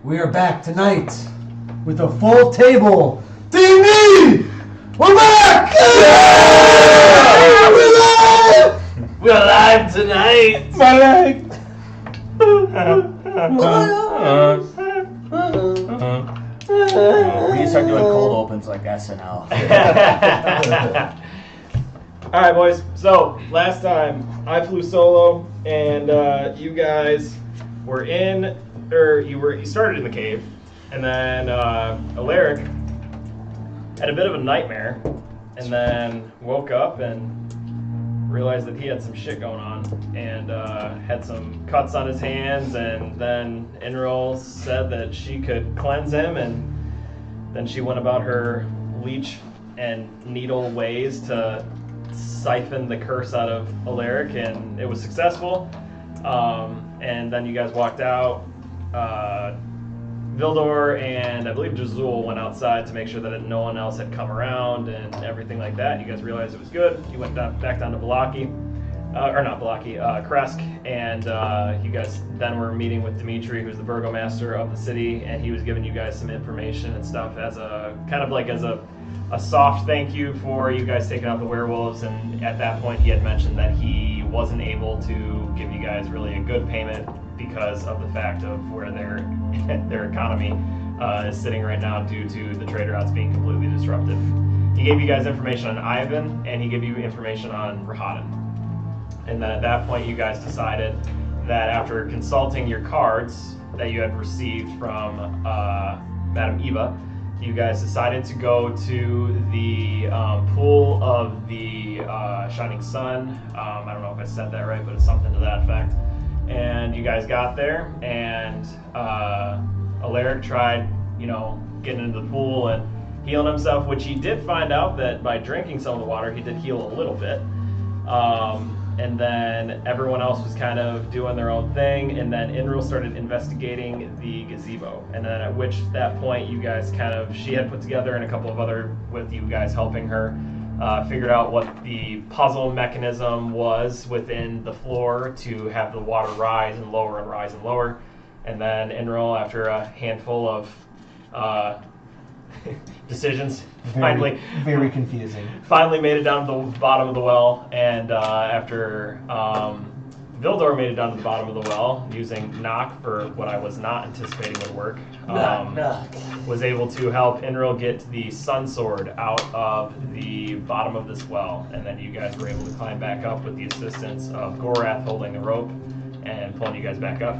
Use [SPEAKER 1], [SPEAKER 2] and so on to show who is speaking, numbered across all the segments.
[SPEAKER 1] We are back tonight with a full table. TV! We're back!
[SPEAKER 2] We're alive tonight!
[SPEAKER 1] My leg!
[SPEAKER 3] We need to start doing cold opens like SNL.
[SPEAKER 2] Alright, boys. So, last time I flew solo, and you guys were in, you started in the cave, and then Alaric had a bit of a nightmare, and then woke up and realized that he had some shit going on, and had some cuts on his hands, and then Inril said that she could cleanse him, and then she went about her leech and needle ways to siphon the curse out of Alaric, and it was successful. And then you guys walked out. Vildor and I believe Jazul went outside to make sure that no one else had come around and everything like that. You guys realized it was good. You went back down to Kresk, and you guys then were meeting with Dimitri, who's the burgomaster of the city, and he was giving you guys some information and stuff as a kind of like as a soft thank you for you guys taking out the werewolves. And at that point, he had mentioned that he wasn't able to give you guys really a good payment because of the fact of where their economy is sitting right now due to the trade routes being completely disrupted. He gave you guys information on Ivan, and he gave you information on Rahadin. And then at that point, you guys decided that after consulting your cards that you had received from Madame Eva, you guys decided to go to the pool of the Shining Sun. I don't know if I said that right, but it's something to that effect. And you guys got there, and Alaric tried, getting into the pool and healing himself, which he did find out that by drinking some of the water, he did heal a little bit. And then everyone else was kind of doing their own thing, and then Inril started investigating the gazebo. And then at that point, you guys she had put together, and a couple of other with you guys helping her, figured out what the puzzle mechanism was within the floor to have the water rise and lower and rise and lower. And then Inril, after a handful of decisions,
[SPEAKER 1] very confusing.
[SPEAKER 2] Finally made it down to the bottom of the well, and after Vildor made it down to the bottom of the well using knock for what I was not anticipating would work, was able to help Inril get the sun sword out of the bottom of this well, and then you guys were able to climb back up with the assistance of Gorath holding the rope and pulling you guys back up.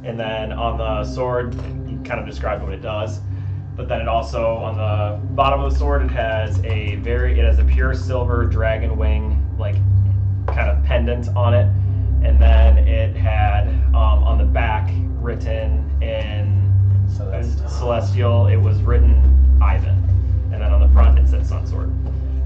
[SPEAKER 2] And then on the sword, you kind of described what it does. But then it also, on the bottom of the sword, it has a pure silver dragon wing, like, kind of pendant on it. And then it had, on the back, written in Celestial, it was written Ivan. And then on the front, it said Sun Sword.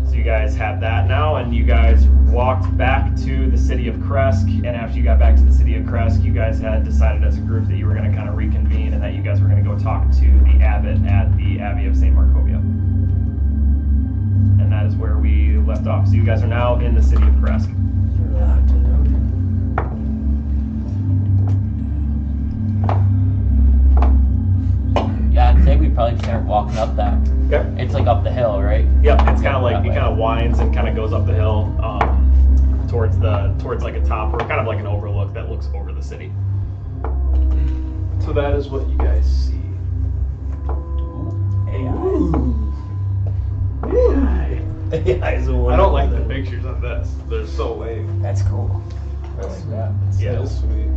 [SPEAKER 2] So you guys have that now, and you guys walked back to the city of Kresk. And after you got back to the city of Kresk, you guys had decided as a group that you were going to kind of reconvene, and that you guys were going to go talk to the abbot at the Abbey of Saint Markovia. And that is where we left off. So you guys are now in the city of Kresk.
[SPEAKER 3] Yeah, I'd say we probably start walking up that.
[SPEAKER 2] Okay.
[SPEAKER 3] It's like up the hill, right?
[SPEAKER 2] Yep, it's kind of like, it kind of winds and kind of goes up the hill towards like a top, or kind of like an overlook that looks over the city.
[SPEAKER 4] So that is what you guys see.
[SPEAKER 2] AI is a
[SPEAKER 4] I don't like the pictures of this. They're so lame.
[SPEAKER 3] That's cool. I like that.
[SPEAKER 2] Yeah.
[SPEAKER 4] So sweet.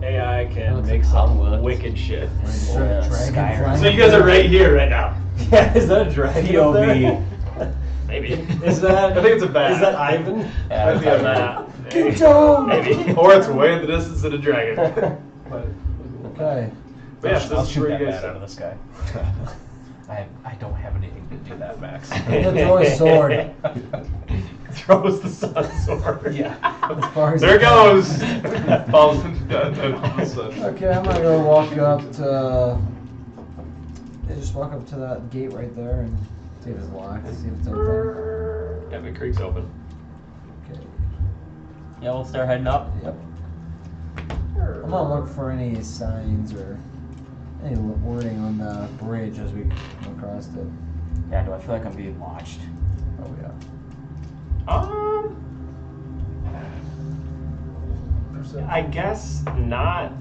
[SPEAKER 2] AI can
[SPEAKER 3] Looks
[SPEAKER 2] make
[SPEAKER 3] like
[SPEAKER 2] some
[SPEAKER 3] Hollywood.
[SPEAKER 2] wicked shit.
[SPEAKER 3] Skyrim.
[SPEAKER 2] So you guys are right here, right now.
[SPEAKER 1] Yeah, is that a dragon up there?
[SPEAKER 2] Maybe.
[SPEAKER 1] Is that?
[SPEAKER 4] I think it's a bat.
[SPEAKER 1] Is that Ivan?
[SPEAKER 3] Yeah,
[SPEAKER 4] Might be a
[SPEAKER 2] Nah.
[SPEAKER 1] Good job.
[SPEAKER 2] Maybe.
[SPEAKER 4] Or it's way in the distance in a dragon. But
[SPEAKER 1] Okay.
[SPEAKER 4] yes,
[SPEAKER 3] I'll
[SPEAKER 4] this is
[SPEAKER 3] shoot
[SPEAKER 4] where
[SPEAKER 3] that
[SPEAKER 4] you
[SPEAKER 3] bat
[SPEAKER 4] guys
[SPEAKER 3] out of the sky. I don't have anything to do that, Max.
[SPEAKER 1] Throw a sword.
[SPEAKER 2] Throws the sun sword.
[SPEAKER 3] Yeah.
[SPEAKER 1] As far as
[SPEAKER 4] There
[SPEAKER 1] it
[SPEAKER 4] it goes! Falls into death and all of a sudden.
[SPEAKER 1] Okay, I'm gonna go walk up to. Just walk up to that gate right there and see if it's locked. See if it's open.
[SPEAKER 2] Yeah, the creek's open.
[SPEAKER 1] Okay.
[SPEAKER 3] Yeah, we'll start heading up.
[SPEAKER 1] Yep. I'm gonna look for any signs or Any wording on the bridge as we come across it?
[SPEAKER 5] Yeah, do I feel like I'm being watched?
[SPEAKER 1] Oh yeah.
[SPEAKER 2] I guess not,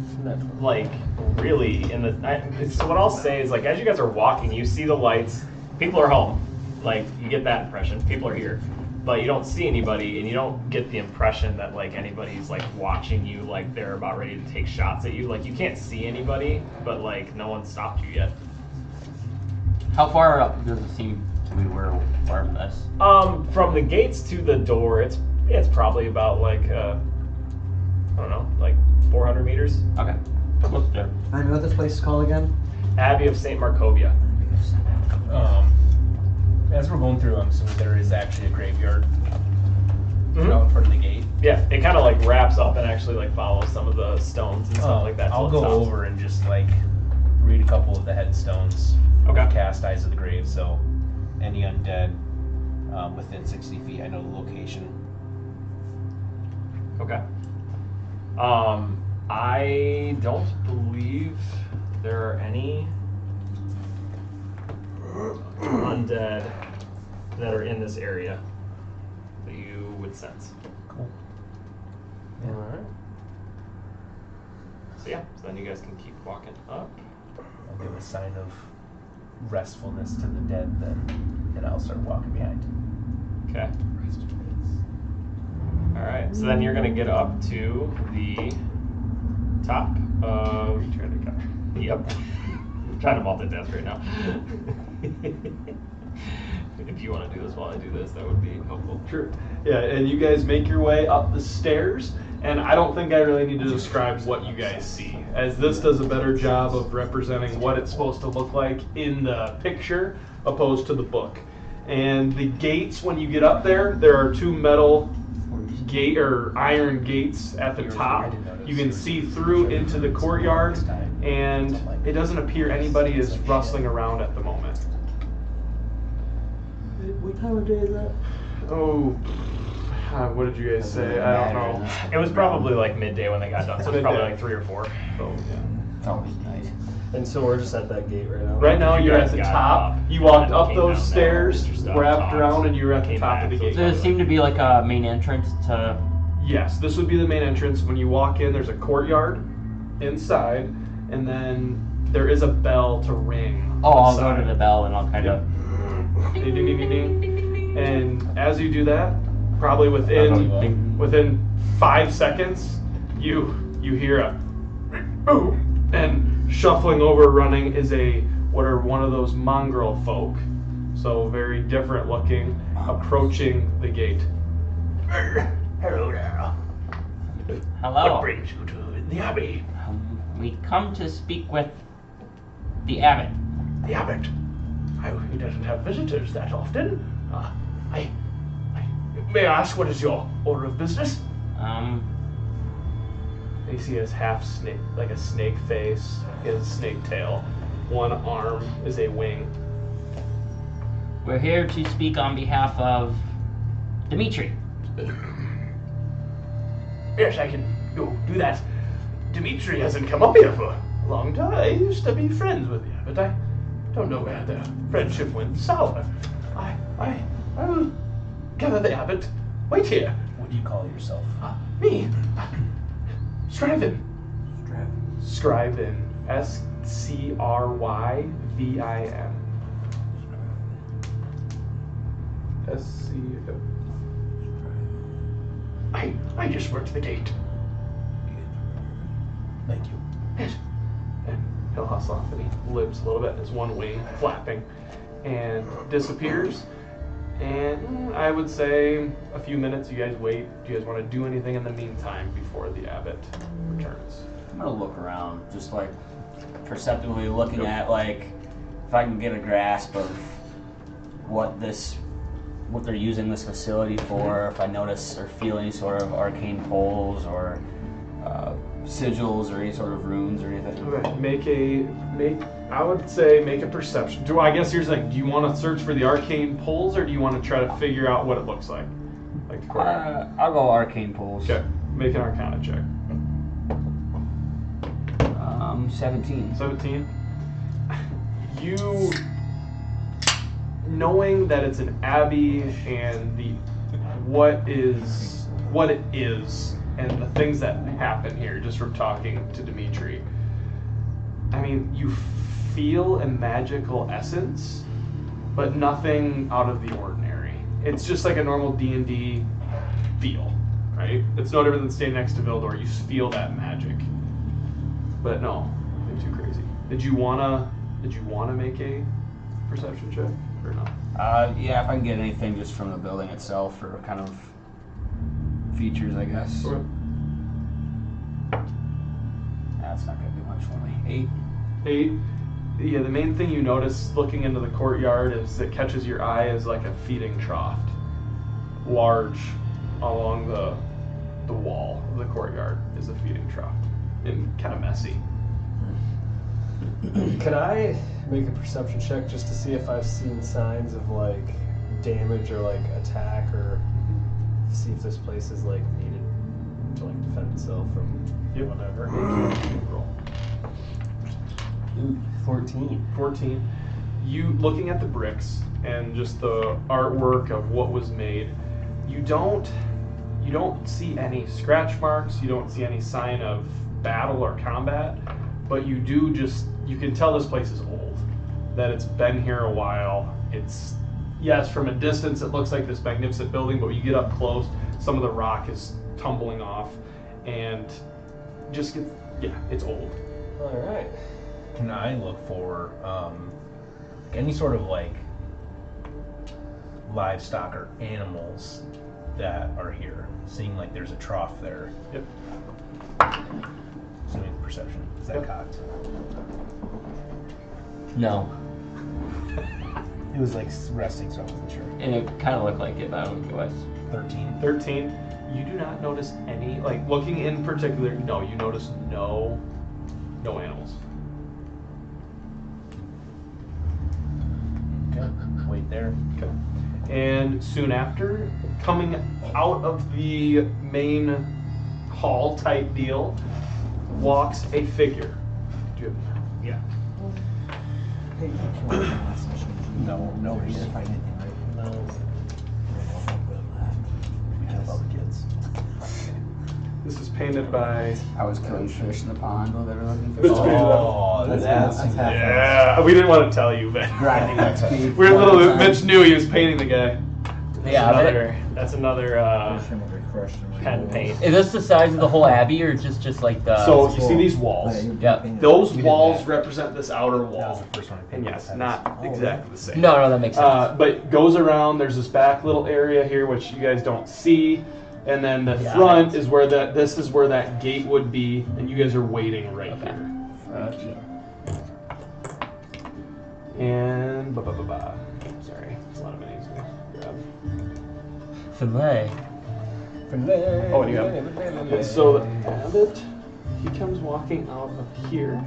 [SPEAKER 2] like, really. So what I'll say is, like, as you guys are walking, you see the lights. People are home. Like, you get that impression. People are here. But you don't see anybody, and you don't get the impression that, like, anybody's, like, watching you, like, they're about ready to take shots at you. Like, you can't see anybody, but, like, no one stopped you yet.
[SPEAKER 5] How far up does it seem to be where from this?
[SPEAKER 2] From the gates to the door, it's probably about, like, I don't know, like 400 meters.
[SPEAKER 5] Okay. Close there.
[SPEAKER 1] I know what this place is called again.
[SPEAKER 2] Abbey of Saint Markovia.
[SPEAKER 3] As we're going through, I'm assuming there is actually a graveyard
[SPEAKER 2] Mhm.
[SPEAKER 3] out in front of the gate.
[SPEAKER 2] Yeah, it kind of like wraps up and actually like follows some of the stones and stuff like that. till
[SPEAKER 3] I'll
[SPEAKER 2] it
[SPEAKER 3] go
[SPEAKER 2] stops.
[SPEAKER 3] over and just like read a couple of the headstones.
[SPEAKER 2] Okay.
[SPEAKER 3] Cast Eyes of the Grave, so any undead within 60 feet, I know the location.
[SPEAKER 2] Okay. I don't believe there are any undead that are in this area that you would sense.
[SPEAKER 3] Cool.
[SPEAKER 2] Alright. So yeah, so then you guys can keep walking up.
[SPEAKER 3] I'll give a sign of restfulness to the dead then, and I'll start walking behind.
[SPEAKER 2] Okay. Alright, so then you're gonna get up to the top of. Yep. I'm trying to multitask right now. If you want to do this while I do this, that would be helpful.
[SPEAKER 4] Sure. Yeah, and you guys make your way up the stairs, and I don't think I really need to describe what you guys see, as this does a better job of representing what it's supposed to look like in the picture opposed to the book. And the gates, when you get up there are two metal gate or iron gates at the top. You can see through into the courtyard, and it doesn't appear anybody is rustling around at the moment.
[SPEAKER 1] What time of day is that?
[SPEAKER 4] Oh, what did you guys say? I don't know.
[SPEAKER 2] It was probably like midday when they got done, so it's probably like 3 or 4.
[SPEAKER 4] So, yeah.
[SPEAKER 5] Always nice.
[SPEAKER 1] And so we're just at that gate right now.
[SPEAKER 4] Right now
[SPEAKER 2] You
[SPEAKER 4] you're
[SPEAKER 2] guys
[SPEAKER 4] at the
[SPEAKER 2] got
[SPEAKER 4] top.
[SPEAKER 2] up,
[SPEAKER 4] You walked
[SPEAKER 2] and
[SPEAKER 4] up
[SPEAKER 2] came
[SPEAKER 4] those
[SPEAKER 2] down
[SPEAKER 4] stairs,
[SPEAKER 2] there, your stuff,
[SPEAKER 4] wrapped
[SPEAKER 2] talked,
[SPEAKER 4] around, and you're at the
[SPEAKER 2] came
[SPEAKER 4] top
[SPEAKER 2] back,
[SPEAKER 4] of the
[SPEAKER 2] so
[SPEAKER 4] gate.
[SPEAKER 5] Does it seem to be like a main entrance to?
[SPEAKER 4] Yes, this would be the main entrance. When you walk in, there's a courtyard inside, and then there is a bell to ring.
[SPEAKER 5] Oh, I'll
[SPEAKER 4] inside.
[SPEAKER 5] go to the bell and I'll kind of.
[SPEAKER 4] Ding, ding, ding, ding, ding. And as you do that, probably within 5 seconds, you hear a boom, and shuffling over, running is one of those mongrel folk, so very different looking, approaching the gate.
[SPEAKER 3] Hello there.
[SPEAKER 5] Hello.
[SPEAKER 3] What brings you to the Abbey?
[SPEAKER 5] We come to speak with the abbot.
[SPEAKER 3] The Abbot? He doesn't have visitors that often. May I ask, what is your order of business?
[SPEAKER 4] You see his half snake, like a snake face, his snake tail. One arm is a wing.
[SPEAKER 5] We're here to speak on behalf of Dimitri.
[SPEAKER 3] Yes, I can go do that. Dimitri hasn't come up here for a long time. I used to be friends with the Abbot. I don't know where their friendship went sour. I will gather the Abbot. Wait here.
[SPEAKER 6] What do you call yourself?
[SPEAKER 3] Me. Strahd.
[SPEAKER 4] Scriven. S-C-R-Y-V-I-N. S-C...
[SPEAKER 3] I just worked the gate.
[SPEAKER 6] Thank you.
[SPEAKER 3] Yes.
[SPEAKER 4] And he'll hustle off and he limps a little bit, his one wing flapping, and disappears. And I would say a few minutes, you guys wait. Do you guys want to do anything in the meantime before the abbot returns?
[SPEAKER 5] I'm gonna look around, just like perceptively looking at like if I can get a grasp of what they're using this facility for. If I notice or feel any sort of arcane pulls or sigils or any sort of runes or anything.
[SPEAKER 4] Okay, I would say make a perception. I guess here's like, do you want to search for the arcane pulls, or do you want to try to figure out what it looks like? Like the corner.
[SPEAKER 5] I'll go arcane pulls.
[SPEAKER 4] Okay, make an arcana check.
[SPEAKER 5] 17.
[SPEAKER 4] 17. you, knowing that it's an abbey and what it is and the things that happen here, just from talking to Dimitri, I mean, you feel a magical essence, but nothing out of the ordinary. It's just like a normal D&D feel, right? It's no different than staying next to Vildor. You just feel that magic. But no, nothing too crazy. Did you wanna make a perception check or not?
[SPEAKER 5] Yeah, if I can get anything just from the building itself or kind of features, I guess.
[SPEAKER 4] Okay.
[SPEAKER 5] That's not gonna do much for me. 8.
[SPEAKER 4] 8. Yeah, the main thing you notice looking into the courtyard is that catches your eye is like a feeding trough, large along the wall of the courtyard is a feeding trough, and kind of messy.
[SPEAKER 6] Could I make a perception check just to see if I've seen signs of like damage or like attack, or see if this place is like needed to like defend itself from whatever?
[SPEAKER 4] Roll.
[SPEAKER 6] Ooh, 14.
[SPEAKER 4] 14. You looking at the bricks and just the artwork of what was made, you don't see any scratch marks, you don't see any sign of battle or combat, but you can tell this place is old, that it's been here a while. It's, yes, from a distance it looks like this magnificent building, but when you get up close, some of the rock is tumbling off, and it's old.
[SPEAKER 6] All right.
[SPEAKER 7] Can I look for any sort of like livestock or animals that are here? Seeing like there's a trough there.
[SPEAKER 4] Yep.
[SPEAKER 7] Assuming perception. Is that
[SPEAKER 4] Yep.
[SPEAKER 7] cocked?
[SPEAKER 5] No.
[SPEAKER 7] It was like resting, so I wasn't sure.
[SPEAKER 5] And it kind of looked like it, but I don't think it was.
[SPEAKER 7] 13.
[SPEAKER 4] 13. You do not notice any, like looking in particular, no, you notice no animals.
[SPEAKER 7] Okay. Wait there.
[SPEAKER 4] Okay. And soon after, coming out of the main hall type deal, walks a figure. Do you have
[SPEAKER 2] Yeah.
[SPEAKER 7] No, we didn't find anything, right?
[SPEAKER 6] No.
[SPEAKER 7] We killed all the kids.
[SPEAKER 4] This is painted by.
[SPEAKER 5] I was killing fish in the pond while they were looking for
[SPEAKER 4] That's
[SPEAKER 5] fish.
[SPEAKER 4] good.
[SPEAKER 7] Oh, that's
[SPEAKER 1] half.
[SPEAKER 4] Yeah, we didn't want to tell you, but
[SPEAKER 1] Grinding XP.
[SPEAKER 4] we're a little. Mitch knew he was painting the guy.
[SPEAKER 5] Yeah,
[SPEAKER 2] That's another pen paint.
[SPEAKER 5] Is this the size of the whole abbey, or just like the?
[SPEAKER 4] So you see these walls.
[SPEAKER 5] Yeah.
[SPEAKER 4] Those walls represent this outer
[SPEAKER 7] That was
[SPEAKER 4] wall.
[SPEAKER 7] the first one I
[SPEAKER 4] And
[SPEAKER 7] picked.
[SPEAKER 4] yes, not exactly the same.
[SPEAKER 5] No, that makes sense.
[SPEAKER 4] But goes around. There's this back little area here which you guys don't see, and then the
[SPEAKER 5] Yeah,
[SPEAKER 4] front is where this is where that gate would be, and you guys are waiting right
[SPEAKER 5] Okay.
[SPEAKER 4] here. And sorry, it's a lot of minis to grab.
[SPEAKER 5] Filet.
[SPEAKER 4] Oh, and you have. And so the abbot, he comes walking out of here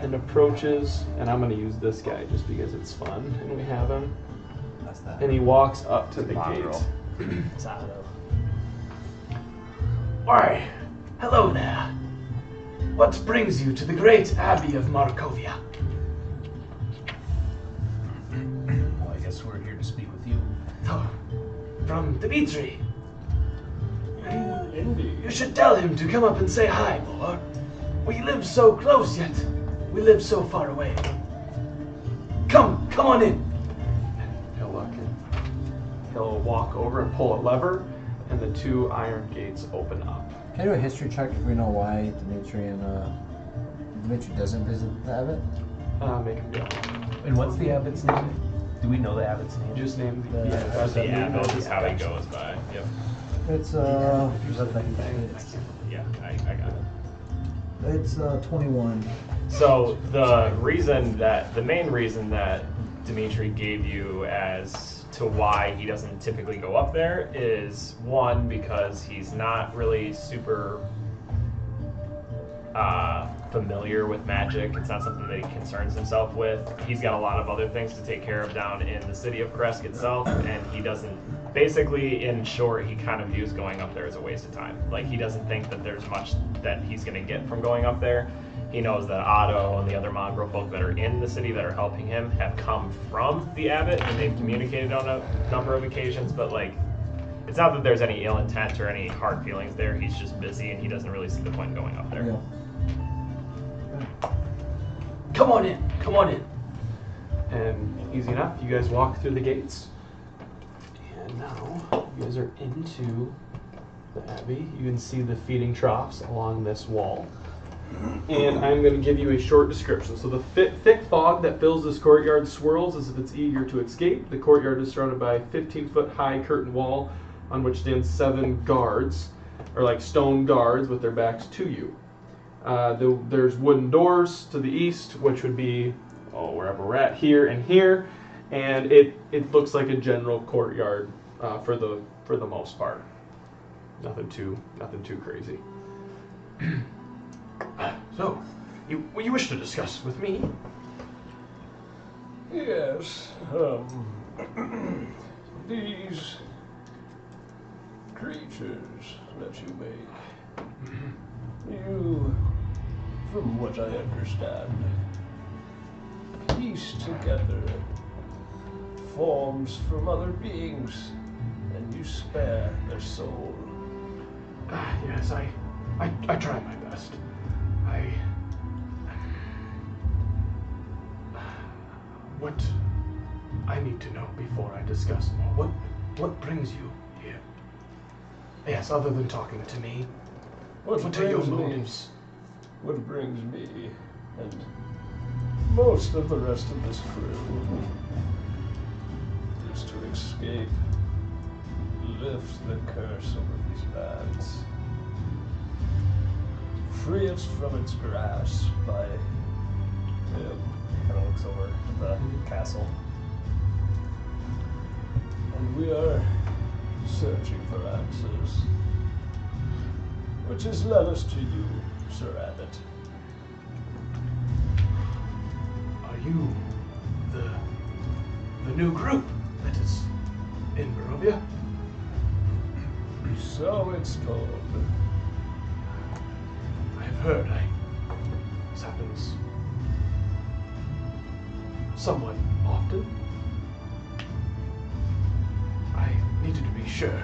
[SPEAKER 4] and approaches, and I'm going to use this guy just because it's fun, and we have him.
[SPEAKER 7] That's that.
[SPEAKER 4] And he walks up to the
[SPEAKER 5] Mongrel.
[SPEAKER 4] gate.
[SPEAKER 6] Sado.
[SPEAKER 3] Why, hello there. What brings you to the great Abbey of Markovia?
[SPEAKER 7] Well, I guess we're here to speak with you.
[SPEAKER 3] Oh, from Dimitri.
[SPEAKER 4] Indeed.
[SPEAKER 3] You should tell him to come up and say hi, boy. We live so close, yet we live so far away. Come on in.
[SPEAKER 4] He'll look and he'll walk over and pull a lever, and the two iron gates open up.
[SPEAKER 1] Can I do a history check if we know why Dimitri doesn't visit the abbot?
[SPEAKER 4] Make him go.
[SPEAKER 7] And what's the abbot's name? Do we know the abbot's name?
[SPEAKER 4] Just name the
[SPEAKER 2] That's the abbot is how he goes by. Yep.
[SPEAKER 1] It's
[SPEAKER 2] Yeah, I got it.
[SPEAKER 1] it's 21.
[SPEAKER 2] So the main reason that Dimitri gave you as to why he doesn't typically go up there is, one, because he's not really super familiar with magic. It's not something that he concerns himself with. He's got a lot of other things to take care of down in the city of Kresk itself, and he doesn't, basically, in short, he kind of views going up there as a waste of time. Like, he doesn't think that there's much that he's going to get from going up there. he knows that Otto and the other mongrel folk that are in the city that are helping him have come from the abbot, and they've communicated on a number of occasions, but like, it's not that there's any ill intent or any hard feelings there. He's just busy and he doesn't really see the point in going up there.
[SPEAKER 1] Yeah.
[SPEAKER 3] Come on in. Come on in.
[SPEAKER 4] And easy enough, you guys walk through the gates. And now you guys are into the abbey. You can see the feeding troughs along this wall. And I'm going to give you a short description. So the thick fog that fills this courtyard swirls as if it's eager to escape. The courtyard is surrounded by a 15-foot high curtain wall on which stand 7 guards, or like stone guards with their backs to you. There's wooden doors to the east, which would be wherever we're at, here and here, and it looks like a general courtyard for the most part. Nothing too crazy.
[SPEAKER 3] So, you wish to discuss with me?
[SPEAKER 6] Yes, these creatures that you make, you, from what I understand, piece together forms from other beings, and you spare their soul.
[SPEAKER 3] Yes, I try my best. What I need to know before I discuss more. What brings you here? Yes, other than talking to me. What are your motives?
[SPEAKER 6] What brings me, and most of the rest of this crew, is to escape, lift the curse over these lands, free us from its grasp by, kind of looks over at the castle. And we are searching for answers, which has led us to you, Sir Abbot.
[SPEAKER 3] Are you the new group that is in Barovia?
[SPEAKER 6] So it's told.
[SPEAKER 3] I've heard this happens somewhat often. I needed to be sure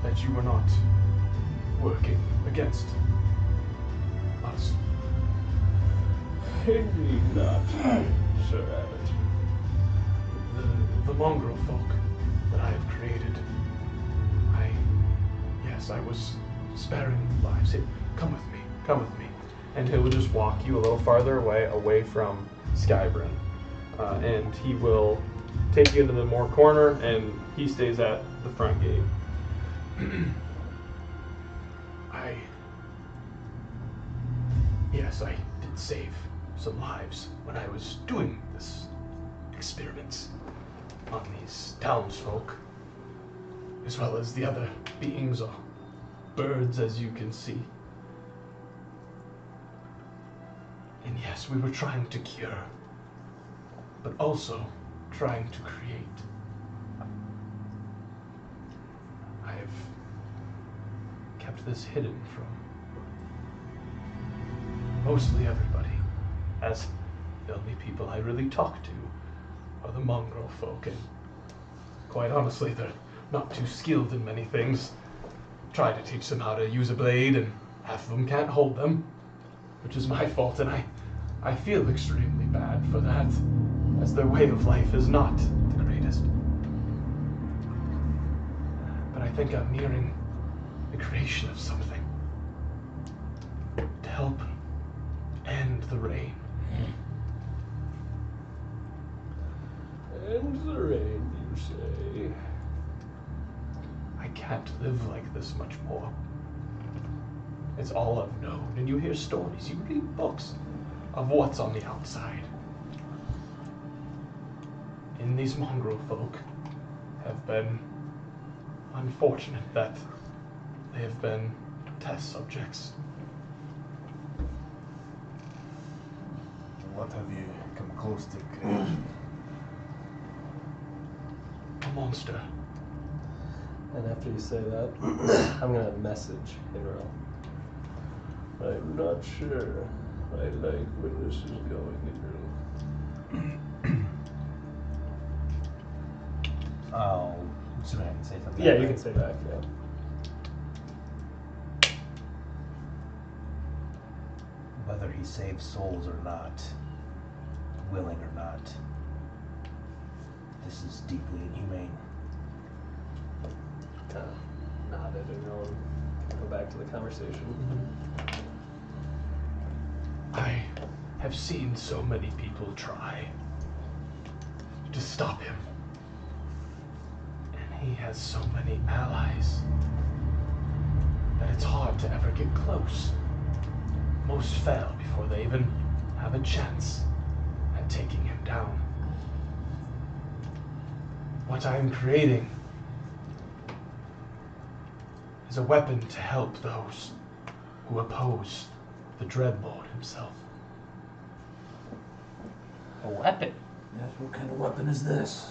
[SPEAKER 3] that you were not working against us.
[SPEAKER 6] Indeed not, Sir Abbot.
[SPEAKER 3] The mongrel folk that I have created, I was sparing lives. Come with me.
[SPEAKER 4] And he'll just walk you a little farther away from Skybrinn. And he will take you into the more corner, and he stays at the front gate.
[SPEAKER 3] I did save some lives when I was doing this experiments on these townsfolk, as well as the other beings or birds, as you can see. And yes, we were trying to cure, but also trying to create. I have kept this hidden from mostly everybody, as the only people I really talk to are the mongrel folk, and quite honestly, they're not too skilled in many things. Try to teach them how to use a blade, and half of them can't hold them, which is my fault, and I feel extremely bad for that, as their way of life is not the greatest. But I think I'm nearing the creation of something to help end the rain.
[SPEAKER 6] End the rain, you say?
[SPEAKER 3] I can't live like this much more. It's all I've known, and you hear stories, you read books of what's on the outside. And these mongrel folk have been unfortunate that they have been test subjects.
[SPEAKER 8] What have you come close to creation?
[SPEAKER 3] A monster.
[SPEAKER 6] And after you say that, I'm gonna message Hero. I'm not sure
[SPEAKER 9] I like where this is going,
[SPEAKER 7] Oh, assuming I can say something.
[SPEAKER 6] Yeah, you can say back. Yeah.
[SPEAKER 7] Whether he saves souls or not, willing or not, this is deeply inhumane.
[SPEAKER 6] Kind of nodded and go back to the conversation.
[SPEAKER 3] I have seen so many people try to stop him. And he has so many allies that it's hard to ever get close. Most fail before they even have a chance at taking him down. What I am creating is a weapon to help those who oppose the Dreadborn himself.
[SPEAKER 5] A weapon?
[SPEAKER 8] Yes, what kind of weapon is this?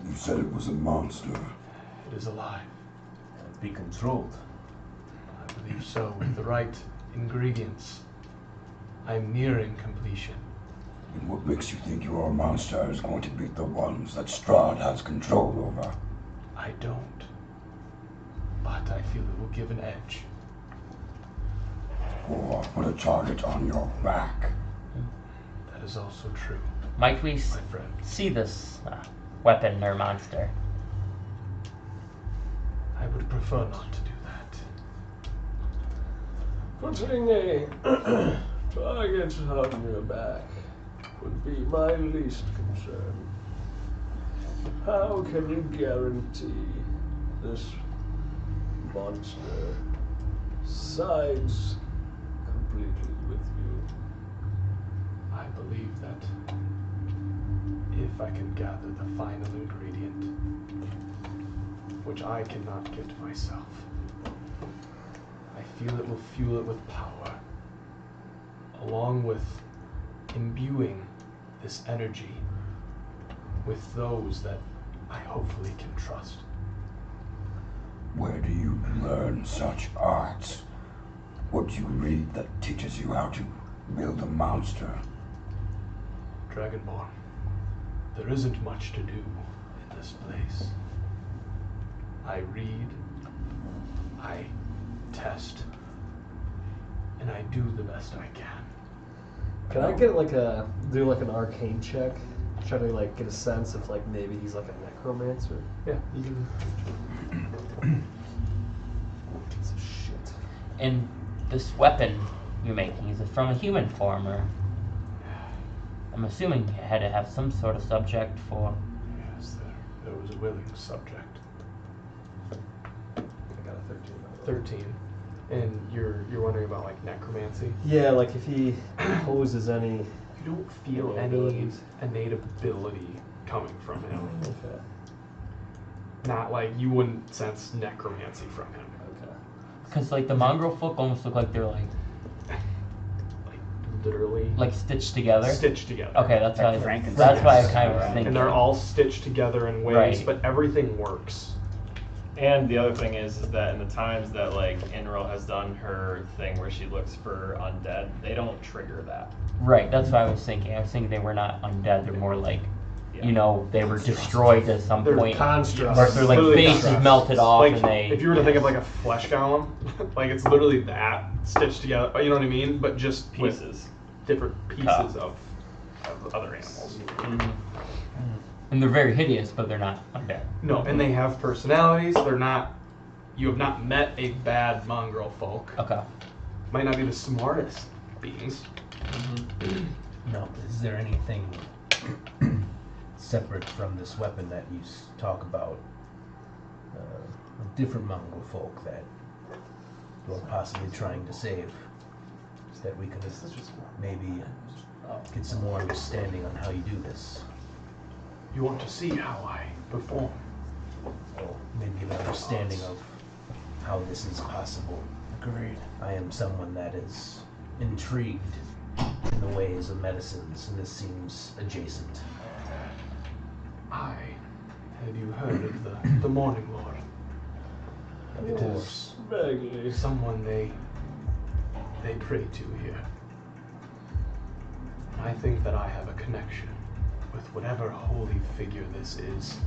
[SPEAKER 8] You said it was a monster.
[SPEAKER 3] It is alive.
[SPEAKER 8] It'd be controlled.
[SPEAKER 3] I believe so, with the right ingredients. I'm nearing completion.
[SPEAKER 8] And what makes you think your monster is going to beat the ones that Strahd has control over?
[SPEAKER 3] I don't. But I feel it will give an edge.
[SPEAKER 8] Or put a target on your back.
[SPEAKER 3] That is also true,
[SPEAKER 5] Might we
[SPEAKER 3] my friend.
[SPEAKER 5] see this weapon or monster?
[SPEAKER 3] I would prefer not to do that.
[SPEAKER 9] Putting a target on your back would be my least concern. How can you guarantee this monster sides completely with you?
[SPEAKER 3] I believe that if I can gather the final ingredient, which I cannot get myself, I feel it will fuel it with power, along with imbuing this energy with those that I hopefully can trust.
[SPEAKER 8] Where do you learn such arts? What do you read that teaches you how to build a monster?
[SPEAKER 3] Dragonborn, there isn't much to do in this place. I read, I test, and I do the best I can.
[SPEAKER 6] Can I get do an arcane check? Try to get a sense if maybe he's a necromancer.
[SPEAKER 3] Yeah, you can.
[SPEAKER 6] Piece of shit.
[SPEAKER 5] And this weapon you're making, is it from a human form, or? I'm assuming it had to have some sort of subject for.
[SPEAKER 3] Yes, there was a willing subject.
[SPEAKER 6] I got a 13.
[SPEAKER 3] 13. And you're wondering about necromancy?
[SPEAKER 6] Yeah, if he poses any.
[SPEAKER 3] You don't feel
[SPEAKER 6] Any
[SPEAKER 3] any
[SPEAKER 6] abilities?
[SPEAKER 3] innate ability coming from him.
[SPEAKER 6] Okay.
[SPEAKER 3] Not you wouldn't sense necromancy from him.
[SPEAKER 6] Okay.
[SPEAKER 5] Because the mongrel folk almost look like they're
[SPEAKER 3] Literally
[SPEAKER 5] stitched together.
[SPEAKER 3] stitched together.
[SPEAKER 5] Okay, that's Like why. Frankenstein. That's why I kind of was thinking.
[SPEAKER 3] And they're all stitched together in ways,
[SPEAKER 5] Right.
[SPEAKER 3] but everything works.
[SPEAKER 2] And the other thing is that in the times that Inril has done her thing where she looks for undead, they don't trigger that.
[SPEAKER 5] Right, that's what I was thinking. I was thinking they were not undead. They're more
[SPEAKER 2] Yeah.
[SPEAKER 5] they were destroyed at some
[SPEAKER 6] They're
[SPEAKER 5] point.
[SPEAKER 6] constructs.
[SPEAKER 5] Or their
[SPEAKER 3] Literally
[SPEAKER 5] faces
[SPEAKER 3] constructs.
[SPEAKER 5] melted off and they.
[SPEAKER 3] if you were to think of a flesh golem, it's literally that stitched together. You know what I mean? But just with
[SPEAKER 2] Pieces.
[SPEAKER 3] different pieces of other animals.
[SPEAKER 5] Mhm. And they're very hideous, but they're not undead.
[SPEAKER 3] No, and they have personalities. They're not. You have not met a bad mongrel folk.
[SPEAKER 5] Okay.
[SPEAKER 3] Might not be the smartest beings.
[SPEAKER 7] No, is there anything separate from this weapon that you talk about? Different Mongol folk that you're possibly trying to save, so that we can maybe get some more understanding on how you do this.
[SPEAKER 3] You want to see how I perform.
[SPEAKER 7] Or maybe an understanding of how this is possible.
[SPEAKER 8] Agreed.
[SPEAKER 7] I am someone that is intrigued in the ways of medicines, and this seems adjacent.
[SPEAKER 3] Have you heard of the Morning Lord? It is
[SPEAKER 9] Vaguely.
[SPEAKER 3] someone they pray to here. I think that I have a connection with whatever holy figure this is,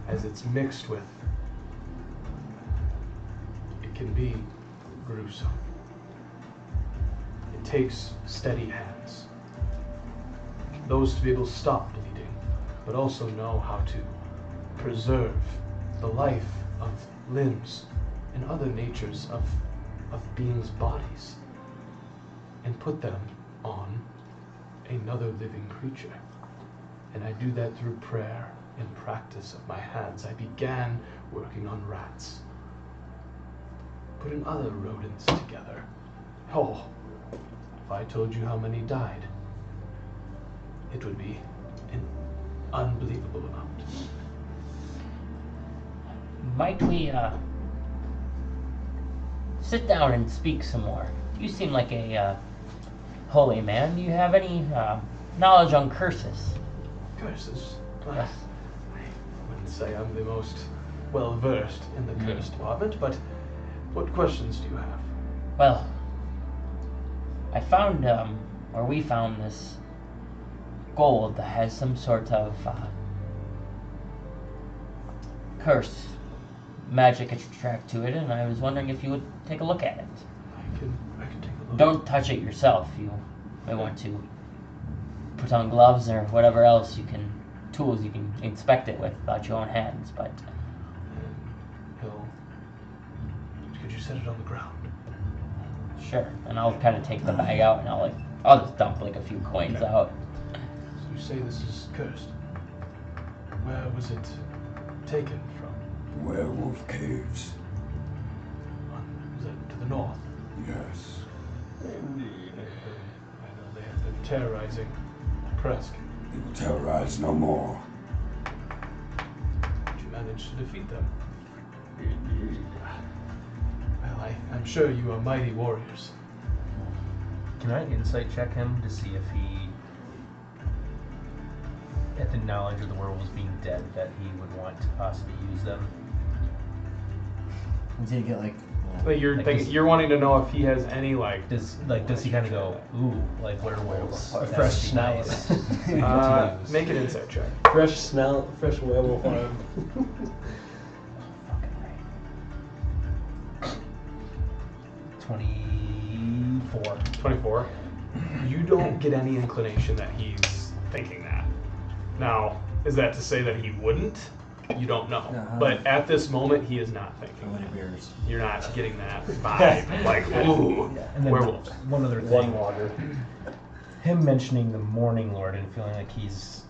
[SPEAKER 3] as it's mixed with. It can be gruesome. It takes steady hands. Those to be able to stop bleeding, but also know how to preserve the life of limbs and other natures of beings' bodies, and put them on another living creature. And I do that through prayer and practice of my hands. I began working on rats, putting other rodents together. Oh, if I told you how many died, it would be an unbelievable amount.
[SPEAKER 10] Might we, sit down and speak some more? You seem like a, holy man. Do you have any, knowledge on curses?
[SPEAKER 3] Curses?
[SPEAKER 10] Yes.
[SPEAKER 3] I wouldn't say I'm the most well-versed in the curse department, but what questions do you have?
[SPEAKER 10] Well, I found, or we found this gold that has some sort of, curse magic attract to it, and I was wondering if you would take a look at it.
[SPEAKER 3] I can take a look.
[SPEAKER 10] Don't touch it yourself. You may want to put on gloves or whatever else tools you can inspect it with without your own hands, but...
[SPEAKER 3] Could you set it on the ground?
[SPEAKER 10] Sure, and I'll kind of take the bag out and I'll just dump like a few coins out.
[SPEAKER 3] So you say this is cursed. Where was it taken from?
[SPEAKER 8] Werewolf caves.
[SPEAKER 3] Is that to the north?
[SPEAKER 8] Yes.
[SPEAKER 3] Indeed. I know they have been terrorizing Kresk.
[SPEAKER 8] They will terrorize no more.
[SPEAKER 3] Did you manage to defeat them? Indeed. Well, I'm sure you are mighty warriors.
[SPEAKER 7] Can I insight check him to see if he, at the knowledge of the werewolves being dead, that he would want to possibly use them?
[SPEAKER 1] Until you get like.
[SPEAKER 4] But you're wanting to know if he has any
[SPEAKER 7] does he kind of go, ooh, like werewolves?
[SPEAKER 6] A fresh smell.
[SPEAKER 4] Make an insight check.
[SPEAKER 6] Fresh smell, fresh werewolf arm.
[SPEAKER 7] 24.
[SPEAKER 4] 24. You don't get any inclination that he's thinking that. Now, is that to say that he wouldn't? You don't know.
[SPEAKER 1] Uh-huh.
[SPEAKER 4] But at this moment, he is not thinking
[SPEAKER 1] How many
[SPEAKER 4] that.
[SPEAKER 1] beers?
[SPEAKER 4] You're not getting that vibe. Like, ooh,
[SPEAKER 7] And then
[SPEAKER 4] werewolves.
[SPEAKER 7] one other thing.
[SPEAKER 6] One water.
[SPEAKER 7] Him mentioning the Morning Lord and feeling like he's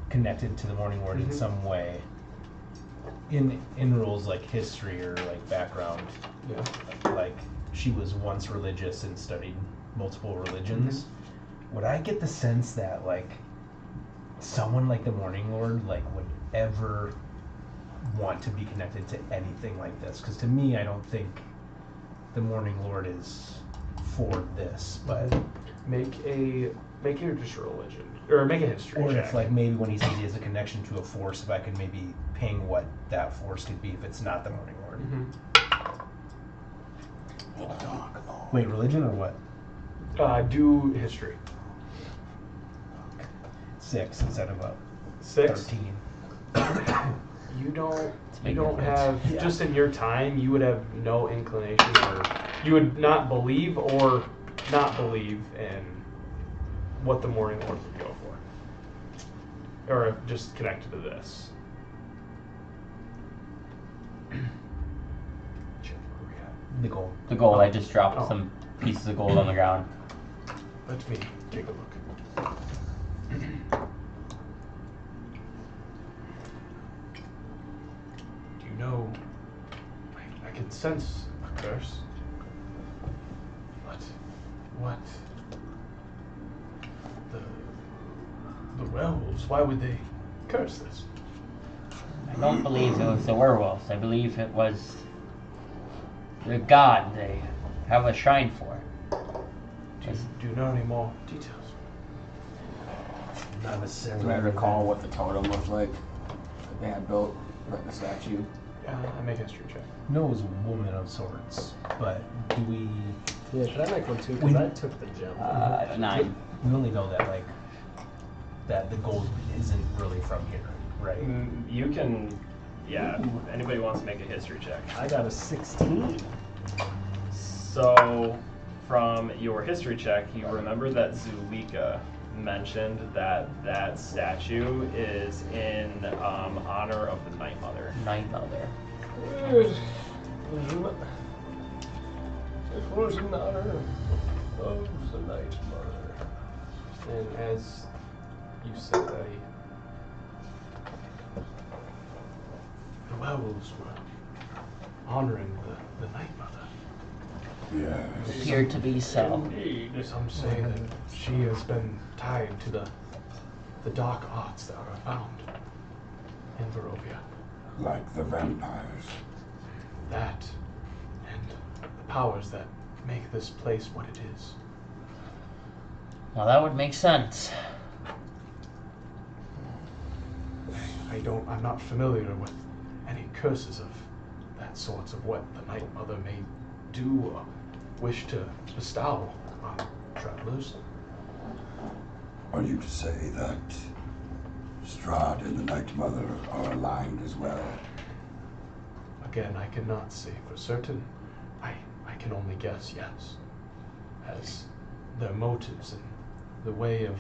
[SPEAKER 7] connected to the Morning Lord in some way. In rules like history or like background, like she was once religious and studied multiple religions. Would I get the sense that like someone like the Morning Lord like would ever want to be connected to anything like this? Because to me, I don't think the Morning Lord is for this, but
[SPEAKER 4] Make your just a religion or make a history
[SPEAKER 7] or
[SPEAKER 4] check.
[SPEAKER 7] if like maybe when he says he has a connection to a force, if I could maybe ping what that force could be if it's not the Morning Lord. Wait, religion or what?
[SPEAKER 4] Do history.
[SPEAKER 7] 6 instead of a
[SPEAKER 4] 6.
[SPEAKER 7] 13.
[SPEAKER 4] You don't
[SPEAKER 10] make a difference.
[SPEAKER 4] have just in your time. You would have no inclination, or you would not believe or not believe in what the Morning Lord would go for, or just connected to this.
[SPEAKER 7] The gold.
[SPEAKER 10] The gold, I just dropped some pieces of gold on the ground.
[SPEAKER 3] Let me take a look. Do you know, I can sense a curse, but what? The werewolves, why would they curse this?
[SPEAKER 10] I don't believe it was the werewolves. I believe it was the god they have a shrine for.
[SPEAKER 3] Do you know any more details?
[SPEAKER 7] Not necessarily.
[SPEAKER 5] Do I recall what the totem looked like that they had built, like the statue?
[SPEAKER 4] I make a history check.
[SPEAKER 7] No, it was a woman of sorts, but do we
[SPEAKER 6] Yeah, can I make one too? Because I took the gem.
[SPEAKER 5] 9.
[SPEAKER 7] We only know that that the gold isn't really from here, right?
[SPEAKER 2] You can, yeah. If anybody wants to make a history check.
[SPEAKER 6] I got a 16.
[SPEAKER 2] So, from your history check, you remember that Zulika mentioned that statue is in honor of the Night Mother.
[SPEAKER 10] Night Mother.
[SPEAKER 9] It was in honor of the Night Mother.
[SPEAKER 3] And as you say, the werewolves were honoring the Night Mother.
[SPEAKER 8] Yes.
[SPEAKER 10] Appeared to be so.
[SPEAKER 9] Indeed.
[SPEAKER 3] Some say that she has been tied to the dark arts that are found in Barovia.
[SPEAKER 8] Like the vampires.
[SPEAKER 3] That and the powers that make this place what it is.
[SPEAKER 10] Well, that would make sense.
[SPEAKER 3] I'm not familiar with any curses of that sort of what the Night Mother may do or wish to bestow on travelers.
[SPEAKER 8] Are you to say that Strahd and the Night Mother are aligned as well?
[SPEAKER 3] Again, I cannot say for certain. I can only guess yes, as their motives and the way of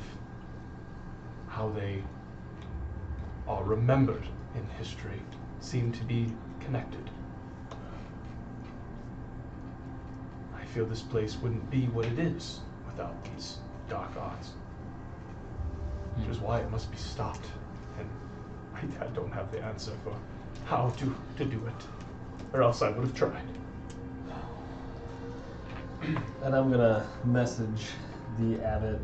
[SPEAKER 3] how they are remembered in history seem to be connected. I feel this place wouldn't be what it is without these dark arts, which is why it must be stopped. And I don't have the answer for how to do it, or else I would have tried.
[SPEAKER 6] And I'm gonna message the abbot.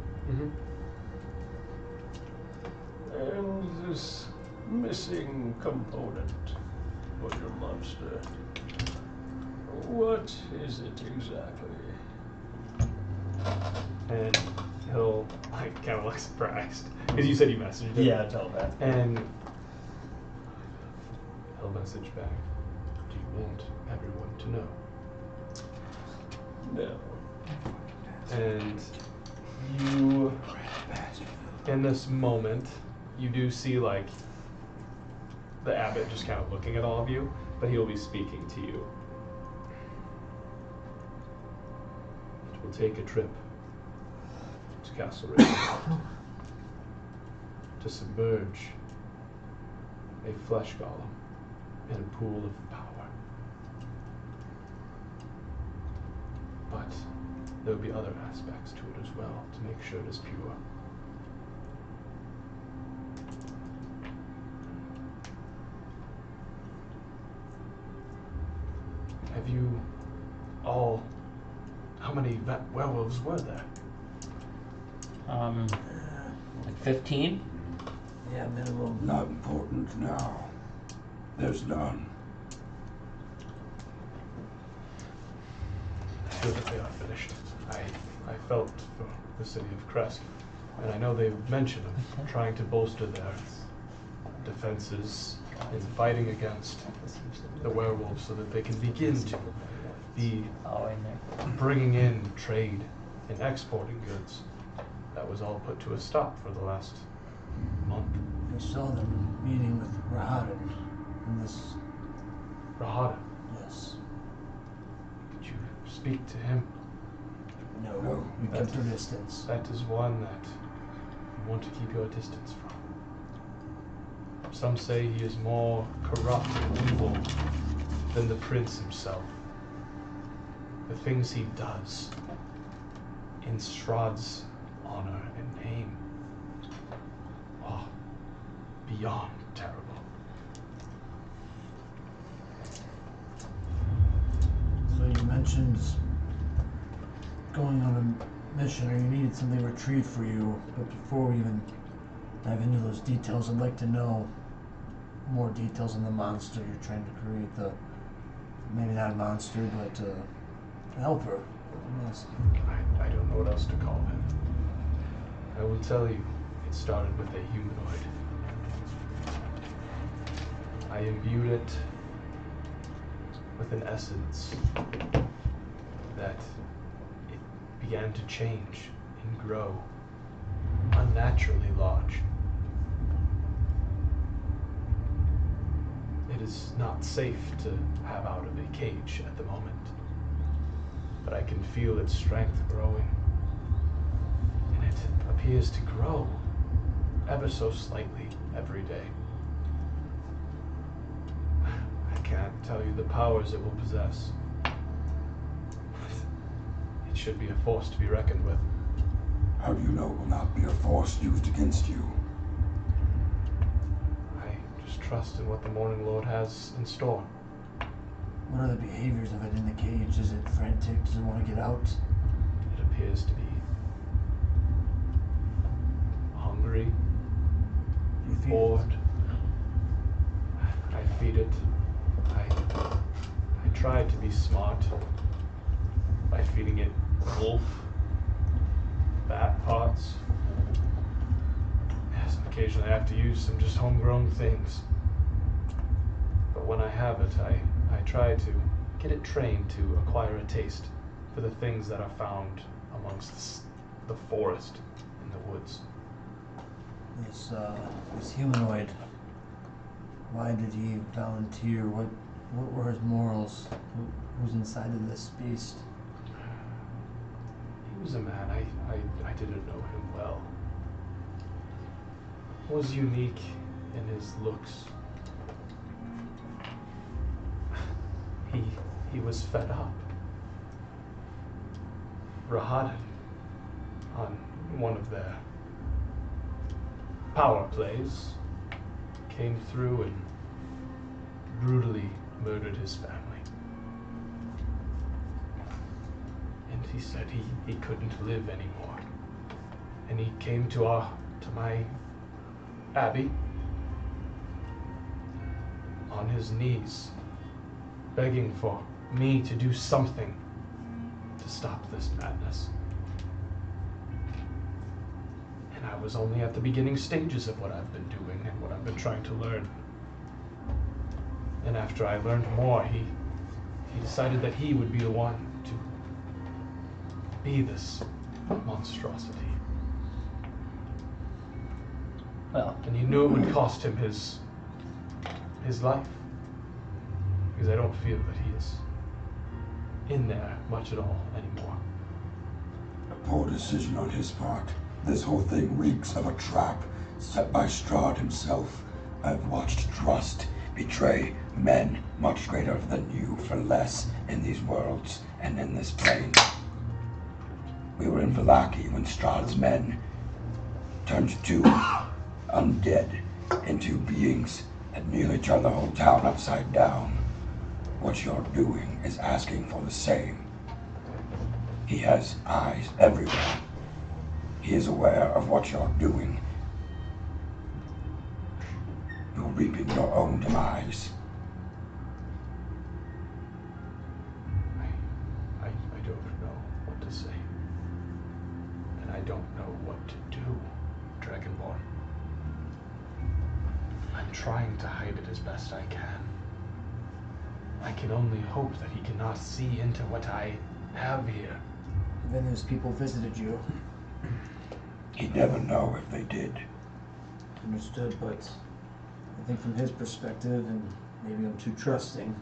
[SPEAKER 9] And this missing component for your monster. What is it exactly?
[SPEAKER 3] And he'll kind of look surprised because you said you messaged him.
[SPEAKER 6] Yeah, telepath.
[SPEAKER 3] And he'll message back. Do you want everyone to know?
[SPEAKER 9] No.
[SPEAKER 3] And you, in this moment, you do see like the abbot just kind of looking at all of you, but he will be speaking to you. It will take a trip to Castle Ravenloft to submerge a flesh golem in a pool of power. But there will be other aspects to it as well to make sure it is pure. Have you all... How many werewolves were there?
[SPEAKER 10] Like 15?
[SPEAKER 6] Yeah, minimum.
[SPEAKER 8] Not important now. There's none.
[SPEAKER 3] Good that they are finished. I felt for the city of Crest, and I know they've mentioned of trying to bolster their defenses in fighting against the werewolves so that they can begin to be
[SPEAKER 10] In there.
[SPEAKER 3] bringing in trade and exporting goods. That was all put to a stop for the last month.
[SPEAKER 1] I saw them meeting with Rahadin in this.
[SPEAKER 3] Rahadin,
[SPEAKER 1] Yes.
[SPEAKER 3] did you speak to him?
[SPEAKER 1] No. We kept our distance.
[SPEAKER 3] That is one that you want to keep your distance from. Some say he is more corrupt and evil than the prince himself. The things he does in Strahd's honor and name are beyond terrible.
[SPEAKER 1] So you mentioned going on a mission, or you needed something retrieved for you. But before we even dive into those details, I'd like to know more details on the monster you're trying to create. The maybe not a monster, but a helper. Yes.
[SPEAKER 3] I don't know what else to call him. I will tell you, it started with a humanoid. I imbued it with an essence that began to change and grow unnaturally large. It is not safe to have out of a cage at the moment, but I can feel its strength growing, and it appears to grow ever so slightly every day. I can't tell you the powers it will possess. It should be a force to be reckoned with.
[SPEAKER 8] How do you know it will not be a force used against you?
[SPEAKER 3] I just trust in what the Morning Lord has in store.
[SPEAKER 1] What are the behaviors of it in the cage? Is it frantic? Does it want to get out?
[SPEAKER 3] It appears to be hungry,
[SPEAKER 1] You feed
[SPEAKER 3] bored. I feed it. I try to be smart by feeding it wolf, bat parts. Yes, occasionally I have to use some just homegrown things. But when I have it, I try to get it trained to acquire a taste for the things that are found amongst the forest and the woods.
[SPEAKER 1] This humanoid, why did he volunteer? What were his morals? Who's inside of this beast?
[SPEAKER 3] He was a man. I didn't know him well. Was unique in his looks. He was fed up. Rahadin, on one of their power plays, came through and brutally murdered his family. And he said he couldn't live anymore. And he came to my abbey on his knees, begging for me to do something to stop this madness. And I was only at the beginning stages of what I've been doing and what I've been trying to learn. And after I learned more, he decided that he would be the one to be this monstrosity.
[SPEAKER 10] Well,
[SPEAKER 3] And he knew it would cost him his life. Because I don't feel that he is in there much at all anymore.
[SPEAKER 8] A poor decision on his part. This whole thing reeks of a trap set by Strahd himself. I've watched trust betray men much greater than you for less in these worlds and in this plane. We were in Vallaki when Strahd's men turned two undead into beings that nearly turned the whole town upside down. What you're doing is asking for the same. He has eyes everywhere. He is aware of what you're doing. You're reaping your own demise.
[SPEAKER 3] I don't know what to say. And I don't know what to do, Dragonborn. I'm trying to hide it as best I can. I can only hope that he cannot see into what I have here.
[SPEAKER 1] Even those people visited you.
[SPEAKER 8] He'd never know if they did.
[SPEAKER 1] Understood, but I think from his perspective, and maybe I'm too trusting,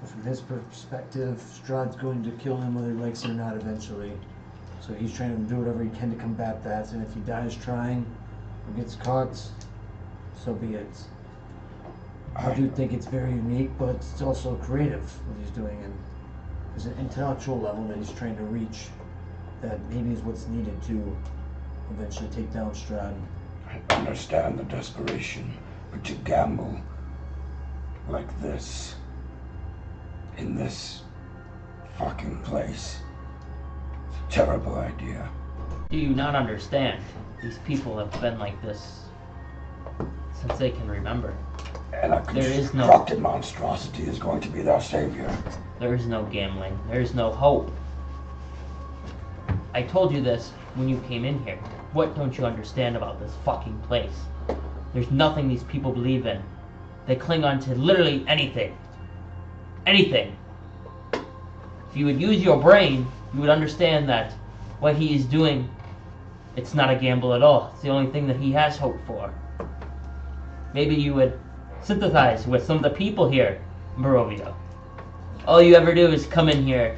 [SPEAKER 1] but from his perspective, Strahd's going to kill him whether he likes it or not eventually. So he's trying to do whatever he can to combat that, and if he dies trying or gets caught, so be it. I do think it's very unique, but it's also creative what he's doing, and there's an intellectual level that he's trying to reach that maybe is what's needed to eventually take down Strahd.
[SPEAKER 8] I understand the desperation, but to gamble like this, in this fucking place, it's a terrible idea.
[SPEAKER 10] do you not understand? These people have been like this since they can remember.
[SPEAKER 8] And a
[SPEAKER 10] There is no-
[SPEAKER 8] constructed monstrosity is going to be their savior.
[SPEAKER 10] There is no gambling. There is no hope. I told you this when you came in here. What don't you understand about this fucking place? There's nothing these people believe in. They cling on to literally anything. Anything. If you would use your brain, you would understand that what he is doing, it's not a gamble at all. It's the only thing that he has hope for. Maybe you would sympathize with some of the people here in Barovia. All you ever do is come in here,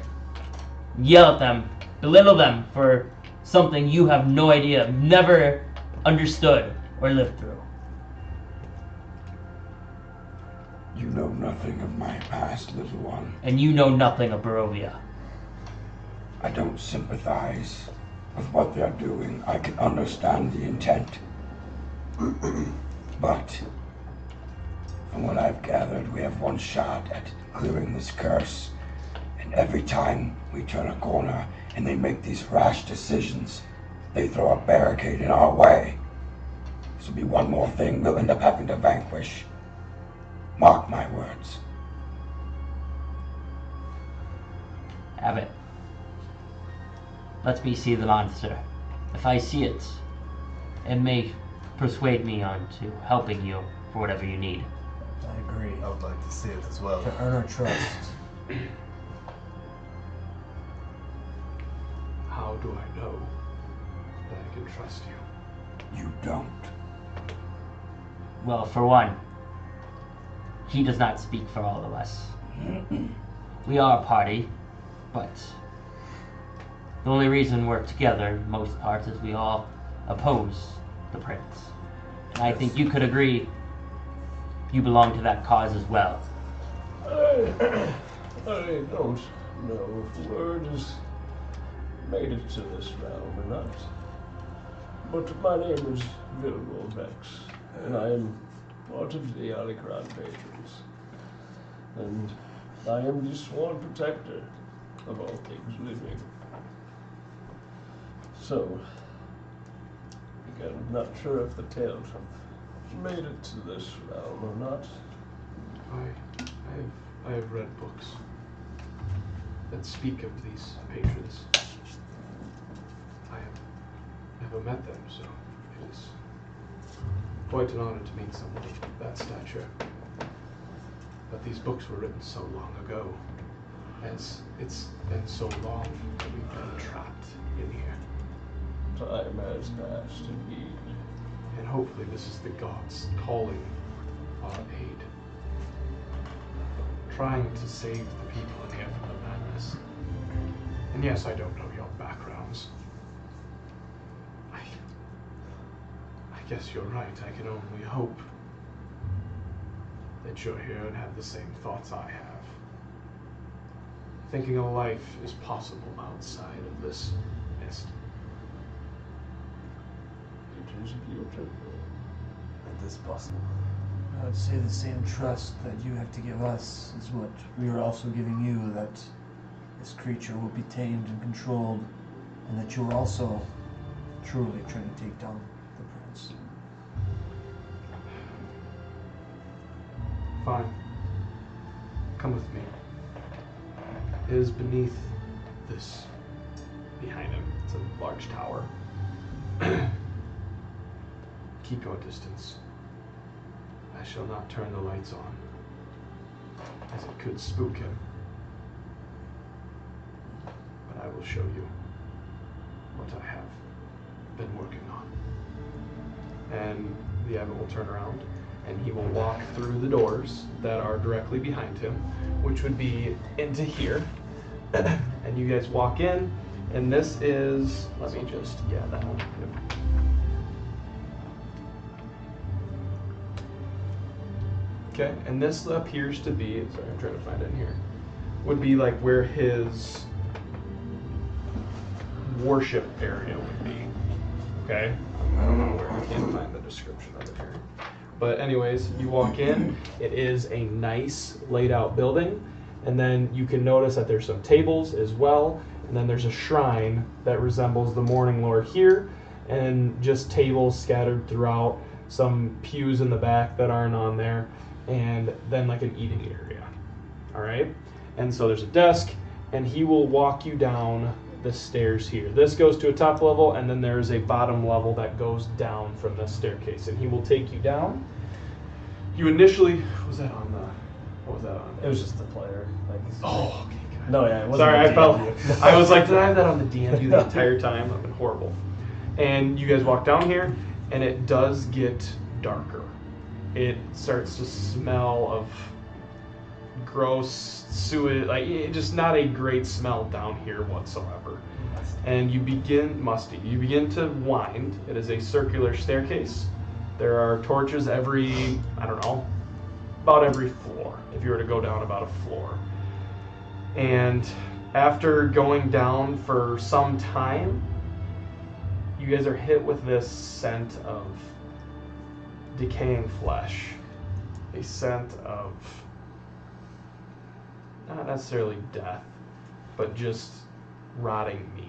[SPEAKER 10] yell at them, belittle them for something you have no idea, never understood or lived through.
[SPEAKER 8] You know nothing of my past, little one.
[SPEAKER 10] And you know nothing of Barovia.
[SPEAKER 8] I don't sympathize with what they're doing. I can understand the intent. But from what I've gathered, we have one shot at clearing this curse. And every time we turn a corner and they make these rash decisions, they throw a barricade in our way. This will be one more thing we'll end up having to vanquish. Mark my words.
[SPEAKER 10] Abbot, let me see the monster. If I see it, it may persuade me on to helping you for whatever you need.
[SPEAKER 1] I agree.
[SPEAKER 6] I would like to see it as well.
[SPEAKER 1] To earn our trust.
[SPEAKER 3] How do I know that I can trust you?
[SPEAKER 8] You don't.
[SPEAKER 10] Well, for one, he does not speak for all of us. We are a party, but the only reason we're together in most parts is we all oppose the prince. And I think you could agree you belong to that cause as well.
[SPEAKER 9] I don't know if word has made it to this realm or not. But my name is Vilgor Vex, and I am part of the Alicron patrons. And I am the sworn protector of all things living. So, again, I'm not sure if the tales have made it to this realm or not.
[SPEAKER 3] I have read books that speak of these patrons. I have never met them, so it is quite an honor to meet someone of that stature. But these books were written so long ago, as it's been so long that we've been trapped in here.
[SPEAKER 9] Time has passed indeed.
[SPEAKER 3] And hopefully this is the gods calling our aid. Trying to save the people in here from the madness. And yes, I don't know your backgrounds. I guess you're right. I can only hope that you're here and have the same thoughts I have. Thinking a life is possible outside of this mist.
[SPEAKER 9] It is beautiful.
[SPEAKER 6] It is possible.
[SPEAKER 1] I would say the same trust that you have to give us is what we are also giving you, that this creature will be tamed and controlled, and that you are also truly trying to take down the prince.
[SPEAKER 3] Fine. Come with me. It is beneath this, behind him. It's a large tower. Keep your distance. I shall not turn the lights on, as it could spook him. But I will show you what I have been working on. And the abbot will turn around, and he will walk through the doors that are directly behind him, which would be into here. And you guys walk in, and this is, let me just, yeah, that one. Yep. Okay, and this appears to be, sorry, I'm trying to find it in here, would be like where his worship area would be. Okay? I don't know where, I can't find the description of it here. But anyways, you walk in, it is a nice laid out building, and then you can notice that there's some tables as well, and then there's a shrine that resembles the Morning Lord here, and just tables scattered throughout, some pews in the back that aren't on there, and then like an eating area. Alright? And so there's a desk, and he will walk you down the stairs here. This goes to a top level, and then there's a bottom level that goes down from the staircase, and he will take you down. You initially, what was that on?
[SPEAKER 6] It was just the player. Like,
[SPEAKER 3] Oh, okay,
[SPEAKER 6] No, yeah, it wasn't.
[SPEAKER 4] Sorry,
[SPEAKER 6] a
[SPEAKER 4] I felt.
[SPEAKER 6] DM.
[SPEAKER 4] I was like, did I have that on the DMU the entire time? That'd been horrible. And you guys walk down here, and it does get darker. It starts to smell of gross sewage, like just not a great smell down here whatsoever. And you begin to wind. It is a circular staircase. There are torches every, I don't know, about every floor, if you were to go down about a floor. And after going down for some time, you guys are hit with this scent of decaying flesh. A scent of not necessarily death, but just rotting meat.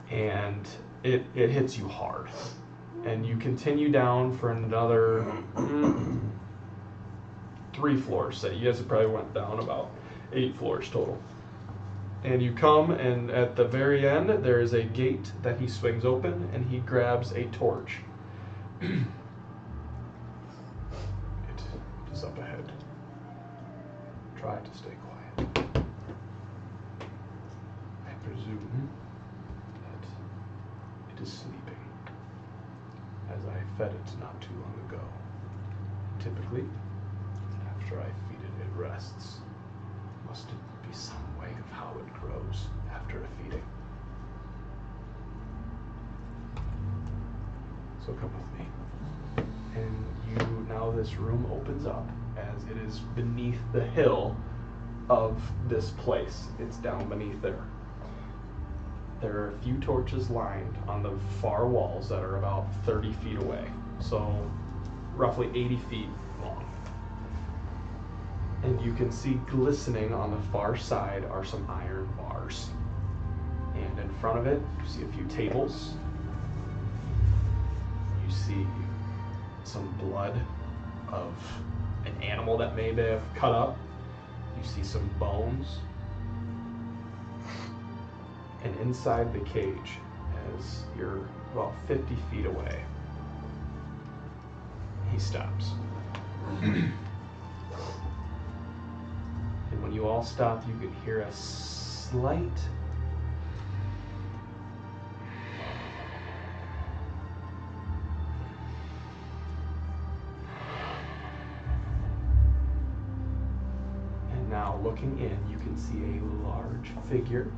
[SPEAKER 4] And it hits you hard. And you continue down for another 3 floors. So you guys have probably went down about 8 floors total. And you come, and at the very end, there is a gate that he swings open, and he grabs a torch. It is up ahead. Try to stay quiet. I presume that it is sleeping, as I fed it not too long ago. Typically, after I feed it, it rests. Must be some way of how it grows after a feeding. So come with me. And now this room opens up as it is beneath the hill of this place. It's down beneath there. There are a few torches lined on the far walls that are about 30 feet away. So roughly 80 feet long. And you can see glistening on the far side are some iron bars. And in front of it, you see a few tables. You see some blood of an animal that may have cut up. You see some bones. And inside the cage, as you're about 50 feet away, he stops. And when you all stop, you can hear a slight and now looking in, you can see a large figure,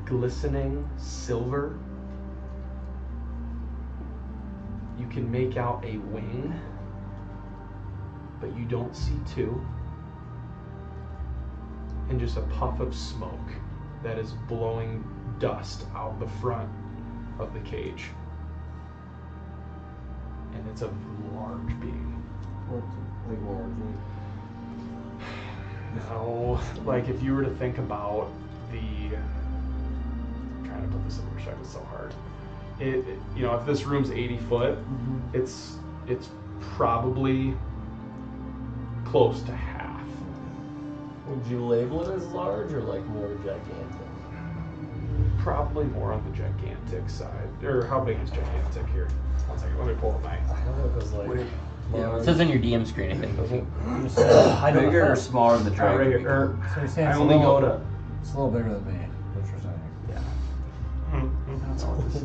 [SPEAKER 4] glistening silver. You can make out a wing, but you don't see 2. And just a puff of smoke that is blowing dust out the front of the cage. And it's a large being.
[SPEAKER 6] Like large.
[SPEAKER 4] No, like if you were to think about the, I'm trying to put this in perspective, it's so hard. It you know, if this room's 80 foot, it's probably close to half.
[SPEAKER 6] Would you label it as large or like more gigantic?
[SPEAKER 4] Probably more on the gigantic side. Or how big is gigantic here? One second, let me pull up my.
[SPEAKER 6] I don't know, because like.
[SPEAKER 5] Yeah,
[SPEAKER 10] It says on your DM screen, I think.
[SPEAKER 5] Bigger or smaller than the dragon?
[SPEAKER 4] Right here.
[SPEAKER 1] So you're saying
[SPEAKER 4] I
[SPEAKER 1] it's
[SPEAKER 4] only
[SPEAKER 1] a
[SPEAKER 4] go
[SPEAKER 1] little,
[SPEAKER 4] to.
[SPEAKER 1] it's a little bigger than me. What you're saying?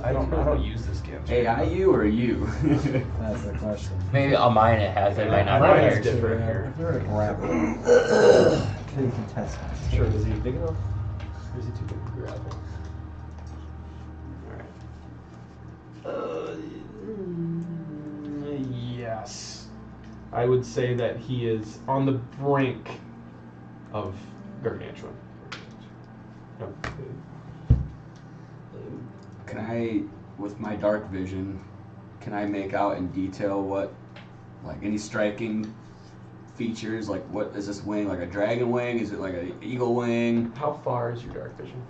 [SPEAKER 4] I don't use this game.
[SPEAKER 5] AIU or you?
[SPEAKER 1] That's the question.
[SPEAKER 10] Maybe on mine it has it, might not
[SPEAKER 4] Mine
[SPEAKER 10] be
[SPEAKER 4] is
[SPEAKER 10] here.
[SPEAKER 4] different here.
[SPEAKER 1] If you're a grapple, you can test that.
[SPEAKER 6] Sure, is he big enough? Or is he too big to grapple?
[SPEAKER 4] Yes. I would say that he is on the brink of gargantuan. Yep.
[SPEAKER 5] Can I, with my dark vision, can I make out in detail what, like any striking features? Like what is this wing? Like a dragon wing? Is it like an eagle wing?
[SPEAKER 4] How far is your dark vision?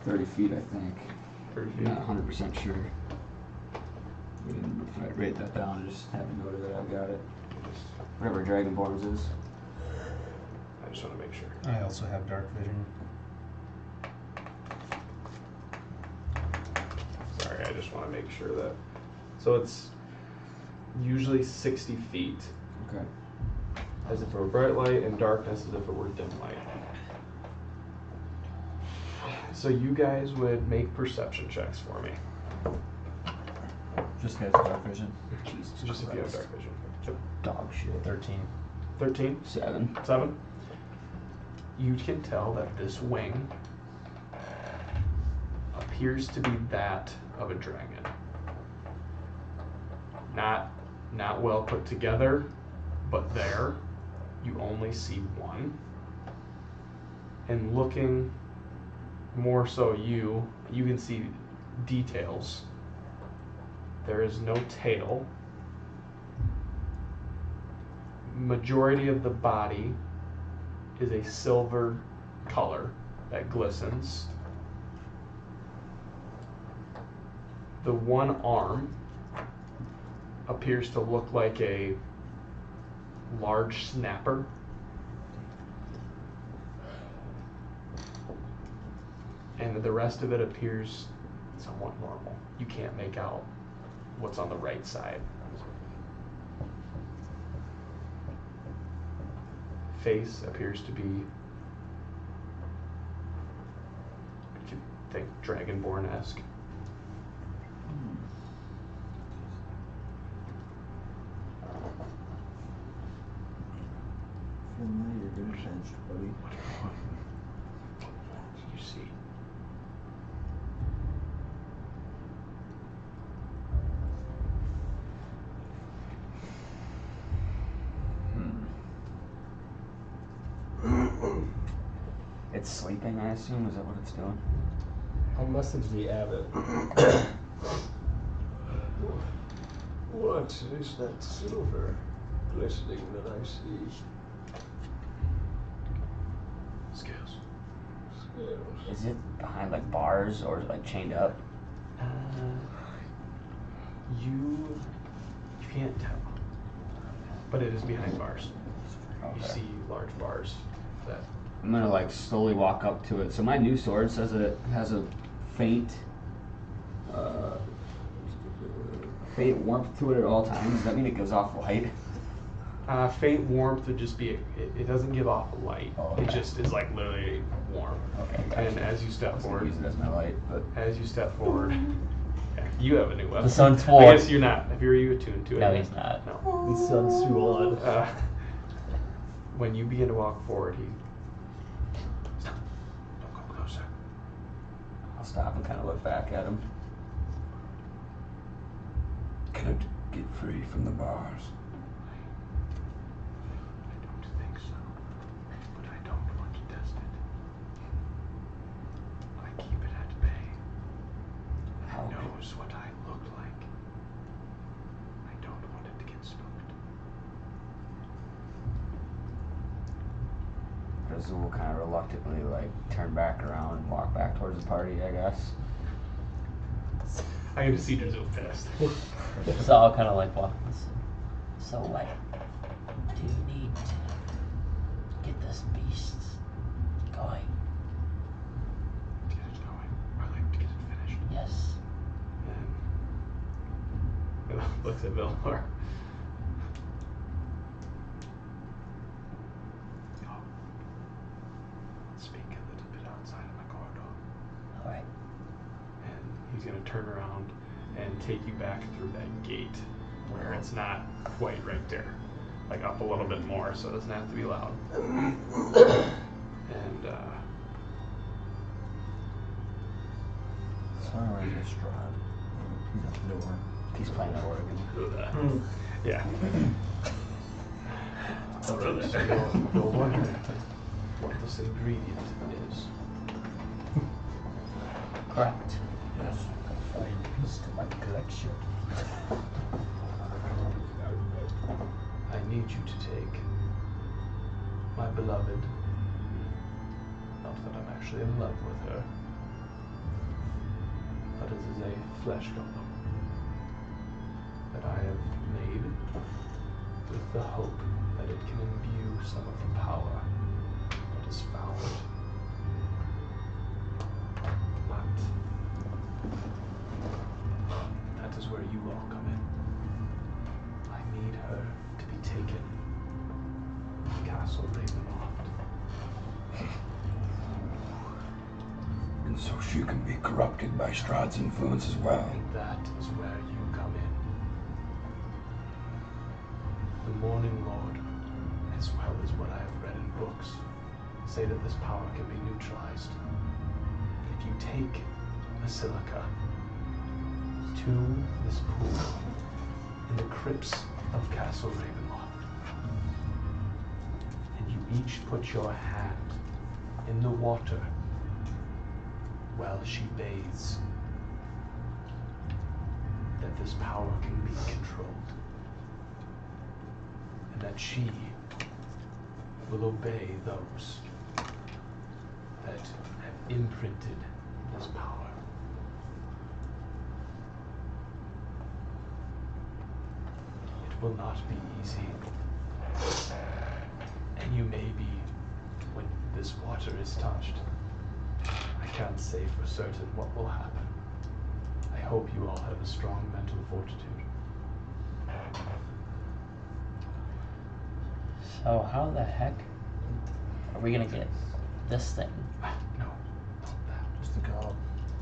[SPEAKER 5] 30 feet, I think.
[SPEAKER 4] 30 feet.
[SPEAKER 5] Not 100% sure. We didn't write that down. I just haven't noted that I've got it. Whatever Dragonborn's is.
[SPEAKER 4] I just want to make sure.
[SPEAKER 7] I also have dark vision.
[SPEAKER 4] Sorry, I just want to make sure that. So it's usually 60 feet.
[SPEAKER 5] Okay.
[SPEAKER 4] as if it were bright light, and darkness as if it were dim light. So you guys would make perception checks for me.
[SPEAKER 1] Just guys with dark vision.
[SPEAKER 5] Jesus
[SPEAKER 4] Just if you have dark vision. Yep.
[SPEAKER 5] Dog shit.
[SPEAKER 7] 13.
[SPEAKER 4] 13?
[SPEAKER 5] 7.
[SPEAKER 4] 7. You can tell that this wing appears to be that of a dragon. Not well put together, but there you only see one. And looking more so you can see details. There is no tail. Majority of the body is a silver color that glistens. The one arm appears to look like a large snapper. And the rest of it appears somewhat normal. You can't make out what's on the right side. Face appears to be, you could think Dragonborn-esque.
[SPEAKER 1] You're good advantage, buddy.
[SPEAKER 4] What do you see?
[SPEAKER 5] It's sleeping, I assume. Is that what it's doing?
[SPEAKER 6] I'll message the abbot.
[SPEAKER 9] What is that silver glistening that I see?
[SPEAKER 4] Scales.
[SPEAKER 9] Scales.
[SPEAKER 5] Is it behind like bars or is it like chained up?
[SPEAKER 4] You can't tell, but it is behind bars. You
[SPEAKER 5] Okay.
[SPEAKER 4] see large bars that.
[SPEAKER 5] I'm gonna like slowly walk up to it. So my new sword says that it has a faint warmth to it at all times. Does that mean it gives off light?
[SPEAKER 4] Faint warmth would just be, it doesn't give off light.
[SPEAKER 5] Oh,
[SPEAKER 4] It
[SPEAKER 5] okay.
[SPEAKER 4] just is like literally warm.
[SPEAKER 5] Okay, gotcha.
[SPEAKER 4] And as you
[SPEAKER 5] I
[SPEAKER 4] step
[SPEAKER 5] was gonna
[SPEAKER 4] forward,
[SPEAKER 5] use it as my light, but
[SPEAKER 4] as you step forward, yeah, you have a new weapon.
[SPEAKER 10] The sun's
[SPEAKER 4] I
[SPEAKER 10] forward.
[SPEAKER 4] guess you're not. If you're you attuned to it?
[SPEAKER 10] No, he's not.
[SPEAKER 4] No.
[SPEAKER 6] The sun's too on.
[SPEAKER 4] When you begin to walk forward, he. Stop. Don't go closer.
[SPEAKER 5] I'll stop and kind of look back at him.
[SPEAKER 8] Can it get free from the bars?
[SPEAKER 4] I don't think so, but I don't want to test it. I keep it at bay.
[SPEAKER 5] How
[SPEAKER 4] It knows what I look like. I don't want it to get spooked.
[SPEAKER 5] Azul kind of reluctantly like turn back around and walk back towards the party, I guess.
[SPEAKER 4] I get to see Drizzle pissed.
[SPEAKER 10] So I'll kind of like walk this. So what do you need to get this beast going?
[SPEAKER 4] To get it going. I like to get it finished.
[SPEAKER 10] Yes.
[SPEAKER 4] And looks at Vilmar. Speak a little bit outside of my corridor.
[SPEAKER 10] All right.
[SPEAKER 4] And he's going to turn around and take you back through that gate where it's not quite right there. Like up a little bit more so it doesn't have to be loud. And
[SPEAKER 1] Sorry, Strahd. He's at the door.
[SPEAKER 5] He's playing that organ.
[SPEAKER 4] yeah. You'll wonder what this ingredient is.
[SPEAKER 10] Correct.
[SPEAKER 1] Yes.
[SPEAKER 7] Fine piece to my collection.
[SPEAKER 4] I need you to take my beloved, not that I'm actually in love with her, but it is a flesh golem that I have made with the hope that it can imbue some of the power that is found. But that is where you all come in. I need her to be taken
[SPEAKER 8] And so she can be corrupted by Strahd's influence as well.
[SPEAKER 3] And that is where you come in. The Morning Lord, as well as what I have read in books, say that this power can be neutralized. If you take Basilica to this pool in the crypts of Castle Ravenloft, and you each put your hand in the water while she bathes, that this power can be controlled, and that she will obey those that have imprinted this power. It will not be easy, and you may be, when this water is touched, I can't say for certain what will happen. I hope you all have a strong mental fortitude.
[SPEAKER 10] So how the heck are we gonna get this thing?
[SPEAKER 3] No, not that.
[SPEAKER 1] Just the golem.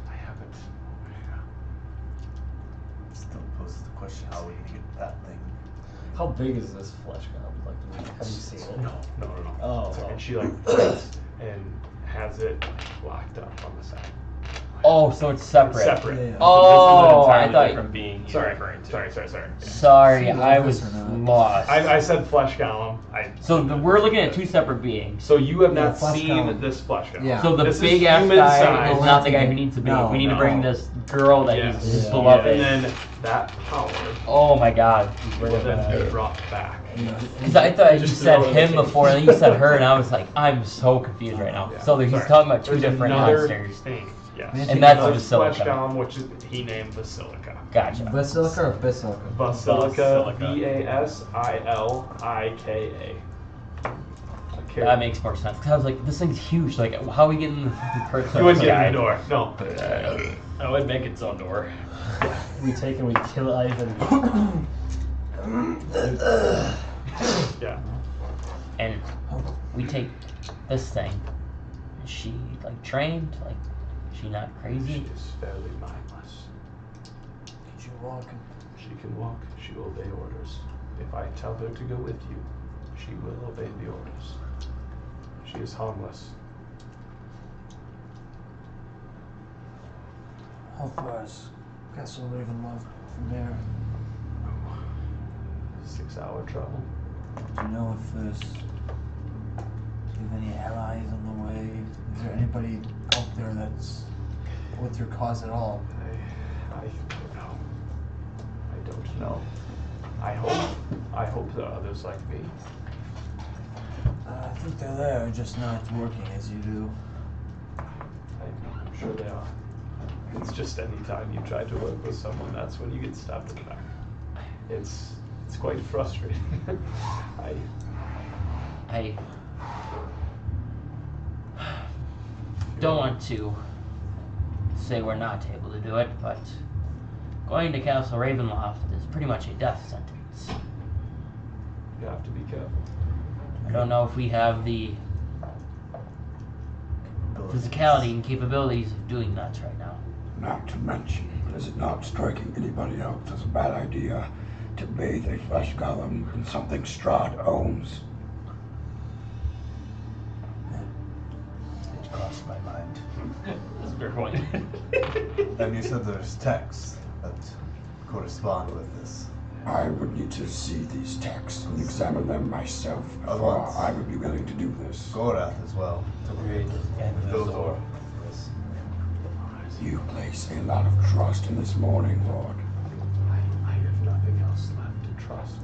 [SPEAKER 3] I haven't.
[SPEAKER 11] Still poses the question, how are we gonna get that thing?
[SPEAKER 6] How big is this flesh goblin? Like, have you seen it?
[SPEAKER 3] No.
[SPEAKER 6] Oh, well.
[SPEAKER 3] And she takes and has it locked up on the side.
[SPEAKER 10] Oh, so it's separate.
[SPEAKER 3] Separate.
[SPEAKER 1] Yeah.
[SPEAKER 10] Oh,
[SPEAKER 2] this is
[SPEAKER 10] I
[SPEAKER 2] an
[SPEAKER 10] thought.
[SPEAKER 2] entirely different being he's referring to.
[SPEAKER 3] Sorry.
[SPEAKER 10] Sorry,
[SPEAKER 1] See,
[SPEAKER 10] I
[SPEAKER 1] this
[SPEAKER 10] was
[SPEAKER 1] or not?
[SPEAKER 10] lost.
[SPEAKER 3] I said flesh golem.
[SPEAKER 10] We're looking at two separate beings.
[SPEAKER 3] So you have
[SPEAKER 1] Yeah,
[SPEAKER 3] not
[SPEAKER 1] flesh
[SPEAKER 3] seen
[SPEAKER 1] golem.
[SPEAKER 3] this flesh golem.
[SPEAKER 1] Yeah.
[SPEAKER 10] So the
[SPEAKER 3] This is
[SPEAKER 10] big ass
[SPEAKER 3] human
[SPEAKER 10] guy
[SPEAKER 3] size.
[SPEAKER 10] is not the guy who needs to be.
[SPEAKER 1] No,
[SPEAKER 10] we need to
[SPEAKER 3] no.
[SPEAKER 10] bring this girl that
[SPEAKER 3] Yes.
[SPEAKER 10] is his
[SPEAKER 6] Yeah.
[SPEAKER 10] beloved.
[SPEAKER 3] And then that power
[SPEAKER 10] Oh my god.
[SPEAKER 3] will then be brought back.
[SPEAKER 10] Because I thought you
[SPEAKER 3] Just
[SPEAKER 10] said
[SPEAKER 3] throw it
[SPEAKER 10] him
[SPEAKER 3] in the
[SPEAKER 10] before, and then you said her, and I was like, I'm so confused right now.
[SPEAKER 3] Yeah.
[SPEAKER 10] So he's
[SPEAKER 3] Sorry.
[SPEAKER 10] talking about two
[SPEAKER 3] There's
[SPEAKER 10] different
[SPEAKER 3] another
[SPEAKER 10] monsters.
[SPEAKER 3] thing. Yes.
[SPEAKER 10] And that's the
[SPEAKER 3] This flesh
[SPEAKER 10] Basilica.
[SPEAKER 3] golem, which he named Basilica.
[SPEAKER 10] Gotcha.
[SPEAKER 1] Basilica or Basilica?
[SPEAKER 3] Basilica.
[SPEAKER 2] Basilica.
[SPEAKER 3] Basilika.
[SPEAKER 10] That makes more sense. Because I was like, this thing's huge. Like, how are we getting the person?
[SPEAKER 3] You wouldn't get in the door. No.
[SPEAKER 2] Oh, it'd make its own door.
[SPEAKER 6] We take and we kill Ivan.
[SPEAKER 3] Yeah.
[SPEAKER 10] And we take this thing. Is she, like, trained? Like, is she not
[SPEAKER 3] She
[SPEAKER 10] crazy?
[SPEAKER 3] is fairly mindless.
[SPEAKER 1] Can you walk?
[SPEAKER 3] She can walk. She will obey orders. If I tell her to go with you, she will obey the orders. She is harmless.
[SPEAKER 1] How far is Castle Ravenloft from here?
[SPEAKER 3] 6-hour travel.
[SPEAKER 1] Do you know if there's... Do you have any allies on the way? Is there anybody out there that's with your cause at all?
[SPEAKER 3] I don't know. I don't know. I hope there are others like me.
[SPEAKER 1] I think they're there, just not working as you do.
[SPEAKER 3] I'm sure they are. It's just any time you try to work with someone, that's when you get stabbed in the back. It's quite frustrating.
[SPEAKER 10] I don't want to say we're not able to do it, but going to Castle Ravenloft is pretty much a death sentence.
[SPEAKER 3] You have to be careful.
[SPEAKER 10] I don't know if we have the physicality and capabilities of doing that right now.
[SPEAKER 8] Not to mention, is it not striking anybody else as a bad idea to bathe a flesh golem in something Strahd owns?
[SPEAKER 11] It crossed my mind.
[SPEAKER 2] That's a fair point.
[SPEAKER 11] And you said there's texts that correspond with this.
[SPEAKER 8] I would need to see these texts and examine them myself
[SPEAKER 11] At
[SPEAKER 8] before
[SPEAKER 11] once.
[SPEAKER 8] I would be willing to do this.
[SPEAKER 11] Gorath as well.
[SPEAKER 7] Agreed. And
[SPEAKER 11] Vildor.
[SPEAKER 8] You place a lot of trust in this morning, Lord.
[SPEAKER 3] I have nothing else left to trust.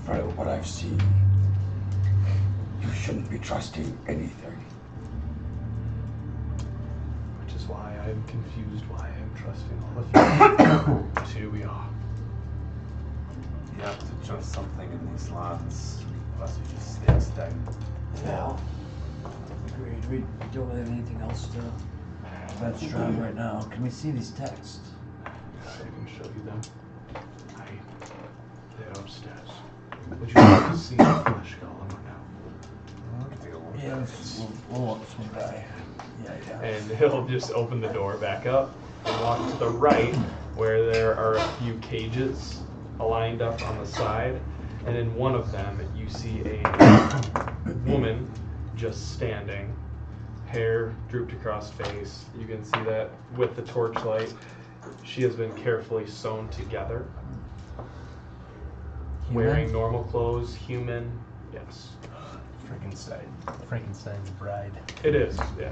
[SPEAKER 8] For what I've seen, you shouldn't be trusting anything.
[SPEAKER 3] Which is why I am confused why I am trusting all of you. But here we are.
[SPEAKER 11] You have to trust something in these lands, unless you just stay stagnant.
[SPEAKER 1] Yeah. Agreed. We don't have anything else to about Strahd right now. Can we see these texts?
[SPEAKER 3] I can show you them. They're upstairs. Would you like to see the flesh golem or no?
[SPEAKER 1] Yeah, We'll swing by. Yeah.
[SPEAKER 4] And he'll just open the door back up and walk to the right, where there are a few cages lined up on the side, and in one of them you see a woman just standing, hair drooped across face. You can see that with the torchlight. She has been carefully sewn together. Wearing normal clothes, human, yes.
[SPEAKER 7] Frankenstein's bride.
[SPEAKER 4] It is, yeah.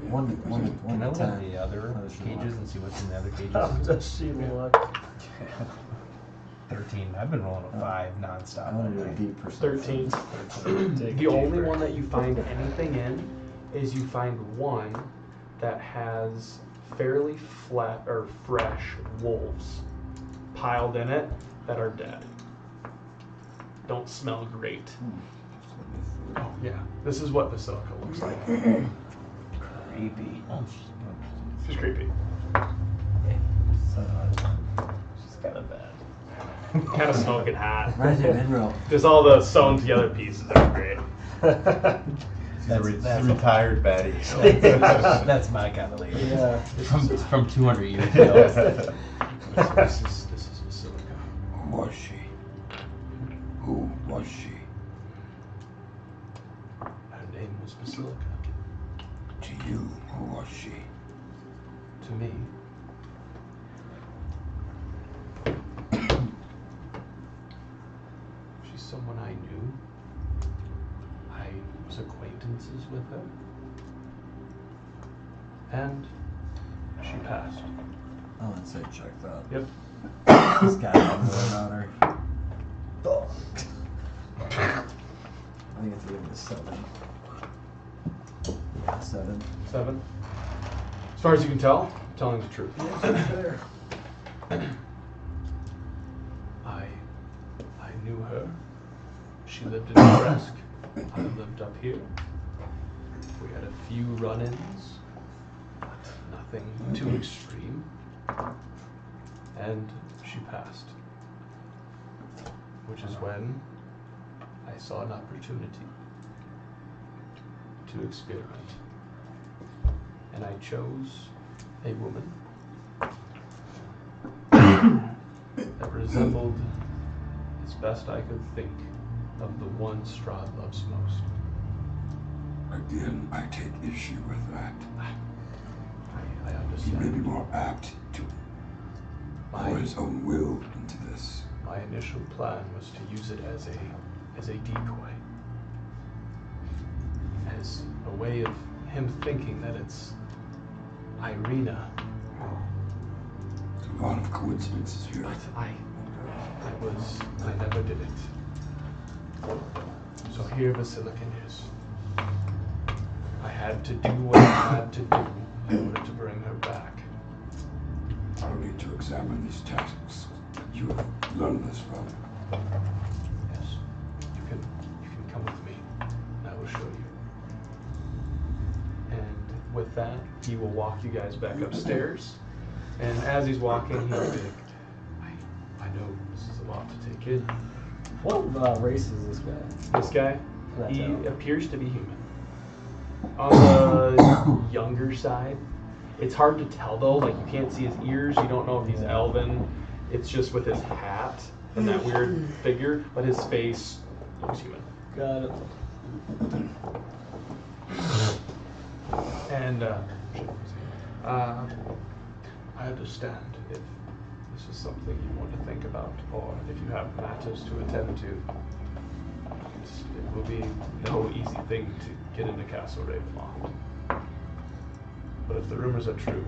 [SPEAKER 1] One
[SPEAKER 7] Can I
[SPEAKER 1] at a
[SPEAKER 7] look at
[SPEAKER 1] time.
[SPEAKER 7] the other
[SPEAKER 1] How does she
[SPEAKER 7] cages
[SPEAKER 1] look?
[SPEAKER 7] and see what's in the other cages?
[SPEAKER 6] How does she look?
[SPEAKER 7] 13. I've been rolling a 5
[SPEAKER 1] I
[SPEAKER 7] nonstop.
[SPEAKER 1] want to do a deep perception.
[SPEAKER 4] 13. The only one that you find anything in is you find one that has fairly flat or fresh wolves piled in it that are dead. Don't smell great. Oh yeah, this is what Basilica looks like.
[SPEAKER 5] Creepy.
[SPEAKER 4] She's creepy.
[SPEAKER 6] She's kind of bad.
[SPEAKER 4] Kind of smoking hot.
[SPEAKER 1] Reminds me of Enro.
[SPEAKER 4] Just all the sewn together pieces are great.
[SPEAKER 11] She's a retired baddie.
[SPEAKER 7] That's my kind of lady.
[SPEAKER 6] Yeah.
[SPEAKER 10] From 200 years ago.
[SPEAKER 4] This is Basilica.
[SPEAKER 8] Who was she? Who was she?
[SPEAKER 4] Her name was Basilica.
[SPEAKER 8] To you, who was she?
[SPEAKER 4] To me, she's someone I knew. I was acquaintances with her. And she passed.
[SPEAKER 1] I'll insight check that.
[SPEAKER 4] Yep.
[SPEAKER 1] This guy knows more about her. I think it's even a 7. Yeah, 7.
[SPEAKER 4] 7. As far as you can tell, I'm telling the truth. I knew her. She lived in Bresk. I lived up here. We had a few run-ins, but nothing too extreme. And she passed. Which is when I saw an opportunity to experiment. And I chose a woman that resembled, as best I could think, of the one Strahd loves most.
[SPEAKER 8] Again, I take issue with that.
[SPEAKER 4] I
[SPEAKER 8] He may
[SPEAKER 4] understand.
[SPEAKER 8] be more apt to pour his own will into this.
[SPEAKER 4] My initial plan was to use it as a decoy. As a way of him thinking that it's Irina.
[SPEAKER 8] A lot of coincidences here.
[SPEAKER 4] But I never did it. So here Basilican is. I had to do what I had to do in order to bring her back.
[SPEAKER 8] I'll need to examine these texts you have learned this from.
[SPEAKER 4] Yes, you can come with me, and I will show you. And with that, he will walk you guys back upstairs. And as he's walking, he'll be like, I know this is a lot to take in.
[SPEAKER 6] What race is this guy?
[SPEAKER 4] This guy,
[SPEAKER 6] Can I
[SPEAKER 4] he
[SPEAKER 6] tell?
[SPEAKER 4] appears to be human. On the younger side. It's hard to tell though, like you can't see his ears, you don't know if he's elven. It's just with his hat and that weird figure, but his face looks human.
[SPEAKER 6] Got it.
[SPEAKER 4] And I understand if this is something you want to think about, or if you have matters to attend to. It will be no easy thing to get into Castle Ravenloft. But if the rumors are true,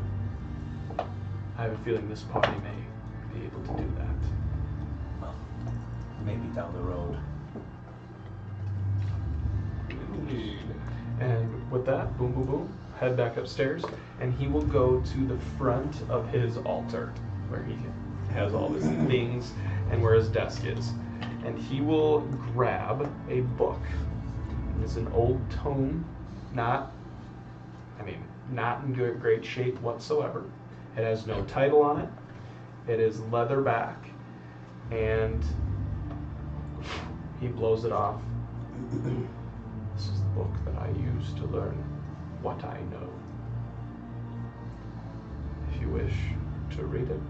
[SPEAKER 4] I have a feeling this party may be able to do that.
[SPEAKER 7] Well, maybe down the road.
[SPEAKER 4] Indeed. And with that, boom, boom, boom, head back upstairs, and he will go to the front of his altar, where he has all his things and where his desk is. And he will grab a book. It's an old tome, not in great shape whatsoever. It has no title on it. It is leather back, and he blows it off. This is the book that
[SPEAKER 3] I use to learn what I know. If you wish to read it,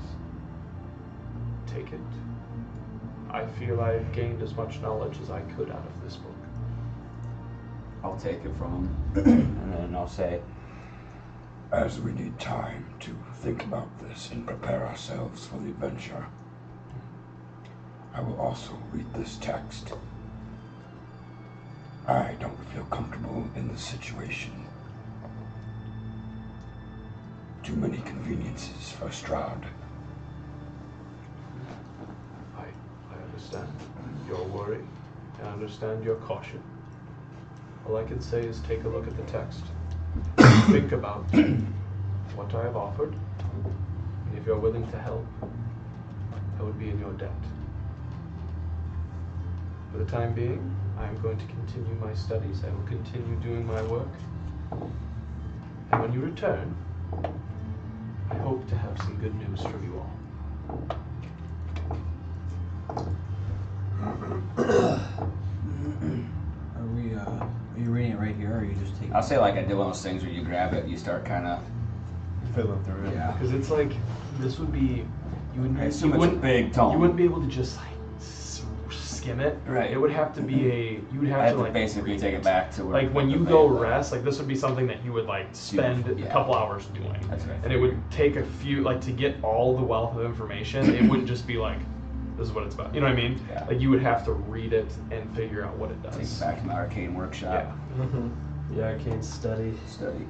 [SPEAKER 3] take it. I feel I've gained as much knowledge as I could out of this book.
[SPEAKER 5] I'll take it from him, and then I'll say,
[SPEAKER 8] As we need time to think about this and prepare ourselves for the adventure, I will also read this text. I don't feel comfortable in this situation. Too many conveniences for Strahd.
[SPEAKER 3] I understand your worry. I understand your caution. All I can say is take a look at the text. Think about what I have offered. And if you're willing to help, I would be in your debt. For the time being, I am going to continue my studies. I will continue doing my work. And when you return, I hope to have some good news for you all.
[SPEAKER 12] Are you reading it right here, or are you just taking?
[SPEAKER 5] I'll say like I did one of those things where you grab it, you start kind of
[SPEAKER 7] Fiddling through it.
[SPEAKER 5] yeah.
[SPEAKER 3] Because it's like, this would be, you would
[SPEAKER 5] I assume it's a big tome.
[SPEAKER 3] You wouldn't be able to just like skim it.
[SPEAKER 5] Right.
[SPEAKER 3] It would have to be you would have
[SPEAKER 5] I have
[SPEAKER 3] to
[SPEAKER 5] to
[SPEAKER 3] like
[SPEAKER 5] basically
[SPEAKER 3] read
[SPEAKER 5] take it back to where
[SPEAKER 3] Like when
[SPEAKER 5] the
[SPEAKER 3] you go
[SPEAKER 5] main-
[SPEAKER 3] rest, like this would be something that you would like spend
[SPEAKER 5] Yeah.
[SPEAKER 3] a couple hours doing.
[SPEAKER 5] That's right.
[SPEAKER 3] And it would take a few, like to get all the wealth of information, it wouldn't just be like, this is what it's about. You know what I mean?
[SPEAKER 5] Yeah.
[SPEAKER 3] Like you would have to read it and figure out what it does.
[SPEAKER 5] Take it back to my arcane workshop.
[SPEAKER 3] Yeah.
[SPEAKER 6] Yeah, arcane study.
[SPEAKER 5] Study.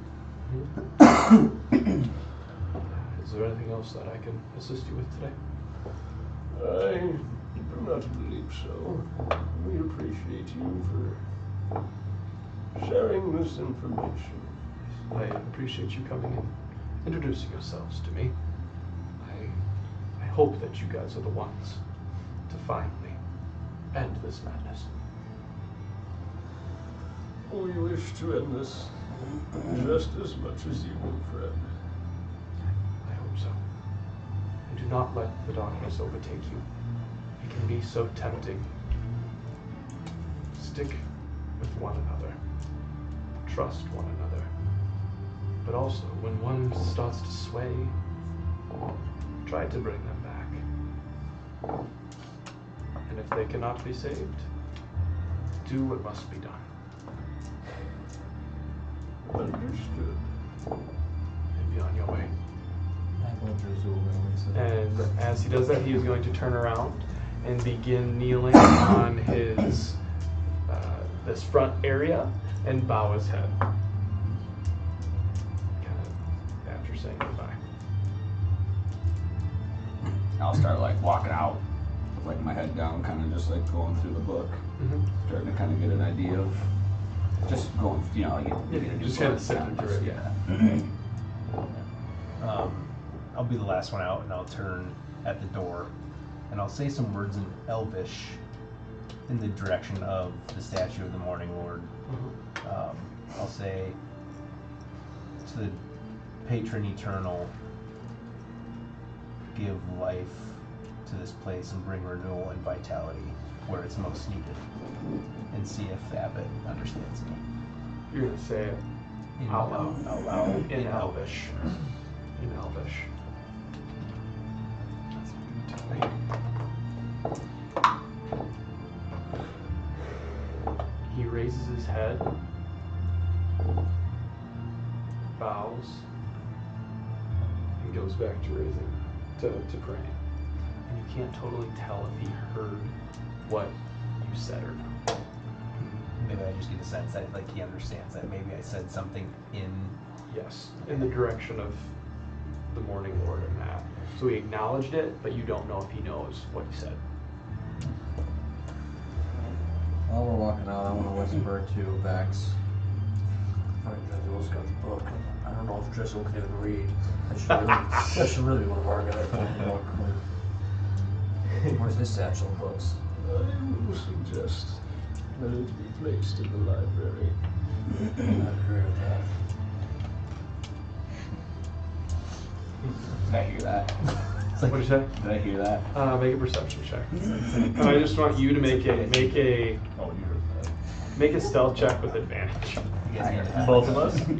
[SPEAKER 3] Is there anything else that I can assist you with today?
[SPEAKER 9] I do not believe so. We appreciate you for sharing this information.
[SPEAKER 3] I appreciate you coming and introducing yourselves to me. I hope that you guys are the ones to finally end this madness.
[SPEAKER 9] We wish to end this just as much as you do, friend.
[SPEAKER 3] I hope so. And do not let the darkness overtake you. It can be so tempting. Stick with one another. Trust one another. But also, when one starts to sway, try to bring them back. And if they cannot be saved, do what must be done.
[SPEAKER 9] Understood.
[SPEAKER 3] And be on your way.
[SPEAKER 12] I will drizzle when we say.
[SPEAKER 3] And as he does that, he is going to turn around and begin kneeling on his this front area and bow his head, kind of after saying goodbye.
[SPEAKER 5] I'll start like walking out, with, like my head down, kind of just like going through the book, starting to kind of get an idea of just going, you know, get a new
[SPEAKER 3] Just
[SPEAKER 5] book,
[SPEAKER 3] kind of sifting through it,
[SPEAKER 5] yeah.
[SPEAKER 7] I'll be the last one out, and I'll turn at the door, and I'll say some words in Elvish in the direction of the statue of the Morning Lord. I'll say to the patron eternal, give life to this place and bring renewal and vitality where it's most needed, and see if the abbot understands me.
[SPEAKER 3] You're going to say it out loud. In Elvish. In Elvish. That's what you tell me. He raises his head, bows, and goes back to to praying. And you can't totally tell if he heard what you said or not.
[SPEAKER 7] Maybe I just get a sense that like he understands that maybe I said something in.
[SPEAKER 3] Yes, in the direction of the Morning Lord and that. So he acknowledged it, but you don't know if he knows what he said.
[SPEAKER 12] While we're walking out, I want to whisper to Vex.
[SPEAKER 1] Alright, Drizzle's got the book. I don't know if Drizzle can even read. That should really be one of our guys. Where's this satchel of books?
[SPEAKER 9] I will suggest that it be placed in the library.
[SPEAKER 1] I agree with that.
[SPEAKER 5] Did I hear that?
[SPEAKER 3] What'd you say?
[SPEAKER 5] Did I hear that?
[SPEAKER 3] Make a perception check. And I just want you to make a
[SPEAKER 9] Oh, you heard that.
[SPEAKER 3] make a stealth check with advantage.
[SPEAKER 7] You guys need to have
[SPEAKER 2] Both of us?
[SPEAKER 7] You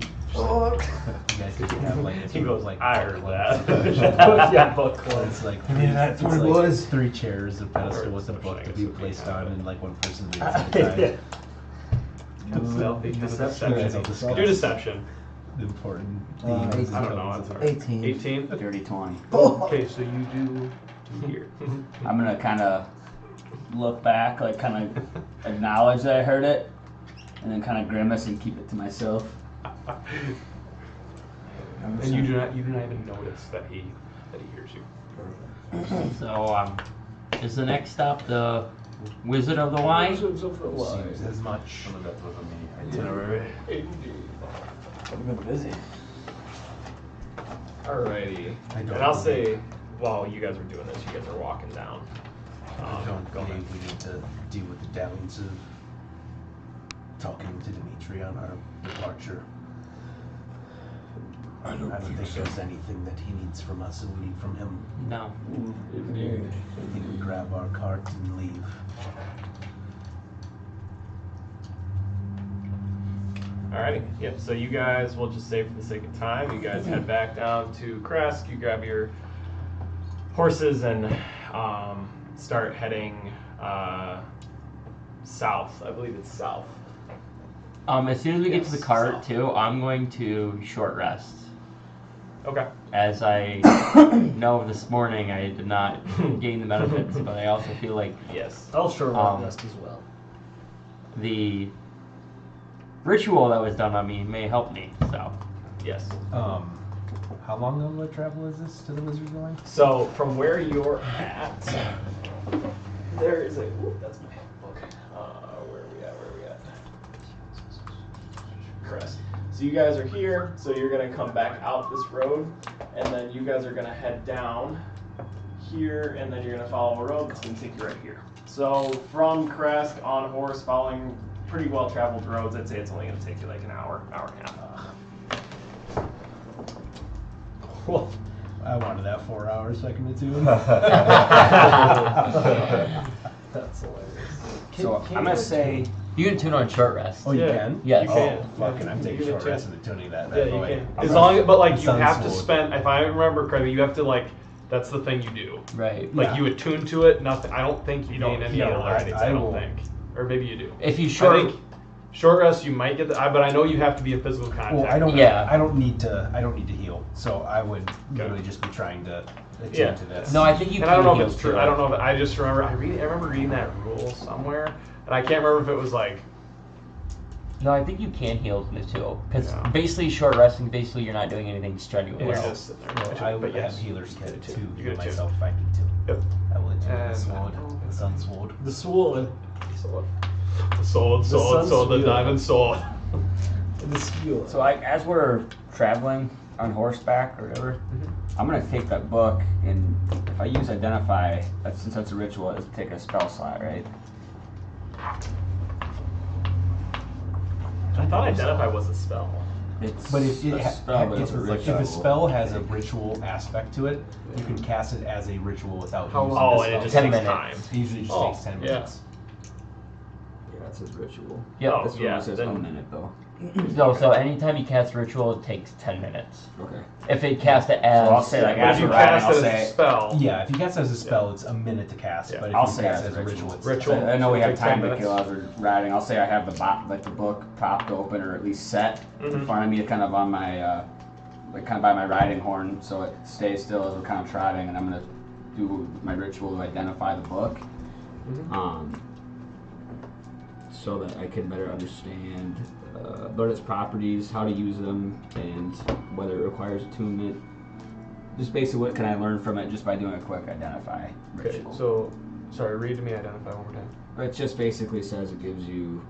[SPEAKER 7] guys need to have like
[SPEAKER 2] He goes,
[SPEAKER 7] like
[SPEAKER 2] I heard that.
[SPEAKER 6] Yeah, book club.
[SPEAKER 7] It's like
[SPEAKER 1] I mean, that's what it
[SPEAKER 7] like
[SPEAKER 1] was.
[SPEAKER 7] 3 chairs, a pedestal with a book to be placed on, and like one person reads at a time.
[SPEAKER 2] Stealthy deception.
[SPEAKER 7] Deception.
[SPEAKER 2] Do deception.
[SPEAKER 7] The important
[SPEAKER 12] Uh,
[SPEAKER 7] themes.
[SPEAKER 2] I don't know. That's hard.
[SPEAKER 12] 18.
[SPEAKER 2] 18.
[SPEAKER 5] Dirty 20.
[SPEAKER 2] Okay, so you do here.
[SPEAKER 5] I'm gonna kind of look back, like kind of acknowledge that I heard it, and then kind of grimace and keep it to myself.
[SPEAKER 2] And you do not even notice that he hears you.
[SPEAKER 10] So, is the next stop the Wizard of the Wine?
[SPEAKER 9] Wizards of the Wine.
[SPEAKER 7] Seems as much.
[SPEAKER 11] Some of that was on me.
[SPEAKER 2] Itinerary.
[SPEAKER 9] Indeed.
[SPEAKER 1] I've been busy.
[SPEAKER 2] Alrighty.
[SPEAKER 7] I don't
[SPEAKER 2] And I'll
[SPEAKER 7] believe-
[SPEAKER 2] say, while you guys are doing this, you guys are walking down.
[SPEAKER 7] I don't
[SPEAKER 2] go ahead.
[SPEAKER 7] believe we need to deal with the downs of talking to Dimitri on our departure.
[SPEAKER 8] I don't
[SPEAKER 7] I don't
[SPEAKER 8] think
[SPEAKER 7] think
[SPEAKER 8] so.
[SPEAKER 7] there's anything that he needs from us and we need from him.
[SPEAKER 10] No.
[SPEAKER 9] Indeed.
[SPEAKER 7] I think we grab our cart and leave.
[SPEAKER 2] Alrighty. Yep. So you guys, we'll just say for the sake of time, you guys head back down to Kresk. You grab your horses and start heading south. I believe it's south.
[SPEAKER 10] As soon as we get to the
[SPEAKER 2] Yes,
[SPEAKER 10] cart,
[SPEAKER 2] south.
[SPEAKER 10] too, I'm going to short rest.
[SPEAKER 2] Okay.
[SPEAKER 10] As I know this morning, I did not gain the benefits, but I also feel like
[SPEAKER 2] Yes.
[SPEAKER 6] I'll short
[SPEAKER 10] Um,
[SPEAKER 6] rest as well.
[SPEAKER 10] the ritual that was done on me may help me. So,
[SPEAKER 2] Yes.
[SPEAKER 7] How long of a travel is this to the Wizard's Wine?
[SPEAKER 2] So from where you're at, there is a. Whoop, that's my book. Where are we at? Crest. So you guys are here. So you're gonna come back out this road, and then you guys are gonna head down here, and then you're gonna follow a road that's gonna take you right here. So from Crest on horse, following pretty well traveled roads, I'd say it's only gonna take you like an hour, hour and a half.
[SPEAKER 7] Well, I wanted that 4 hours second to two.
[SPEAKER 6] That's hilarious.
[SPEAKER 5] So I'm gonna say,
[SPEAKER 10] you can tune on short rest.
[SPEAKER 7] Oh, you
[SPEAKER 2] Yeah.
[SPEAKER 7] can?
[SPEAKER 10] Yes.
[SPEAKER 2] You can.
[SPEAKER 7] Oh, fucking, I'm
[SPEAKER 2] You
[SPEAKER 7] taking
[SPEAKER 2] can
[SPEAKER 7] short
[SPEAKER 2] tune.
[SPEAKER 7] rest and tuning that.
[SPEAKER 2] Yeah, you
[SPEAKER 7] boy.
[SPEAKER 2] can.
[SPEAKER 7] I'm
[SPEAKER 2] As
[SPEAKER 7] gonna-
[SPEAKER 2] long as, but like you
[SPEAKER 7] Sounds
[SPEAKER 2] have to
[SPEAKER 7] smooth.
[SPEAKER 2] spend. If I remember correctly, you have to like. That's the thing you do.
[SPEAKER 10] Right.
[SPEAKER 2] Like
[SPEAKER 7] Yeah.
[SPEAKER 2] you attune to it. Nothing. I don't think you gain any
[SPEAKER 7] no,
[SPEAKER 2] alerts.
[SPEAKER 7] I
[SPEAKER 2] I don't
[SPEAKER 7] will-
[SPEAKER 2] think. Or maybe you do.
[SPEAKER 10] If you
[SPEAKER 2] I
[SPEAKER 10] short,
[SPEAKER 2] think short rest you might get. But I know you have to be in physical contact.
[SPEAKER 7] Well, I don't.
[SPEAKER 10] Yeah.
[SPEAKER 7] I don't need to. I don't need to heal. So I would literally just be trying to attune
[SPEAKER 2] Yeah.
[SPEAKER 7] to this.
[SPEAKER 10] no, I think you
[SPEAKER 2] And
[SPEAKER 10] can
[SPEAKER 2] I don't know
[SPEAKER 10] heal
[SPEAKER 2] if it's true.
[SPEAKER 10] too.
[SPEAKER 2] I don't know if I just remember. I remember reading that rule somewhere, and I can't remember if it was like.
[SPEAKER 10] No, I think you can heal too, because
[SPEAKER 2] Yeah.
[SPEAKER 10] basically short resting, basically you're not doing anything strenuous.
[SPEAKER 2] You're
[SPEAKER 7] Well,
[SPEAKER 2] just sitting there.
[SPEAKER 7] Well, I
[SPEAKER 2] But
[SPEAKER 7] would
[SPEAKER 2] yes.
[SPEAKER 7] have healer's kit
[SPEAKER 2] You
[SPEAKER 7] too.
[SPEAKER 2] get
[SPEAKER 7] Heal
[SPEAKER 2] it too.
[SPEAKER 7] myself if I need to.
[SPEAKER 2] Yep.
[SPEAKER 7] I will attune to
[SPEAKER 2] And-
[SPEAKER 7] the sword, the sun sword.
[SPEAKER 6] The sword.
[SPEAKER 2] Sword,
[SPEAKER 6] sun's
[SPEAKER 2] the
[SPEAKER 6] wheel.
[SPEAKER 2] diamond sword.
[SPEAKER 6] The skill.
[SPEAKER 5] so as we're traveling on horseback or whatever, I'm gonna take that book and if I use identify, since that's a ritual, it's take a spell slot, right?
[SPEAKER 2] I thought identify was a spell.
[SPEAKER 5] It's
[SPEAKER 7] But if
[SPEAKER 5] a spell, but it's a
[SPEAKER 7] if
[SPEAKER 5] ritual.
[SPEAKER 7] a spell has a ritual aspect to it, you can cast it as a ritual without
[SPEAKER 6] How
[SPEAKER 7] using
[SPEAKER 6] long?
[SPEAKER 2] Oh,
[SPEAKER 7] the
[SPEAKER 2] and it
[SPEAKER 7] spell.
[SPEAKER 2] just
[SPEAKER 10] 10
[SPEAKER 2] takes
[SPEAKER 10] minutes.
[SPEAKER 2] time.
[SPEAKER 7] It usually just
[SPEAKER 2] Oh,
[SPEAKER 7] takes 10
[SPEAKER 2] yeah.
[SPEAKER 7] minutes.
[SPEAKER 5] Yeah, it says ritual.
[SPEAKER 10] Yep.
[SPEAKER 2] Oh,
[SPEAKER 5] This one
[SPEAKER 2] yeah,
[SPEAKER 5] says
[SPEAKER 2] then-
[SPEAKER 5] a minute though.
[SPEAKER 10] No, so anytime you cast ritual, it takes 10 minutes.
[SPEAKER 5] Okay.
[SPEAKER 10] If it cast it as,
[SPEAKER 5] So I'll say like
[SPEAKER 2] But if
[SPEAKER 5] after
[SPEAKER 2] you
[SPEAKER 5] riding,
[SPEAKER 2] cast
[SPEAKER 5] I'll
[SPEAKER 2] it as a
[SPEAKER 5] say.
[SPEAKER 2] spell,
[SPEAKER 7] Yeah, if you cast it as a spell, it's a minute to cast.
[SPEAKER 2] Yeah.
[SPEAKER 7] But if
[SPEAKER 5] I'll
[SPEAKER 7] you
[SPEAKER 5] say
[SPEAKER 7] cast
[SPEAKER 5] as
[SPEAKER 7] it as a
[SPEAKER 5] a
[SPEAKER 7] ritual,
[SPEAKER 5] ritual.
[SPEAKER 7] it's
[SPEAKER 2] Ritual.
[SPEAKER 5] I know we
[SPEAKER 2] It'll
[SPEAKER 5] have
[SPEAKER 2] take 10
[SPEAKER 5] time to
[SPEAKER 2] minutes.
[SPEAKER 5] kill as we're riding. I'll say I have the book propped open or at least set in
[SPEAKER 2] Mhm.
[SPEAKER 5] front of me, kind of on my, like kind of by my riding horn, so it stays still as we're kind of trotting. And I'm gonna do my ritual to identify the book, so that I can better understand, learn its properties, how to use them, and whether it requires attunement. Just basically, what can I learn from it just by doing a quick identify
[SPEAKER 2] Okay,
[SPEAKER 5] ritual?
[SPEAKER 2] so sorry, read to me identify one more time.
[SPEAKER 5] It just basically says it gives you,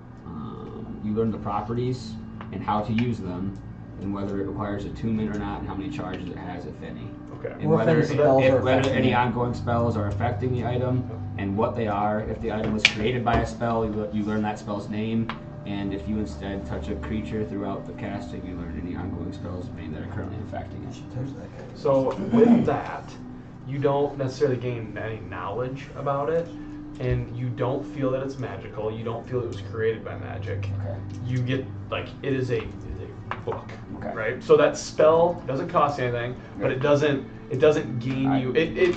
[SPEAKER 5] you learn the properties and how to use them, and whether it requires attunement or not, and how many charges it has, if any.
[SPEAKER 2] Okay.
[SPEAKER 5] And
[SPEAKER 12] Or if
[SPEAKER 5] whether,
[SPEAKER 12] any spells are
[SPEAKER 5] whether
[SPEAKER 12] affecting
[SPEAKER 5] any
[SPEAKER 12] it.
[SPEAKER 5] ongoing spells are affecting the item, and what they are. If the item was created by a spell, you learn that spell's name, and if you instead touch a creature throughout the casting, you learn any ongoing spells that are currently affecting it.
[SPEAKER 2] So with that, you don't necessarily gain any knowledge about it,
[SPEAKER 4] and you don't feel that it's magical. You don't feel it was created by magic.
[SPEAKER 5] Okay.
[SPEAKER 4] You get like it is a book,
[SPEAKER 5] Okay.
[SPEAKER 4] right? So that spell doesn't cost anything, but it doesn't gain you. It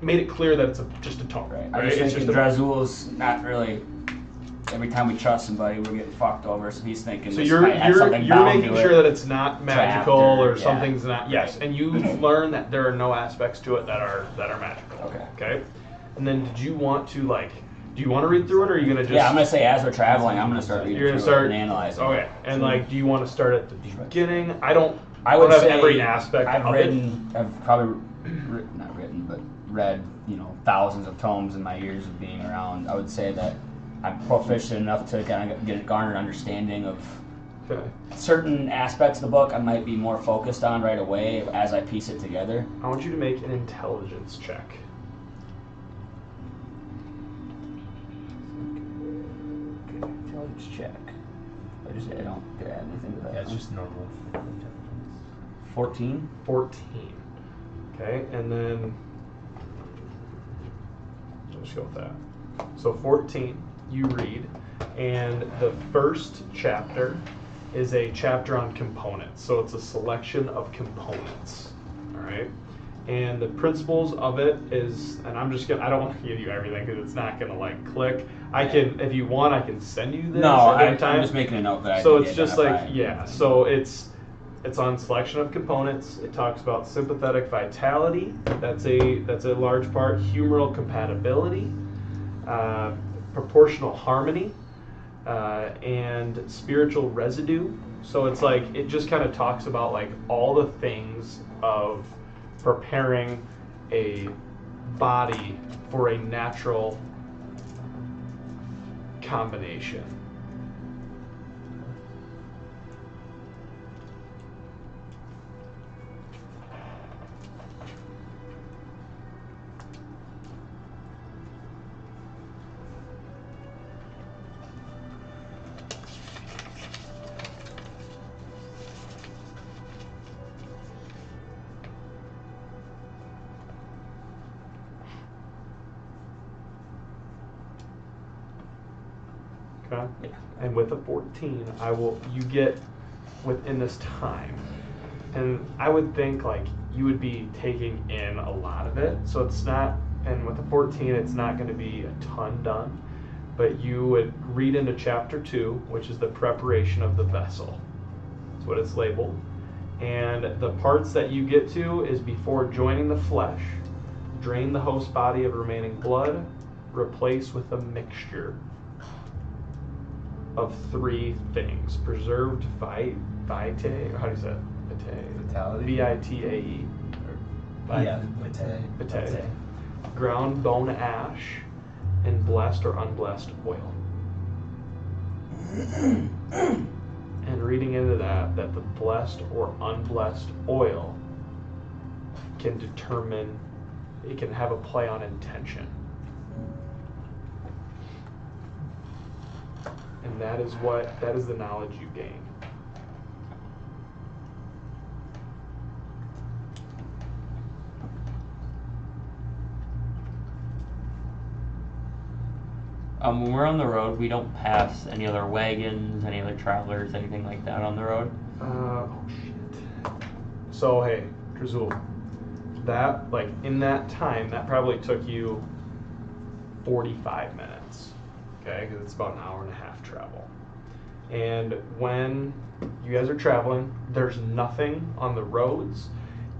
[SPEAKER 4] made it clear that it's just a tome.
[SPEAKER 5] Right.
[SPEAKER 4] Right?
[SPEAKER 5] I just
[SPEAKER 4] It's
[SPEAKER 5] think
[SPEAKER 4] just
[SPEAKER 5] Drazul's not really. Every time we trust somebody, we're getting fucked over. So he's thinking.
[SPEAKER 4] So
[SPEAKER 5] this
[SPEAKER 4] you're
[SPEAKER 5] might have something bound
[SPEAKER 4] making
[SPEAKER 5] to
[SPEAKER 4] sure
[SPEAKER 5] it.
[SPEAKER 4] that it's not magical or
[SPEAKER 5] yeah.
[SPEAKER 4] something's not. Yes, and you learn that there are no aspects to it that are magical.
[SPEAKER 5] Okay.
[SPEAKER 4] Okay. And then did you want to like? Do you want to read through it, or are you gonna just?
[SPEAKER 5] Yeah, I'm gonna say as we're traveling, I'm gonna start reading
[SPEAKER 4] You're gonna
[SPEAKER 5] through
[SPEAKER 4] start
[SPEAKER 5] it and analyzing.
[SPEAKER 4] Okay. And like, do you want to start at the beginning? I
[SPEAKER 5] I
[SPEAKER 4] don't
[SPEAKER 5] would
[SPEAKER 4] have
[SPEAKER 5] say
[SPEAKER 4] every aspect
[SPEAKER 5] I've
[SPEAKER 4] of
[SPEAKER 5] I've probably not written, but read, thousands of tomes in my years of being around. I would say that I'm proficient enough to kind of garner an understanding of
[SPEAKER 4] it. Okay.
[SPEAKER 5] certain aspects of the book. I might be more focused on right away as I piece it together.
[SPEAKER 4] I want you to make an intelligence check.
[SPEAKER 5] Okay, intelligence check. I don't get anything to that.
[SPEAKER 7] Yeah, it's just normal.
[SPEAKER 5] 14.
[SPEAKER 4] 14. Okay, and then let's go with that. So 14, you read, and the first chapter is a chapter on components. So it's a selection of components. All right, and the principles of it is, and I don't want to give you everything because it's not gonna like click. I can, if you want, I can send you this.
[SPEAKER 5] No,
[SPEAKER 4] I'm
[SPEAKER 5] I'm just making a note that I
[SPEAKER 4] So
[SPEAKER 5] did
[SPEAKER 4] it's just
[SPEAKER 5] identify.
[SPEAKER 4] like, yeah, so it's on selection of components. It talks about sympathetic vitality. That's a large part. Humoral compatibility, proportional harmony, and spiritual residue. So it's like it just kind of talks about like all the things of preparing a body for a natural combination. Okay.
[SPEAKER 5] Yeah.
[SPEAKER 4] And with a 14, you get within this time. And I would think like you would be taking in a lot of it. So it's not, and with a 14, it's not going to be a ton done, but you would read into chapter 2, which is the preparation of the vessel. That's what it's labeled. And the parts that you get to is before joining the flesh, drain the host body of remaining blood, replace with a mixture of 3 things: preserved vitae, or how do you say it?
[SPEAKER 11] Vitality?
[SPEAKER 4] V-I-T-A-E.
[SPEAKER 7] Yeah,
[SPEAKER 4] Vitae. Ground bone ash, and blessed or unblessed oil. And reading into that the blessed or unblessed oil can determine, it can have a play on intention. And that is the knowledge you gain.
[SPEAKER 10] When we're on the road, we don't pass any other wagons, any other travelers, anything like that on the road.
[SPEAKER 4] Oh shit. So hey, Drazul, that like in that time, that probably took you 45 minutes. Okay, because it's about an hour and a half travel. And when you guys are traveling, there's nothing on the roads.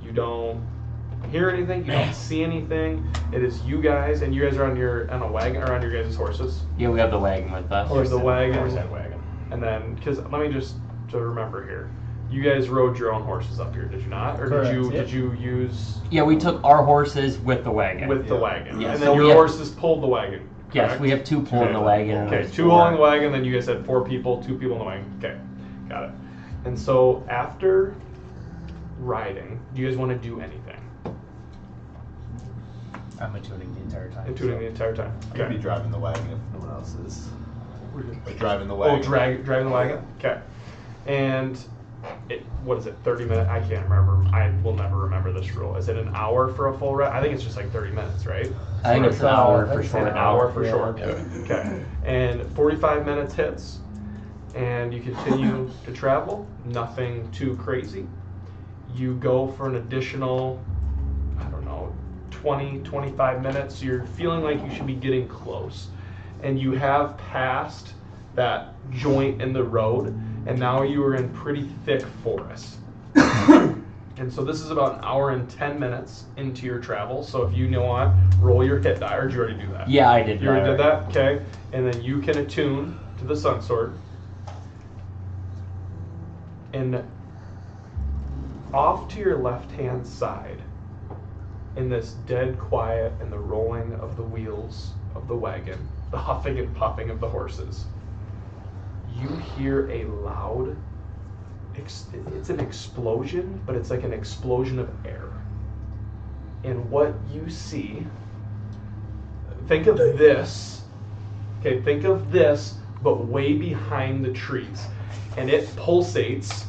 [SPEAKER 4] You don't hear anything. You don't see anything. It is you guys, and you guys are on a wagon or on your guys' horses.
[SPEAKER 10] Yeah, we have the wagon with us.
[SPEAKER 4] Or the wagon.
[SPEAKER 6] Horse and wagon.
[SPEAKER 4] And then, because let me just to remember here, you guys rode your own horses up here, did you not? Or
[SPEAKER 6] Correct,
[SPEAKER 4] did
[SPEAKER 6] yep.
[SPEAKER 4] you use
[SPEAKER 10] Yeah, we took our horses with the wagon.
[SPEAKER 4] with the wagon?
[SPEAKER 10] Yeah,
[SPEAKER 4] And
[SPEAKER 10] so
[SPEAKER 4] then
[SPEAKER 10] we
[SPEAKER 4] your
[SPEAKER 10] have-
[SPEAKER 4] horses pulled the wagon.
[SPEAKER 10] Yes,
[SPEAKER 4] correct?
[SPEAKER 10] we have 2 pulling the wagon. and
[SPEAKER 4] Okay,
[SPEAKER 10] there's
[SPEAKER 4] 2
[SPEAKER 10] 4.
[SPEAKER 4] hauling the wagon, then you guys had 4 people, 2 people in the wagon. Okay, got it. And so after riding, do you guys want to do anything?
[SPEAKER 7] I'm attuning the entire time.
[SPEAKER 4] Including the entire time.
[SPEAKER 11] You'd be
[SPEAKER 4] Okay.
[SPEAKER 11] driving the wagon if no one else is. Or driving the
[SPEAKER 4] Oh,
[SPEAKER 11] wagon.
[SPEAKER 4] driving the wagon? Okay. And what is it, 30 minutes? I can't remember. I will never remember this rule. Is it an hour for a full rest? I think it's just like 30 minutes, right?
[SPEAKER 10] I think it's an hour for sure.
[SPEAKER 4] An hour for sure. Okay. And 45 minutes hits, and you continue to travel. Nothing too crazy. You go for an additional, I don't know, 20, 25 minutes. You're feeling like you should be getting close. And you have passed that joint in the road, and now you are in pretty thick forest. And so this is about an hour and 10 minutes into your travel. So if you want, roll your hit die. Or did you already do that?
[SPEAKER 10] Yeah, I did.
[SPEAKER 4] You already did that? Okay. And then you can attune to the Sun Sword. And off to your left-hand side, in this dead quiet and the rolling of the wheels of the wagon, the huffing and puffing of the horses, you hear a loud, it's an explosion, but it's like an explosion of air. And what you see, think of this, okay, think of this, but way behind the trees. And it pulsates,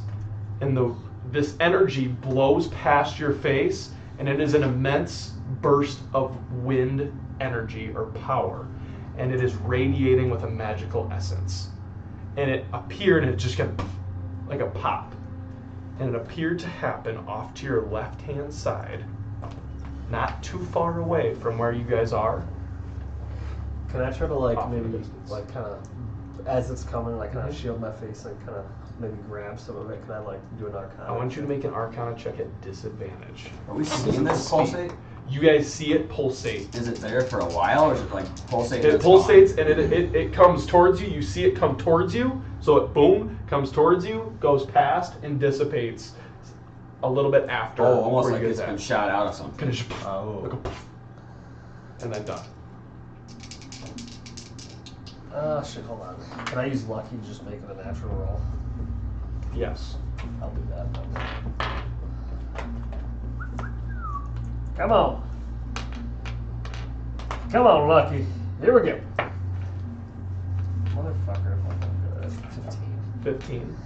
[SPEAKER 4] and this energy blows past your face, and it is an immense burst of wind energy or power. And it is radiating with a magical essence. And it appeared, and it just got like a pop. And it appeared to happen off to your left-hand side, not too far away from where you guys are.
[SPEAKER 6] Can I try to like
[SPEAKER 4] Off in the
[SPEAKER 6] maybe
[SPEAKER 4] distance.
[SPEAKER 6] like kind of as it's coming, like kind of shield my face and kind of maybe grab some of it? Can I like do an arcana?
[SPEAKER 4] I want you to make an Arcana check at disadvantage.
[SPEAKER 5] Are we seeing this pulsate?
[SPEAKER 4] You guys see it pulsate.
[SPEAKER 5] Is it there for a while, or is it like pulsate?
[SPEAKER 4] It pulsates, and it comes towards you. You see it come towards you, so it boom comes towards you, goes past, and dissipates a little bit after.
[SPEAKER 5] Oh, almost
[SPEAKER 4] where
[SPEAKER 5] like
[SPEAKER 4] you
[SPEAKER 5] it's
[SPEAKER 4] guys
[SPEAKER 5] been
[SPEAKER 4] at.
[SPEAKER 5] shot out of something.
[SPEAKER 4] Finish.
[SPEAKER 5] Oh.
[SPEAKER 4] Like a poof, and then done.
[SPEAKER 6] Shit, hold on. Can I use lucky to just make it a natural roll?
[SPEAKER 4] Yes.
[SPEAKER 6] I'll do that. Come on. Come on, Lucky. Here we go. Motherfucker.
[SPEAKER 4] 15.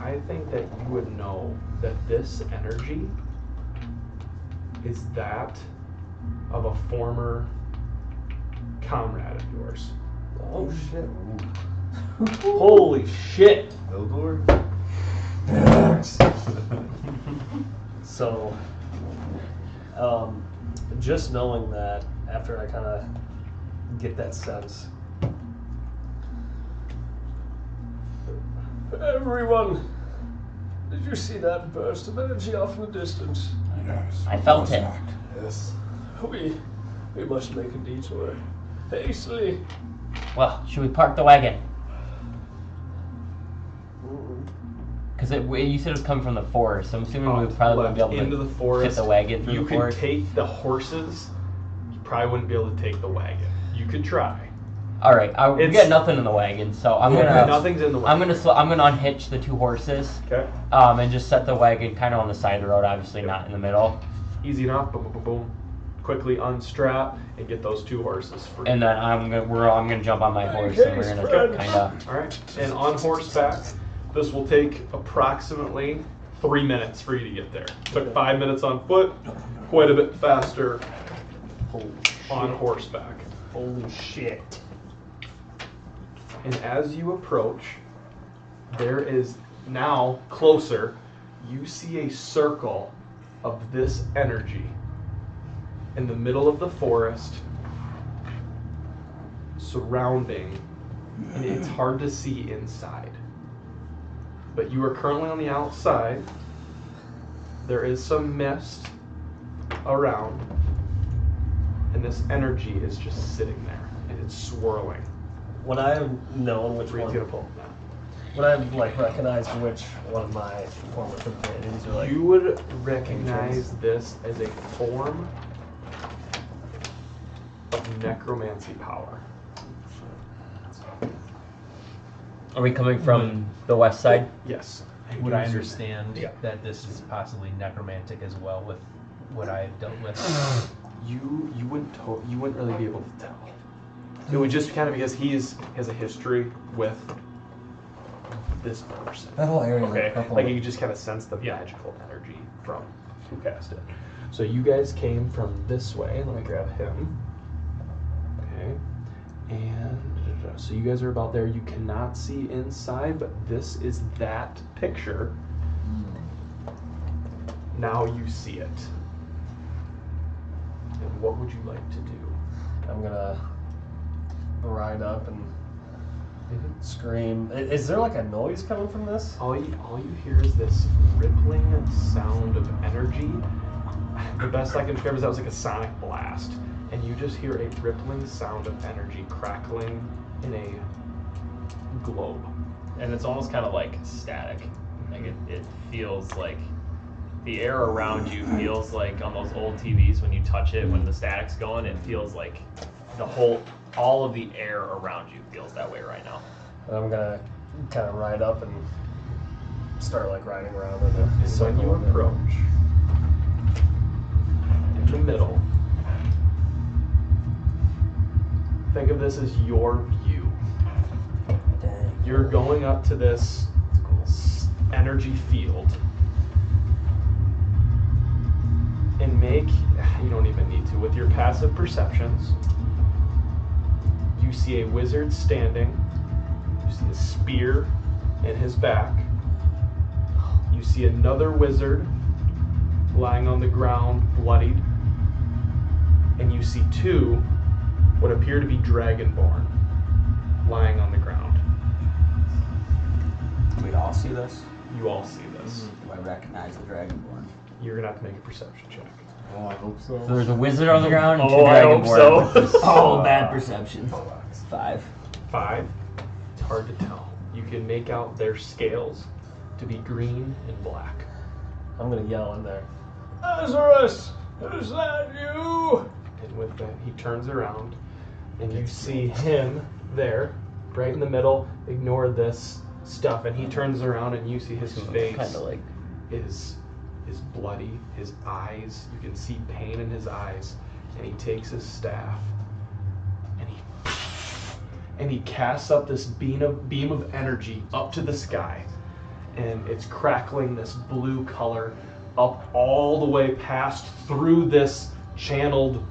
[SPEAKER 4] I think that you would know that this energy is that of a former comrade of yours.
[SPEAKER 6] Oh shit. Holy shit.
[SPEAKER 11] Billboard?
[SPEAKER 6] So, just knowing that, after I kind of get that sense, everyone, did you see that burst of energy off in the distance?
[SPEAKER 8] Yes.
[SPEAKER 10] I felt it.
[SPEAKER 9] Yes.
[SPEAKER 6] We must make a detour. Hastily.
[SPEAKER 10] Well, should we park the wagon? Because you said it was coming from the forest, so I'm assuming we probably wouldn't be able
[SPEAKER 4] into
[SPEAKER 10] to
[SPEAKER 4] the forest.
[SPEAKER 10] fit the wagon through
[SPEAKER 4] You
[SPEAKER 10] the
[SPEAKER 4] could
[SPEAKER 10] forest.
[SPEAKER 4] take the horses. You probably wouldn't be able to take the wagon. You could try.
[SPEAKER 10] All right, we
[SPEAKER 4] It's-
[SPEAKER 10] got nothing in the wagon, so I'm gonna.
[SPEAKER 4] Nothing's in the wagon.
[SPEAKER 10] I'm gonna unhitch the two horses.
[SPEAKER 4] Okay.
[SPEAKER 10] And just set the wagon kind of on the side of the road, obviously not in the middle.
[SPEAKER 4] Easy enough. Boom, boom, boom, boom. Quickly unstrap and get those two horses free.
[SPEAKER 10] And then I'm gonna jump on my horse and we're gonna kind of.
[SPEAKER 4] All right. And on horseback, this will take approximately 3 minutes for you to get there. Took 5 minutes on foot, quite a bit faster on horseback.
[SPEAKER 6] Holy shit.
[SPEAKER 4] And as you approach, there is now closer, you see a circle of this energy in the middle of the forest, surrounding, and it's hard to see inside. But you are currently on the outside. There is some mist around, and this energy is just sitting there, and it's swirling.
[SPEAKER 6] Would I have known which
[SPEAKER 4] Reed's
[SPEAKER 6] one?
[SPEAKER 4] gonna pull.
[SPEAKER 6] Would I have like recognized which one of my former companions or like?
[SPEAKER 4] You would recognize this as a form of necromancy power.
[SPEAKER 10] Are we coming from the west side?
[SPEAKER 4] Yes.
[SPEAKER 7] Would I understand
[SPEAKER 4] Yeah.
[SPEAKER 7] that this is possibly necromantic as well with what I have dealt with?
[SPEAKER 4] You wouldn't really be able to tell. It would just kind of because he has a history with
[SPEAKER 3] this person.
[SPEAKER 12] That whole area is
[SPEAKER 3] Okay,
[SPEAKER 12] like purple.
[SPEAKER 3] like you just kind of sense the magical energy from who cast it. So you guys came from this way. Let me grab him. Okay, and so you guys are about there. You cannot see inside, but this is that picture. Now you see it. And what would you like to do?
[SPEAKER 6] I'm gonna ride up and scream. Is there like a noise coming from this?
[SPEAKER 3] All you hear is this rippling sound of energy. The best I can describe is that was like a sonic blast. And you just hear a rippling sound of energy crackling in a globe.
[SPEAKER 2] And it's almost kind of like static. Like it feels like the air around you feels like on those old TVs when you touch it, when the static's going, it feels like all of the air around you feels that way right now.
[SPEAKER 6] And I'm gonna kind of ride up and start like riding around in the
[SPEAKER 3] And when
[SPEAKER 6] circle
[SPEAKER 3] you
[SPEAKER 6] of it.
[SPEAKER 3] approach, in the middle, think of this as your view.
[SPEAKER 12] Dang.
[SPEAKER 3] You're going up to this energy field. And you don't even need to, with your passive perceptions, you see a wizard standing. You see a spear in his back. You see another wizard lying on the ground, bloodied. And you see two, what appear to be Dragonborn, lying on the ground.
[SPEAKER 5] We all see this.
[SPEAKER 3] You all see this.
[SPEAKER 5] Do I recognize the Dragonborn?
[SPEAKER 3] You're gonna have to make a perception check.
[SPEAKER 12] Oh, I hope so.
[SPEAKER 10] So there's a wizard on the ground and two
[SPEAKER 2] Oh, I hope
[SPEAKER 10] Dragonborn.
[SPEAKER 2] so.
[SPEAKER 5] Oh, bad perception. 5.
[SPEAKER 3] 5. It's hard to tell. You can make out their scales to be green and black.
[SPEAKER 6] I'm gonna yell in there.
[SPEAKER 9] Lazarus, is that you?
[SPEAKER 3] And with that, he turns around, and you see him there, right in the middle. Ignore this stuff, and he turns around, and you see his face
[SPEAKER 10] Kind of like
[SPEAKER 3] is bloody. His eyes, you can see pain in his eyes, and he takes his staff, and he casts up this beam of energy up to the sky, and it's crackling this blue color up all the way past through this channeled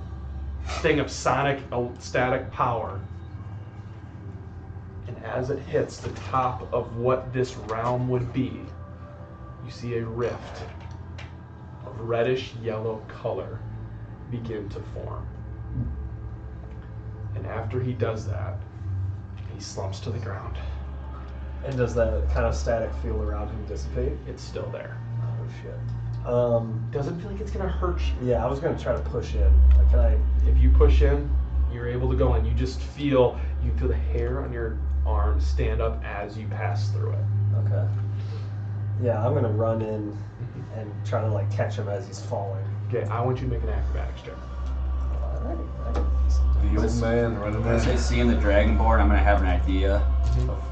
[SPEAKER 3] thing of static power. And as it hits the top of what this realm would be, you see a rift of reddish yellow color begin to form. And after he does that, he slumps to the ground.
[SPEAKER 6] And does that kind of static field around him dissipate?
[SPEAKER 3] It's still there.
[SPEAKER 6] Oh shit.
[SPEAKER 3] Doesn't feel like it's gonna hurt you.
[SPEAKER 6] Yeah, I was gonna try to push in. Can I?
[SPEAKER 3] If you push in, you're able to go in. You just feel the hair on your arm stand up as you pass through it.
[SPEAKER 6] Okay. Yeah, I'm gonna run in and try to like catch him as he's falling.
[SPEAKER 3] Okay, I want you to make an acrobatics check.
[SPEAKER 6] Alright.
[SPEAKER 11] The old man running
[SPEAKER 5] When I say
[SPEAKER 11] in.
[SPEAKER 5] seeing the Dragonborn, I'm going to have an idea of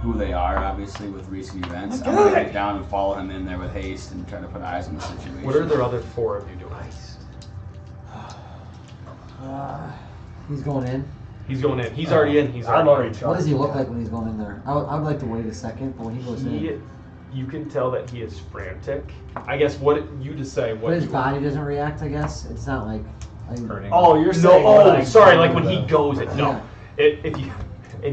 [SPEAKER 5] who they are, obviously, with recent events. I'm going to get down and follow him in there with haste and try to put eyes on the situation.
[SPEAKER 3] What are the other 4 of you doing?
[SPEAKER 12] He's going in.
[SPEAKER 3] He's going in. He's already in.
[SPEAKER 6] I'm already charged.
[SPEAKER 12] What does he look like when he's going in there? I'd like to wait a second, but when he goes in,
[SPEAKER 3] You can tell that he is frantic. I guess what you decide.
[SPEAKER 12] but his body doesn't react. I guess it's not like.
[SPEAKER 7] Hurting.
[SPEAKER 6] Oh, you're
[SPEAKER 3] No,
[SPEAKER 6] saying when I
[SPEAKER 3] sorry.
[SPEAKER 6] go
[SPEAKER 3] Like when
[SPEAKER 6] to
[SPEAKER 3] he
[SPEAKER 6] the-
[SPEAKER 3] goes in. No, if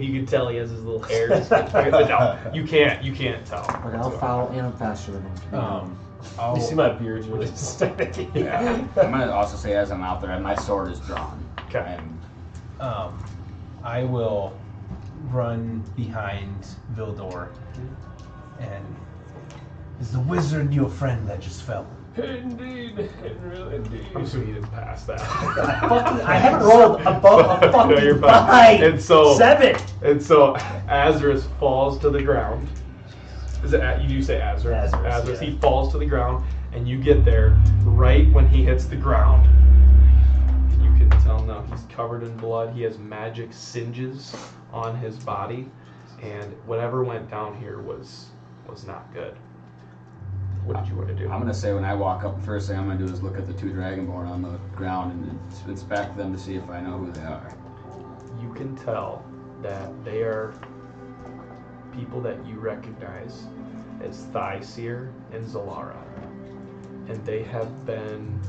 [SPEAKER 3] you can tell he has his little hairs. No, you can't tell.
[SPEAKER 12] Okay, I'll follow, and I'm faster than him.
[SPEAKER 6] You see my beard's really staticky.
[SPEAKER 5] Yeah. I'm going to also say, as I'm out there, my sword is drawn.
[SPEAKER 3] Okay.
[SPEAKER 5] And
[SPEAKER 7] I will run behind Vildor and is the wizard your friend that just fell?
[SPEAKER 9] Indeed, indeed.
[SPEAKER 3] I'm assuming you didn't pass that.
[SPEAKER 6] I haven't rolled above a fucking
[SPEAKER 3] No, you're fine.
[SPEAKER 6] 5.
[SPEAKER 3] And so
[SPEAKER 6] 7.
[SPEAKER 3] And so Azarus falls to the ground. Is it? You do say Azarus?
[SPEAKER 6] Azarus, yeah.
[SPEAKER 3] He falls to the ground, and you get there right when he hits the ground. And you can tell now he's covered in blood. He has magic singes on his body, and whatever went down here was not good. What did you want to do?
[SPEAKER 5] I'm going to say when I walk up, the first thing I'm going to do is look at the 2 Dragonborn on the ground and inspect them to see if I know who they are.
[SPEAKER 3] You can tell that they are people that you recognize as Thyseer and Zalara. And they have been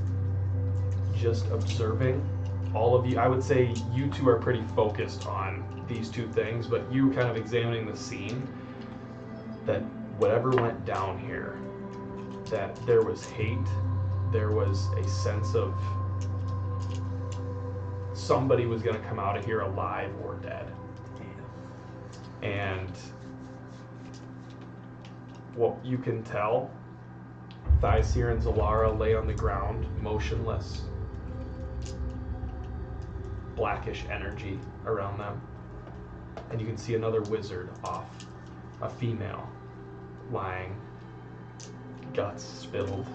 [SPEAKER 3] just observing all of you. I would say you two are pretty focused on these two things, but you kind of examining the scene, that whatever went down here, that there was hate, there was a sense of somebody was going to come out of here alive or dead. And what you can tell, Thyseer and Zalara lay on the ground, motionless, blackish energy around them. And you can see another wizard off, a female, lying, guts spilled.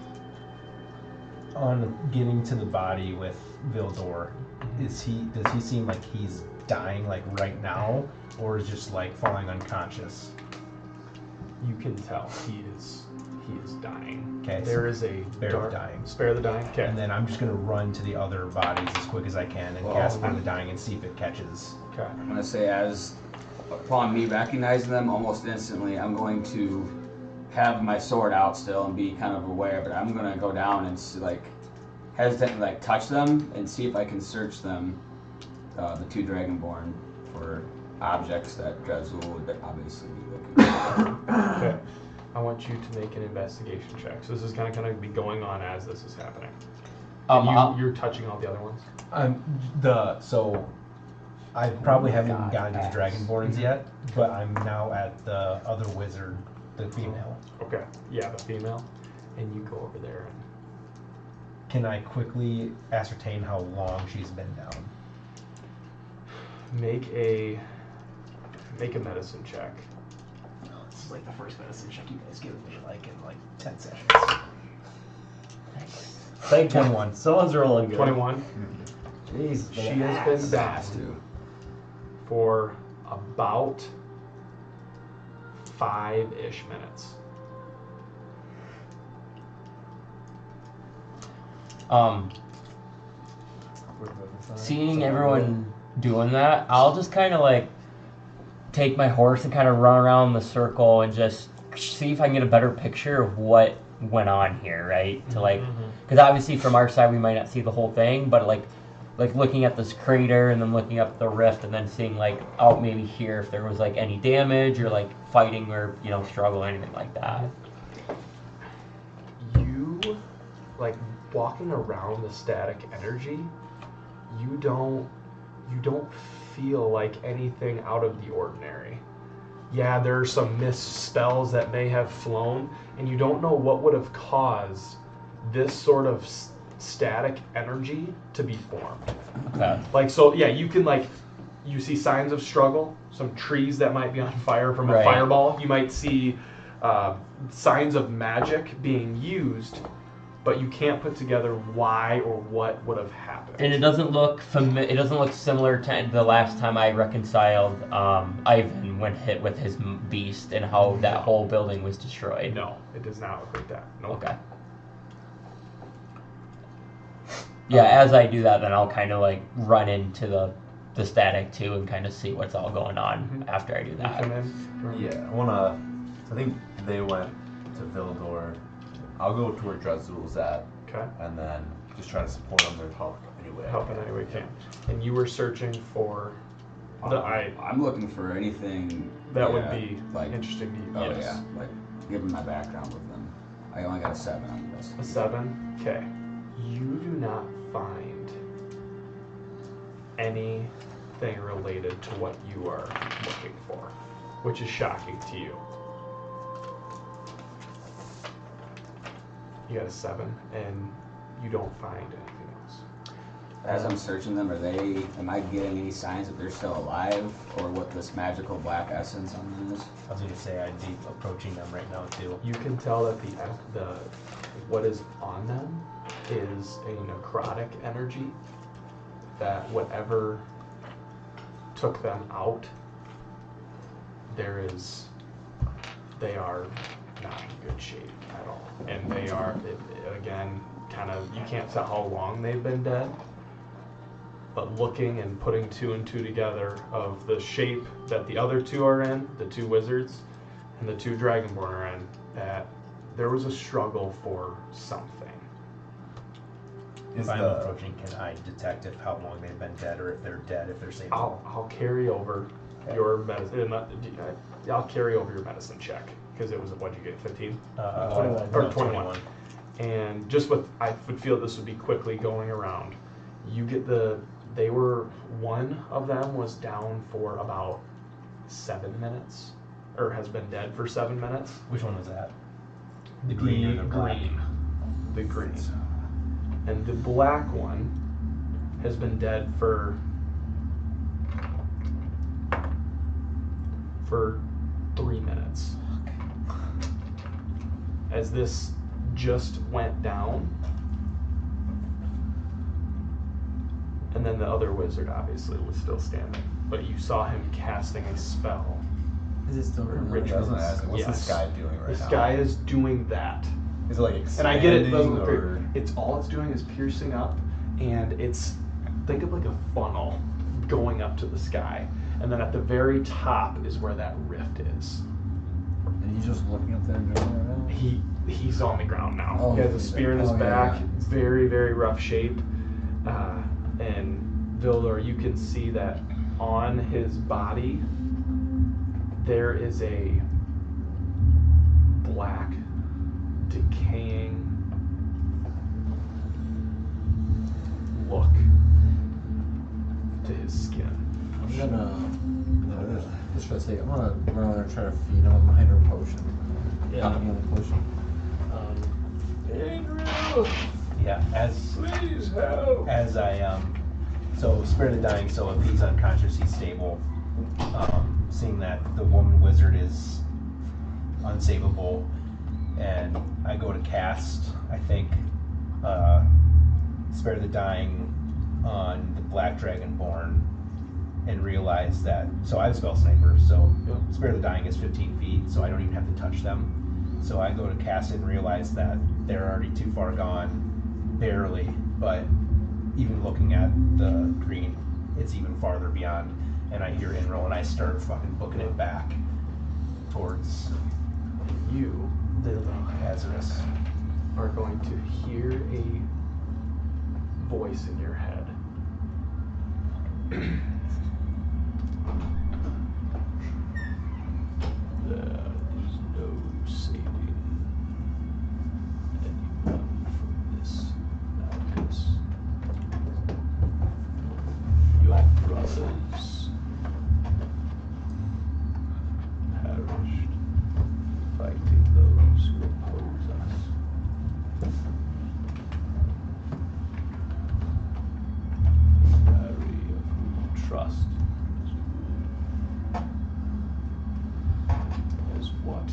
[SPEAKER 7] On getting to the body with Vildor, does he seem like he's dying like right now, or is just like falling unconscious?
[SPEAKER 3] You can tell he is dying.
[SPEAKER 7] Okay.
[SPEAKER 3] There is a spare the dying. Okay.
[SPEAKER 7] And then I'm just gonna run to the other bodies as quick as I can and cast Spare the Dying and see if it catches.
[SPEAKER 3] Okay.
[SPEAKER 5] I'm gonna say, as upon me recognizing them almost instantly, I'm going to have my sword out still and be kind of aware, but I'm gonna go down and like hesitantly like touch them and see if I can search them, the two Dragonborn, for objects that Drezul would obviously be looking for.
[SPEAKER 3] Okay. I want you to make an investigation check. So this is kind of be going on as this is happening. You're touching all the other ones?
[SPEAKER 7] So I probably haven't even gotten to the Dragonborns yet, but I'm now at the other wizard, the female.
[SPEAKER 3] Okay. Yeah, the female. And you go over there.
[SPEAKER 7] Can I quickly ascertain how long she's been down?
[SPEAKER 3] Make a medicine check.
[SPEAKER 7] This is like the first medicine check you guys give me like in like 10 sessions.
[SPEAKER 10] Thank
[SPEAKER 7] 21.
[SPEAKER 10] Someone's rolling good.
[SPEAKER 3] 21.
[SPEAKER 10] Jeez,
[SPEAKER 3] She has been down for about 5-ish minutes.
[SPEAKER 10] Seeing everyone doing that, I'll just kind of like take my horse and kind of run around the circle and just see if I can get a better picture of what went on here, right? To like, because obviously from our side we might not see the whole thing, but like looking at this crater and then looking up the rift and then seeing like out maybe here if there was like any damage or like fighting or struggle or anything like that.
[SPEAKER 3] You, like walking around the static energy, you don't feel like anything out of the ordinary. Yeah, there are some mist spells that may have flown, and you don't know what would have caused this sort of static energy to be formed.
[SPEAKER 10] Okay.
[SPEAKER 3] Like, so yeah, you can you see signs of struggle, some trees that might be on fire from a fireball. You might see signs of magic being used, but you can't put together why or what would have happened.
[SPEAKER 10] And it doesn't look it doesn't look similar to the last time I reconciled Ivan when hit with his beast and how that whole building was destroyed.
[SPEAKER 3] No, it does not look like that. No.
[SPEAKER 10] Okay. Yeah, as I do that, then I'll kind of like run into the static too and kind of see what's all going on after I do that.
[SPEAKER 11] Yeah, I think they went to Vildor. I'll go to where Drezul's at.
[SPEAKER 3] Okay.
[SPEAKER 11] And then just try to support them and help any way
[SPEAKER 3] you can. And you were searching for
[SPEAKER 5] I'm looking for anything
[SPEAKER 3] that would be
[SPEAKER 5] like
[SPEAKER 3] interesting to you.
[SPEAKER 5] Oh
[SPEAKER 3] yes.
[SPEAKER 5] yeah, like given my background with them. I only got a 7 on this.
[SPEAKER 3] A 7? Okay. You do not find anything related to what you are looking for, which is shocking to you. You got a 7, and you don't find anything else.
[SPEAKER 5] As I'm searching them, am I getting any signs that they're still alive, or what this magical black essence on them is?
[SPEAKER 7] I was gonna say I'd be approaching them right now too.
[SPEAKER 3] You can tell that the what is on them is a necrotic energy, that whatever took them out, they are not in good shape at all. And they are, again, kind of, you can't tell how long they've been dead,
[SPEAKER 4] but looking and putting two and two together of the shape that the other two are in, the two wizards and the two Dragonborn are in, that there was a struggle for something.
[SPEAKER 7] If I'm approaching, can I detect how long they've been dead, or if they're dead, if they're savable?
[SPEAKER 4] I'll carry over your medicine. I'll carry over your medicine check because it was, what'd you get, 15? 21. And just with, I would feel this would be quickly going around. You get one of them was down for about 7 minutes, or has been dead for 7 minutes.
[SPEAKER 7] Which one was that? The green or the black?
[SPEAKER 4] The green. And the black one has been dead for 3 minutes. As this just went down, and then the other wizard obviously was still standing, but you saw him casting a spell.
[SPEAKER 12] Is it still
[SPEAKER 11] What's this guy doing right now?
[SPEAKER 4] This guy is doing that.
[SPEAKER 11] Is it like
[SPEAKER 4] And I get it,
[SPEAKER 11] expanding,
[SPEAKER 4] it's all it's doing is piercing up, and it's, think of like a funnel going up to the sky, and then at the very top is where that rift is.
[SPEAKER 12] And he's just looking up there and doing it right now?
[SPEAKER 4] He's on the ground now.
[SPEAKER 12] Oh,
[SPEAKER 4] he has a spear in his back,
[SPEAKER 12] yeah.
[SPEAKER 4] very, very rough shape. And Vildor, you can see that on his body there is a black, decaying look to his skin.
[SPEAKER 12] I'm gonna run over and try to feed him a minor potion.
[SPEAKER 7] Yeah.
[SPEAKER 12] Healing potion.
[SPEAKER 9] Andrew,
[SPEAKER 7] Yeah,
[SPEAKER 9] please help.
[SPEAKER 7] as I so Spirit of the Dying, so if he's unconscious, he's stable. Seeing that the woman wizard is unsavable, and I go to cast, I think, Spirit of the Dying on the Black Dragonborn, and realize that, so I have Spell Sniper, so Spirit of the Dying is 15 feet, so I don't even have to touch them. So I go to cast it and realize that they're already too far gone, barely, but even looking at the green, it's even farther beyond, and I hear Enroll, and I start fucking booking it back towards
[SPEAKER 4] You, the
[SPEAKER 7] Hazardous.
[SPEAKER 4] are going to hear a voice in your head. There's no saving anyone from this madness. Your brothers perished fighting those who oppose us. Wary of who you trust is what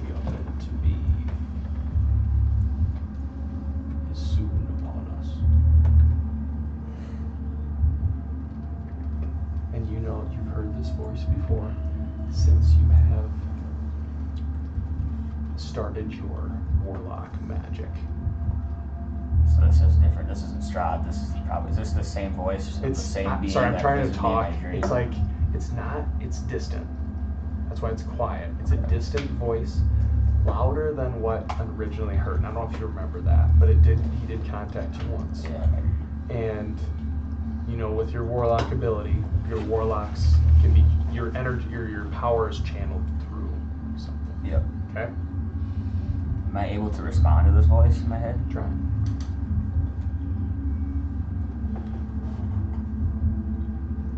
[SPEAKER 4] we are meant to be is soon upon us. And you know you've heard this voice before since you have started your warlock magic.
[SPEAKER 5] So this is different. This isn't Strahd. Is this the same voice? Is it the same being?
[SPEAKER 4] Sorry, I'm
[SPEAKER 5] that
[SPEAKER 4] trying to
[SPEAKER 5] visited me in
[SPEAKER 4] talk.
[SPEAKER 5] my dream?
[SPEAKER 4] It's like, it's not, it's distant. That's why it's quiet. It's a distant voice, louder than what originally heard. And I don't know if you remember that, but he did contact you once.
[SPEAKER 5] Yeah.
[SPEAKER 4] And, you know, with your warlock ability, your warlocks can be, your energy, your power is channeled through something.
[SPEAKER 5] Yep.
[SPEAKER 4] Okay?
[SPEAKER 5] Am I able to respond to this voice in my head?
[SPEAKER 4] Try.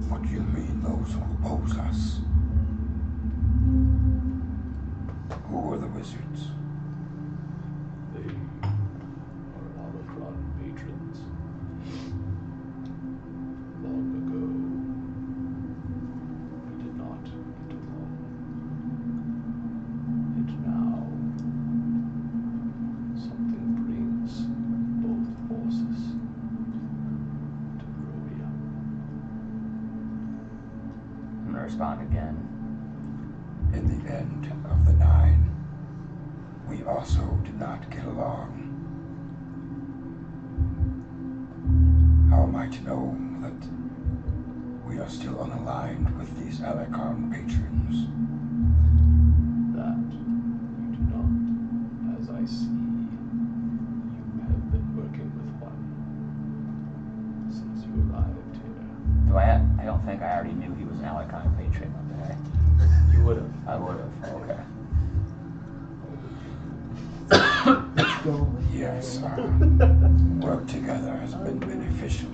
[SPEAKER 8] What do you mean, those who oppose us? Who are the wizards?
[SPEAKER 3] They are Alicron patrons. Long ago, we did not get along. And now, something brings both forces to Barovia.
[SPEAKER 5] I'm gonna respond again.
[SPEAKER 8] In the end of the Nine, we also did not get along. How am I I to know that we are still unaligned with these Alicron patrons?
[SPEAKER 3] That you do not. As I see, you have been working with one since you arrived here.
[SPEAKER 5] I don't think I already knew he was an Alicron patron, okay?
[SPEAKER 3] You would have.
[SPEAKER 5] I would have, okay.
[SPEAKER 8] Yes, work together has been beneficial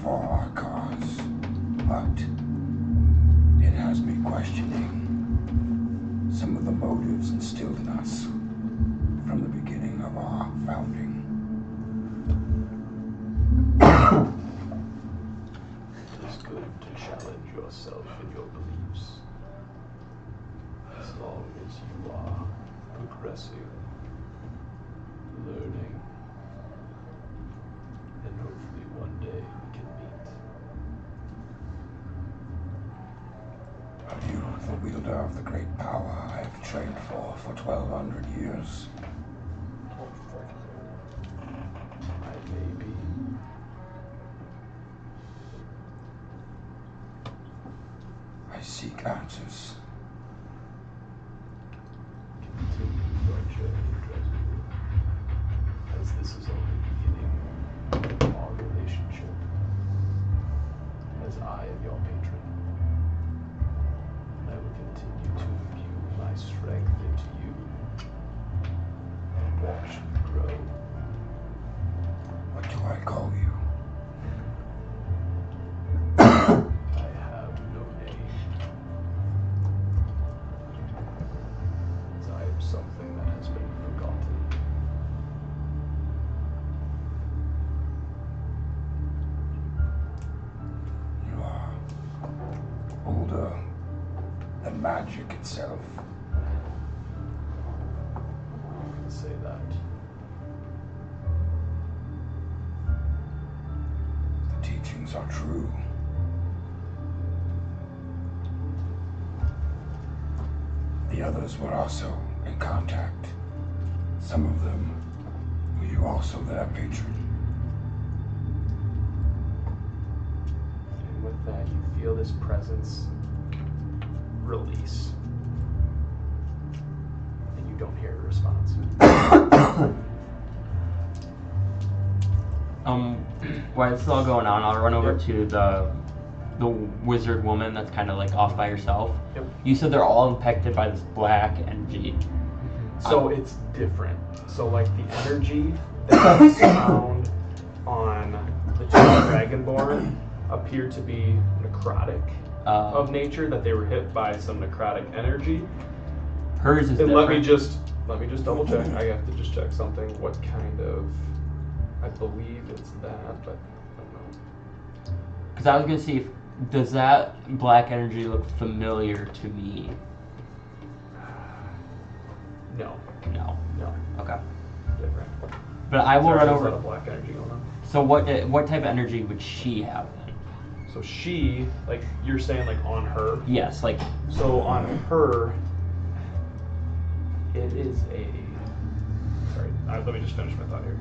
[SPEAKER 8] for our cause, but it has me questioning some of the motives instilled in us from the beginning of our founding.
[SPEAKER 3] It is good to challenge yourself in your beliefs, as long as you are progressing, learning, and hopefully one day we can meet.
[SPEAKER 8] Are you the wielder of the great power I have trained for 1,200 years?
[SPEAKER 3] I may be.
[SPEAKER 8] I seek answers.
[SPEAKER 3] Continue your journey, Dragonborn, as this is only beginning of our relationship, as I am your patron. I will continue to imbue my strength into you and watch you grow.
[SPEAKER 8] What do I call you?
[SPEAKER 3] I have no name, as I am something that has been forgotten.
[SPEAKER 8] You are older than magic itself.
[SPEAKER 3] You can say that.
[SPEAKER 8] The teachings are true. The others were also in contact. Some of them were you also their patron.
[SPEAKER 3] And with that, you feel this presence release. And you don't hear a response.
[SPEAKER 10] While this is all going on, I'll run over to the wizard woman that's kind of like off by herself.
[SPEAKER 3] Yep.
[SPEAKER 10] You said they're all impacted by this black energy.
[SPEAKER 3] So it's different. So like the energy that is found on the two Dragonborn appear to be necrotic of nature, that they were hit by some necrotic energy.
[SPEAKER 10] Hers is
[SPEAKER 3] And
[SPEAKER 10] different.
[SPEAKER 3] let me just double check. I have to just check something. What kind of, I believe it's that, but I don't know.
[SPEAKER 10] Because I was gonna see if does that black energy look familiar to me?
[SPEAKER 3] No.
[SPEAKER 10] No.
[SPEAKER 3] No.
[SPEAKER 10] Okay.
[SPEAKER 3] Different.
[SPEAKER 10] But I will
[SPEAKER 3] Sorry,
[SPEAKER 10] run
[SPEAKER 3] there's
[SPEAKER 10] over.
[SPEAKER 3] a lot of black energy going on.
[SPEAKER 10] So what type of energy would she have then?
[SPEAKER 3] So she, like you're saying, like on her.
[SPEAKER 10] Yes, like.
[SPEAKER 3] So on her, it is a. Sorry, let me just finish my thought here.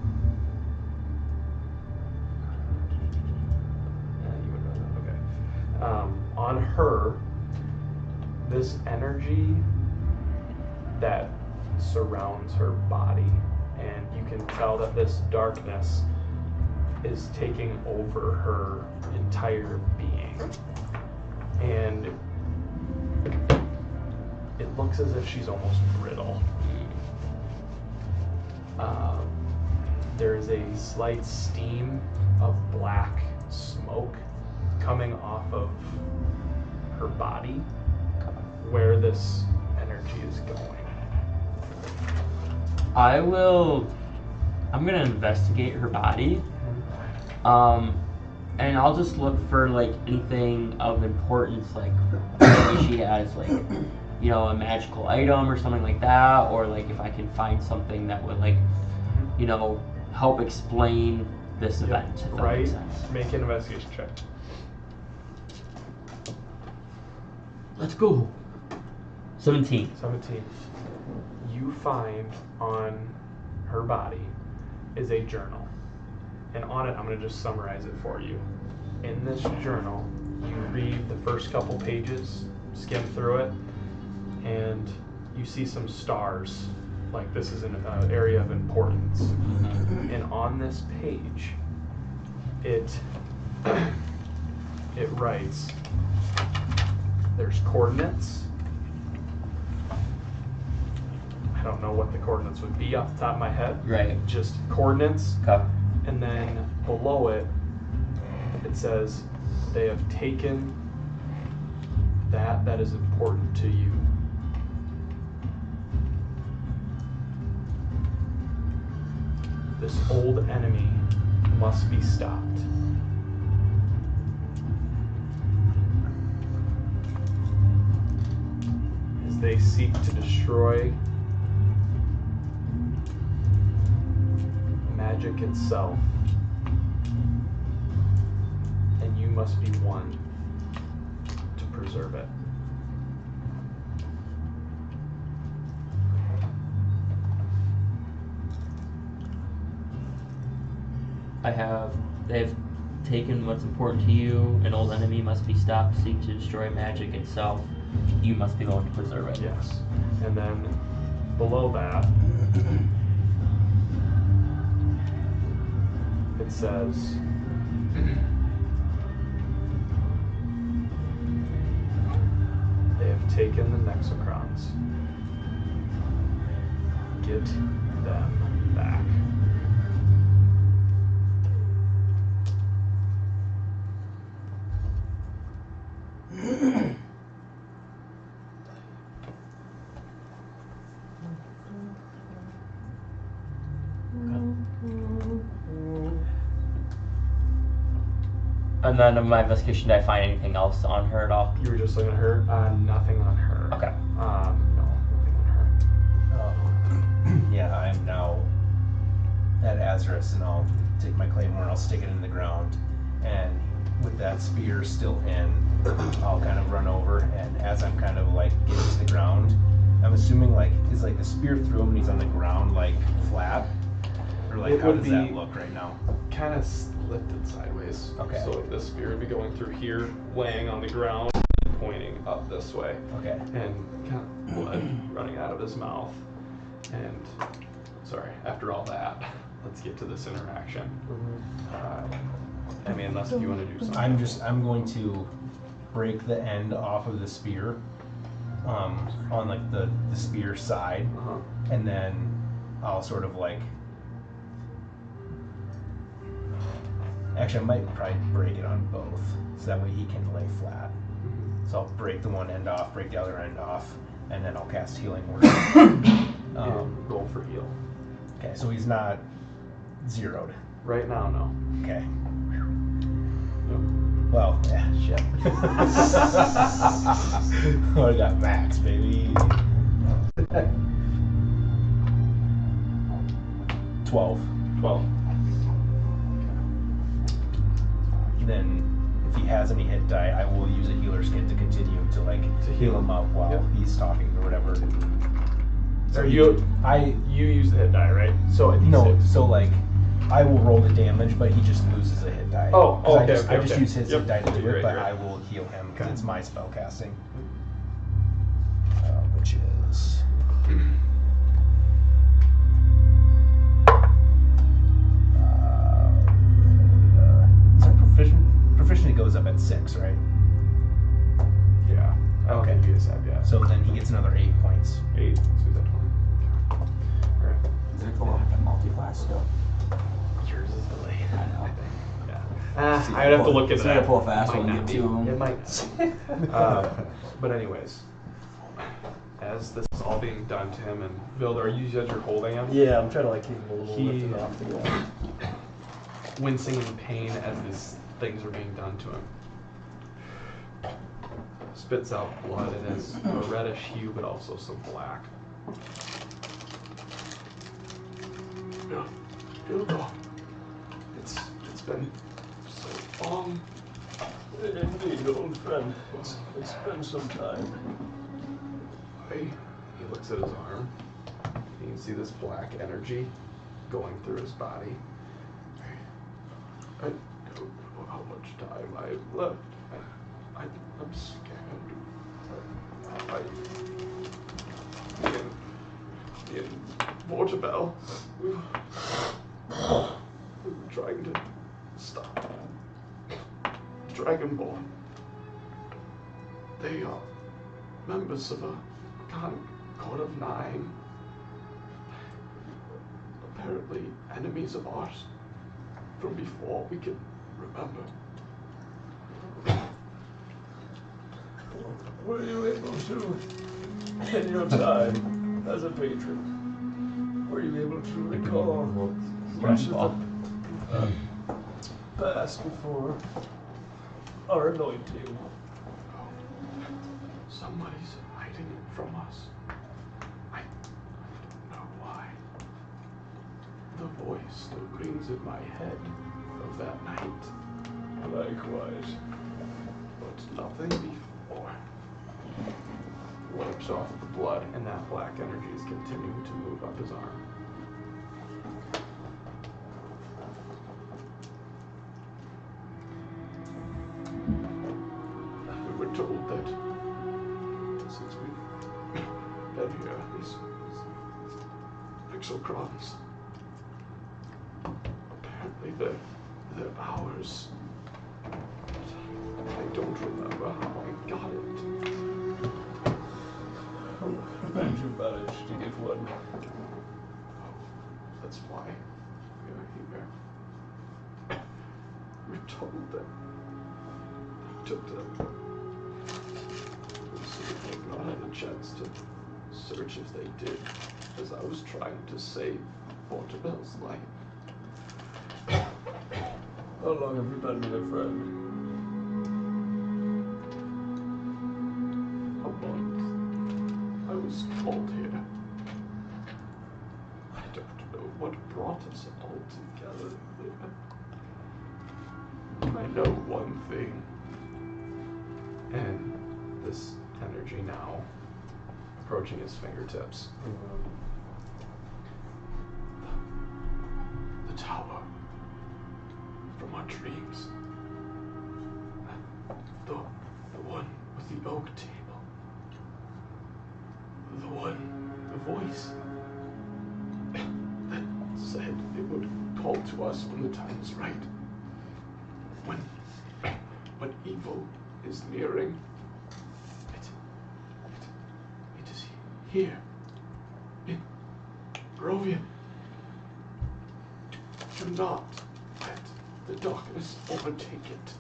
[SPEAKER 3] You would know that. Okay. On her, this energy that surrounds her body, and you can tell that this darkness is taking over her entire being. And it looks as if she's almost brittle. There is a slight steam of black smoke coming off of her body where this energy is going.
[SPEAKER 10] I'm gonna investigate her body. And I'll just look for like anything of importance, like maybe she has like, you know, a magical item or something like that, or like if I can find something that would like, you know, help explain this event. If that
[SPEAKER 3] Right.
[SPEAKER 10] makes sense.
[SPEAKER 3] Make an investigation check.
[SPEAKER 10] Let's go. 17.
[SPEAKER 3] 17. You find on her body is a journal.
[SPEAKER 4] And on it, I'm going to just summarize it for you. In this journal, you read the first couple pages, skim through it, and you see some stars. Like this is an area of importance. And on this page, it writes, there's coordinates. I don't know what the coordinates would be off the top of my head.
[SPEAKER 10] Right.
[SPEAKER 4] Just coordinates.
[SPEAKER 10] Okay.
[SPEAKER 4] And then below it, it says they have taken that is important to you. This old enemy must be stopped. As they seek to destroy magic itself, and you must be one to preserve it.
[SPEAKER 10] They've taken what's important to you. An old enemy must be stopped, seek to destroy magic itself. You must be the one to preserve it.
[SPEAKER 4] Yes. And then below that, it says, they have taken the Nexocrons. Get them back.
[SPEAKER 10] And then in my investigation, did I find anything else on her at all?
[SPEAKER 4] You were just looking at her? Nothing on her.
[SPEAKER 10] Okay.
[SPEAKER 4] No, nothing on her.
[SPEAKER 7] Yeah, I'm now at Azarus, and I'll take my claymore and I'll stick it in the ground. And with that spear still in, I'll kind of run over, and as I'm kind of like getting to the ground, I'm assuming like, is like the spear through him and he's on the ground like flat? Or like
[SPEAKER 4] It
[SPEAKER 7] how
[SPEAKER 4] would
[SPEAKER 7] does
[SPEAKER 4] be
[SPEAKER 7] that look right now?
[SPEAKER 4] Kind of lifted sideways.
[SPEAKER 7] Okay.
[SPEAKER 4] So like this spear would be going through here, laying on the ground, and pointing up this way.
[SPEAKER 7] Okay.
[SPEAKER 4] And kind of blood running out of his mouth. And sorry, after all that, let's get to this interaction. I mean, unless if you want to do something.
[SPEAKER 7] I'm going to break the end off of the spear, on like the spear side, and then I'll sort of like, actually I might probably break it on both, so that way he can lay flat. So I'll break the one end off, break the other end off, and then I'll cast Healing Word.
[SPEAKER 4] Roll for heal.
[SPEAKER 7] Okay, so he's not zeroed.
[SPEAKER 4] Right now, no.
[SPEAKER 7] Okay. Well, yeah, shit. I got max, baby. 12. Then, if he has any hit die, I will use a healer's kit to continue to heal him up while he's talking or whatever. So
[SPEAKER 4] you use the hit die, right? So
[SPEAKER 7] like, I will roll the damage, but he just loses a hit die.
[SPEAKER 4] Oh, okay.
[SPEAKER 7] I just use his hit die to do it,
[SPEAKER 4] Right,
[SPEAKER 7] but
[SPEAKER 4] right.
[SPEAKER 7] I will heal him because it's my spell casting. Which is... is that proficiency goes up at 6, right?
[SPEAKER 4] Yeah. I don't
[SPEAKER 7] Okay.
[SPEAKER 4] think you guys have yet.
[SPEAKER 7] So then he gets another 8 points.
[SPEAKER 4] 8. So he's at 20. Alright.
[SPEAKER 5] Does it go up in multi-class still?
[SPEAKER 4] Yours is delayed.
[SPEAKER 5] I know.
[SPEAKER 4] I'd have to look into
[SPEAKER 5] So you
[SPEAKER 4] that.
[SPEAKER 5] pull fast
[SPEAKER 4] Might
[SPEAKER 5] when you
[SPEAKER 4] not
[SPEAKER 5] get
[SPEAKER 4] be.
[SPEAKER 5] to him.
[SPEAKER 4] It might not. But anyways, as this is all being done to him, and Vilda, are you guys are holding him?
[SPEAKER 6] Yeah, I'm trying to like keep him a little
[SPEAKER 4] He-
[SPEAKER 6] lifted off the ground.
[SPEAKER 4] Wincing in pain as these things are being done to him. Spits out blood. It is a reddish hue, but also some black. It's been so long.
[SPEAKER 9] Indeed, old friend. It's been some time.
[SPEAKER 4] He looks at his arm. You can see this black energy going through his body.
[SPEAKER 3] I don't know how much time I have left. I'm scared. Me and Mortabel, we were trying to stop Dragonborn. They are members of a Concord of Nine. Apparently enemies of ours from before we can remember.
[SPEAKER 9] Were you able to, in your time as a patron, were you able to recall much of the past before our anointing?
[SPEAKER 3] Somebody's hiding it from us. I don't know why. The voice that rings in my head of that night.
[SPEAKER 9] Likewise.
[SPEAKER 3] But nothing before. Wipes off the blood, and that black energy is continuing to move up his arm. We were told that since we've been here, these exocrons, apparently they're ours. I don't remember how I got it.
[SPEAKER 9] Did you manage to get one?
[SPEAKER 3] That's why we're here. We're told that they took them. So thank God I had a chance to search if they did, as I was trying to save Mortabel's life.
[SPEAKER 9] How long have you been with a friend?
[SPEAKER 3] A month. I was called here. I don't know what brought us all together. I know one thing. And this energy now approaching his fingertips. The tower from our dreams. The one with the oak table. The voice that said it would call to us when the time is right. When evil is nearing, it is here in Barovia. Do not let the darkness overtake it.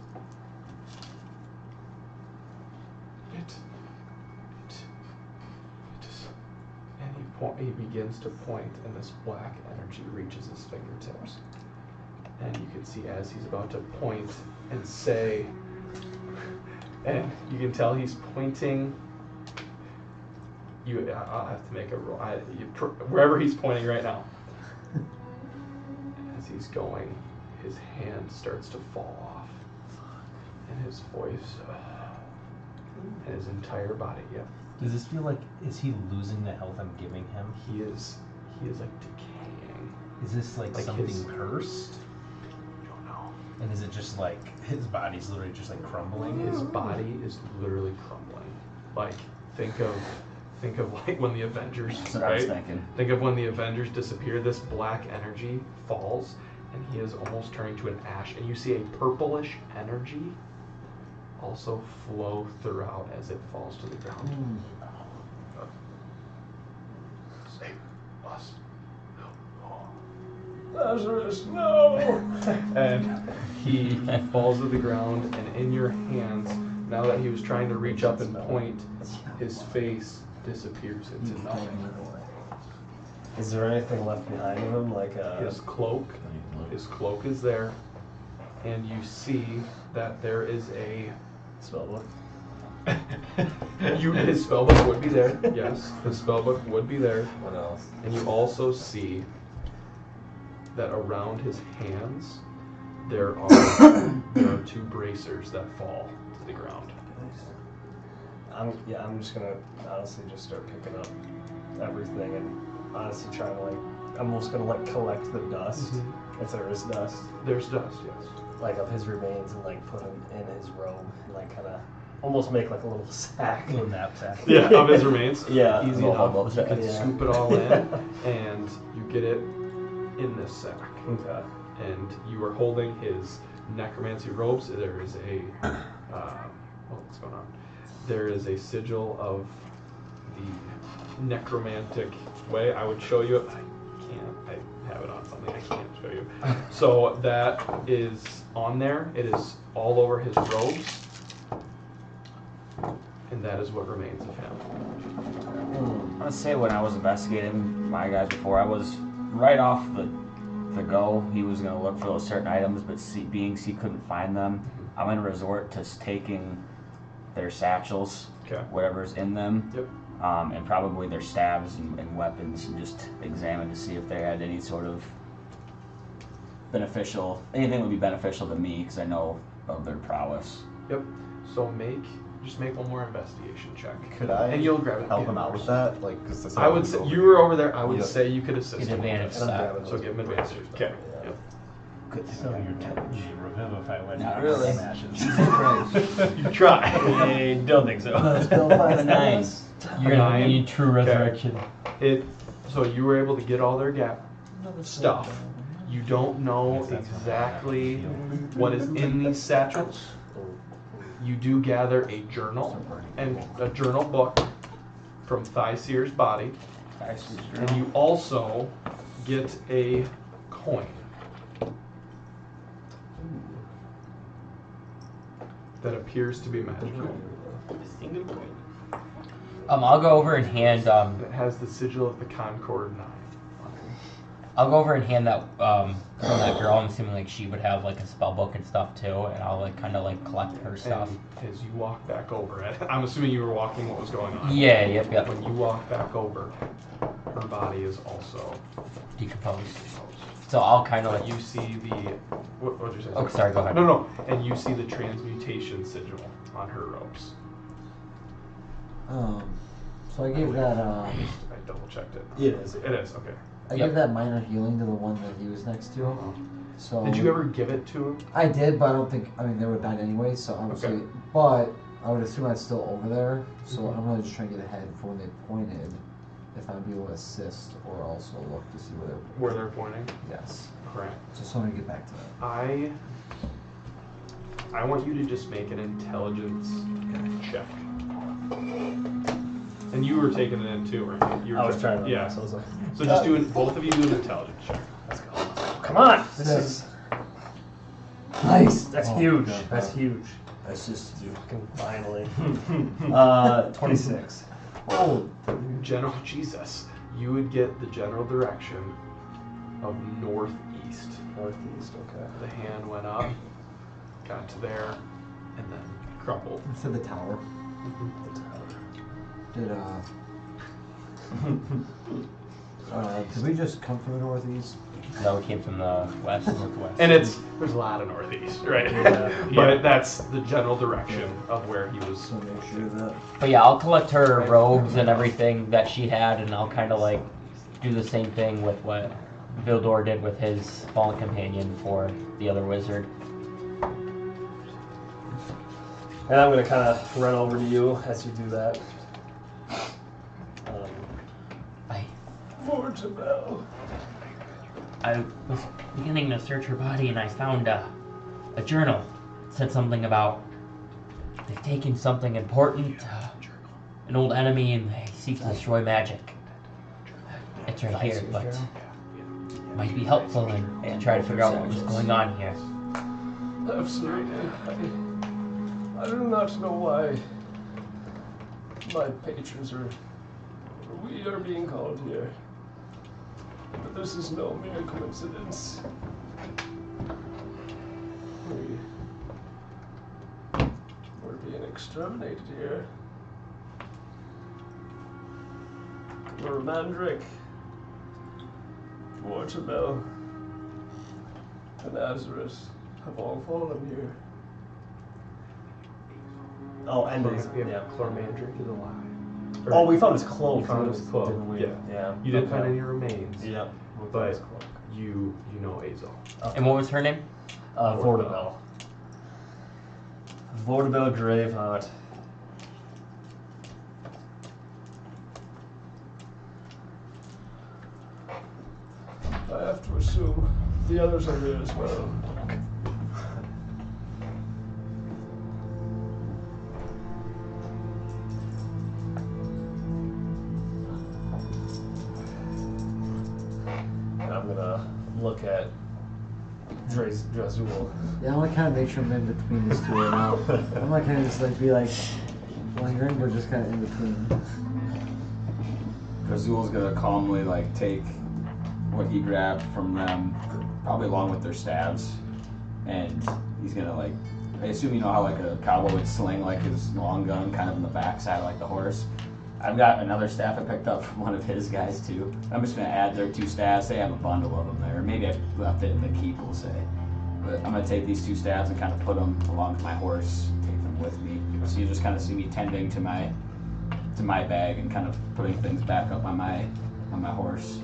[SPEAKER 3] He begins to point, and this black energy reaches his fingertips. And you can see as he's about to point and say, and you can tell he's pointing. I'll have to make a roll. Wherever he's pointing right now. As he's going, his hand starts to fall off, and his voice, and his entire body. Yep.
[SPEAKER 7] Does this feel like, is he losing the health I'm giving him?
[SPEAKER 3] He is like decaying.
[SPEAKER 7] Is this like something cursed?
[SPEAKER 3] I don't know.
[SPEAKER 7] And is it just like his body's literally just like crumbling?
[SPEAKER 3] His body is literally crumbling. Like think of like when the Avengers,
[SPEAKER 5] That's what I was thinking.
[SPEAKER 3] Think of when the Avengers disappear. This black energy falls, and he is almost turning to an ash, and you see a purplish energy also flow throughout as it falls to the ground. Save us.
[SPEAKER 9] Lazarus, no!
[SPEAKER 3] And he falls to the ground, and in your hands, now that he was trying to reach up and point, his face disappears into nothing.
[SPEAKER 6] Is there anything left behind of him, like a...
[SPEAKER 3] His cloak is there, and you see that there is a
[SPEAKER 6] spellbook?
[SPEAKER 3] His spellbook would be there, yes. His spellbook would be there.
[SPEAKER 6] What else?
[SPEAKER 3] And you also see that around his hands there are two bracers that fall to the ground.
[SPEAKER 6] I'm just gonna honestly just start picking up everything and honestly trying to I'm almost gonna collect the dust, if there is dust,
[SPEAKER 4] There's dust, yes.
[SPEAKER 6] of his remains, and put him in his robe, and kind of almost make a little sack.
[SPEAKER 7] Little knapsack.
[SPEAKER 4] Yeah, of his remains.
[SPEAKER 6] Yeah.
[SPEAKER 4] Easy
[SPEAKER 5] Little
[SPEAKER 4] enough.
[SPEAKER 5] hobo
[SPEAKER 4] You can
[SPEAKER 6] sack.
[SPEAKER 4] scoop it all in, and you get it in this sack.
[SPEAKER 6] Okay.
[SPEAKER 4] And you are holding his necromancy robes. There is a what's going on? There is a sigil of the necromantic way. I would show you it. I can't. I have it on something. I can't show you. So that is on there. It is all over his robes, and that is what remains of him.
[SPEAKER 5] I would say when I was investigating my guys before, I was right off the go. He was going to look for those certain items, but being he couldn't find them, I'm going to resort to taking their satchels,
[SPEAKER 4] Okay.
[SPEAKER 5] whatever's in them,
[SPEAKER 4] Yep.
[SPEAKER 5] and probably their staves and weapons, and just examine to see if they had any sort of anything would be beneficial to me, because I know of their prowess.
[SPEAKER 4] Yep. So just make one more investigation check.
[SPEAKER 11] Could I
[SPEAKER 4] And you'll grab it.
[SPEAKER 11] help him out with that? Cause this
[SPEAKER 4] I would say you were over there. I would say you could assist
[SPEAKER 10] Get
[SPEAKER 4] him. with
[SPEAKER 10] advantage
[SPEAKER 4] this.
[SPEAKER 10] to that.
[SPEAKER 4] So give him advantage. Okay. Yep.
[SPEAKER 7] So you're telling me Revivify went
[SPEAKER 5] Not
[SPEAKER 7] out
[SPEAKER 5] really.
[SPEAKER 7] of ashes.
[SPEAKER 4] You try.
[SPEAKER 7] I don't think so.
[SPEAKER 5] Still 5 and 9.
[SPEAKER 10] You're gonna
[SPEAKER 4] Nine.
[SPEAKER 10] need true resurrection.
[SPEAKER 4] So you were able to get all their stuff. You don't know exactly what is in these satchels. You do gather a journal and a journal book from Thyseer's body, and you also get a coin. That appears to be magical.
[SPEAKER 10] I'll go over and hand
[SPEAKER 4] It has the sigil of the Concord of Nine.
[SPEAKER 10] I'll go over and hand that from that girl. I'm assuming she would have a spell book and stuff too, and I'll kind of collect her stuff.
[SPEAKER 4] And as you walk back over it, I'm assuming you were walking what was going on.
[SPEAKER 10] Yeah, yep.
[SPEAKER 4] When you walk back over, her body is also
[SPEAKER 10] Decomposed. So I'll kind of
[SPEAKER 4] you see the what did you say?
[SPEAKER 10] Oh, sorry. Go ahead.
[SPEAKER 4] No. And you see the transmutation sigil on her robes.
[SPEAKER 12] So I gave that.
[SPEAKER 4] I double checked it.
[SPEAKER 6] It is.
[SPEAKER 4] It is okay.
[SPEAKER 12] I gave that minor healing to the one that he was next to. So
[SPEAKER 4] Did you ever give it to him?
[SPEAKER 12] I did, but I don't think. I mean, they would have died anyway. So obviously,
[SPEAKER 4] Okay.
[SPEAKER 12] but I would assume that's still over there. So I'm really just trying to get ahead for when they pointed. If I'd be able to assist or also look to see
[SPEAKER 4] Where they're pointing.
[SPEAKER 12] Yes.
[SPEAKER 4] Correct.
[SPEAKER 12] Just want to get back to that.
[SPEAKER 4] I want you to just make an intelligence check. And you were taking it in too, right? You were
[SPEAKER 6] I was trying to.
[SPEAKER 4] Yeah.
[SPEAKER 6] So I was like,
[SPEAKER 4] So just both of you do an intelligence check.
[SPEAKER 6] let's go. Come on. This is
[SPEAKER 12] Nice.
[SPEAKER 6] that's
[SPEAKER 12] Oh,
[SPEAKER 6] huge.
[SPEAKER 12] God.
[SPEAKER 6] That's huge.
[SPEAKER 12] That's just you.
[SPEAKER 6] Finally. 26.
[SPEAKER 12] Oh,
[SPEAKER 4] General Jesus, you would get the general direction of northeast.
[SPEAKER 6] Northeast. Okay.
[SPEAKER 4] The hand went up, got to there, and then crumpled.
[SPEAKER 12] to the tower. Did did we just come from the northeast?
[SPEAKER 10] No, it came from the west.
[SPEAKER 7] Northwest.
[SPEAKER 4] And there's a lot of northeast, right?
[SPEAKER 6] Yeah.
[SPEAKER 4] But that's the general direction of where he was.
[SPEAKER 12] So make sure that.
[SPEAKER 10] But yeah, I'll collect her robes and everything that she had, and I'll kind of do the same thing with what Vildor did with his fallen companion for the other wizard.
[SPEAKER 6] And I'm gonna kind of run over to you as you do that. Mortabel.
[SPEAKER 10] I was beginning to search her body, and I found a journal. It said something about they've taken something important, an old enemy, and they seek to destroy magic. It's right here, but it might be helpful and try to figure out what was going on here.
[SPEAKER 9] Absolutely. I do not know why my patrons we are being called here. But this is no mere coincidence. We're being exterminated here. Lord Mandrick, Mortabel, and Azarus have all fallen here.
[SPEAKER 6] Oh, and
[SPEAKER 4] Yeah, Chlormandrick is alive.
[SPEAKER 6] Oh, we found his cloak.
[SPEAKER 4] You found his cloak,
[SPEAKER 6] didn't we?
[SPEAKER 4] yeah. You didn't find
[SPEAKER 6] Okay.
[SPEAKER 4] any remains.
[SPEAKER 6] Yep. We found
[SPEAKER 4] But
[SPEAKER 6] his cloak.
[SPEAKER 4] you know Azel.
[SPEAKER 10] And what was her name?
[SPEAKER 6] Vortibel. Vortibel Graveheart. I have to assume the others are here as well. I'm gonna look at Drazul.
[SPEAKER 12] Yeah, I want to kind of make sure I'm in between these two right now. I want to kind of just like be like, lingering, but just kind of in between.
[SPEAKER 5] Razul's gonna calmly like take what he grabbed from them, probably along with their staves, and he's gonna like, I assume you know how like a cowboy would sling like his long gun kind of in the backside like the horse. I've got another staff I picked up from one of his guys too. I'm just gonna add their 2 staffs. They have a bundle of them there. Maybe I left it in the keep, we'll say. But I'm gonna take these 2 staffs and kind of put them along with my horse, take them with me. So you just kind of see me tending to my bag and kind of putting things back up on my horse.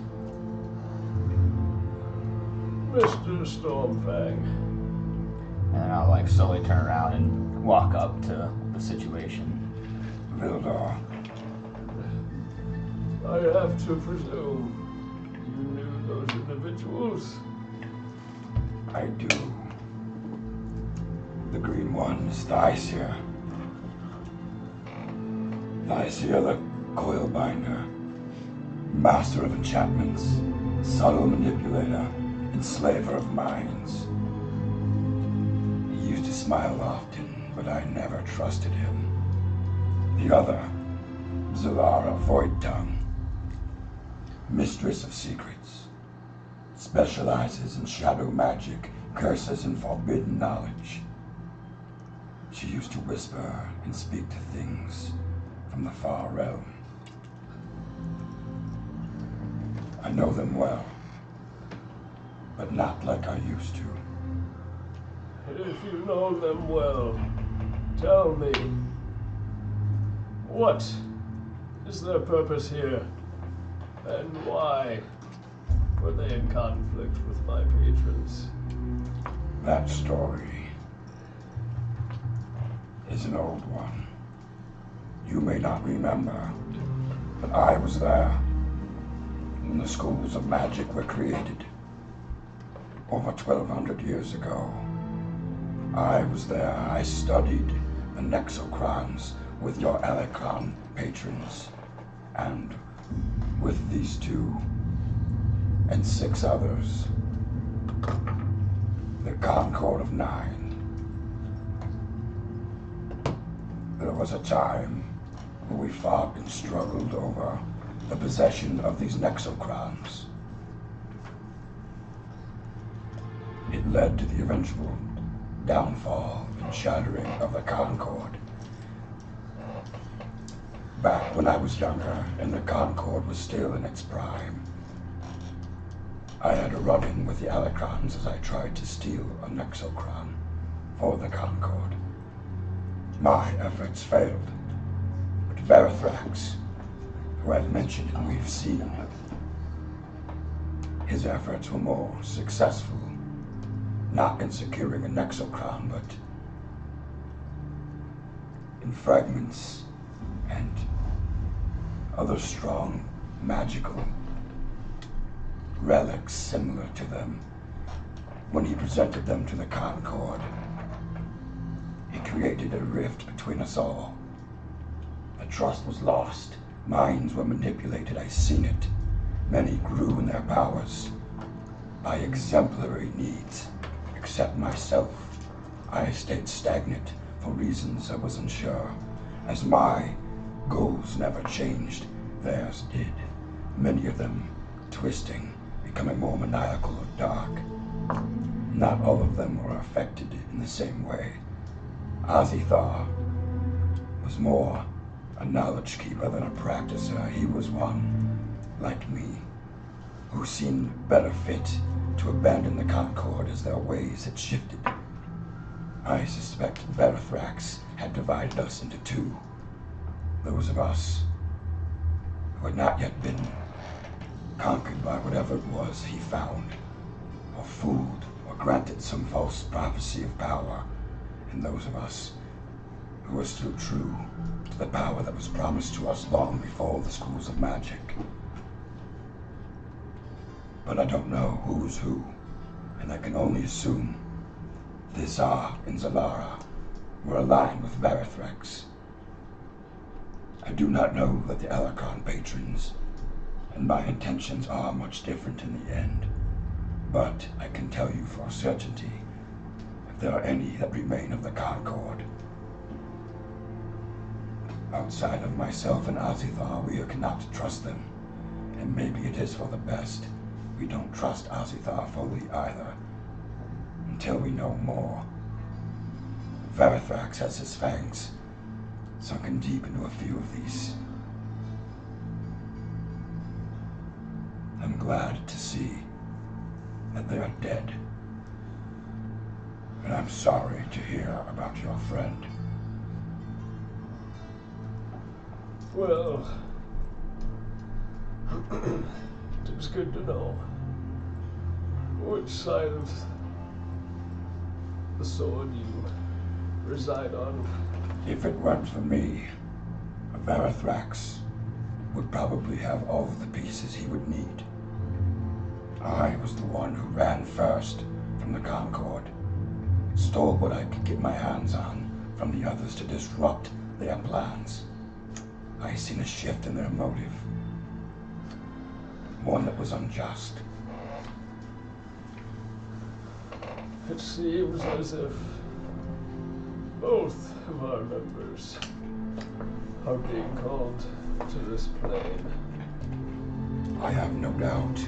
[SPEAKER 9] Mr. Stormfang.
[SPEAKER 5] And then I'll like slowly turn around and walk up to the situation.
[SPEAKER 8] Vildor,
[SPEAKER 9] I have to presume you knew those individuals.
[SPEAKER 8] I do. The green one is Thysia. Thysia the Coilbinder, master of enchantments, subtle manipulator, enslaver of minds. He used to smile often, but I never trusted him. The other, Zalara Voidtongue, mistress of secrets, specializes in shadow magic, curses, and forbidden knowledge. She used to whisper and speak to things from the far realm. I know them well, but not like I used to.
[SPEAKER 9] If you know them well, tell me, what is their purpose here, and why were they in conflict with my patrons?
[SPEAKER 8] That story is an old one. You may not remember, but I was there when the schools of magic were created. Over 1,200 years ago, I was there. I studied the Nexocrons with your Alicron patrons, and with these 2 and 6 others, the Concord of Nine. There was a time when we fought and struggled over the possession of these Nexocrons. It led to the eventual downfall and shattering of the Concord. Back when I was younger and the Concord was still in its prime, I had a run-in with the Alicrons as I tried to steal a Nexocron for the Concord. My efforts failed, but Verithrax, who I've mentioned and we've seen, his efforts were more successful, not in securing a Nexocron, but in fragments and other strong magical relics similar to them. When he presented them to the Concord, it created a rift between us all. The trust was lost. Minds were manipulated. I seen it. Many grew in their powers by exemplary needs. Except myself, I stayed stagnant for reasons I wasn't sure. As my goals never changed, theirs did. Many of them twisting, becoming more maniacal or dark. Not all of them were affected in the same way. Azithar was more a knowledge keeper than a practicer. He was one, like me, who seemed better fit to abandon the Concord as their ways had shifted. I suspect Verithrax had divided us into 2. Those of us who had not yet been conquered by whatever it was he found, or fooled, or granted some false prophecy of power, and those of us who are still true to the power that was promised to us long before the schools of magic. But I don't know who's who, and I can only assume the Tsar and Zalara were aligned with Varithrex. I do not know that the Alicron patrons and my intentions are much different in the end, but I can tell you for certainty if there are any that remain of the Concord. Outside of myself and Azithar, we cannot trust them, and maybe it is for the best. We don't trust Azithar fully either, until we know more. Varithrax has his fangs sunken deep into a few of these. I'm glad to see that they are dead, and I'm sorry to hear about your friend.
[SPEAKER 9] Well, it was good to know which side of the sword you reside on.
[SPEAKER 8] If it weren't for me, Varithrax would probably have all of the pieces he would need. I was the one who ran first from the Concord, stole what I could get my hands on from the others to disrupt their plans. I seen a shift in their motive, one that was unjust.
[SPEAKER 9] It seems as if both of our members are being called to this plane.
[SPEAKER 8] I have no doubt.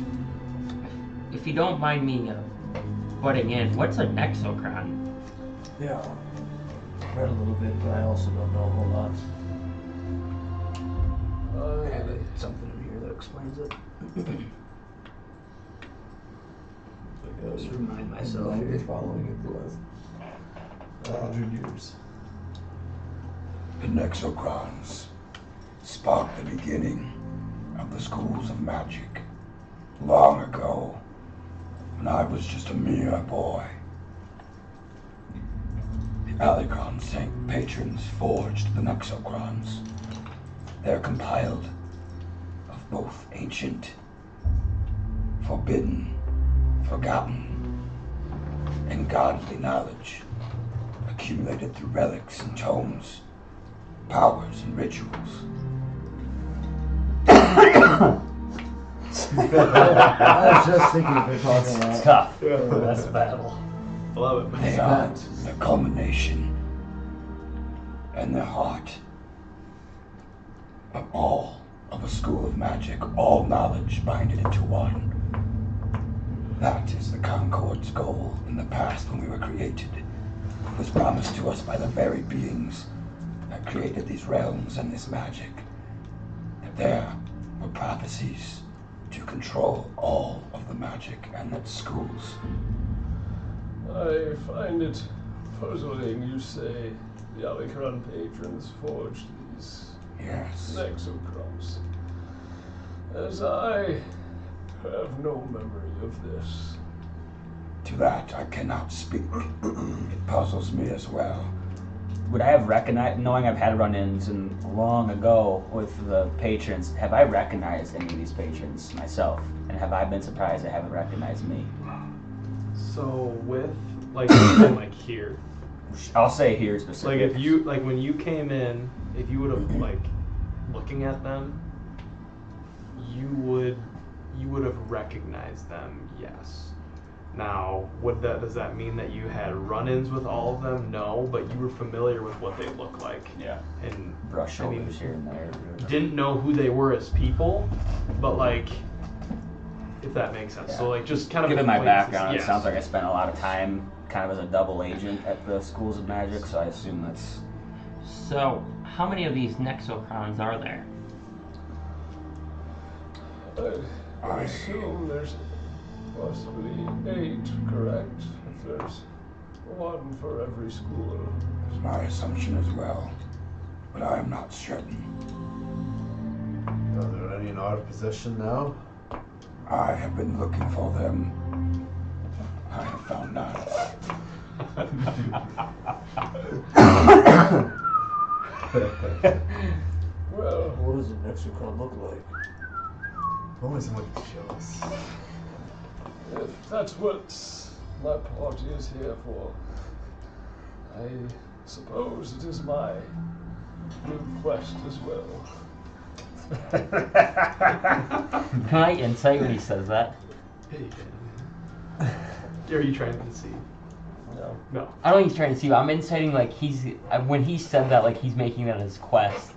[SPEAKER 10] If you don't mind me butting in, what's a Nexocron?
[SPEAKER 1] Yeah. Read a little bit, but I also don't know a whole lot. I have something in here that explains it. I just remind myself
[SPEAKER 12] I'll be
[SPEAKER 1] here.
[SPEAKER 12] following it the last 100 years.
[SPEAKER 8] The Nexocrons sparked the beginning of the schools of magic long ago, when I was just a mere boy. The Alicron Saint patrons forged the Nexocrons. They're compiled of both ancient, forbidden, forgotten, and godly knowledge, accumulated through relics and tomes, powers and rituals.
[SPEAKER 12] I was just thinking if they're talking
[SPEAKER 10] It's
[SPEAKER 12] about
[SPEAKER 10] tough. That's battle.
[SPEAKER 4] Love it.
[SPEAKER 8] They are the culmination and the heart of all of a school of magic, all knowledge binded into one. That is the Concord's goal in the past when we were created. It was promised to us by the very beings that created these realms and this magic, that there were prophecies to control all of the magic and its schools.
[SPEAKER 9] I find it puzzling you say the Alicron patrons forged these
[SPEAKER 8] Yes.
[SPEAKER 9] Nexocrons, as I have no memory of this.
[SPEAKER 8] To that I cannot speak. It puzzles me as well.
[SPEAKER 5] Would I have recognized, knowing I've had run-ins and long ago with the patrons, have I recognized any of these patrons myself? And have I been surprised they haven't recognized me?
[SPEAKER 4] So with like even like here,
[SPEAKER 5] I'll say here
[SPEAKER 4] like
[SPEAKER 5] specifically.
[SPEAKER 4] if you like when you came in, if you would have like looking at them, you would have recognized them. Yes. Now, does that mean that you had run-ins with all of them? No, but you were familiar with what they look like.
[SPEAKER 5] Yeah.
[SPEAKER 4] And
[SPEAKER 5] Brush
[SPEAKER 4] I mean,
[SPEAKER 5] shoulders here and there.
[SPEAKER 4] didn't know who they were as people, but like, if that makes sense.
[SPEAKER 5] Yeah.
[SPEAKER 4] So like, just kind of
[SPEAKER 5] Given my
[SPEAKER 4] acquaintances,
[SPEAKER 5] background,
[SPEAKER 4] yes.
[SPEAKER 5] it sounds like I spent a lot of time kind of as a double agent at the schools of magic, so I assume that's...
[SPEAKER 10] So, how many of these Nexocrons are there?
[SPEAKER 9] I assume there's possibly 8, correct? If there's one for every school.
[SPEAKER 8] It's my assumption as well, but I am not certain.
[SPEAKER 9] Are there any
[SPEAKER 6] we in our possession now?
[SPEAKER 8] I have been looking for them. I have found none.
[SPEAKER 9] Well, what does an Exocron look like?
[SPEAKER 6] Always somebody to show us.
[SPEAKER 9] If that's what my party is here for, I suppose it is my new quest as well.
[SPEAKER 10] Can I insight when he says that?
[SPEAKER 4] Are you trying to see? No.
[SPEAKER 10] I don't think he's trying to see, but I'm inciting like when he said that, like he's making that his quest,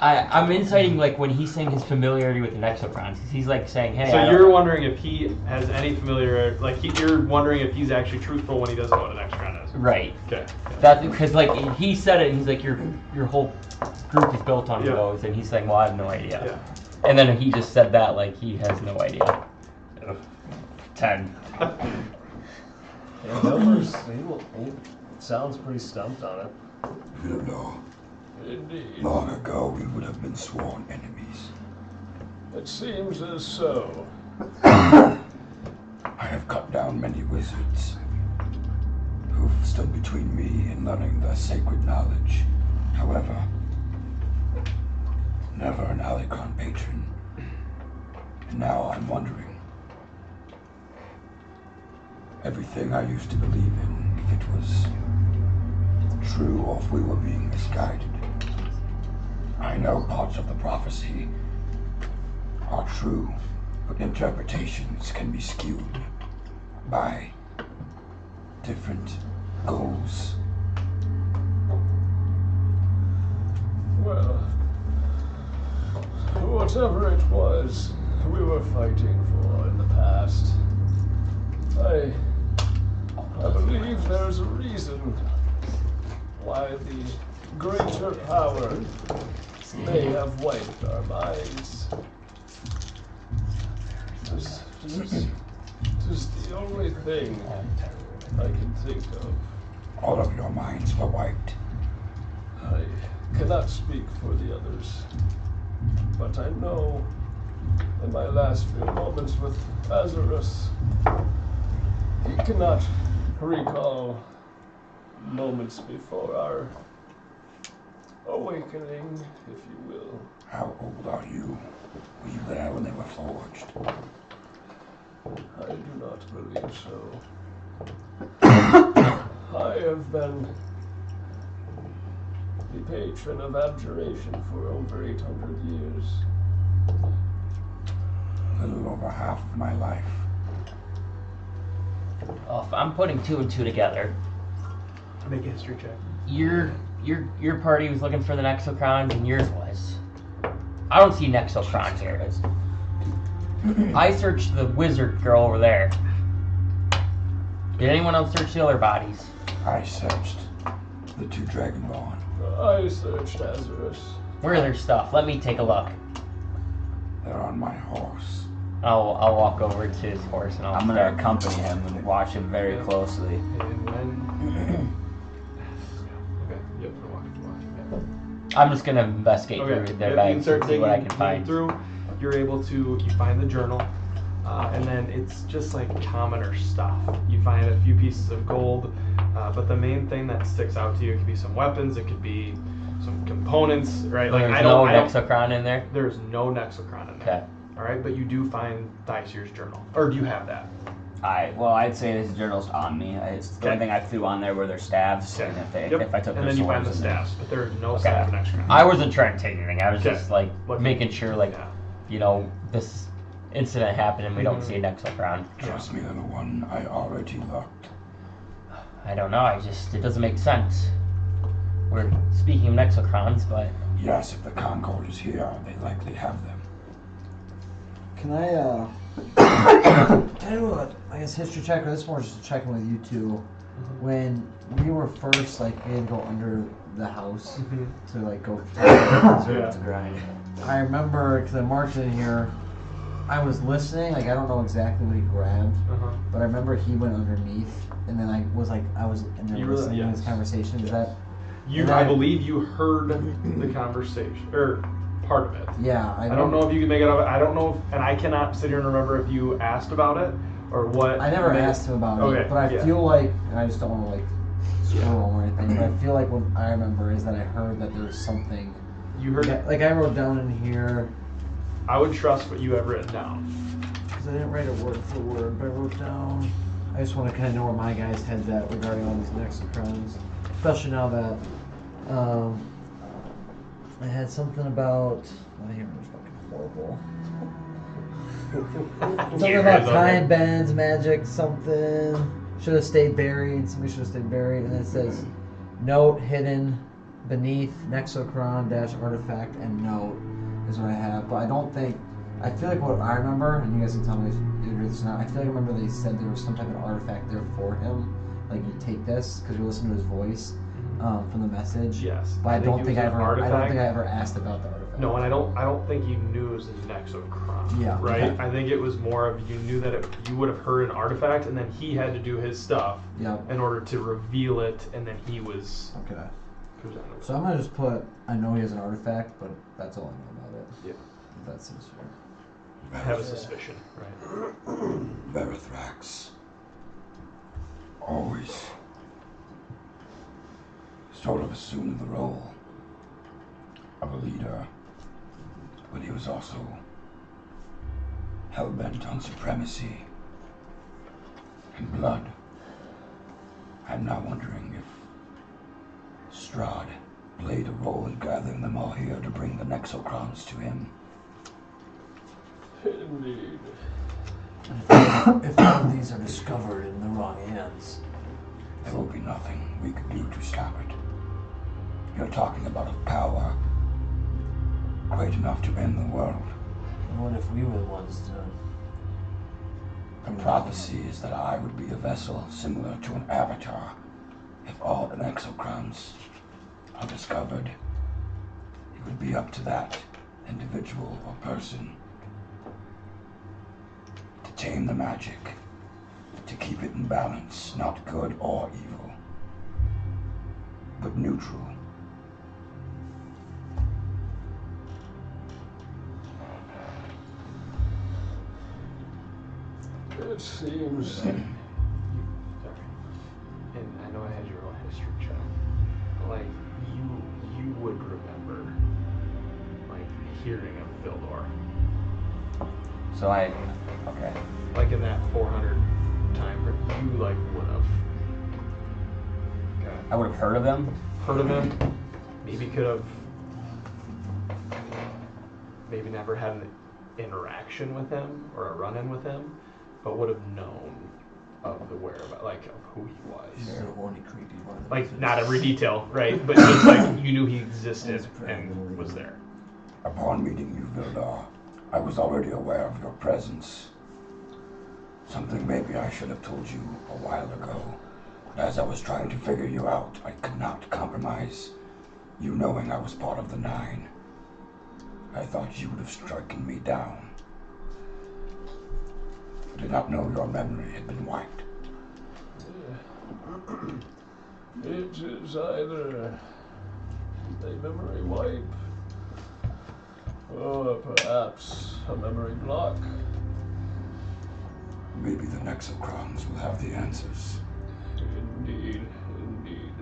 [SPEAKER 10] I'm inciting like when he's saying his familiarity with the Nexocrons. He's like saying, hey.
[SPEAKER 4] So you're wondering if he has any familiarity, you're wondering if he's actually truthful when he doesn't know what an Nexocron is.
[SPEAKER 10] Right.
[SPEAKER 4] Okay.
[SPEAKER 10] That's because like he said it, and he's like your whole group is built on those, and he's saying, well, I have no idea.
[SPEAKER 4] Yeah.
[SPEAKER 10] And then he just said that like he has no idea. 10.
[SPEAKER 6] Yeah, numbers, he sounds pretty stumped on it.
[SPEAKER 8] You don't know.
[SPEAKER 9] Indeed.
[SPEAKER 8] Long ago, we would have been sworn enemies.
[SPEAKER 9] It seems as so.
[SPEAKER 8] I have cut down many wizards who've stood between me and learning the sacred knowledge. However, never an Alicron patron. And now I'm wondering. Everything I used to believe in, if it was true or if we were being misguided. I know parts of the prophecy are true, but interpretations can be skewed by different goals.
[SPEAKER 9] Well, whatever it was we were fighting for in the past, I believe there's a reason why the greater power may have wiped our minds. This is the only thing I can think of.
[SPEAKER 8] All of your minds were wiped.
[SPEAKER 9] I cannot speak for the others, but I know in my last few moments with Lazarus, he cannot recall moments before our awakening, if you will.
[SPEAKER 8] How old are you? Were you there when they were forged?
[SPEAKER 9] I do not believe so. I have been the patron of abjuration for over 800 years.
[SPEAKER 8] A little over half of my life.
[SPEAKER 10] Oh, if I'm putting 2 and 2 together.
[SPEAKER 4] Make a history check.
[SPEAKER 10] Your party was looking for the Nexocrons, and yours was. I don't see Nexocron here. I searched the wizard girl over there. Did anyone else search the other bodies?
[SPEAKER 8] I searched the 2 Dragonborn.
[SPEAKER 9] I searched Lazarus.
[SPEAKER 10] Where are their stuff? Let me take a look.
[SPEAKER 8] They're on my horse.
[SPEAKER 10] I'll walk over to his horse and
[SPEAKER 5] I'm gonna accompany him and watch him very closely.
[SPEAKER 4] And when... Okay, yep, we're walking.
[SPEAKER 10] I'm just gonna investigate through their bags and see what I can find.
[SPEAKER 4] Through, you're able to, you find the journal, and then it's just like commoner stuff. You find a few pieces of gold, but the main thing that sticks out to you, it could be some weapons, it could be some components, right? Like
[SPEAKER 10] There's no Nexocron in there?
[SPEAKER 4] There's no Nexocron in there.
[SPEAKER 10] Okay.
[SPEAKER 4] Alright, but you do find Dicier's journal. Or do you have that?
[SPEAKER 5] I'd say this journal's on me. It's the only thing I threw on there were their staves, and if I took
[SPEAKER 4] and
[SPEAKER 5] their
[SPEAKER 4] then you find the
[SPEAKER 5] swords.
[SPEAKER 4] staves, but there is no sign of an Nexocron.
[SPEAKER 10] I wasn't trying to take anything. I was
[SPEAKER 4] Okay.
[SPEAKER 10] just like
[SPEAKER 4] Looking.
[SPEAKER 10] making sure, like, you know, this incident happened and we don't see a Nexocron.
[SPEAKER 8] Trust me, little one, I already looked.
[SPEAKER 10] I don't know. It doesn't make sense. We're speaking of Nexocrons, but
[SPEAKER 8] Yes, if the Concord is here, they likely have them.
[SPEAKER 12] Can I do a, I guess, history check, or this more just a check in with you two? When we were first, like, we had to go under the house to, like, go to grind. I remember, because I marked it in here, I was listening, like, I don't know exactly what he grabbed, but I remember he went underneath, and then I was in there listening to this conversation. Is that...
[SPEAKER 4] I believe you heard the conversation, or part of it.
[SPEAKER 12] Yeah,
[SPEAKER 4] I don't know if you can make it up. I don't know, and I cannot sit here and remember if you asked about it or what.
[SPEAKER 12] I never asked him about
[SPEAKER 4] Okay,
[SPEAKER 12] it, but I feel like, and I just don't want to like scroll or anything, but I feel like what I remember is that I heard that there was something.
[SPEAKER 4] You heard?
[SPEAKER 12] Like I wrote down in here.
[SPEAKER 4] I would trust what you have written down.
[SPEAKER 12] Because I didn't write it word for word, but I wrote down. I just want to kind of know where my guys' heads at regarding all these Nexocrons, especially now that I had something about. My hammer was fucking horrible. Something about time bends, magic, something. Should have stayed buried. Somebody should have stayed buried. And then it says, note hidden beneath Nexocron - artifact and note is what I have. But I don't think. I feel like what I remember, and you guys can tell me if you agree with this or not. I feel like I remember they said there was some type of artifact there for him. Like you take this because you listen to his voice from the message.
[SPEAKER 4] Yes.
[SPEAKER 12] But I don't think I ever asked about the artifact.
[SPEAKER 4] No, and I don't think you knew it was a Nexocron.
[SPEAKER 12] Yeah.
[SPEAKER 4] Right.
[SPEAKER 12] Okay.
[SPEAKER 4] I think it was more of you knew that you would have heard an artifact, and then he had to do his stuff in order to reveal it, and then he was
[SPEAKER 12] okay.
[SPEAKER 4] presented.
[SPEAKER 12] So I'm gonna just put. I know he has an artifact, but that's all I know about it.
[SPEAKER 4] Yeah.
[SPEAKER 12] That seems fair.
[SPEAKER 4] I have a suspicion, right?
[SPEAKER 8] Verithrax. Always sort of assumed the role of a leader, but he was also hell-bent on supremacy and blood. I'm now wondering if Strahd played a role in gathering them all here to bring the Nexocrons to him.
[SPEAKER 9] Indeed.
[SPEAKER 1] If all of these are discovered in the wrong hands,
[SPEAKER 8] there will be nothing we could do to stop it. You're talking about a power great enough to end the world.
[SPEAKER 1] and what if we were the ones to...
[SPEAKER 8] The prophecy is that I would be a vessel similar to an avatar. If all the Nexocrons are discovered, it would be up to that individual or person to tame the magic, to keep it in balance, not good or evil, but neutral.
[SPEAKER 9] It seems.
[SPEAKER 4] Sorry. And I know I had your own history check. But like you would remember like hearing of Vildor.
[SPEAKER 5] So okay.
[SPEAKER 4] Like in that 400 time, you like would have. Okay.
[SPEAKER 5] I would have heard of him.
[SPEAKER 4] Heard of him. Maybe could have. Maybe never had an interaction with him or a run-in with him, but would have known of the whereabouts, like of who he was.
[SPEAKER 1] He's a horny, creepy one.
[SPEAKER 4] Like not every detail, right? But just like you knew he existed and was there.
[SPEAKER 8] Upon meeting you, Vildor, I was already aware of your presence. Something maybe I should have told you a while ago. But as I was trying to figure you out, I could not compromise you knowing I was part of the Nine. I thought you would have stricken me down. I did not know your memory had been wiped.
[SPEAKER 9] It is either a memory wipe or perhaps a memory block.
[SPEAKER 8] Maybe the Nexocrons will have the answers.
[SPEAKER 9] Indeed, indeed.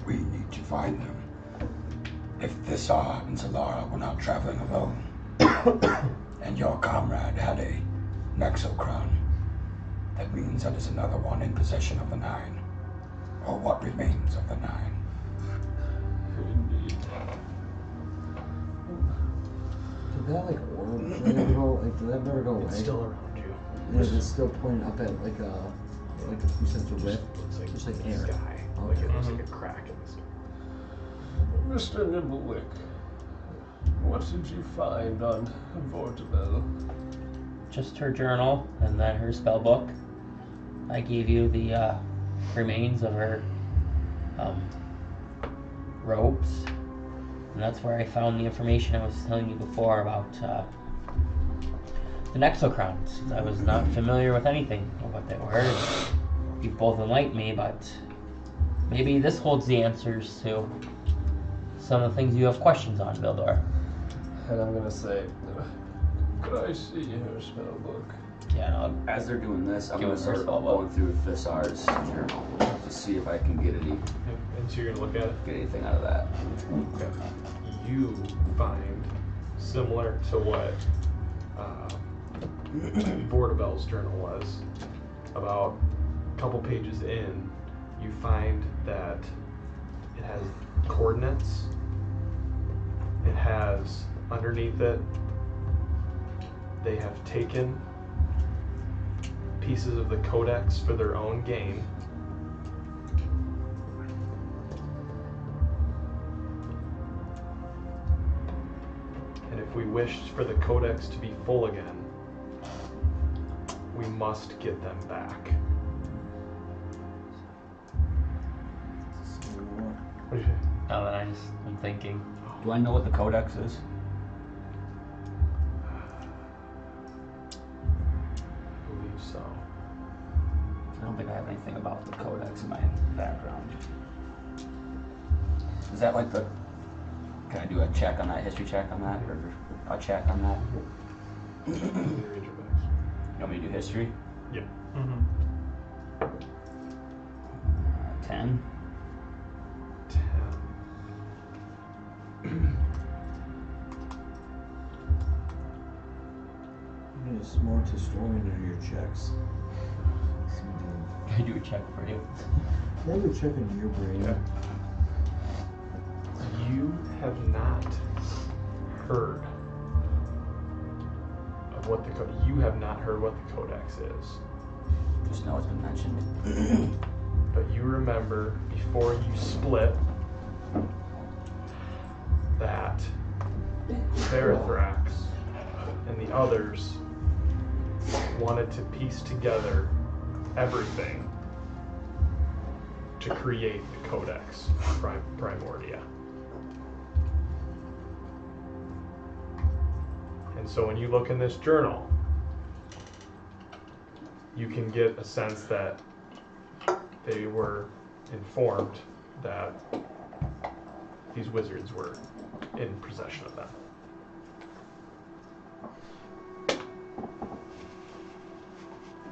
[SPEAKER 8] We need to find them. If Thisar and Zalara were not traveling alone, and your comrade had a Nexocron, that means that is another one in possession of the Nine, or what remains of the Nine.
[SPEAKER 9] Indeed.
[SPEAKER 12] Did that like orb never go? Like, did that never go away?
[SPEAKER 4] It's still around you.
[SPEAKER 12] Yeah, it's still pointing up at like a you said it's a rift,
[SPEAKER 4] Looks like
[SPEAKER 12] just like
[SPEAKER 4] the
[SPEAKER 12] air.
[SPEAKER 4] sky.
[SPEAKER 12] Okay.
[SPEAKER 4] Like it looks like a crack in the sky.
[SPEAKER 9] Mr. Nimblewick, what did you find on Vortabel?
[SPEAKER 10] Just her journal and then her spell book. I gave you the remains of her robes, and that's where I found the information I was telling you before about the Nexocrons. I was not familiar with anything of what they were. You both enlightened me, but maybe this holds the answers to some of the things you have questions on, Vildor.
[SPEAKER 6] And I'm gonna say, could I see her spell book?
[SPEAKER 10] Yeah, no,
[SPEAKER 5] As they're doing this, I'm
[SPEAKER 10] Give
[SPEAKER 5] going to
[SPEAKER 10] us your
[SPEAKER 5] start
[SPEAKER 10] spell book.
[SPEAKER 5] going through Thisar's journal to see if I can get
[SPEAKER 4] And so you're gonna look at it.
[SPEAKER 5] anything out of that.
[SPEAKER 4] Okay. You find, similar to what Vortabel's journal was, about a couple pages in, you find that it has coordinates. It has, underneath it, they have taken pieces of the codex for their own gain. And if we wished for the codex to be full again, we must get them back. What do you say?
[SPEAKER 10] Oh, I'm thinking.
[SPEAKER 5] Do I know what the codex is?
[SPEAKER 4] I believe so.
[SPEAKER 5] I don't think I have anything about the codex in my background. Is that like the... Can I do a check on that, history check on that, or a check on that? You want me to do history?
[SPEAKER 4] Yeah.
[SPEAKER 5] 10.
[SPEAKER 4] 10.
[SPEAKER 12] You need a smart historian to do your checks.
[SPEAKER 10] Can I do a check for you?
[SPEAKER 12] They would check into your brain.
[SPEAKER 4] Okay. You have not heard of what the you have not heard what the codex is.
[SPEAKER 5] Just know it's been mentioned.
[SPEAKER 4] But you remember before you split that Varithrax and the others wanted to piece together everything to create the Codex Primordia. And so when you look in this journal, you can get a sense that they were informed that these wizards were in possession of them.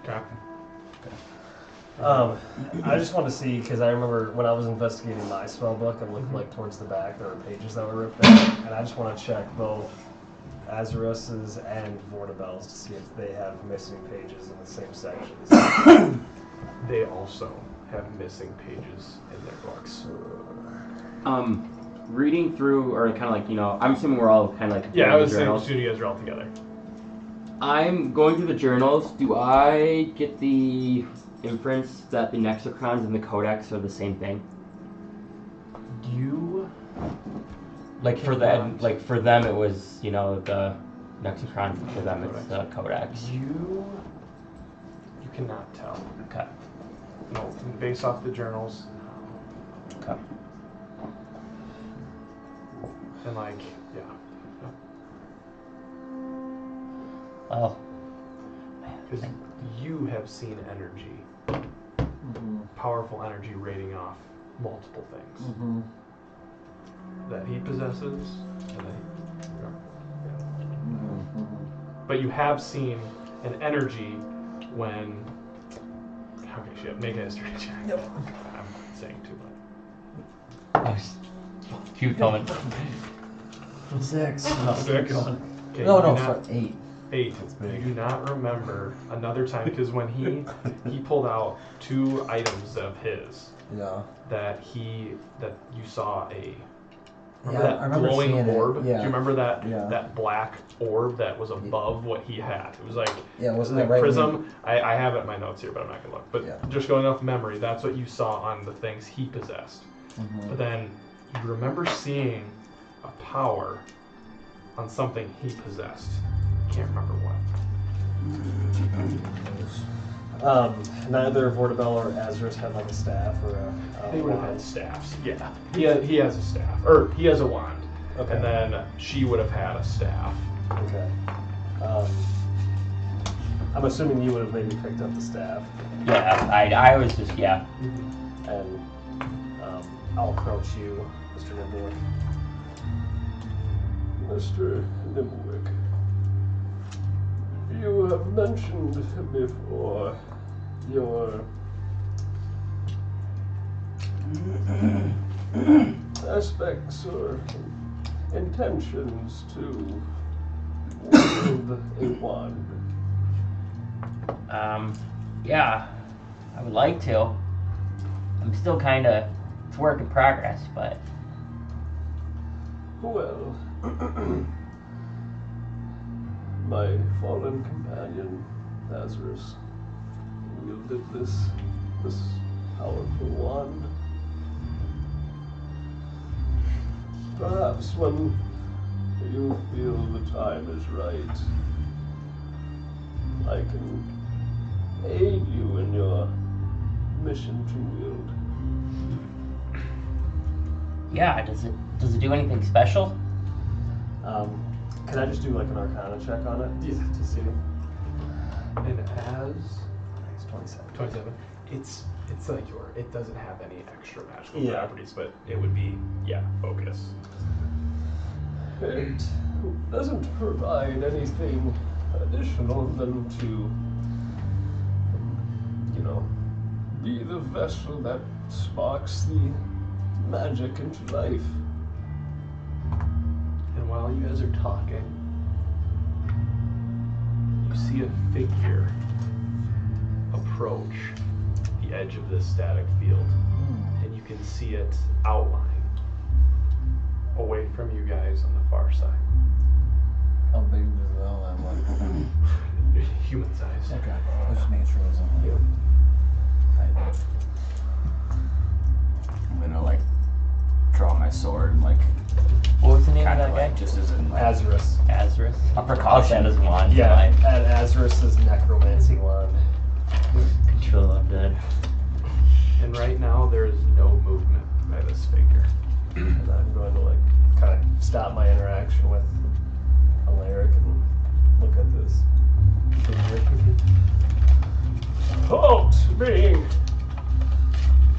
[SPEAKER 4] Okay.
[SPEAKER 6] I just want to see, because I remember when I was investigating my spell book, I'm looking like towards the back, there were pages that were ripped out, and I just want to check both Azarus's and Vortabel's to see if they have missing pages in the same sections.
[SPEAKER 4] They also have missing pages in their books.
[SPEAKER 10] Reading through, or kind of like, I'm assuming we're all kind of like
[SPEAKER 4] Yeah, I was saying
[SPEAKER 10] journals.
[SPEAKER 4] the you guys are all together.
[SPEAKER 10] I'm going through the journals. Do I get the inference that the Nexicrons and the Codex are the same thing?
[SPEAKER 4] You
[SPEAKER 10] Like for them, it was the Nexicrons. For them, it's the Codex.
[SPEAKER 4] You cannot tell.
[SPEAKER 10] Okay.
[SPEAKER 4] No, based off the journals.
[SPEAKER 10] Okay.
[SPEAKER 4] And yeah.
[SPEAKER 10] Oh.
[SPEAKER 4] Because you have seen energy, powerful energy radiating off multiple things that he possesses, and but you have seen an energy when. Okay, shit. Make a history check. Yep. I'm saying too much.
[SPEAKER 10] Keep coming.
[SPEAKER 12] 6.
[SPEAKER 4] 6. Okay,
[SPEAKER 12] No,
[SPEAKER 4] you do
[SPEAKER 12] sorry,
[SPEAKER 4] not-
[SPEAKER 12] 8.
[SPEAKER 4] 8. You do not remember another time because when he pulled out 2 items of his
[SPEAKER 12] Yeah.
[SPEAKER 4] that you saw
[SPEAKER 12] I
[SPEAKER 4] that
[SPEAKER 12] remember
[SPEAKER 4] glowing
[SPEAKER 12] seeing it,
[SPEAKER 4] orb.
[SPEAKER 12] yeah.
[SPEAKER 4] Do you remember that
[SPEAKER 12] Yeah.
[SPEAKER 4] that black orb that was above what he had? It was like
[SPEAKER 12] wasn't
[SPEAKER 4] like
[SPEAKER 12] that right?
[SPEAKER 4] prism. I have it in my notes here, but I'm not gonna look. But
[SPEAKER 12] Yeah.
[SPEAKER 4] just going off memory, that's what you saw on the things he possessed. But then you remember seeing a power on something he possessed. Can't remember what.
[SPEAKER 6] Neither Vortabel or Azarus had like a staff or a
[SPEAKER 4] They would have
[SPEAKER 6] wand.
[SPEAKER 4] had staffs. Yeah, he has a staff, or he has a wand.
[SPEAKER 6] Okay.
[SPEAKER 4] And then she would have had a staff.
[SPEAKER 6] Okay. I'm assuming you would have maybe picked up the staff.
[SPEAKER 10] Yeah, I was just
[SPEAKER 6] And I'll approach you, Mr. Nimbler.
[SPEAKER 9] Mr. Nimwick, you have mentioned before your aspects or intentions to wield a wand.
[SPEAKER 10] Yeah, I would like to. I'm still kind of, it's work in progress, but.
[SPEAKER 9] Well, my fallen companion, Lazarus, wielded this powerful wand. Perhaps when you feel the time is right, I can aid you in your mission to wield.
[SPEAKER 10] Yeah, does it do anything special?
[SPEAKER 6] Can I just do like an Arcana check on it?
[SPEAKER 4] Yeah.
[SPEAKER 6] To see.
[SPEAKER 4] And as
[SPEAKER 6] It's 27.
[SPEAKER 4] 27, it's like it doesn't have any extra magical
[SPEAKER 6] Yeah.
[SPEAKER 4] properties, but it would be focus.
[SPEAKER 9] It doesn't provide anything additional than to, be the vessel that sparks the magic into life.
[SPEAKER 4] And while you guys are talking, you see a figure approach the edge of this static field, and you can see it outline away from you guys on the far side.
[SPEAKER 12] How big does it all have?
[SPEAKER 4] Human size.
[SPEAKER 12] Okay. I was just making sure it wasn't like.
[SPEAKER 4] Yeah.
[SPEAKER 5] I'm gonna draw my sword and
[SPEAKER 10] What was the name of
[SPEAKER 5] kind
[SPEAKER 10] that
[SPEAKER 5] of
[SPEAKER 10] guy?
[SPEAKER 5] just as in
[SPEAKER 6] Azarus.
[SPEAKER 10] Azarus?
[SPEAKER 5] a precaution.
[SPEAKER 10] That is wand.
[SPEAKER 6] Yeah, and Azarus's necromancy wand.
[SPEAKER 10] Control undead.
[SPEAKER 4] And right now there is no movement by this figure.
[SPEAKER 6] And I'm going to kind of stop my interaction with Alaric and look at this figure.
[SPEAKER 9] Halt, being!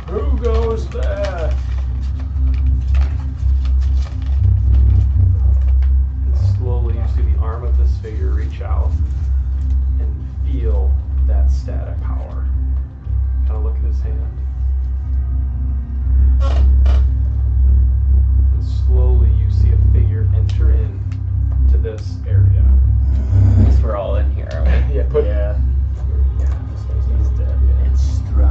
[SPEAKER 9] Who goes there?
[SPEAKER 4] And slowly you see the arm of this figure reach out and feel that static power. Kind of look at his hand. And slowly you see a figure enter in to this area.
[SPEAKER 10] At least we're all in here, aren't we?
[SPEAKER 4] Yeah,
[SPEAKER 6] Yeah. He's dead, yeah.
[SPEAKER 5] It's Strahd.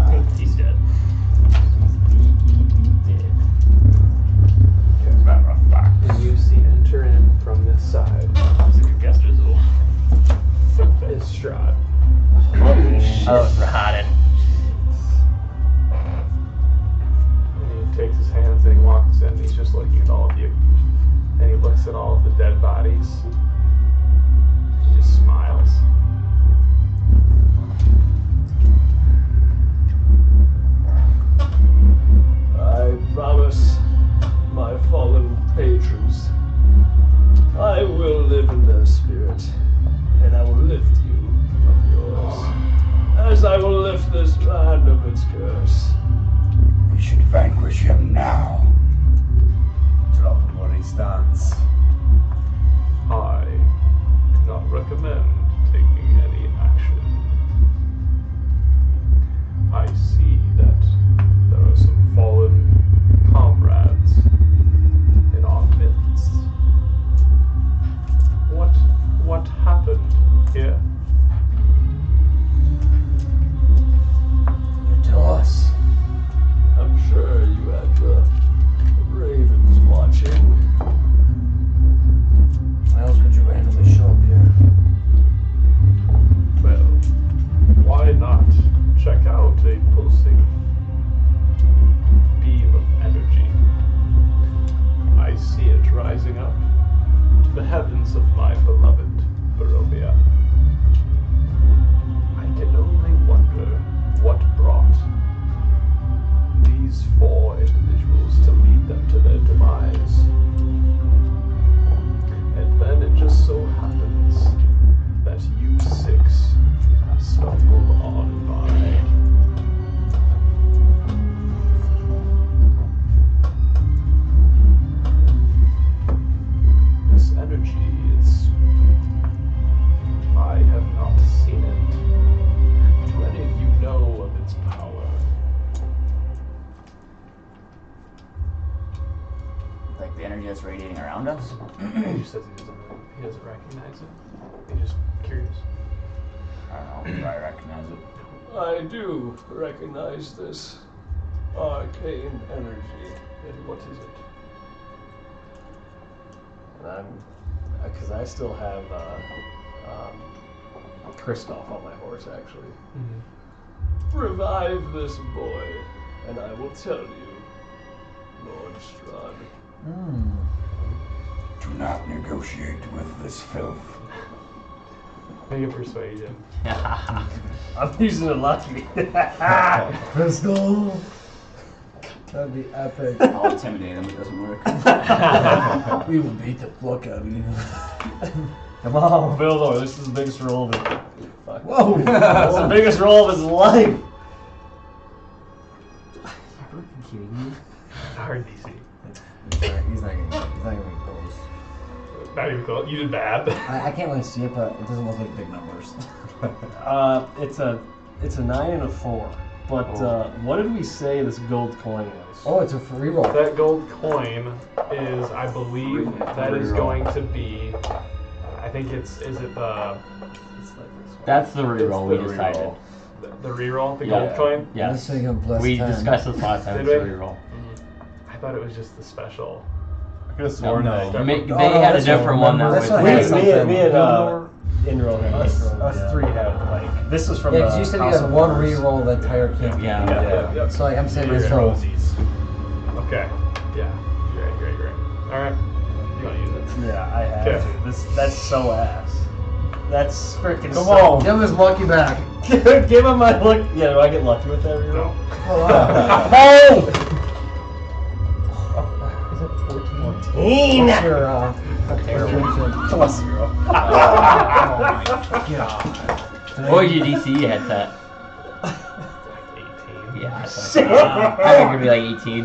[SPEAKER 3] He doesn't recognize it. He's just curious.
[SPEAKER 5] I don't know if I recognize it.
[SPEAKER 9] I do recognize this arcane energy. And what is it?
[SPEAKER 6] And because I still have Kristoff on my horse, actually.
[SPEAKER 9] Revive this boy, and I will tell you, Lord Strahd.
[SPEAKER 8] Do not negotiate with this filth.
[SPEAKER 3] Make a persuasion.
[SPEAKER 6] I'm using a lucky.
[SPEAKER 12] Crystal. That'd be epic.
[SPEAKER 5] I'll intimidate him. It doesn't work.
[SPEAKER 1] We will beat the fuck out of you.
[SPEAKER 6] Come on, Vildor, this is the biggest roll of it. Fuck.
[SPEAKER 12] Whoa!
[SPEAKER 6] That's the biggest roll of his life!
[SPEAKER 12] Are you kidding me?
[SPEAKER 3] Hard DC.
[SPEAKER 12] He's not gonna be close.
[SPEAKER 3] Not even close. You did bad.
[SPEAKER 12] I can't really see it, but it doesn't look like big numbers.
[SPEAKER 6] It's a 9 and a 4. But what did we say this gold coin was?
[SPEAKER 12] Oh, it's a free roll.
[SPEAKER 3] That gold coin is, I believe, that is going to be. I think is it the.
[SPEAKER 10] That's the reroll we
[SPEAKER 3] the
[SPEAKER 10] decided.
[SPEAKER 3] reroll. The reroll, the
[SPEAKER 10] Yeah.
[SPEAKER 3] gold coin.
[SPEAKER 10] Yes.
[SPEAKER 12] So you can plus
[SPEAKER 10] We
[SPEAKER 12] 10.
[SPEAKER 10] discussed this last time.
[SPEAKER 3] Did
[SPEAKER 10] It's the
[SPEAKER 3] we?
[SPEAKER 10] reroll.
[SPEAKER 3] I thought it was just the special.
[SPEAKER 11] I could have sworn
[SPEAKER 10] No,
[SPEAKER 11] that.
[SPEAKER 10] they
[SPEAKER 12] no,
[SPEAKER 10] had a
[SPEAKER 12] that's
[SPEAKER 10] different
[SPEAKER 12] what-
[SPEAKER 10] one that
[SPEAKER 12] that's
[SPEAKER 10] was.
[SPEAKER 12] what he
[SPEAKER 10] like-
[SPEAKER 12] had.
[SPEAKER 6] Me and Indro had us three had like this was from
[SPEAKER 12] Yeah,
[SPEAKER 6] the
[SPEAKER 12] because you said you
[SPEAKER 6] House
[SPEAKER 12] had
[SPEAKER 6] of
[SPEAKER 12] one
[SPEAKER 6] Horrors.
[SPEAKER 12] re-roll the entire campaign.
[SPEAKER 10] Yeah.
[SPEAKER 12] So like I'm saying
[SPEAKER 3] You're
[SPEAKER 12] this
[SPEAKER 3] right.
[SPEAKER 12] roll.
[SPEAKER 3] Okay. Yeah. You're right. All right. You want to use it?
[SPEAKER 6] Yeah, I have
[SPEAKER 3] Okay.
[SPEAKER 6] to. That's so ass. That's freaking.
[SPEAKER 12] Come
[SPEAKER 6] so
[SPEAKER 12] on, give him his lucky back.
[SPEAKER 6] Give him my luck. Yeah, do I get lucky with that reroll?
[SPEAKER 12] Oh! Is it 14? What's your
[SPEAKER 6] Plus 0.
[SPEAKER 12] Oh my god.
[SPEAKER 10] What was your DC you had set?
[SPEAKER 3] 18.
[SPEAKER 10] Yeah, I thought I think it'd be like 18.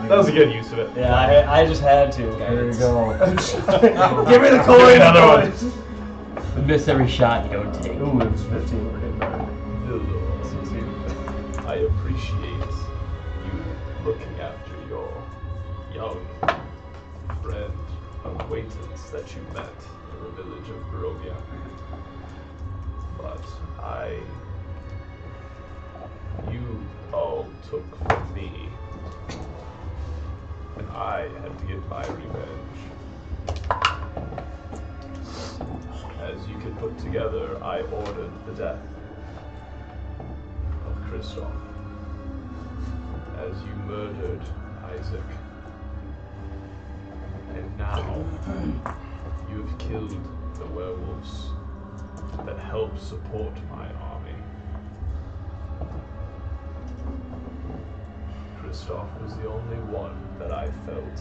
[SPEAKER 3] That was a good use of it.
[SPEAKER 6] Yeah, I just had to.
[SPEAKER 12] There you go.
[SPEAKER 6] Give me the coin.
[SPEAKER 3] Another one.
[SPEAKER 10] You miss every shot you don't take.
[SPEAKER 6] Ooh, it was 15. We're getting better.
[SPEAKER 3] I appreciate you looking after your young friend, acquaintance that you met in the village of Barovia. But you all took from me, and I had to get my revenge. As you can put together, I ordered the death of Kristoff, as you murdered Isaac. And now you have killed the werewolves that help support my army. Kristoff was the only one that I felt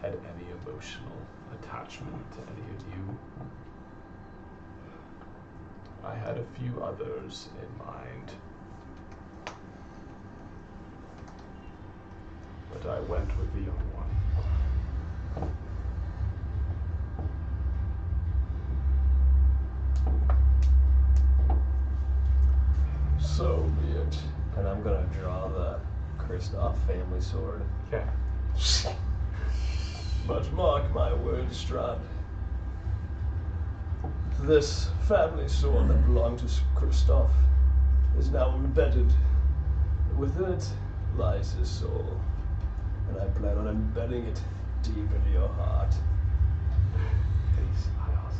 [SPEAKER 3] had any emotional attachment to any of you. I had a few others in mind, but I went with the young one.
[SPEAKER 9] So be it.
[SPEAKER 6] And I'm gonna draw the Kristoff family sword.
[SPEAKER 3] Okay.
[SPEAKER 9] But mark my words, Strahd. This family sword that belonged to Kristoff is now embedded. Within it lies his soul. And I plan on embedding it deep into your heart.
[SPEAKER 3] He smiles.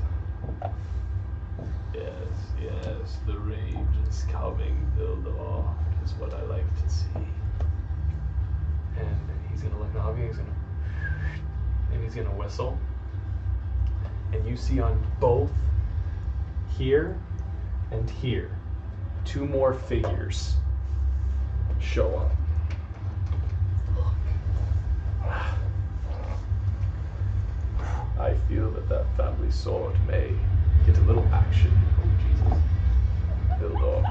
[SPEAKER 3] Yes, the rage is coming, Vildor, is what I like to see. And he's gonna look at Navi, he's gonna whistle. And you see on both here and here, 2 more figures show up. I feel that family sword may get a little action. Oh, Jesus. Vildor,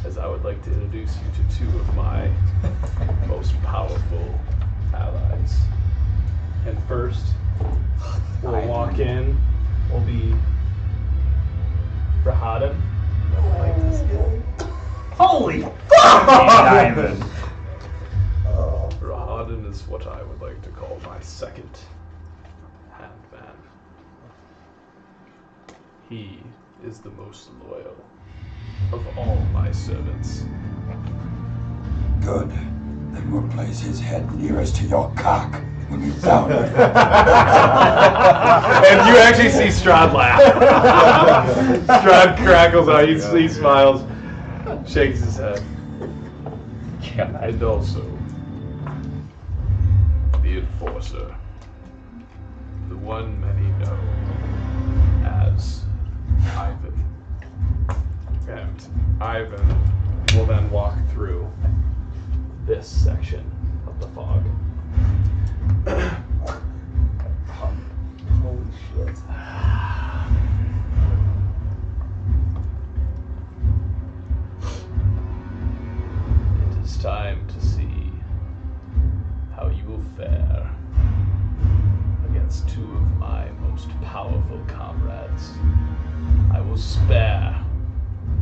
[SPEAKER 3] as I would like to introduce you to 2 of my most powerful allies. And first, we'll walk in, will be Rahadin.
[SPEAKER 6] Holy fuck!
[SPEAKER 3] Rahadin is what I would like to call my second handman. He is the most loyal of all my servants.
[SPEAKER 8] Good. Then we'll place his head nearest to your cock when we down it.
[SPEAKER 4] And you actually see Strahd laugh. Strahd crackles out. He smiles, shakes his head. And also, the Enforcer, the one many know as Ivan. And Ivan will then walk through this section of the fog.
[SPEAKER 6] Holy shit.
[SPEAKER 3] It is time to see how you will fare against two of my most powerful comrades. I will spare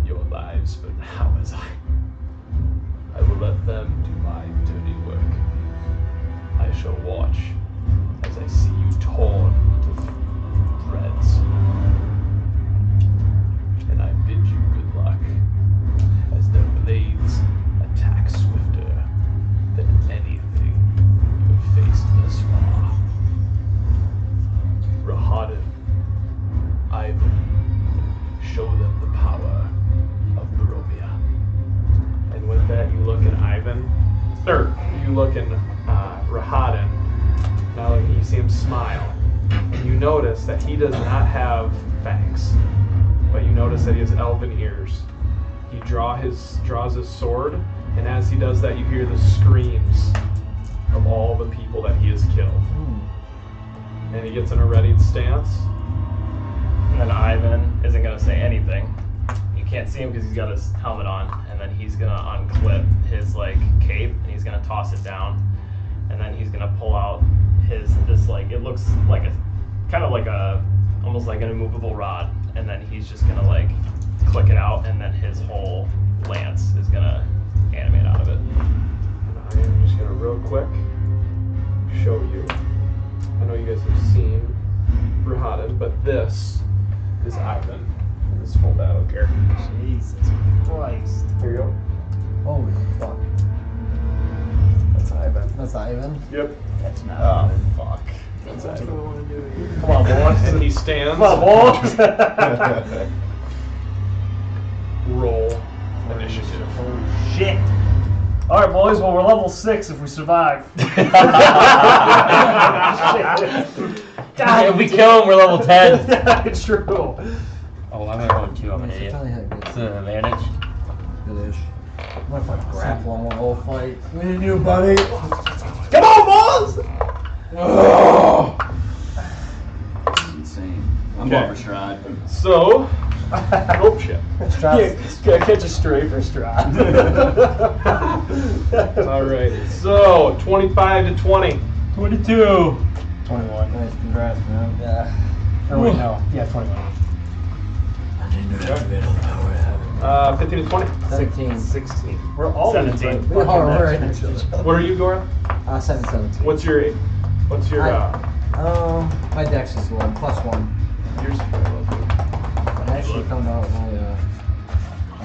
[SPEAKER 3] your lives for now as I will let them do my dirty work. I shall watch as I see you torn to shreds. And I bid you good luck as their blades attack swifter than anything you have faced thus far. Rahadin, Ivan, show them the power of Barovia.
[SPEAKER 4] And with that, you look at Ivan, or you look at Rahadin. Now you see him smile, and you notice that he does not have fangs, but you notice that he has elven ears. He draws his sword, and as he does that, you hear the screams of all the people that he has killed. And he gets in a readied stance.
[SPEAKER 2] And then Ivan isn't going to say anything. You can't see him because he's got his helmet on. And then he's going to unclip his cape and he's going to toss it down. And then he's going to pull out it looks like almost like an immovable rod. And then he's just going to click it out, and then his whole lance is going to animate out of it.
[SPEAKER 4] And I am just going to real quick show you. I know you guys have seen Rahadin, but this is Ivan in his full battle gear.
[SPEAKER 12] Jesus Christ.
[SPEAKER 4] Here you go.
[SPEAKER 12] Holy fuck.
[SPEAKER 6] That's Ivan.
[SPEAKER 12] That's Ivan?
[SPEAKER 4] Yep.
[SPEAKER 5] That's not.
[SPEAKER 11] Oh, fuck.
[SPEAKER 6] That's Ivan.
[SPEAKER 2] Come on, boys.
[SPEAKER 4] And he stands.
[SPEAKER 2] Come on, boys.
[SPEAKER 4] Roll initiative.
[SPEAKER 2] Holy shit. All right, boys. Well, we're level 6 if we survive.
[SPEAKER 10] God, if we kill him, we're level 10.
[SPEAKER 2] That's true.
[SPEAKER 10] Oh, I'm gonna roll 2. I'm an idiot.
[SPEAKER 12] Probably had good.
[SPEAKER 10] It's an advantage.
[SPEAKER 12] Good-ish. I'm gonna fucking grapple him the whole fight. We need you, buddy.
[SPEAKER 2] Come on, boys.
[SPEAKER 5] Insane. I'm
[SPEAKER 4] Okay.
[SPEAKER 5] going for Strahd.
[SPEAKER 4] So, oh shit.
[SPEAKER 6] Gotta catch a stray for Strahd.
[SPEAKER 4] All right. So, 25 to 20.
[SPEAKER 2] 22.
[SPEAKER 7] 21.
[SPEAKER 12] Nice, congrats, man.
[SPEAKER 7] Or wait, no. Yeah, 21.
[SPEAKER 1] I didn't know that middle power having.
[SPEAKER 4] 15 to 20.
[SPEAKER 12] 17.
[SPEAKER 6] 16. We're all
[SPEAKER 2] 17.
[SPEAKER 12] Oh, we're right next to each other.
[SPEAKER 4] What are you, Dora?
[SPEAKER 12] 17.
[SPEAKER 4] What's your
[SPEAKER 12] My dex is 1, +1.
[SPEAKER 4] yours?
[SPEAKER 12] I actually found out my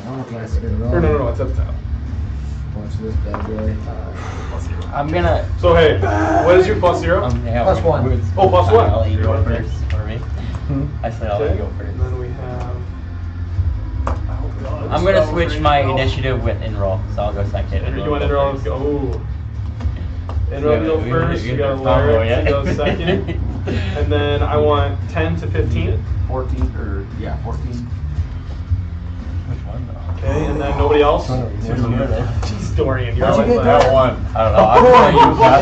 [SPEAKER 12] armor class is good.
[SPEAKER 4] Or no, it's at the top.
[SPEAKER 12] Watch this bad boy.
[SPEAKER 10] I'm gonna.
[SPEAKER 4] So hey, what is your plus 0?
[SPEAKER 10] Yeah,
[SPEAKER 12] Plus
[SPEAKER 10] we're-
[SPEAKER 12] 1.
[SPEAKER 10] we're-
[SPEAKER 4] Oh, plus 1.
[SPEAKER 10] I'll let you go
[SPEAKER 4] Okay.
[SPEAKER 10] first for me. I said I'll let you go
[SPEAKER 4] And
[SPEAKER 10] first.
[SPEAKER 4] then we have. Oh god.
[SPEAKER 10] I'm gonna switch my initiative with enroll, so I'll go second.
[SPEAKER 4] You want to roll? Let's go. Ooh. Enroll
[SPEAKER 10] Yeah,
[SPEAKER 4] go
[SPEAKER 10] we-
[SPEAKER 4] first.
[SPEAKER 10] we-
[SPEAKER 4] You got
[SPEAKER 10] we-
[SPEAKER 4] Larry
[SPEAKER 10] yeah.
[SPEAKER 4] to go second. And then I want 10 to 15.
[SPEAKER 5] 14 or yeah, 14.
[SPEAKER 7] Which one though?
[SPEAKER 4] Okay, and then nobody else.
[SPEAKER 2] Jeez, Dorian, you're
[SPEAKER 12] What'd you
[SPEAKER 2] like
[SPEAKER 12] get,
[SPEAKER 2] that
[SPEAKER 12] Dorian?
[SPEAKER 2] one.
[SPEAKER 10] I don't know. I'm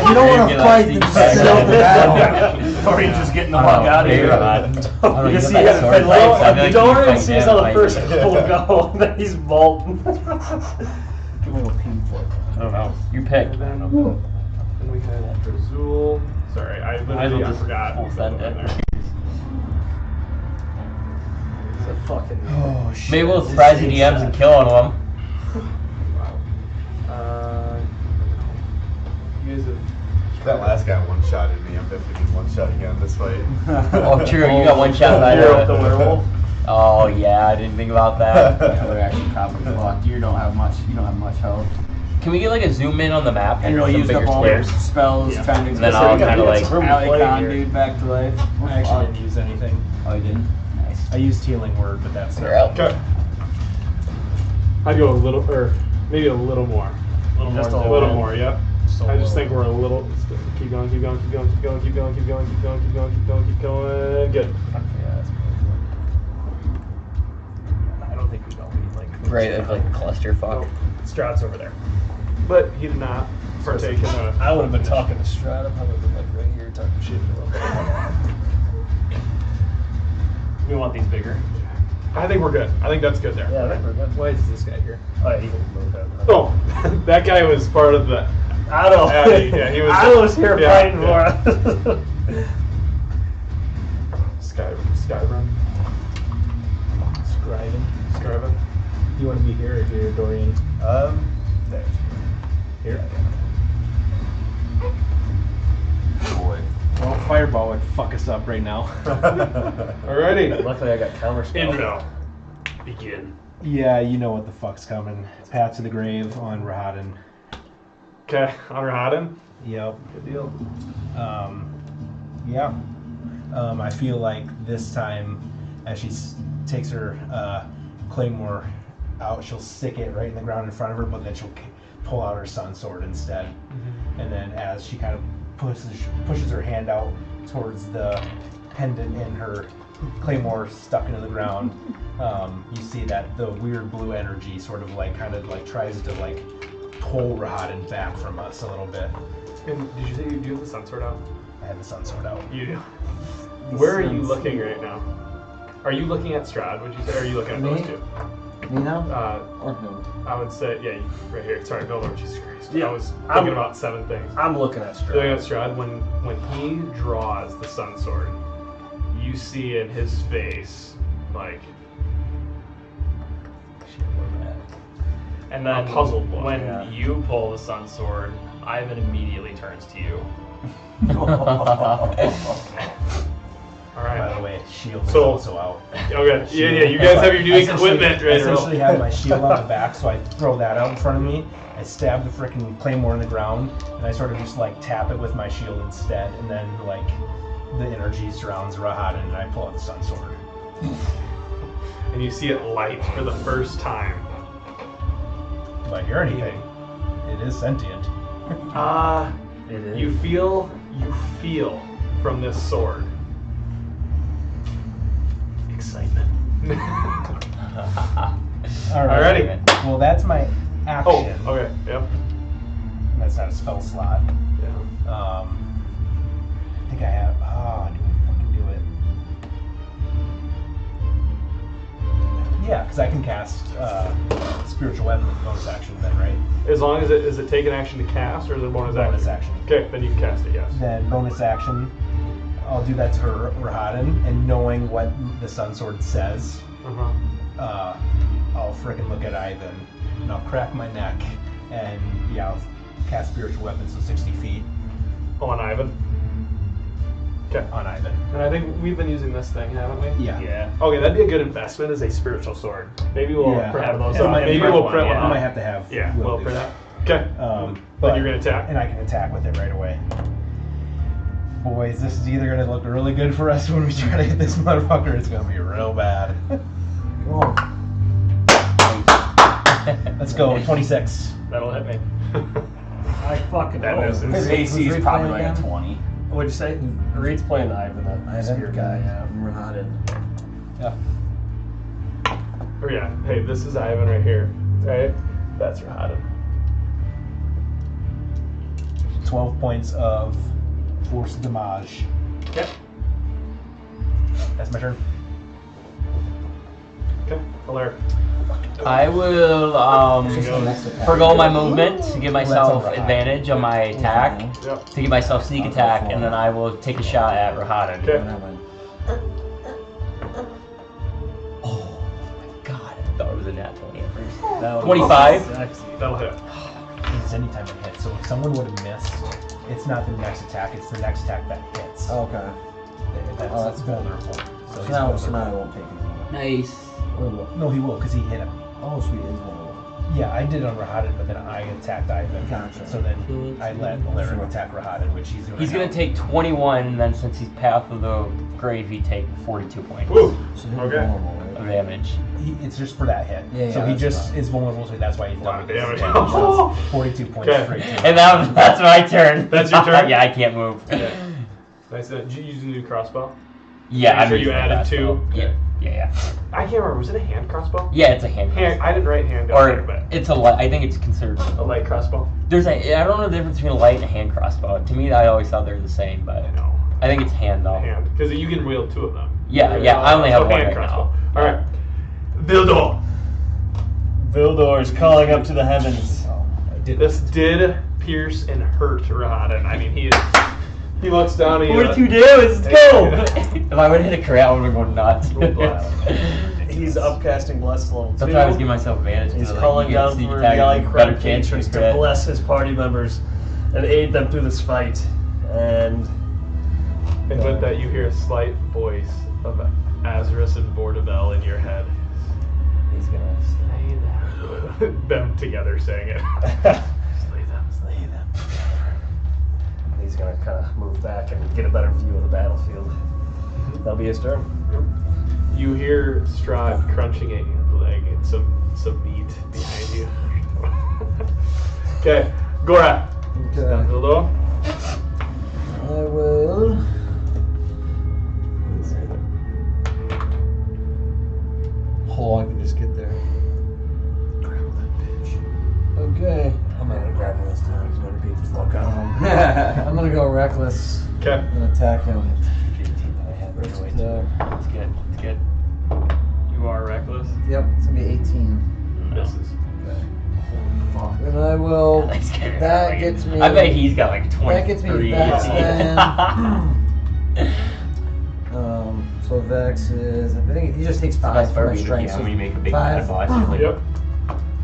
[SPEAKER 12] You don't want to fight the
[SPEAKER 2] Dorian's just getting the fuck out of here.
[SPEAKER 10] You
[SPEAKER 2] see, Dorian sees how the first couple go, and then he's vaulting.
[SPEAKER 12] Give him a pin flip.
[SPEAKER 10] I don't know. You pick.
[SPEAKER 4] And then we had Brazil. Sorry, I literally forgot.
[SPEAKER 10] I'll send it.
[SPEAKER 6] It's a fucking.
[SPEAKER 12] Oh, shit.
[SPEAKER 10] Maybe we'll surprise the DMs and kill one of them.
[SPEAKER 4] You guys have.
[SPEAKER 11] That last guy one-shotted me. I'm definitely getting one-shot again this fight.
[SPEAKER 10] Oh, true. You got one shot by
[SPEAKER 2] You're up the werewolf.
[SPEAKER 5] Oh yeah, I didn't think about that.
[SPEAKER 12] Yeah, they're actually probably fucked. You don't have much health.
[SPEAKER 10] Can we get like a zoom in on the map?
[SPEAKER 12] And you'll
[SPEAKER 10] some
[SPEAKER 12] use
[SPEAKER 10] bigger
[SPEAKER 12] up all
[SPEAKER 10] squares?
[SPEAKER 12] your spells trying to
[SPEAKER 10] And then I'll kind of like.
[SPEAKER 12] Alicron dude back to life.
[SPEAKER 7] I actually didn't use anything.
[SPEAKER 12] Oh, you didn't? Nice.
[SPEAKER 7] I used healing word, but that's
[SPEAKER 10] You're out.
[SPEAKER 4] Okay. I'd go a little, or maybe a little more.
[SPEAKER 2] Just
[SPEAKER 4] A little more, yep. I just think we're a little. Keep going, keep going, keep going, keep going, keep going, keep going, keep going, keep going, keep going, keep going. Good.
[SPEAKER 2] I don't think we don't need like.
[SPEAKER 10] Right, it's like clusterfuck.
[SPEAKER 2] Strahd's over there.
[SPEAKER 4] But he did not partake in the.
[SPEAKER 9] I would have been talking to Strahd. I would have been like right here talking shit to him.
[SPEAKER 2] We want these bigger.
[SPEAKER 4] I think we're good. I think that's good there.
[SPEAKER 9] Yeah, I think we're good. Why is this guy here? Oh, yeah, he can move him.
[SPEAKER 4] Oh, that guy was part of the.
[SPEAKER 2] I don't know.
[SPEAKER 4] Yeah, he was.
[SPEAKER 2] I was here fighting for us.
[SPEAKER 4] Skyrun.
[SPEAKER 7] Scriven. You want to be here or here, Dorian?
[SPEAKER 11] There.
[SPEAKER 7] Here.
[SPEAKER 11] Boy.
[SPEAKER 7] Well, fireball would fuck us up right now.
[SPEAKER 4] Alrighty.
[SPEAKER 9] Luckily, I got counter spell.
[SPEAKER 4] Indra. Begin.
[SPEAKER 7] Yeah, you know what the fuck's coming. Path to the grave on Rahadin.
[SPEAKER 4] Okay, on Rahadin.
[SPEAKER 7] Yep.
[SPEAKER 4] Good deal.
[SPEAKER 7] Yeah. I feel like this time, as she takes her claymore out, she'll stick it right in the ground in front of her, but then she'll pull out her sun sword instead. Mm-hmm. And then as she kind of pushes her hand out towards the pendant in her claymore stuck into the ground, you see that the weird blue energy sort of like kind of like tries to like pull Rahadin back from us a little bit.
[SPEAKER 4] And did you say you do have the sun sword out?
[SPEAKER 7] I have the sun sword out.
[SPEAKER 4] You do. Where are you looking right now? Are you looking at Strahd, would you say? Or are you looking at
[SPEAKER 12] Me?
[SPEAKER 4] those two?
[SPEAKER 12] Me now?
[SPEAKER 4] Or
[SPEAKER 12] no?
[SPEAKER 4] I would say, yeah, right here. Sorry, no, Lord Jesus Christ.
[SPEAKER 9] Yeah,
[SPEAKER 4] I was
[SPEAKER 9] I'm-
[SPEAKER 4] thinking about 7 things.
[SPEAKER 9] I'm looking at Strahd.
[SPEAKER 4] Looking at Strahd, when he draws the sun sword, you see in his face, like,
[SPEAKER 2] And then
[SPEAKER 4] a puzzled look.
[SPEAKER 2] when you pull the sun sword, Ivan immediately turns to you.
[SPEAKER 4] All right.
[SPEAKER 7] By the way, shield is
[SPEAKER 4] So-
[SPEAKER 7] also out.
[SPEAKER 4] Okay. Yeah. You guys have your new
[SPEAKER 7] I essentially-
[SPEAKER 4] equipment
[SPEAKER 7] I
[SPEAKER 4] ready to roll.
[SPEAKER 7] essentially have my shield on the back, so I throw that out in front of me. I stab the freaking claymore in the ground, and I sort of just like tap it with my shield instead, and then like the energy surrounds Rahadin, and I pull out the sun sword.
[SPEAKER 4] And you see it light for the first time.
[SPEAKER 7] Do I hear anything? It is sentient.
[SPEAKER 9] It is.
[SPEAKER 4] You feel from this sword excitement.
[SPEAKER 7] Alright.
[SPEAKER 4] Alrighty.
[SPEAKER 7] Well, that's my action.
[SPEAKER 4] Oh, okay. Yep.
[SPEAKER 7] That's not a spell slot.
[SPEAKER 4] Yeah.
[SPEAKER 7] I think I have. Oh, do I fucking do it? Yeah, because I can cast spiritual weapon with bonus action then, right?
[SPEAKER 4] As long as is it take an action to cast or is it a bonus action? Okay, then you can cast it. Yes.
[SPEAKER 7] Then bonus action, I'll do that to Rahadin, and knowing what the sun sword says, I'll frickin' look at Ivan, and I'll crack my neck, and yeah, I'll cast spiritual weapon, so 60 feet.
[SPEAKER 4] On Ivan. Okay.
[SPEAKER 7] On Ivan.
[SPEAKER 4] And I think we've been using this thing, haven't we?
[SPEAKER 7] Yeah.
[SPEAKER 2] Yeah.
[SPEAKER 4] Okay, that'd be a good investment as a spiritual sword. Maybe we'll
[SPEAKER 7] Yeah.
[SPEAKER 2] those
[SPEAKER 7] It
[SPEAKER 2] up.
[SPEAKER 7] might-
[SPEAKER 4] maybe
[SPEAKER 7] it might-
[SPEAKER 4] we'll print
[SPEAKER 7] I
[SPEAKER 4] one.
[SPEAKER 7] might have to have.
[SPEAKER 4] Yeah,
[SPEAKER 7] Will
[SPEAKER 4] we'll
[SPEAKER 7] do
[SPEAKER 4] print
[SPEAKER 7] that.
[SPEAKER 4] that. Okay. Then you're gonna attack.
[SPEAKER 7] And I can attack with it right away. Boys, this is either gonna look really good for us when we try to hit this motherfucker, or it's gonna be real bad. Let's go, 26.
[SPEAKER 2] That'll hit me.
[SPEAKER 9] I fucking
[SPEAKER 4] That
[SPEAKER 9] know.
[SPEAKER 4] misses.
[SPEAKER 5] His AC is probably like a 20.
[SPEAKER 9] What'd you say? Reed's playing Ivan, that
[SPEAKER 12] Ivan?
[SPEAKER 9] spear guy, yeah.
[SPEAKER 12] Rahadin.
[SPEAKER 7] Yeah.
[SPEAKER 4] Oh yeah. Hey, this is Ivan right here. Right? That's Rahadin.
[SPEAKER 7] 12 points of force damage.
[SPEAKER 4] Okay.
[SPEAKER 7] That's my turn.
[SPEAKER 4] Okay. Hilaire.
[SPEAKER 10] I will forgo my movement to give myself
[SPEAKER 7] Rahadin.
[SPEAKER 10] advantage on my attack,
[SPEAKER 4] Yep.
[SPEAKER 10] to give myself sneak attack, and then I will take a shot at Rahadin.
[SPEAKER 4] Okay.
[SPEAKER 10] Oh my god, I thought it was a nat 20 at first.
[SPEAKER 9] That was
[SPEAKER 10] 25.
[SPEAKER 9] sexy.
[SPEAKER 4] That'll hit.
[SPEAKER 7] It's any time it hits. So if someone would have missed, it's not the next attack, it's the next attack that hits.
[SPEAKER 12] Okay.
[SPEAKER 7] That's
[SPEAKER 12] Oh, that's good.
[SPEAKER 7] vulnerable. So he's
[SPEAKER 12] So now I
[SPEAKER 7] vulnerable.
[SPEAKER 12] won't take it.
[SPEAKER 10] Nice.
[SPEAKER 7] No, he will, because he hit him.
[SPEAKER 12] Oh, sweet. Is one.
[SPEAKER 7] Yeah, I did on Rahadin, but then I attacked Ivan.
[SPEAKER 12] Gotcha.
[SPEAKER 7] So then I let Larry attack Rahadin, which he's doing.
[SPEAKER 10] He's
[SPEAKER 7] right
[SPEAKER 10] gonna
[SPEAKER 7] now.
[SPEAKER 10] take 21, and then since he's Path of the Grave, he take 42 points
[SPEAKER 4] Woo.
[SPEAKER 12] So he's
[SPEAKER 4] Okay.
[SPEAKER 12] vulnerable, right?
[SPEAKER 10] of damage.
[SPEAKER 7] It's just for that hit.
[SPEAKER 12] Yeah,
[SPEAKER 7] so
[SPEAKER 12] yeah,
[SPEAKER 7] he
[SPEAKER 12] that's
[SPEAKER 7] just
[SPEAKER 12] fine.
[SPEAKER 7] is vulnerable, so that's why he's
[SPEAKER 4] Wow,
[SPEAKER 7] done
[SPEAKER 4] damage.
[SPEAKER 7] So 42 points
[SPEAKER 4] Okay.
[SPEAKER 7] straight to
[SPEAKER 10] And that's my turn.
[SPEAKER 4] That's your turn?
[SPEAKER 10] Yeah, I can't move.
[SPEAKER 4] Yeah. Nice. Did you use a new crossbow?
[SPEAKER 10] Yeah,
[SPEAKER 4] I'm sure
[SPEAKER 10] using
[SPEAKER 4] you
[SPEAKER 10] the
[SPEAKER 4] added
[SPEAKER 10] crossbow.
[SPEAKER 4] 2.
[SPEAKER 10] Yeah, yeah.
[SPEAKER 4] I can't remember. Was it a hand crossbow?
[SPEAKER 10] Yeah, it's a hand.
[SPEAKER 4] Hand. I didn't write hand.
[SPEAKER 10] Or
[SPEAKER 4] but
[SPEAKER 10] it's a light. I think it's considered.
[SPEAKER 4] a light crossbow.
[SPEAKER 10] There's a. I don't know the difference between a light and a hand crossbow. To me, I always thought they were the same, but
[SPEAKER 4] I know.
[SPEAKER 10] I think it's hand though.
[SPEAKER 4] Hand, because you can wield 2 of them.
[SPEAKER 10] Yeah, yeah. I only have
[SPEAKER 4] So
[SPEAKER 10] one
[SPEAKER 4] hand
[SPEAKER 10] right
[SPEAKER 4] crossbow.
[SPEAKER 10] now.
[SPEAKER 4] All right. Vildor.
[SPEAKER 2] Vildor is calling up to the heavens.
[SPEAKER 4] This did pierce and hurt Rahadin. I mean, he looks down and
[SPEAKER 10] 42 damage. Let's go. If I would have hit a crit, I would have gone nuts.
[SPEAKER 6] He's upcasting Bless level 2.
[SPEAKER 10] Sometimes I always give myself advantage.
[SPEAKER 6] He's
[SPEAKER 10] Like,
[SPEAKER 6] calling
[SPEAKER 10] you get
[SPEAKER 6] down
[SPEAKER 10] sneak
[SPEAKER 6] for
[SPEAKER 10] attack,
[SPEAKER 6] the
[SPEAKER 10] better
[SPEAKER 6] Alicron
[SPEAKER 10] chance for
[SPEAKER 6] patrons to
[SPEAKER 10] crit.
[SPEAKER 6] bless his party members and aid them through this fight. And
[SPEAKER 4] with that, you hear a slight voice of Azarus and Bordabel in your head.
[SPEAKER 6] he's gonna slay them.
[SPEAKER 4] Them together saying it.
[SPEAKER 6] Slay them, slay them. He's gonna kind of move back and get a better view of the battlefield. That'll be his turn.
[SPEAKER 4] You hear Strahd crunching a leg and some meat behind you. Okay, Gora.
[SPEAKER 12] Okay.
[SPEAKER 4] Vildor.
[SPEAKER 12] I will. Hold on, I can just get there. Grab that bitch. Okay. I'm not gonna grab him this time. He's gonna beat the fuck out of him. I'm gonna go reckless.
[SPEAKER 4] Okay.
[SPEAKER 12] I'm gonna attack him.
[SPEAKER 10] It's good. It's good.
[SPEAKER 4] You are reckless.
[SPEAKER 12] Yep, it's gonna be 18.
[SPEAKER 4] Misses.
[SPEAKER 12] And I will.
[SPEAKER 10] That's good.
[SPEAKER 12] That gets me.
[SPEAKER 10] I bet he's got like 23.
[SPEAKER 12] That gets me Vex then. So Vex is. I think he just takes 5
[SPEAKER 10] That's
[SPEAKER 12] for my
[SPEAKER 10] perfect.
[SPEAKER 12] strength.
[SPEAKER 10] Yeah,
[SPEAKER 12] So
[SPEAKER 10] when you make a big
[SPEAKER 12] 5.
[SPEAKER 10] boss, you're like,
[SPEAKER 4] Yep.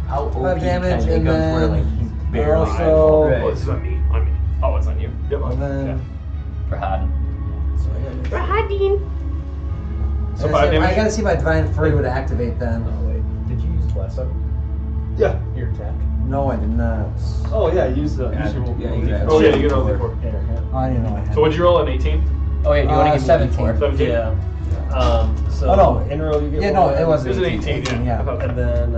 [SPEAKER 10] how OP
[SPEAKER 12] 5 damage,
[SPEAKER 10] can
[SPEAKER 12] and
[SPEAKER 10] go for
[SPEAKER 12] then
[SPEAKER 10] like he's barely
[SPEAKER 12] also-
[SPEAKER 10] eyeball.
[SPEAKER 4] Oh, this is on me. On me. Oh, it's on you. Yep.
[SPEAKER 12] And then.
[SPEAKER 10] Rahadin.
[SPEAKER 12] Rahadin.
[SPEAKER 4] So 5 damage.
[SPEAKER 12] I gotta see if my Divine Fury would activate then.
[SPEAKER 6] Oh wait, did you use Bless up?
[SPEAKER 4] Yeah.
[SPEAKER 6] Your attack?
[SPEAKER 12] No, I did not.
[SPEAKER 6] Oh yeah, use the.
[SPEAKER 10] Yeah, you can
[SPEAKER 4] Oh yeah, you can roll the 4.
[SPEAKER 12] Oh, I didn't know I had.
[SPEAKER 4] So what'd you roll, an 18?
[SPEAKER 10] Oh yeah, do you want to give me
[SPEAKER 12] 17.
[SPEAKER 4] 17?
[SPEAKER 6] Yeah. So
[SPEAKER 12] Oh, no.
[SPEAKER 6] in row you get.
[SPEAKER 12] Yeah, no,
[SPEAKER 6] one,
[SPEAKER 12] it was
[SPEAKER 4] It was an 18, yeah.
[SPEAKER 12] yeah.
[SPEAKER 6] And then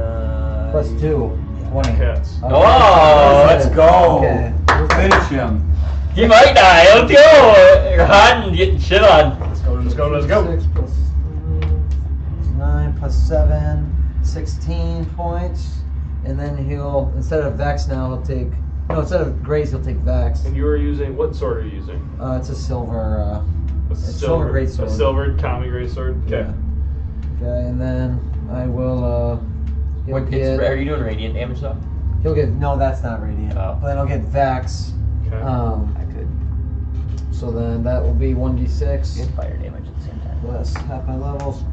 [SPEAKER 12] Plus 2. 20.
[SPEAKER 4] Cats.
[SPEAKER 10] Oh, let's go.
[SPEAKER 12] Okay.
[SPEAKER 8] Finish him.
[SPEAKER 10] He might die. Let's go. Rahadin getting shit on.
[SPEAKER 6] let's go.
[SPEAKER 12] 6 plus 9 plus 7, 16 points. And then he'll, instead of Vex now, he'll take, no, instead of Grace, he'll take Vex.
[SPEAKER 4] And you were using, what sword are you using?
[SPEAKER 12] It's a silver,
[SPEAKER 4] A
[SPEAKER 12] it's silver greatsword.
[SPEAKER 4] A silver common greatsword? Okay.
[SPEAKER 12] yeah. Okay, and then I will, he'll
[SPEAKER 10] What,
[SPEAKER 12] get,
[SPEAKER 10] are you doing radiant damage though?
[SPEAKER 12] he'll get, no, that's not radiant.
[SPEAKER 10] Oh.
[SPEAKER 12] Then I'll get Vex.
[SPEAKER 4] Okay.
[SPEAKER 10] I could
[SPEAKER 12] So then that will be 1d6.
[SPEAKER 10] get fire damage at the same time.
[SPEAKER 12] Plus half my levels.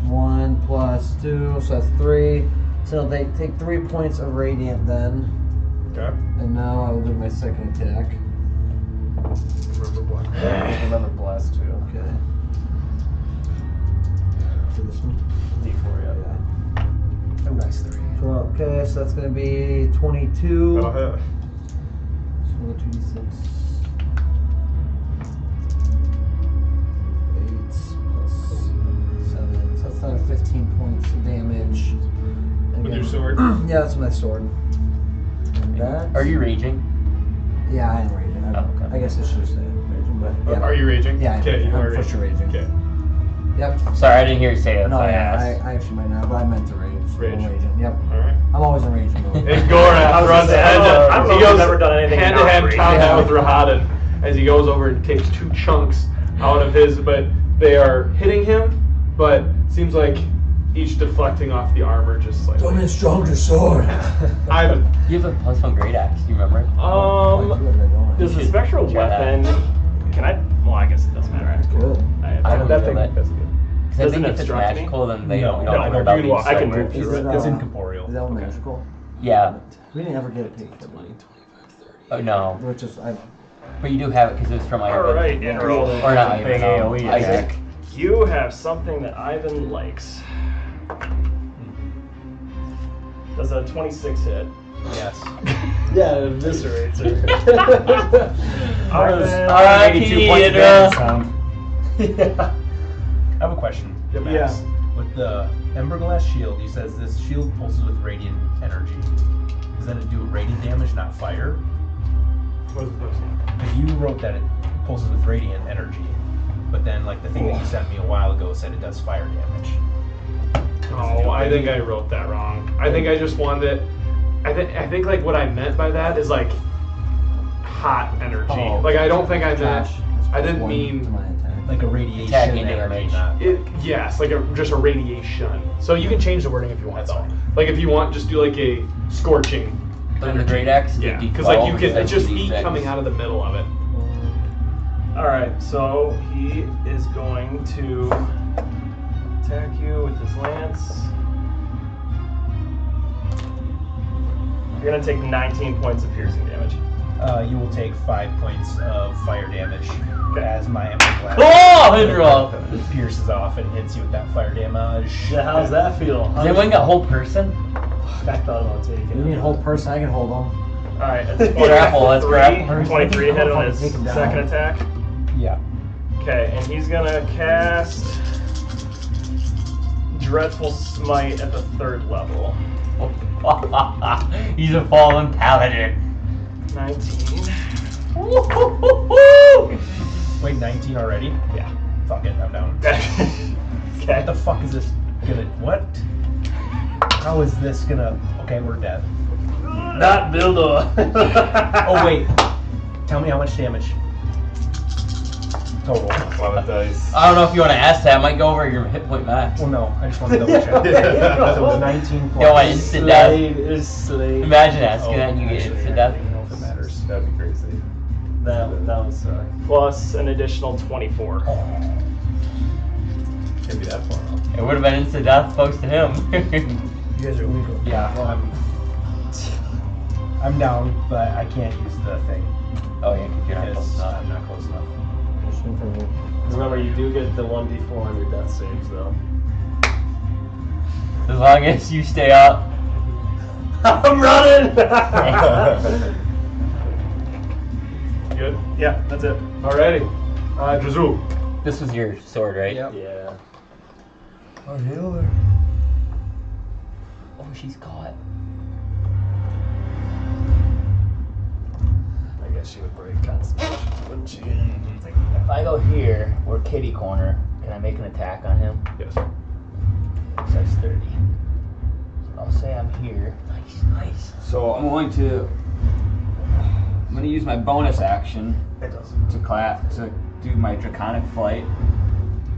[SPEAKER 12] 1 plus 2, so that's 3. So they take 3 points of radiant then.
[SPEAKER 4] Okay.
[SPEAKER 12] And now I will do my second attack.
[SPEAKER 4] Remember black.
[SPEAKER 6] Remember Bless too.
[SPEAKER 12] Okay. So this one.
[SPEAKER 6] D4, yeah.
[SPEAKER 12] Oh, nice 3. 12. Okay, so that's going to be 22.
[SPEAKER 4] That'll hit.
[SPEAKER 12] So 2d6. 8 plus 7. So that's another 15 points of damage.
[SPEAKER 4] With your sword?
[SPEAKER 12] Yeah, that's my sword. And that.
[SPEAKER 10] Are you raging?
[SPEAKER 12] Yeah, I am raging.
[SPEAKER 10] Oh, okay.
[SPEAKER 12] I guess I should say raging, but yeah.
[SPEAKER 4] Are you raging?
[SPEAKER 12] Yeah,
[SPEAKER 4] Okay, you
[SPEAKER 12] I'm
[SPEAKER 4] are
[SPEAKER 12] for sure raging.
[SPEAKER 4] Okay.
[SPEAKER 12] Yep.
[SPEAKER 10] Sorry, I didn't hear you say it.
[SPEAKER 12] No,
[SPEAKER 10] so I
[SPEAKER 12] yeah,
[SPEAKER 10] asked.
[SPEAKER 12] I actually might not, but I meant to rage. So
[SPEAKER 4] Rage.
[SPEAKER 12] I'm raging. Yep.
[SPEAKER 4] Alright.
[SPEAKER 12] I'm always in rage mode.
[SPEAKER 4] And Gora runs ahead.
[SPEAKER 2] I don't know
[SPEAKER 4] He
[SPEAKER 2] if
[SPEAKER 4] goes
[SPEAKER 2] he's ever done anything
[SPEAKER 4] hand-to-hand
[SPEAKER 2] not
[SPEAKER 4] combat
[SPEAKER 12] raging.
[SPEAKER 4] with Rahadin as he goes over and takes 2 chunks out of his, but they are hitting him, but seems like each deflecting off the armor just slightly.
[SPEAKER 12] a stronger sword.
[SPEAKER 4] I've
[SPEAKER 10] You have a +1 great axe. Do you remember?
[SPEAKER 2] Does the spectral weapon? Can I? Well, I guess it doesn't matter.
[SPEAKER 12] Good.
[SPEAKER 10] I don't
[SPEAKER 4] that
[SPEAKER 10] feel
[SPEAKER 4] thing.
[SPEAKER 10] that.
[SPEAKER 4] That's good.
[SPEAKER 10] Because I
[SPEAKER 2] Doesn't
[SPEAKER 10] think
[SPEAKER 2] it
[SPEAKER 10] if it's
[SPEAKER 2] struck me?
[SPEAKER 10] magical, then they
[SPEAKER 7] No,
[SPEAKER 10] don't
[SPEAKER 7] no,
[SPEAKER 10] know
[SPEAKER 7] I
[SPEAKER 10] about
[SPEAKER 7] don't
[SPEAKER 10] being
[SPEAKER 7] do it.
[SPEAKER 2] I can
[SPEAKER 10] somewhere.
[SPEAKER 2] move
[SPEAKER 12] Is
[SPEAKER 2] through
[SPEAKER 12] it,
[SPEAKER 2] it.
[SPEAKER 7] It's
[SPEAKER 12] uh,
[SPEAKER 7] incorporeal.
[SPEAKER 12] Is that one magical?
[SPEAKER 10] Yeah.
[SPEAKER 12] We didn't ever get a pig, did we?
[SPEAKER 10] Oh no.
[SPEAKER 12] Which is,
[SPEAKER 10] But you do have it because it's from Ivan.
[SPEAKER 2] All right, and roll
[SPEAKER 10] Or not
[SPEAKER 2] big
[SPEAKER 10] Ivan.
[SPEAKER 2] AOE
[SPEAKER 10] Isaac.
[SPEAKER 2] attack. You have something that Ivan likes. Does a 26 hit?
[SPEAKER 7] Yes.
[SPEAKER 6] Yeah, it eviscerates her.
[SPEAKER 2] Ivan,
[SPEAKER 10] R.I.P.
[SPEAKER 5] 82 points of
[SPEAKER 10] Idra.
[SPEAKER 5] damage sound.
[SPEAKER 6] Yeah.
[SPEAKER 7] I have a question.
[SPEAKER 6] Yeah.
[SPEAKER 7] With the Emberglass shield, you says this shield pulses with radiant energy. Does that do radiant damage, not fire?
[SPEAKER 3] What is this?
[SPEAKER 7] Because you wrote that it pulses with radiant energy, but then like the thing that you sent me a while ago said it does fire damage.
[SPEAKER 4] Oh, I think I wrote that wrong. I think I just wanted it. I think like what I meant by that is like hot energy.
[SPEAKER 12] Oh.
[SPEAKER 4] Like I don't think I meant.
[SPEAKER 12] Josh,
[SPEAKER 4] I didn't
[SPEAKER 12] one
[SPEAKER 4] mean.
[SPEAKER 12] to my attack.
[SPEAKER 7] Like a radiation
[SPEAKER 10] Attacking
[SPEAKER 7] energy,
[SPEAKER 10] damage.
[SPEAKER 7] not
[SPEAKER 4] Yes, like just a radiation. So you can change the wording if you want.
[SPEAKER 7] That's
[SPEAKER 4] though.
[SPEAKER 7] fine.
[SPEAKER 4] Like if you want, just do like a scorching.
[SPEAKER 10] But the great axe is a
[SPEAKER 4] Yeah,
[SPEAKER 10] D12
[SPEAKER 4] because like you can.
[SPEAKER 10] instead
[SPEAKER 4] It's
[SPEAKER 10] of
[SPEAKER 4] just heat
[SPEAKER 10] D6.
[SPEAKER 4] coming out of the middle of it.
[SPEAKER 2] Alright, so he is going to attack you with his lance. You're going to take 19 points of piercing damage.
[SPEAKER 7] You will take 5 points of fire damage as my Emberglass
[SPEAKER 10] Oh, Hydra!
[SPEAKER 7] pierces off and hits you with that fire damage.
[SPEAKER 6] Yeah, how's that feel?
[SPEAKER 10] Does anyone got whole person?
[SPEAKER 6] I thought about taking
[SPEAKER 12] You need a whole person. I can hold them.
[SPEAKER 2] Alright, that's
[SPEAKER 10] Grapple, let's
[SPEAKER 2] 23.
[SPEAKER 10] grapple.
[SPEAKER 2] 23 hit on his
[SPEAKER 12] Take him down.
[SPEAKER 2] second attack.
[SPEAKER 7] Yeah.
[SPEAKER 2] Okay, and he's going to cast Dreadful Smite at the 3rd level.
[SPEAKER 10] He's a fallen paladin.
[SPEAKER 2] 19.
[SPEAKER 7] Wait, 19 already?
[SPEAKER 2] Yeah.
[SPEAKER 7] Fuck it, I'm down.
[SPEAKER 2] Okay.
[SPEAKER 7] What the fuck is this gonna... What? How is this gonna... Okay, we're dead.
[SPEAKER 2] Not Bildor.
[SPEAKER 7] Oh, wait. Tell me how much damage. Total.
[SPEAKER 11] A lot of dice.
[SPEAKER 10] I don't know if you want to ask that. I might go over your hit point max.
[SPEAKER 7] Well, no, I just want to double check. So it's 19 plus...
[SPEAKER 10] Yo, I instant death.
[SPEAKER 6] Slade is Slade.
[SPEAKER 10] Imagine asking that and you get
[SPEAKER 6] actually,
[SPEAKER 10] instant
[SPEAKER 6] I
[SPEAKER 10] death.
[SPEAKER 6] don't know if it matters.
[SPEAKER 11] That'd be crazy.
[SPEAKER 6] That was
[SPEAKER 2] Plus an additional 24.
[SPEAKER 11] Can't be that far off.
[SPEAKER 10] It would have been instant death thanks to him.
[SPEAKER 12] You guys are weak.
[SPEAKER 7] Yeah, well, I'm down, but I can't use the thing.
[SPEAKER 10] Oh yeah, because you're not close
[SPEAKER 7] Because
[SPEAKER 10] enough.
[SPEAKER 7] I'm not close enough.
[SPEAKER 6] Remember, you do get the 1d4 on your death saves, though.
[SPEAKER 10] As long as you stay up.
[SPEAKER 2] I'm running!
[SPEAKER 4] Good.
[SPEAKER 2] Yeah, that's it.
[SPEAKER 4] Alrighty. Drazul.
[SPEAKER 10] This was your sword, right?
[SPEAKER 7] Yep.
[SPEAKER 6] Yeah.
[SPEAKER 12] I'll heal her.
[SPEAKER 10] Oh, she's caught.
[SPEAKER 6] I guess she would break concentration, wouldn't she?
[SPEAKER 10] If I go here, we're kitty corner, can I make an attack on him?
[SPEAKER 4] Yes.
[SPEAKER 10] It says 30. So I'll say I'm here. Nice, nice.
[SPEAKER 5] So I'm going to use my bonus action to do my draconic flight.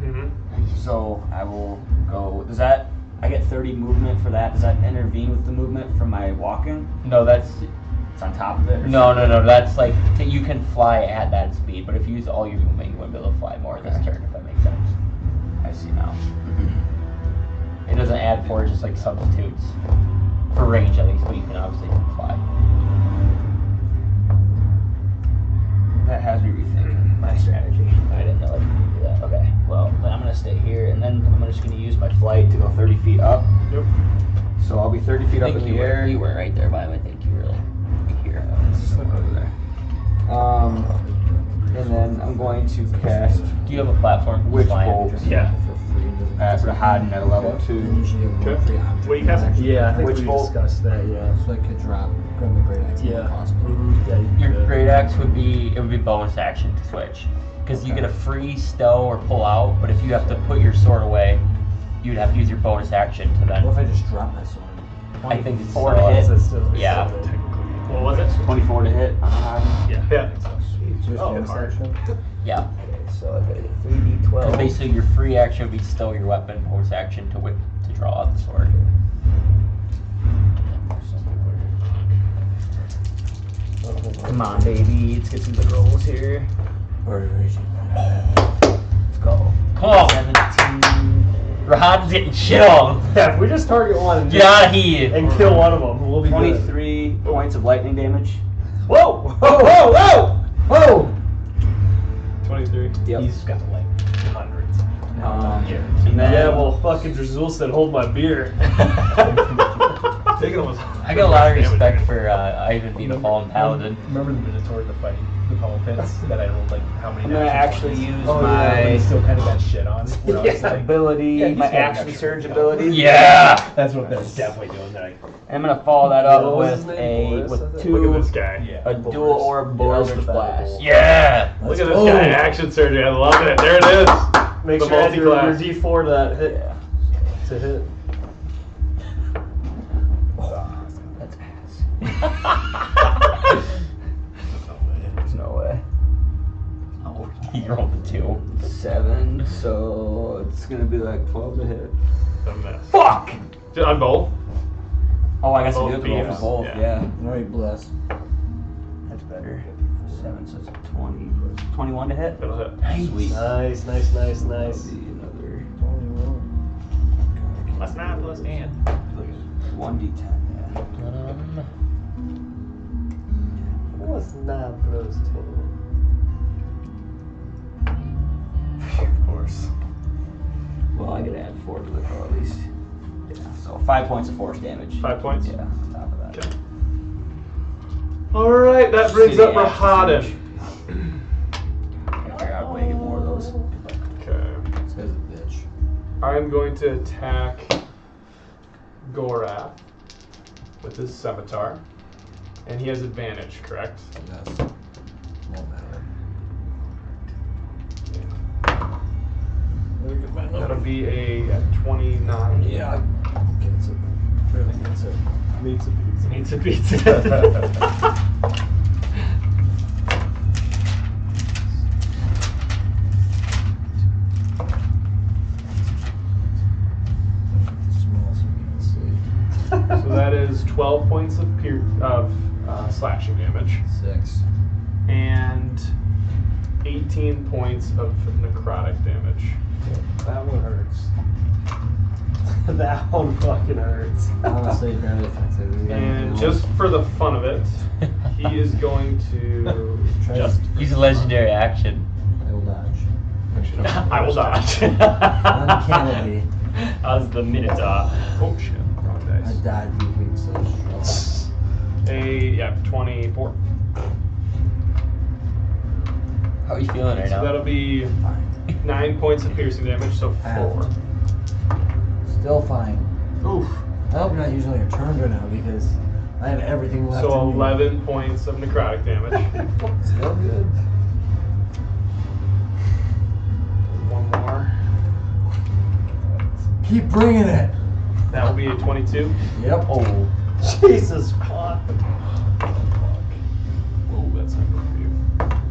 [SPEAKER 4] Mm-hmm.
[SPEAKER 5] So I will go. Does that? I get 30 movement for that. Does that intervene with the movement from my walking?
[SPEAKER 10] No, that's
[SPEAKER 5] It's on top of it. or
[SPEAKER 10] no.
[SPEAKER 5] something?
[SPEAKER 10] That's like you can fly at that speed, but if you use all your movement, you wouldn't be able to fly more this turn. If that makes sense.
[SPEAKER 5] I see now.
[SPEAKER 10] It doesn't add for, it just like substitutes for range at least, but you can obviously fly.
[SPEAKER 5] That has me rethinking my strategy.
[SPEAKER 10] I didn't know I could do that. Okay, well then I'm gonna stay here, and then I'm just gonna use my flight to go 30 feet up.
[SPEAKER 4] Yep.
[SPEAKER 5] So I'll be 30 feet
[SPEAKER 10] I
[SPEAKER 5] up
[SPEAKER 10] think
[SPEAKER 5] in the air.
[SPEAKER 10] you were right there, but I think you were like here.
[SPEAKER 5] Over there. And then I'm going to cast
[SPEAKER 10] Do you have a platform?
[SPEAKER 5] Witch
[SPEAKER 10] Flying?
[SPEAKER 5] Bolt
[SPEAKER 2] Yeah.
[SPEAKER 5] at Rahadin at level 2.
[SPEAKER 12] Usually a
[SPEAKER 4] Okay.
[SPEAKER 12] free object.
[SPEAKER 2] What are you casting?
[SPEAKER 6] Yeah, I think
[SPEAKER 5] Which
[SPEAKER 6] we
[SPEAKER 5] bolt?
[SPEAKER 6] discussed that, yeah.
[SPEAKER 12] So I could grab the great axe.
[SPEAKER 6] Yeah.
[SPEAKER 12] Possibly.
[SPEAKER 6] Yeah, you
[SPEAKER 10] Your
[SPEAKER 6] could.
[SPEAKER 10] great axe would be bonus action to switch, because you get a free stow or pull out. But if you have to put your sword away, you'd have to use your bonus action to
[SPEAKER 12] What
[SPEAKER 10] then.
[SPEAKER 12] if I just drop my sword?
[SPEAKER 10] I think it's
[SPEAKER 5] 24
[SPEAKER 10] still-
[SPEAKER 5] to hit.
[SPEAKER 6] It's still-
[SPEAKER 10] Yeah.
[SPEAKER 2] What was it?
[SPEAKER 5] 24 to hit on Rahadin.
[SPEAKER 2] Yeah.
[SPEAKER 4] Yeah.
[SPEAKER 12] Just
[SPEAKER 2] Oh,
[SPEAKER 12] bonus
[SPEAKER 2] hard.
[SPEAKER 12] action?
[SPEAKER 10] Yeah.
[SPEAKER 5] So I got a 3d12.
[SPEAKER 10] And basically, your free action would be stow your weapon, bonus action to whip to draw out the sword. Come on, baby, let's get some good rolls here. Let's go. Come on. 17. Rahad's getting shit on.
[SPEAKER 6] Yeah, if we just target one and,
[SPEAKER 10] Get out of here.
[SPEAKER 6] and kill one of them, we'll be good.
[SPEAKER 5] 23 points of lightning damage.
[SPEAKER 6] Whoa! Whoa! Whoa! Whoa! Whoa!
[SPEAKER 4] 23.
[SPEAKER 5] Yep.
[SPEAKER 6] He's got like hundreds.
[SPEAKER 5] And then,
[SPEAKER 6] Yeah, well, fucking Drazul said, hold my beer.
[SPEAKER 3] Taking almost.
[SPEAKER 10] I got a lot of respect for Ivan being a fallen paladin.
[SPEAKER 7] Remember the Minotaur, the fighting, the pummel pits that I rolled like how many?
[SPEAKER 5] I'm gonna
[SPEAKER 7] natural
[SPEAKER 5] actually
[SPEAKER 7] 20s?
[SPEAKER 5] use
[SPEAKER 7] But
[SPEAKER 5] my
[SPEAKER 7] he still kind of got shit on. Where I was like,
[SPEAKER 5] ability,
[SPEAKER 7] yeah, he's
[SPEAKER 5] my
[SPEAKER 7] got an
[SPEAKER 5] action
[SPEAKER 7] extra
[SPEAKER 5] surge
[SPEAKER 7] skill.
[SPEAKER 5] ability.
[SPEAKER 10] Yeah!
[SPEAKER 7] That's what that's definitely doing. That I
[SPEAKER 5] And I'm gonna follow that up
[SPEAKER 6] What was his
[SPEAKER 5] with
[SPEAKER 6] name?
[SPEAKER 5] a
[SPEAKER 6] Boris, I
[SPEAKER 5] with
[SPEAKER 6] think?
[SPEAKER 5] two
[SPEAKER 3] Look at this guy.
[SPEAKER 7] yeah.
[SPEAKER 5] a dual orb Eldritch Blast.
[SPEAKER 10] Yeah!
[SPEAKER 3] Look at this guy. Action surgery. I love it. There it is.
[SPEAKER 6] Make
[SPEAKER 3] The
[SPEAKER 6] sure you add your
[SPEAKER 3] multi-class.
[SPEAKER 6] D4 to that hit.
[SPEAKER 5] Yeah.
[SPEAKER 6] To hit.
[SPEAKER 5] That's ass. There's no way.
[SPEAKER 10] Oh, you rolled the 2.
[SPEAKER 5] 7, so it's gonna be like 12 to hit.
[SPEAKER 3] A mess.
[SPEAKER 5] Fuck!
[SPEAKER 3] On both.
[SPEAKER 5] Oh, I guess I
[SPEAKER 3] Both
[SPEAKER 5] do have to roll
[SPEAKER 3] beams,
[SPEAKER 5] for both,
[SPEAKER 3] yeah.
[SPEAKER 5] yeah.
[SPEAKER 12] Alright, bless.
[SPEAKER 5] That's better. 7, so it's 20. 21 to hit?
[SPEAKER 3] That'll hit.
[SPEAKER 5] Sweet.
[SPEAKER 6] Nice, nice, nice, nice.
[SPEAKER 5] That'll be another
[SPEAKER 2] Plus 9 plus 10.
[SPEAKER 5] 1d10, yeah.
[SPEAKER 6] What's 9 plus 10?
[SPEAKER 11] Of course.
[SPEAKER 5] Well, I could add 4 to it, though, at least. Yeah, so 5 points of force damage.
[SPEAKER 3] 5 points?
[SPEAKER 5] Yeah, on top of that.
[SPEAKER 3] Okay. Alright, that brings
[SPEAKER 5] City
[SPEAKER 3] up
[SPEAKER 5] action
[SPEAKER 3] Rahadin.
[SPEAKER 5] Gotta figure out a way to get more of those.
[SPEAKER 3] Okay.
[SPEAKER 12] This guy's a bitch.
[SPEAKER 3] I'm going to attack Gorath with his scimitar. And he has advantage, correct?
[SPEAKER 12] Yes. Won't matter.
[SPEAKER 3] That'll be a 29.
[SPEAKER 12] Yeah. Gets it. Really gets it.
[SPEAKER 6] Meets a pizza.
[SPEAKER 2] Needs a pizza.
[SPEAKER 12] Small so we can see.
[SPEAKER 3] So that is 12 points of slashing damage.
[SPEAKER 12] 6.
[SPEAKER 3] And 18 points of necrotic damage.
[SPEAKER 6] That one hurts. That one fucking hurts.
[SPEAKER 12] Honestly, barely offensive.
[SPEAKER 3] And just for the fun of it, he is going to
[SPEAKER 2] Just
[SPEAKER 10] Use a legendary action.
[SPEAKER 12] I will dodge.
[SPEAKER 3] actually, no,
[SPEAKER 2] I will dodge.
[SPEAKER 12] Uncannily.
[SPEAKER 2] As the Minotaur.
[SPEAKER 3] Oh shit, wrong
[SPEAKER 12] I
[SPEAKER 3] dice.
[SPEAKER 12] died deeply so strong.
[SPEAKER 3] 24.
[SPEAKER 10] How are you feeling right
[SPEAKER 3] So
[SPEAKER 10] now?
[SPEAKER 3] that'll be 9 points of piercing damage, so 4.
[SPEAKER 12] Still fine.
[SPEAKER 3] Oof.
[SPEAKER 12] I hope you're not using your turns right now because I have everything left.
[SPEAKER 3] So
[SPEAKER 12] in me.
[SPEAKER 3] 11 points of necrotic damage.
[SPEAKER 12] Still good.
[SPEAKER 3] One more.
[SPEAKER 12] Keep bringing it.
[SPEAKER 3] That will be a 22.
[SPEAKER 12] Yep.
[SPEAKER 3] Oh.
[SPEAKER 6] Jesus fuck.
[SPEAKER 3] Whoa, that's not good for you.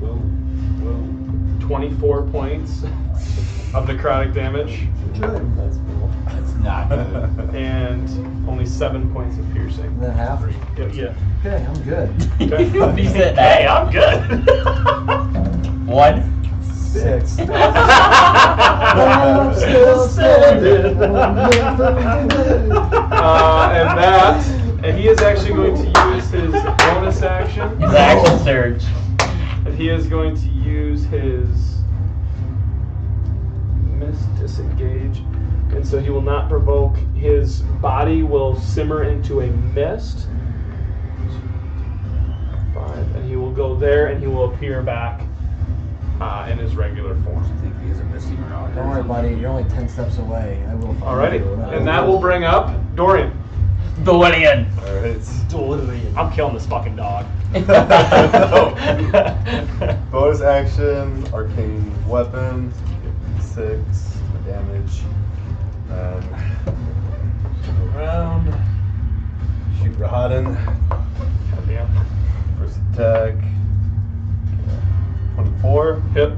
[SPEAKER 3] Whoa. 24 points of necrotic damage.
[SPEAKER 6] Good. That's cool.
[SPEAKER 5] That's not good.
[SPEAKER 3] And only 7 points of piercing.
[SPEAKER 12] And then half.
[SPEAKER 3] Yeah.
[SPEAKER 12] Okay, I'm good.
[SPEAKER 3] Okay.
[SPEAKER 10] He said
[SPEAKER 2] Hey,
[SPEAKER 10] that.
[SPEAKER 2] I'm good.
[SPEAKER 10] 1.
[SPEAKER 12] 6.
[SPEAKER 6] I'm still standing.
[SPEAKER 3] And he is actually going to use his bonus action.
[SPEAKER 10] His action surge.
[SPEAKER 3] And he is going to use his disengage. And so he will not provoke. His body will simmer into a mist. 5. And he will go there and he will appear back in his regular form.
[SPEAKER 5] I think he is a misty marauder.
[SPEAKER 12] Don't worry, buddy. You're only 10 steps away. I will find you.
[SPEAKER 3] Alrighty. And that will bring up Dorian.
[SPEAKER 10] Dorian.
[SPEAKER 11] Alright.
[SPEAKER 2] I'm killing this fucking dog.
[SPEAKER 11] Bonus action, arcane weapon, 6 damage. Then go around, shoot Rahadin.
[SPEAKER 3] Goddamn.
[SPEAKER 11] First attack, 24.
[SPEAKER 3] Hit.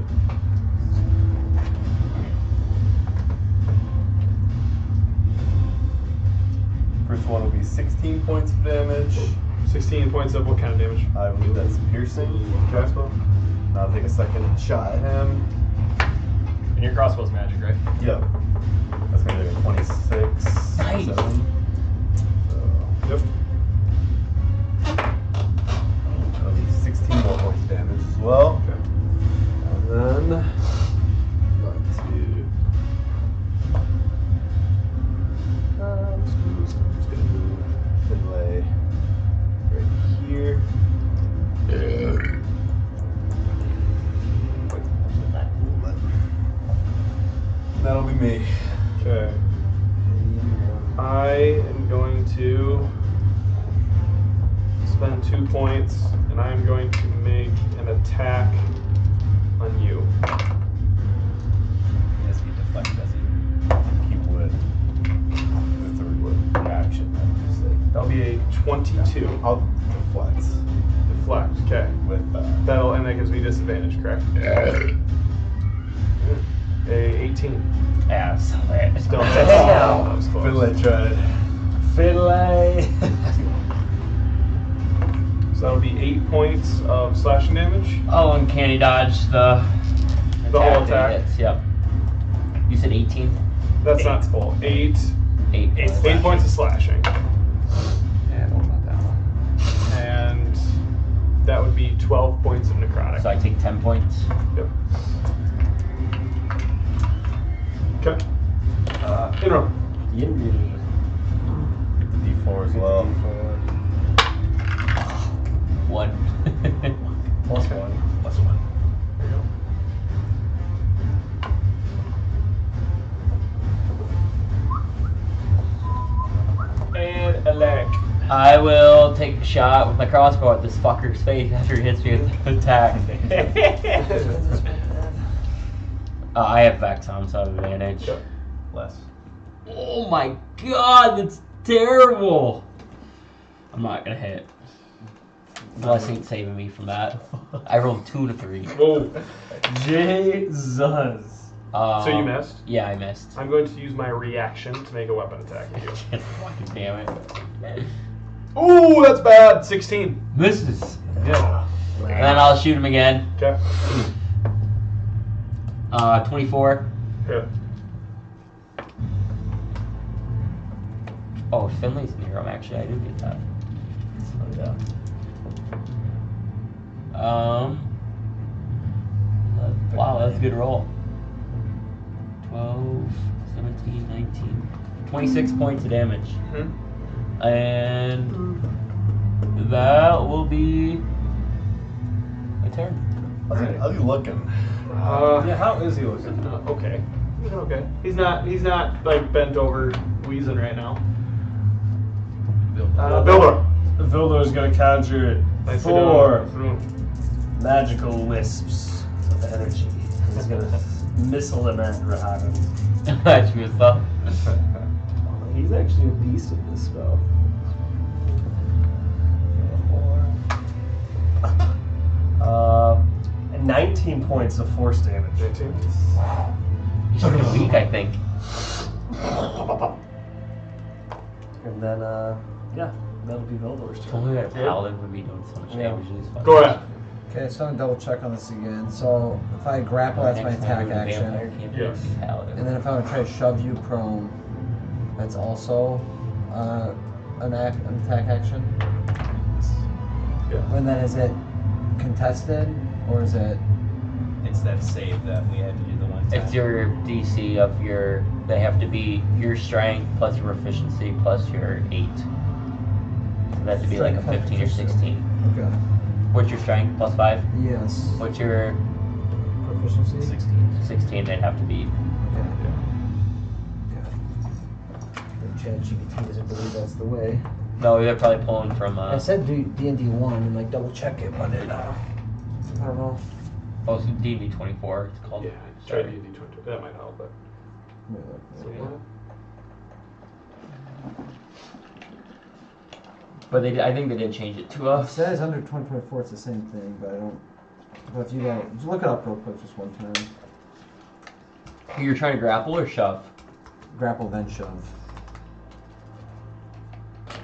[SPEAKER 11] First one will be 16 points of damage.
[SPEAKER 3] 16 points of what kind of damage?
[SPEAKER 11] I believe that's piercing.
[SPEAKER 3] Crossbow.
[SPEAKER 11] Now I'll take a second shot at him.
[SPEAKER 2] And your crossbow's magic, right?
[SPEAKER 11] Yep. That's gonna be a 26.
[SPEAKER 10] Nice.
[SPEAKER 11] 7. So,
[SPEAKER 3] Yep.
[SPEAKER 11] that'll be 16 more points of damage as well.
[SPEAKER 3] Okay.
[SPEAKER 11] And then, going to just gonna move Finlay right here. That'll be me.
[SPEAKER 4] Okay. I am going to spend 2 points, and I am going to make an attack on you.
[SPEAKER 7] He has to be deflected, does he? He would. The third would reaction.
[SPEAKER 4] That'll be a 22.
[SPEAKER 11] I'll deflect.
[SPEAKER 4] Deflect, okay.
[SPEAKER 11] With
[SPEAKER 4] And that gives me disadvantage, correct? A 18.
[SPEAKER 10] Ass.
[SPEAKER 4] Still
[SPEAKER 9] Damn.
[SPEAKER 4] that was close.
[SPEAKER 11] Finlay tried.
[SPEAKER 9] Finlay.
[SPEAKER 4] So that'll be 8 points of slashing damage.
[SPEAKER 10] Oh, uncanny dodge the
[SPEAKER 4] whole attack?
[SPEAKER 10] hits, yep. You said 18?
[SPEAKER 4] That's not full. 8
[SPEAKER 10] 8
[SPEAKER 4] points of slashing.
[SPEAKER 5] Yeah, don't know that one.
[SPEAKER 4] And that would be 12 points of necrotic.
[SPEAKER 10] So I take 10 points.
[SPEAKER 4] Yep. Okay. Inro.
[SPEAKER 9] Yindy.
[SPEAKER 11] Get the D4 as well.
[SPEAKER 10] 1.
[SPEAKER 9] Plus 1.
[SPEAKER 11] Plus 1.
[SPEAKER 4] There you go. And Alec.
[SPEAKER 10] I will take a shot with my crossbow at this fucker's face after he hits me with the attack. I have Vex on, so I have advantage.
[SPEAKER 4] Yep.
[SPEAKER 11] Less.
[SPEAKER 10] Oh my god, that's terrible! I'm not gonna hit. Bless ain't saving me from that. I rolled 2 to 3.
[SPEAKER 4] Whoa.
[SPEAKER 9] Jesus.
[SPEAKER 4] So you missed?
[SPEAKER 10] Yeah, I missed.
[SPEAKER 4] I'm going to use my reaction to make a weapon attack at you.
[SPEAKER 10] Fucking damn it.
[SPEAKER 4] Ooh, that's bad. 16.
[SPEAKER 10] Misses.
[SPEAKER 4] Yeah.
[SPEAKER 10] And then I'll shoot him again.
[SPEAKER 4] Okay.
[SPEAKER 10] 24.
[SPEAKER 4] Yeah.
[SPEAKER 10] Oh, Finley's near him, actually. I do get that.
[SPEAKER 9] Oh, yeah.
[SPEAKER 10] Wow, that's a good roll. 12, 17, 19, 26 points of damage.
[SPEAKER 4] Mm-hmm.
[SPEAKER 10] And that will be my turn.
[SPEAKER 11] How's he looking?
[SPEAKER 9] Yeah, how is he looking?
[SPEAKER 4] Okay. He's okay. He's not like bent over wheezing right now. Bilbo.
[SPEAKER 9] Vildor's gonna conjure
[SPEAKER 4] Nicely
[SPEAKER 9] 4
[SPEAKER 4] done.
[SPEAKER 9] magical wisps of energy. He's gonna missile them at Rahadin.
[SPEAKER 10] That's good stuff.
[SPEAKER 9] He's actually a beast at this spell. 19 points of force damage.
[SPEAKER 4] 19.
[SPEAKER 10] He's pretty weak, I think.
[SPEAKER 9] And then, yeah, that'll be Vildor's turn.
[SPEAKER 10] Only that paladin would be doing so much damage to these fuckers.
[SPEAKER 4] Go ahead.
[SPEAKER 12] Okay, so I'm gonna double check on this again. So if I grapple, that's my
[SPEAKER 10] Next time
[SPEAKER 12] attack
[SPEAKER 10] we have a vampire
[SPEAKER 12] action.
[SPEAKER 10] can't
[SPEAKER 4] Yes.
[SPEAKER 10] be a paladin.
[SPEAKER 12] And then if I would try to shove you prone, that's also an attack action.
[SPEAKER 4] Yeah.
[SPEAKER 12] And then is it contested or is it?
[SPEAKER 7] It's that save that we had to do the one time.
[SPEAKER 10] It's your DC of your. They have to be your strength plus your efficiency plus your 8. So that to be like a 15 or 16.
[SPEAKER 12] Okay.
[SPEAKER 10] What's your strength? Plus 5?
[SPEAKER 12] Yes.
[SPEAKER 10] What's your
[SPEAKER 12] Proficiency?
[SPEAKER 10] 16? They'd have to be.
[SPEAKER 12] ChatGPT doesn't believe that's the way.
[SPEAKER 10] No, they're probably pulling from.
[SPEAKER 12] I said D&D 1 and like double check it, but it, I don't know.
[SPEAKER 10] Oh, so D&D 24. It's called.
[SPEAKER 4] Yeah. Try to D20. That might help, but.
[SPEAKER 10] But they, I think they did change it to
[SPEAKER 12] It
[SPEAKER 10] us.
[SPEAKER 12] says under 2024 it's the same thing, but I don't. But if you guys just look it up real quick, just one time.
[SPEAKER 10] You're trying to grapple or shove?
[SPEAKER 12] Grapple then shove.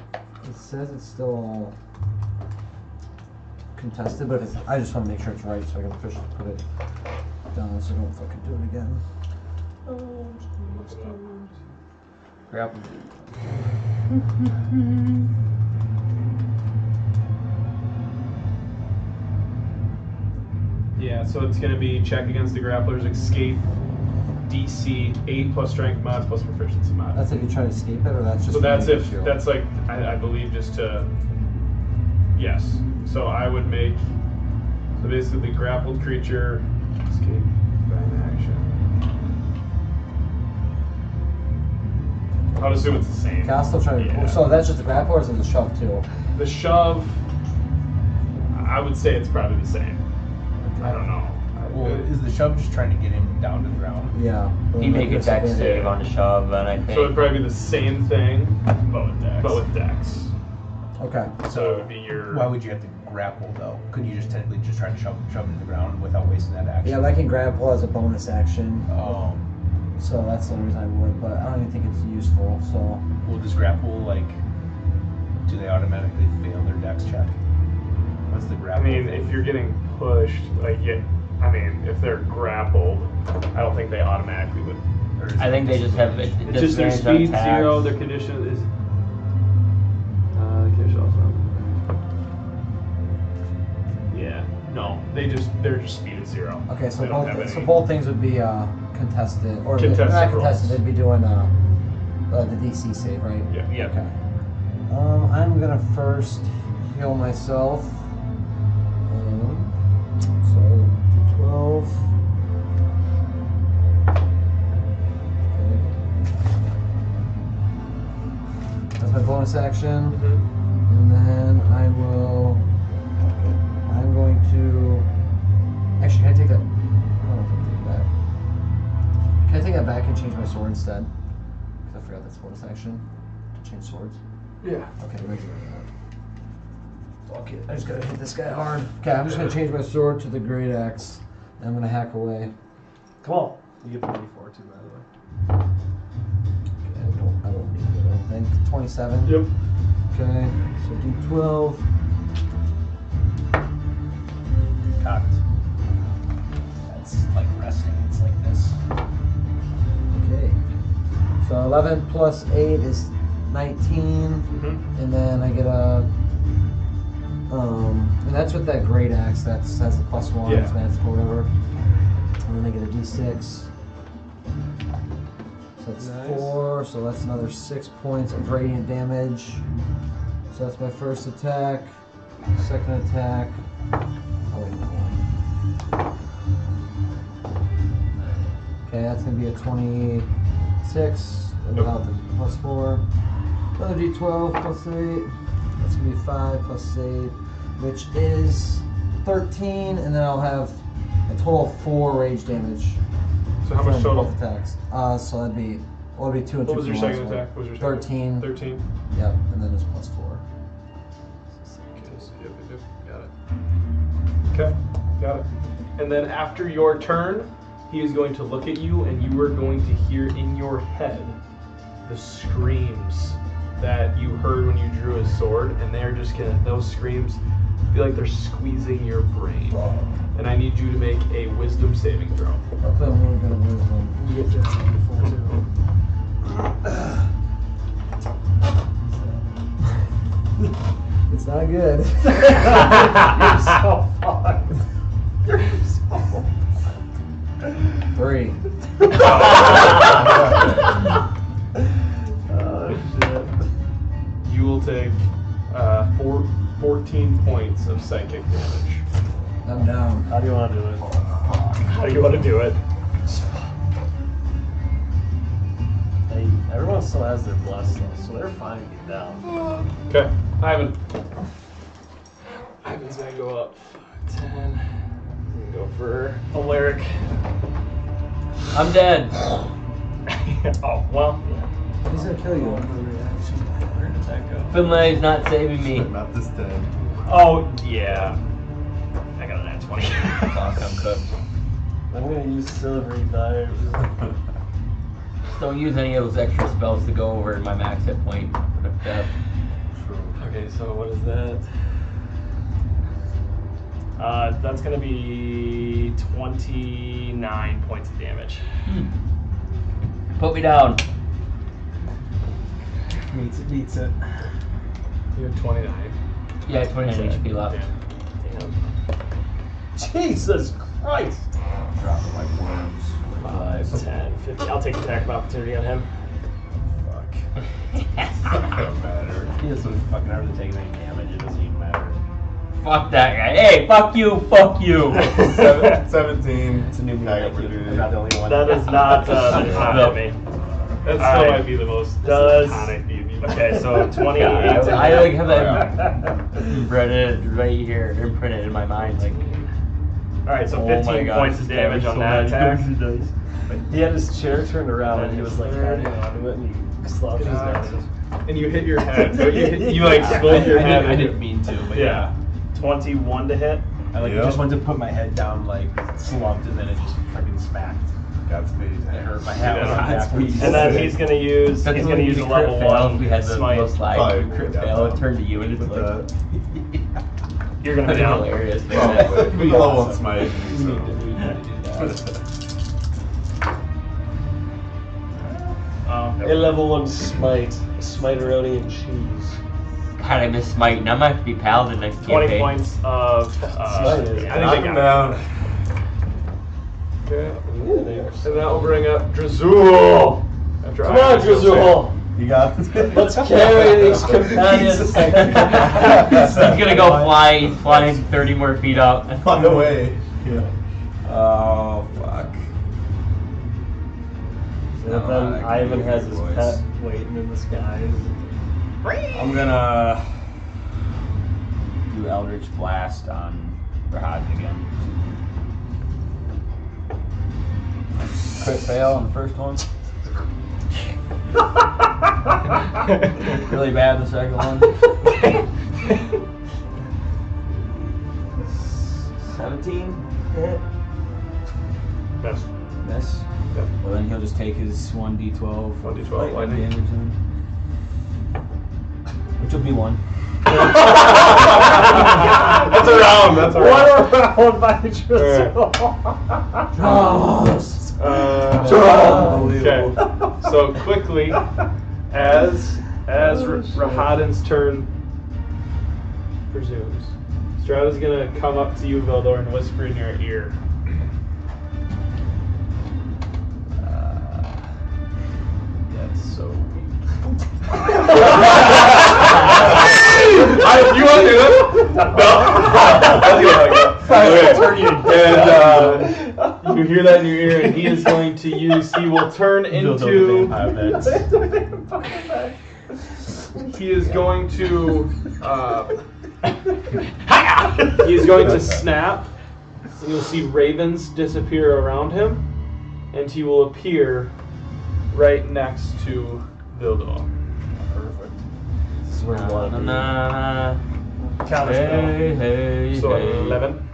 [SPEAKER 12] It says it's still all contested, but if it's, I just want to make sure it's right so I can officially put it down so I don't fucking do it again.
[SPEAKER 10] Grapple.
[SPEAKER 4] Yeah, so it's going to be check against the grappler's escape DC 8 plus strength mod plus proficiency mod.
[SPEAKER 12] That's if you try to escape it, or that's just.
[SPEAKER 4] So that's
[SPEAKER 12] for
[SPEAKER 4] if
[SPEAKER 12] you?
[SPEAKER 4] that's like I believe just to. Yes. So I would make. So basically, grappled creature escape by action.
[SPEAKER 2] I would assume it's the same.
[SPEAKER 12] Okay, I'll still try to.
[SPEAKER 2] Yeah.
[SPEAKER 12] So that's just a grapple, or is it a shove too?
[SPEAKER 4] The shove. I would say it's probably the same. I don't know.
[SPEAKER 7] Well, is the shove just trying to get him down to the ground?
[SPEAKER 12] Yeah.
[SPEAKER 10] You make a dex save on the shove, and I think.
[SPEAKER 4] So it'd probably be the same thing,
[SPEAKER 2] But with dex.
[SPEAKER 4] but with dex.
[SPEAKER 12] Okay.
[SPEAKER 4] So it would be your.
[SPEAKER 7] Why would you have to grapple though? Couldn't you just technically just try to shove him to the ground without wasting that action?
[SPEAKER 12] Yeah, but I can grapple as a bonus action.
[SPEAKER 7] Oh.
[SPEAKER 12] So that's the only reason I would, but I don't even think it's useful. So.
[SPEAKER 7] Will this grapple do they automatically fail their dex check? What's the
[SPEAKER 4] I
[SPEAKER 7] grapple?
[SPEAKER 4] mean, if you're getting pushed, if they're grappled, I don't think they automatically would.
[SPEAKER 10] I think they just have it.
[SPEAKER 4] It's just their speed 0, their condition is. Yeah, no, they're just speed at 0.
[SPEAKER 12] Okay, so
[SPEAKER 4] They don't have
[SPEAKER 12] both
[SPEAKER 4] any-
[SPEAKER 12] both things would be contested, or
[SPEAKER 4] Contested
[SPEAKER 12] not
[SPEAKER 4] rolls.
[SPEAKER 12] contested. They'd be doing the DC save, right?
[SPEAKER 4] Yeah.
[SPEAKER 2] Yeah.
[SPEAKER 12] Okay. I'm gonna first heal myself. So 12. Okay. That's my bonus action, and then I'm going to. Actually, can I take that? I don't know if I can take it back. Can I take that back and change my sword instead? Because I forgot that's bonus action to change swords.
[SPEAKER 4] Yeah.
[SPEAKER 12] Okay, right here. Fuck it. I just gotta hit this guy hard. Okay, I'm just gonna change my sword to the great axe. And I'm gonna hack away.
[SPEAKER 6] Come on. You get the D4 too, by the way.
[SPEAKER 12] Okay, I won't need it, I don't think. 27.
[SPEAKER 4] Yep.
[SPEAKER 12] Okay, so D12.
[SPEAKER 7] Cocked. That's like resting. It's like this.
[SPEAKER 12] Okay. So 11 plus 8 is 19. And then I get a. And that's with that great axe. Has the +1,
[SPEAKER 4] Yeah.
[SPEAKER 12] it's magical, whatever. And then I get a D6. So that's
[SPEAKER 6] Nice.
[SPEAKER 12] 4. So that's another 6 points of radiant damage. So that's my first attack. Second attack. Oh wait, no. Okay, that's gonna be a 26 without the +4. Another D12 plus 8. That's gonna be 5 plus 8, which is 13, and then I'll have a total of 4 rage damage.
[SPEAKER 4] So how much
[SPEAKER 12] from
[SPEAKER 4] total?
[SPEAKER 12] both attacks? So that'd be 2 and 2.
[SPEAKER 4] What was your
[SPEAKER 12] for
[SPEAKER 4] second
[SPEAKER 12] one,
[SPEAKER 4] attack?
[SPEAKER 12] so
[SPEAKER 4] What was your second?
[SPEAKER 12] 13.
[SPEAKER 4] 13.
[SPEAKER 12] Yep, and then it's +4.
[SPEAKER 4] Okay, so yep, got it. Okay, got it. And then after your turn, he is going to look at you, and you are going to hear in your head the screams that you heard when you drew his sword, and they're just gonna, those screams feel like they're squeezing your brain. And I need you to make a wisdom saving throw.
[SPEAKER 12] Okay, I'm really good at wisdom.
[SPEAKER 6] You get 15 D4 too.
[SPEAKER 12] It's not good.
[SPEAKER 6] You're so fucked. You're so
[SPEAKER 12] 3.
[SPEAKER 6] Oh shit.
[SPEAKER 4] You will take 14 points of psychic damage.
[SPEAKER 12] I'm down.
[SPEAKER 6] How do you want to do it?
[SPEAKER 2] How do you want to do it?
[SPEAKER 6] Hey, everyone still has their bless though, so they're fine to get down.
[SPEAKER 4] Okay, Ivan's gonna go up 10. I'm gonna go for a lyric.
[SPEAKER 10] I'm dead.
[SPEAKER 2] Oh, well.
[SPEAKER 12] He's gonna kill you.
[SPEAKER 2] Where did that go?
[SPEAKER 10] Finlay's not saving me.
[SPEAKER 11] Not this time.
[SPEAKER 2] Oh, yeah. I got an at 20.
[SPEAKER 11] I'm cooked.
[SPEAKER 6] I'm gonna use silvery knives.
[SPEAKER 10] Don't use any of those extra spells to go over my max hit point of death.
[SPEAKER 6] Okay, so what is that?
[SPEAKER 2] That's going to be 29 points of damage.
[SPEAKER 10] Put me down.
[SPEAKER 6] Beats it.
[SPEAKER 4] You have 29.
[SPEAKER 10] Yeah, 29 HP left.
[SPEAKER 6] Jesus Christ!
[SPEAKER 11] Drop it like worms.
[SPEAKER 6] 5,
[SPEAKER 11] 5.
[SPEAKER 13] 10, 15. I'll take attack of opportunity on him.
[SPEAKER 11] Fuck. Doesn't matter.
[SPEAKER 7] He has so fucking hard to take any damage, it doesn't even matter.
[SPEAKER 10] Fuck that guy. Hey, fuck you, fuck you.
[SPEAKER 11] 17.
[SPEAKER 7] It's a new
[SPEAKER 11] Attack
[SPEAKER 7] move.
[SPEAKER 11] opportunity.
[SPEAKER 7] I'm not the only one.
[SPEAKER 2] That is not
[SPEAKER 10] No.
[SPEAKER 2] me.
[SPEAKER 4] That still
[SPEAKER 2] Alright.
[SPEAKER 4] might be the most
[SPEAKER 2] Does-
[SPEAKER 4] iconic D&D.
[SPEAKER 2] Okay, so 28
[SPEAKER 10] I
[SPEAKER 2] to
[SPEAKER 10] like
[SPEAKER 2] hit.
[SPEAKER 10] have that printed right here, imprinted in my mind. Like,
[SPEAKER 2] Alright, so
[SPEAKER 10] oh my
[SPEAKER 2] 15
[SPEAKER 10] God,
[SPEAKER 2] points of damage
[SPEAKER 10] so
[SPEAKER 2] on that
[SPEAKER 10] many
[SPEAKER 2] attack.
[SPEAKER 13] He had his chair turned around and he was like hanging onto it and he slouched his down.
[SPEAKER 4] And you hit your head. So you like split your head.
[SPEAKER 7] I didn't mean to, but
[SPEAKER 4] Yeah.
[SPEAKER 2] 21 to hit.
[SPEAKER 7] I
[SPEAKER 11] Yep.
[SPEAKER 7] just wanted to put my head down, like slumped, and then it just fucking smacked.
[SPEAKER 11] Godspeed.
[SPEAKER 7] It hurt. My hat was
[SPEAKER 4] Yeah.
[SPEAKER 7] on backwards.
[SPEAKER 2] And then he's gonna use
[SPEAKER 10] that's
[SPEAKER 2] he's
[SPEAKER 10] when
[SPEAKER 2] gonna
[SPEAKER 10] you
[SPEAKER 2] use a
[SPEAKER 10] crit
[SPEAKER 2] level
[SPEAKER 10] fail.
[SPEAKER 2] 1
[SPEAKER 10] We had the
[SPEAKER 2] smite.
[SPEAKER 10] most live.
[SPEAKER 11] Five.
[SPEAKER 10] You crit
[SPEAKER 11] Yeah.
[SPEAKER 10] fail, it turned to you, and it's
[SPEAKER 11] With
[SPEAKER 10] like
[SPEAKER 2] You're gonna be down.
[SPEAKER 10] hilarious.
[SPEAKER 11] Probably. With the level 1 smite.
[SPEAKER 7] We need to do that.
[SPEAKER 13] A level 1 smite. Smiteroni and cheese.
[SPEAKER 10] God, I miss smite. Now I might have to be paladin next
[SPEAKER 2] 20
[SPEAKER 10] campaign.
[SPEAKER 2] points of
[SPEAKER 13] Smite is.
[SPEAKER 4] I
[SPEAKER 11] Knock
[SPEAKER 4] think
[SPEAKER 11] him
[SPEAKER 4] they got
[SPEAKER 11] down.
[SPEAKER 4] Okay.
[SPEAKER 13] Yeah, they are.
[SPEAKER 4] And that will bring up Drazul. After
[SPEAKER 13] Come on, Drazul!
[SPEAKER 11] You got this.
[SPEAKER 13] Let's carry these companions.
[SPEAKER 10] He's gonna go flying 30 more feet up.
[SPEAKER 11] On the way. Yeah. Oh, fuck.
[SPEAKER 13] And then Ivan has his pet waiting in the skies.
[SPEAKER 5] I'm gonna do Eldritch Blast on Rahadin again. Crit fail on the first one. Really bad the second one. 17 to hit.
[SPEAKER 4] Best.
[SPEAKER 5] Miss.
[SPEAKER 4] Yep.
[SPEAKER 5] Well, then he'll just take his 1d12
[SPEAKER 4] 1d12 lightning.
[SPEAKER 5] damage then. Which will be 1.
[SPEAKER 4] That's a round. That's a round.
[SPEAKER 13] One around by Drazul.
[SPEAKER 4] Okay. So quickly, as Rahadin's turn presumes, Strahd is gonna come up to you, Vildor, and whisper in your ear.
[SPEAKER 11] That's so weak.
[SPEAKER 4] You want to do this? No. And you hear that in your ear, and he is going to use. He will turn into. He is going to. He is going to snap. And you'll see ravens disappear around him, and he will appear right next to Vildor.
[SPEAKER 13] Perfect. This is where you want to be.
[SPEAKER 10] Hey, hey,
[SPEAKER 4] So
[SPEAKER 10] hey.
[SPEAKER 4] 11.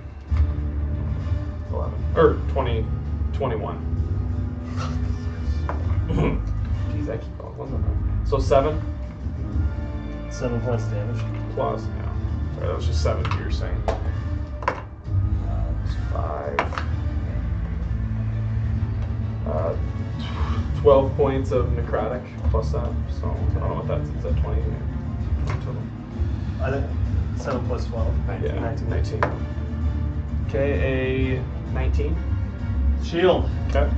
[SPEAKER 4] Or 20, 21. Jeez, I keep going. What's that? So 7
[SPEAKER 13] 7 points of damage.
[SPEAKER 4] plus. Yeah. Sorry, that was just 7 you're saying. It's 5. 12 points of necrotic plus that. So I don't know what that's. Is that 20 total?
[SPEAKER 13] I think 7 plus 12. 19.
[SPEAKER 4] Yeah,
[SPEAKER 13] 19.
[SPEAKER 4] 19. Okay, a 19.
[SPEAKER 13] Shield.
[SPEAKER 4] Okay.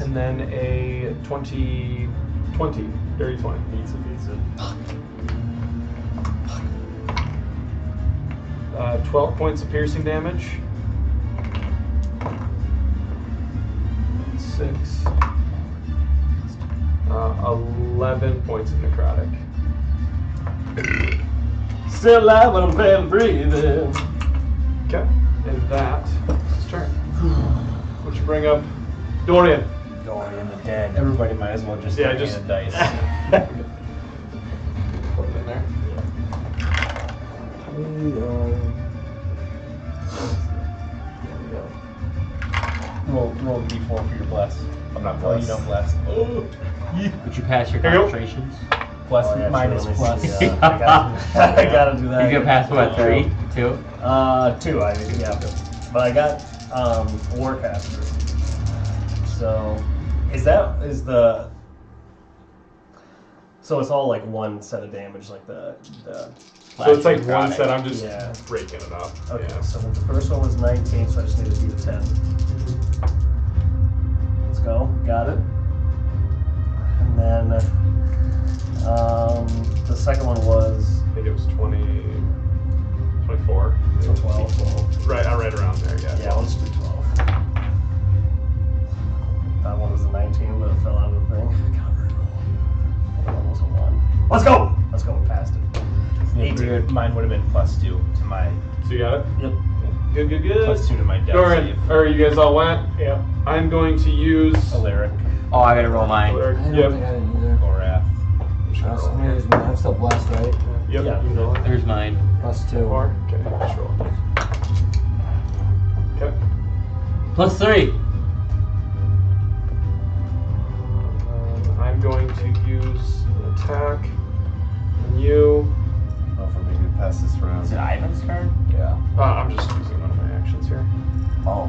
[SPEAKER 4] And then a 20. Dirty 20.
[SPEAKER 13] Beats it.
[SPEAKER 4] 12 points of piercing damage. 6. 11 points of necrotic.
[SPEAKER 13] Still alive, but I'm barely breathing.
[SPEAKER 4] Okay. And that is his turn. Which bring up Dorian.
[SPEAKER 5] Dorian the dead.
[SPEAKER 7] Everybody might as well just
[SPEAKER 4] Yeah,
[SPEAKER 7] hand
[SPEAKER 4] just-
[SPEAKER 7] a dice.
[SPEAKER 4] Put it in there.
[SPEAKER 7] Roll d4 for your bless.
[SPEAKER 11] I'm not
[SPEAKER 7] Oh, you
[SPEAKER 11] blessed.
[SPEAKER 7] don't bless. Oh.
[SPEAKER 10] Would you pass your
[SPEAKER 4] Here you go.
[SPEAKER 10] concentrations?
[SPEAKER 7] Plus
[SPEAKER 13] Oh, yeah,
[SPEAKER 7] minus
[SPEAKER 13] sure,
[SPEAKER 7] plus.
[SPEAKER 13] let me see. I gotta do that.
[SPEAKER 10] You can pass what, 3? 2?
[SPEAKER 13] 2, yeah. But I got Warcaster. So so it's all like one set of damage, like the
[SPEAKER 4] So it's like
[SPEAKER 10] Flashing
[SPEAKER 4] one
[SPEAKER 10] necrotic.
[SPEAKER 4] set. I'm just
[SPEAKER 13] Yeah.
[SPEAKER 4] breaking it up.
[SPEAKER 13] Okay,
[SPEAKER 4] Yeah.
[SPEAKER 13] so the first one was 19, so I just need to beat a 10. go. Got it. And then the second one was
[SPEAKER 4] I think it was 24.
[SPEAKER 13] 12.
[SPEAKER 4] Right around there, yeah.
[SPEAKER 13] Yeah, let's do 12. That one was a 19, but it fell out of the thing. That one was a 1. Let's go! Let's go past it.
[SPEAKER 7] Yeah, mine would have been +2 to my.
[SPEAKER 4] So you got it?
[SPEAKER 13] Yep.
[SPEAKER 4] Good.
[SPEAKER 7] +2 to my death
[SPEAKER 4] Doran,
[SPEAKER 7] save.
[SPEAKER 4] or you guys all went?
[SPEAKER 2] Yeah.
[SPEAKER 4] I'm going to use
[SPEAKER 7] A lyric
[SPEAKER 5] Oh, I gotta roll mine.
[SPEAKER 12] I don't
[SPEAKER 4] Yep.
[SPEAKER 12] think I did either.
[SPEAKER 7] or wrath.
[SPEAKER 12] I'm still blessed, right?
[SPEAKER 4] Yep.
[SPEAKER 13] Yeah.
[SPEAKER 4] You can roll it.
[SPEAKER 10] There's mine.
[SPEAKER 12] +2.
[SPEAKER 4] Or okay, let's roll. Okay.
[SPEAKER 10] +3.
[SPEAKER 4] I'm going to use an attack on you.
[SPEAKER 11] I don't know if I'm gonna pass this round.
[SPEAKER 5] Is it Ivan's turn?
[SPEAKER 11] Yeah.
[SPEAKER 4] I'm just using one of my actions here.
[SPEAKER 5] Oh,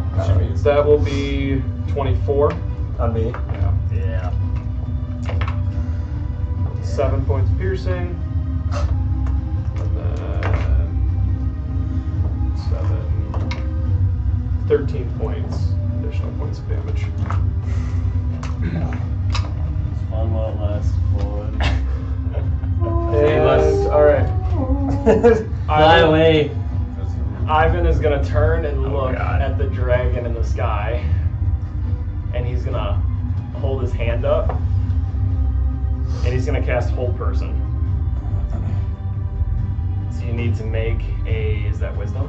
[SPEAKER 4] That will be 24.
[SPEAKER 13] On me.
[SPEAKER 4] Yeah.
[SPEAKER 13] Yeah.
[SPEAKER 4] 7 points piercing. And then 13 points. Additional points of damage.
[SPEAKER 13] It's fun while it lasts, boy.
[SPEAKER 2] And, alright.
[SPEAKER 10] Fly away.
[SPEAKER 2] Ivan is gonna turn and look at the dragon in the sky, and he's gonna hold his hand up, and he's gonna cast Hold Person. So you need to make a, is that Wisdom?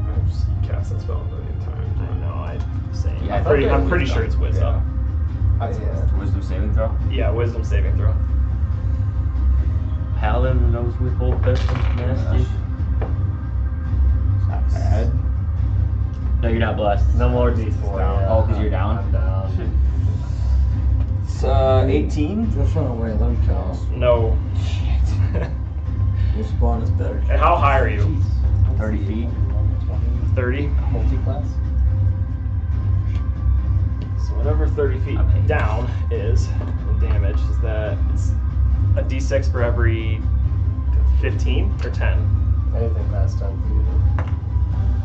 [SPEAKER 4] I've just cast that spell a million times.
[SPEAKER 2] I know, I'm saying.
[SPEAKER 5] Yeah, I
[SPEAKER 2] I'm
[SPEAKER 5] thought
[SPEAKER 2] pretty,
[SPEAKER 5] that
[SPEAKER 2] I'm
[SPEAKER 5] was
[SPEAKER 2] pretty
[SPEAKER 5] wisdom.
[SPEAKER 2] sure it's Wisdom.
[SPEAKER 5] Wisdom saving throw?
[SPEAKER 2] Yeah, Wisdom saving throw.
[SPEAKER 10] Paladin knows we hold person nasty.
[SPEAKER 5] It's not bad.
[SPEAKER 10] No, you're not blessed.
[SPEAKER 13] No more D4. Yeah.
[SPEAKER 5] Oh, 'cause you're down?
[SPEAKER 13] I'm down.
[SPEAKER 5] It's 18.
[SPEAKER 12] Just run away, let me go.
[SPEAKER 2] No.
[SPEAKER 12] Your spawn is better.
[SPEAKER 2] And how high are you?
[SPEAKER 5] 30 feet.
[SPEAKER 2] 30?
[SPEAKER 7] Multi-class?
[SPEAKER 2] So whatever 30 feet down is, the damage is that it's a d6 for every 15 or 10.
[SPEAKER 13] Anything past 10 for you.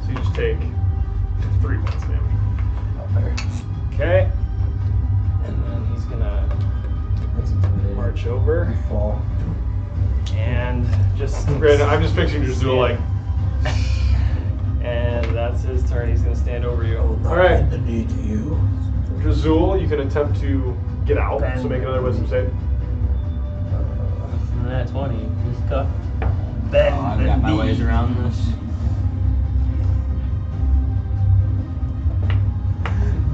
[SPEAKER 4] So you just take 3 points of damage.
[SPEAKER 2] Okay. And then he's gonna
[SPEAKER 12] That's intimidating.
[SPEAKER 2] march over
[SPEAKER 12] Fall.
[SPEAKER 2] and just
[SPEAKER 4] Brandon, I'm just picturing you just doing like.
[SPEAKER 2] and that's his turn. He's gonna stand over you.
[SPEAKER 4] Alright.
[SPEAKER 12] The knee to you.
[SPEAKER 4] Jazul, you can attempt to get out, so make another wisdom save.
[SPEAKER 10] That's 20. He's cut.
[SPEAKER 5] Oh, I've got my ways around this.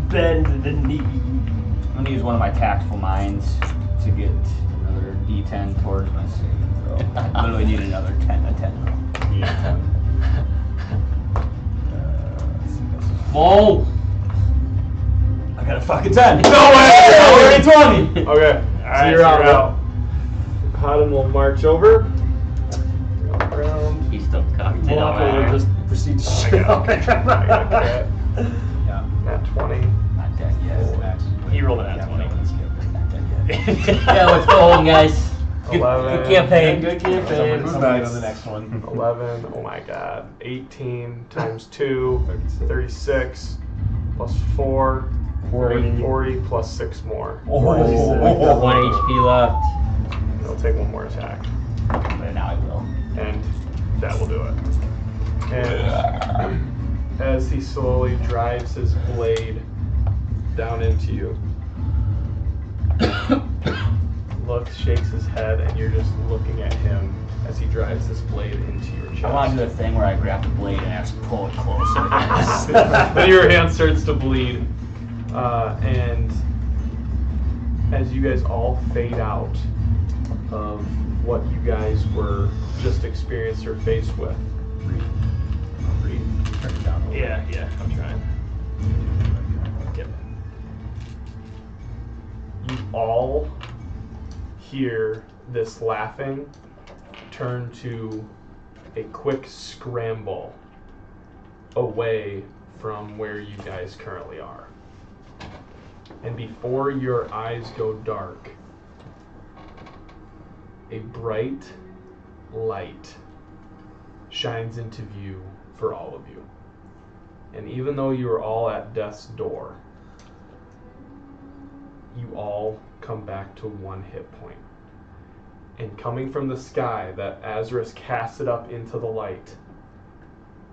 [SPEAKER 10] Bend the knee.
[SPEAKER 5] I'm gonna use one of my tactful minds to get another D10 towards my saving throw. I literally need another 10, a 10.
[SPEAKER 10] Yeah. Whoa! I got a fucking 10.
[SPEAKER 4] No way!
[SPEAKER 10] Already 20.
[SPEAKER 4] Okay, so
[SPEAKER 2] Alright,
[SPEAKER 4] you're out.
[SPEAKER 2] out.
[SPEAKER 4] Rahadin will march over. Around.
[SPEAKER 10] He's still cocked it
[SPEAKER 4] Walk
[SPEAKER 10] all
[SPEAKER 4] over,
[SPEAKER 10] right.
[SPEAKER 4] just
[SPEAKER 13] Proceed to
[SPEAKER 4] I
[SPEAKER 13] shit.
[SPEAKER 4] got a crit.
[SPEAKER 7] Yeah.
[SPEAKER 4] At 20.
[SPEAKER 5] Not dead yet.
[SPEAKER 2] He rolled an at 20.
[SPEAKER 5] Not dead yet.
[SPEAKER 10] Yeah, let's go home, guys. Good
[SPEAKER 4] 11.
[SPEAKER 10] campaign.
[SPEAKER 13] Good campaign.
[SPEAKER 7] Who's next? On the next one.
[SPEAKER 4] 11. Oh my god. 18 times 2. 36. Plus 4. 40 plus 6 more.
[SPEAKER 10] 1 HP left.
[SPEAKER 4] He'll take one more attack.
[SPEAKER 5] But now I will.
[SPEAKER 4] And that will do it. And as he slowly drives his blade down into you, shakes his head, and you're just looking at him as he drives this blade into your chest.
[SPEAKER 5] I want to do a thing where I grab the blade and I just pull it closer.
[SPEAKER 4] Then your hand starts to bleed, and as you guys all fade out of what you guys were just experienced or faced with.
[SPEAKER 2] Yeah, I'm trying. Yep.
[SPEAKER 4] You all hear this laughing turn to a quick scramble away from where you guys currently are. And before your eyes go dark, a bright light shines into view for all of you. And even though you are all at death's door, you all come back to 1 hit point. And coming from the sky, that Azarus casts it up into the light,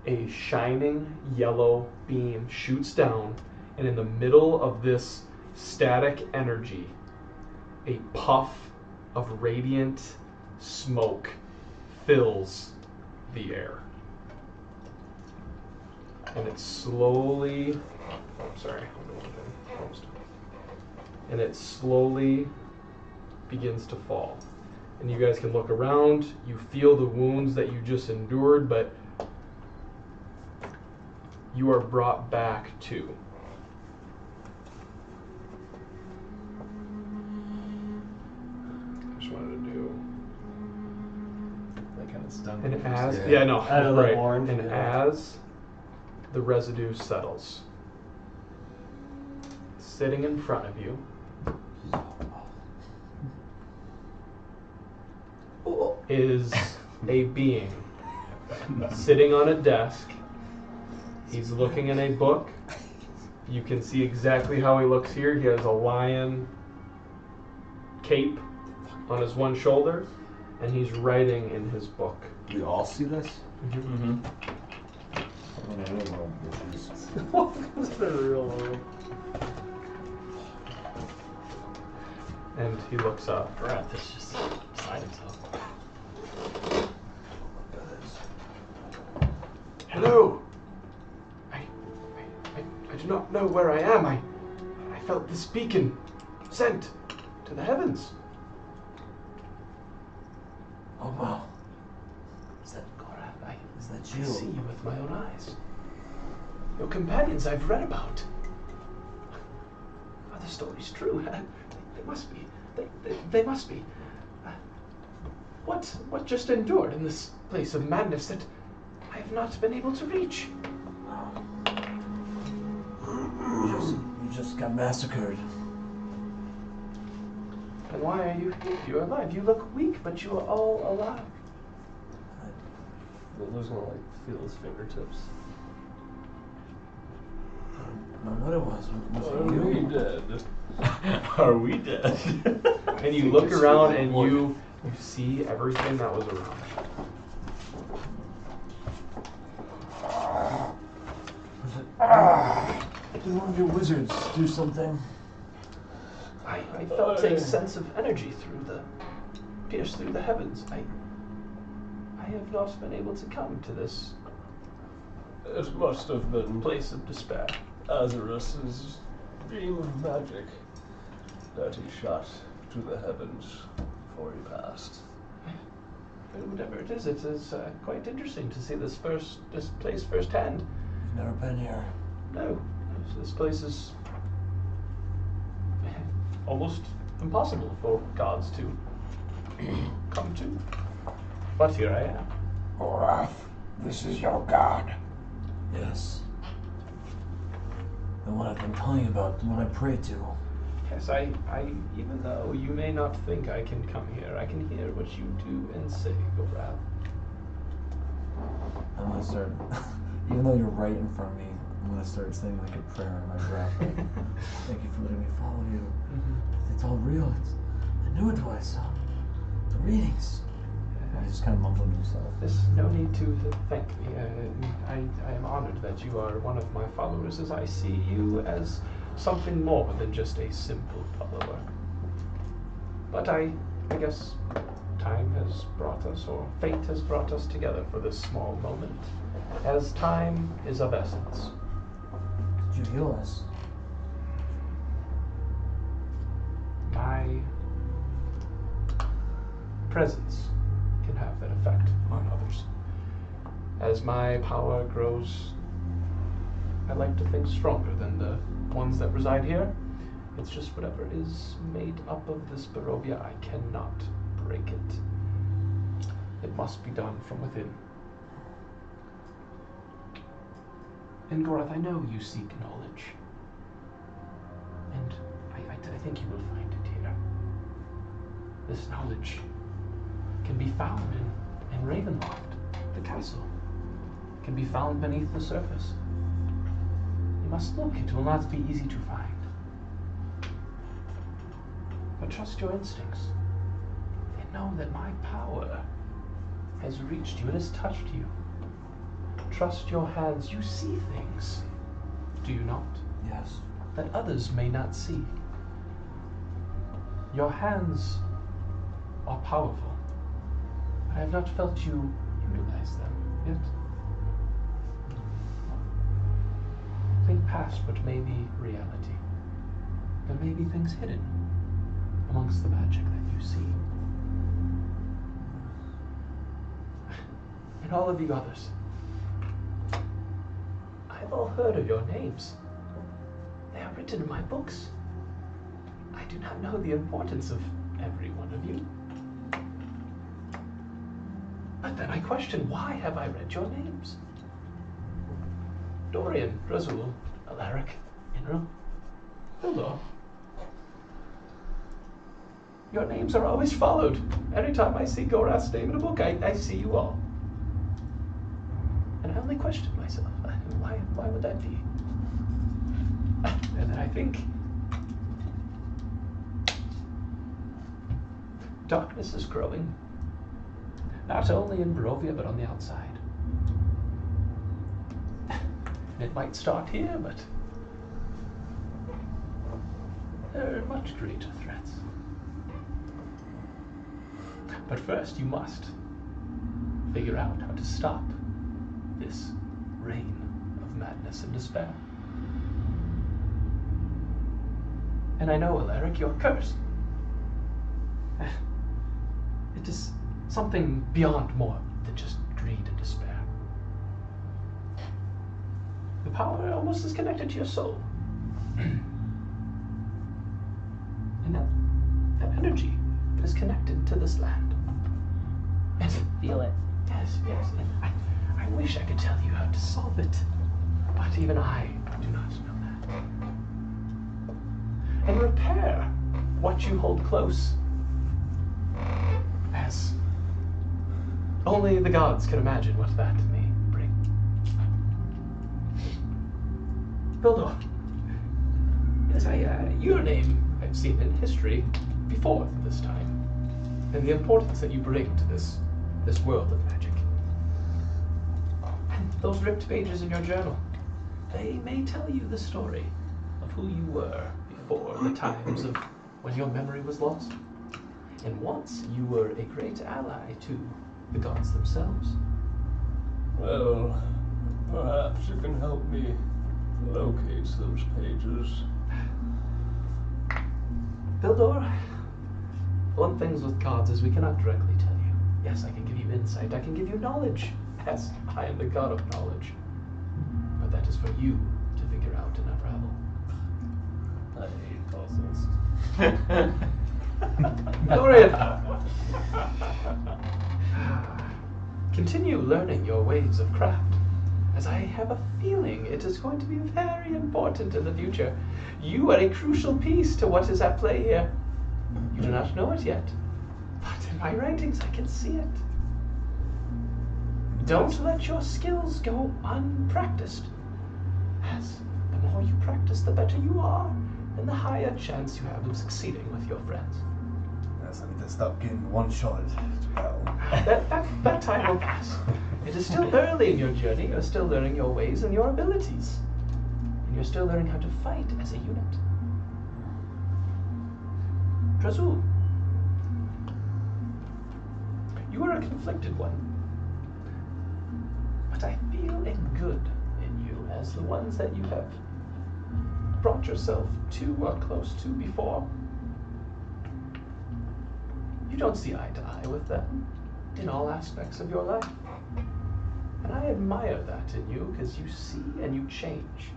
[SPEAKER 4] a shining yellow beam shoots down, and in the middle of this static energy, a puff of radiant smoke fills the air. And it slowly, and it slowly begins to fall. And you guys can look around, you feel the wounds that you just endured, but you are brought back to. I just wanted to do.
[SPEAKER 6] That kind of stung.
[SPEAKER 4] And
[SPEAKER 6] me.
[SPEAKER 4] as,
[SPEAKER 13] Out of the
[SPEAKER 4] right.
[SPEAKER 13] orange,
[SPEAKER 4] And
[SPEAKER 13] yeah.
[SPEAKER 4] as the residue settles, sitting in front of you is a being sitting on a desk. He's looking in a book. You can see exactly how he looks here. He has a lion cape on his one shoulder, and he's writing in his book.
[SPEAKER 12] We all see this?
[SPEAKER 2] Mm-hmm.
[SPEAKER 13] Welcome to the real world.
[SPEAKER 4] And he looks up.
[SPEAKER 2] Breath is just beside himself.
[SPEAKER 3] Hello. I do not know where I am. I felt this beacon sent to the heavens.
[SPEAKER 1] Oh wow. Is that
[SPEAKER 3] Gorath,
[SPEAKER 1] is that
[SPEAKER 3] I
[SPEAKER 1] you?
[SPEAKER 3] see you with my own eyes. Your companions I've read about. Are the stories true? They must be. They must be. What just endured in this place of madness that I have not been able to reach?
[SPEAKER 1] You just got massacred.
[SPEAKER 3] And why are you here? You're alive. You look weak, but you are all alive.
[SPEAKER 13] Wilder's gonna like feel his fingertips.
[SPEAKER 1] I don't know what it was. Was
[SPEAKER 9] Are
[SPEAKER 1] it
[SPEAKER 9] we
[SPEAKER 1] you?
[SPEAKER 9] dead?
[SPEAKER 11] Are we dead?
[SPEAKER 4] And you look around and you see everything that was around.
[SPEAKER 1] Did one of your wizards do something?
[SPEAKER 3] I felt a sense of energy pierce through the heavens. I have not been able to come to this
[SPEAKER 9] It must have been
[SPEAKER 3] place of despair.
[SPEAKER 9] Azarus's beam of magic that he shot to the heavens before he passed.
[SPEAKER 3] But whatever it is quite interesting to see this place firsthand.
[SPEAKER 1] You've never been here.
[SPEAKER 3] No, this place is almost impossible for gods to come to. But here I am.
[SPEAKER 8] Gorath, this is your god.
[SPEAKER 1] Yes. The one I've been telling you about, the one I pray to.
[SPEAKER 3] Yes, I even though you may not think I can come here, I can hear what you do and say, Gorath.
[SPEAKER 12] I'm gonna start, even though you're right in front of me, I'm gonna start saying like a prayer in my breath. Like, thank you for letting me follow you. It's all real. I knew it was. The readings. And he's just kind of mumbling to himself.
[SPEAKER 3] There's no need to thank me. I am honored that you are one of my followers, as I see you as something more than just a simple follower. But I guess time has brought us, or fate has brought us together for this small moment, as time is of essence.
[SPEAKER 1] Did you heal us?
[SPEAKER 3] My presence can have that effect on others. As my power grows, I like to think stronger than the ones that reside here. It's just whatever is made up of this Barovia, I cannot break it. It must be done from within. And Gorath, I know you seek knowledge. And I think you will find it here. This knowledge can be found in Ravenloft, the castle. It can be found beneath the surface. You must look, it will not be easy to find. trust your instincts. And know that my power has reached you, it has touched you. Trust your hands. You see things, do you not?
[SPEAKER 12] Yes.
[SPEAKER 3] That others may not see. Your hands are powerful. I have not felt you utilize them yet. Think past what may be reality. There may be things hidden amongst the magic that you see. And all of you others, I've all heard of your names. They are written in my books. I do not know the importance of every one of you. But then I question, why have I read your names? Dorian, Drazul, Alaric, Inral, Bildor. Your names are always followed. Every time I see Gorath's name in a book, I see you all. And I only question myself, why would that be? And then I think, darkness is growing, not only in Barovia, but on the outside. It might start here, but there are much greater threats. But first you must figure out how to stop this reign of madness and despair. And I know, Alaric, you're cursed. It is something beyond more than just greed and despair. The power almost is connected to your soul. And that energy is connected to this land. And
[SPEAKER 10] Feel it.
[SPEAKER 3] yes. And I wish I could tell you how to solve it. But even I do not know that. And repair what you hold close, as only the gods can imagine what that may bring. Bildor, yes, your name I've seen in history before this time, and the importance that you bring to this world of magic. And those ripped pages in your journal, they may tell you the story of who you were before the times of when your memory was lost. And once you were a great ally to the gods themselves.
[SPEAKER 9] Well, perhaps you can help me locate those pages.
[SPEAKER 3] Bildor, one thing with gods is we cannot directly tell you. Yes, I can give you insight, I can give you knowledge, as I am the god of knowledge. But that is for you to figure out and unravel.
[SPEAKER 9] I hate puzzles.
[SPEAKER 3] Dorian! Continue learning your ways of craft, as I have a feeling it is going to be very important in the future. You are a crucial piece to what is at play here. You do not know it yet, but in my writings I can see it. Don't let your skills go unpracticed, as the more you practice, the better you are, and the higher chance you have of succeeding with your friends.
[SPEAKER 11] Yes, I need to stop getting one-shotted. Well,
[SPEAKER 3] That time will pass. It is still early in your journey. You're still learning your ways and your abilities. And you're still learning how to fight as a unit. Drazul, you are a conflicted one. But I feel a good in you, as the ones that you have brought yourself to or close to before. You don't see eye to eye with them in all aspects of your life. And I admire that in you, because you see and you change.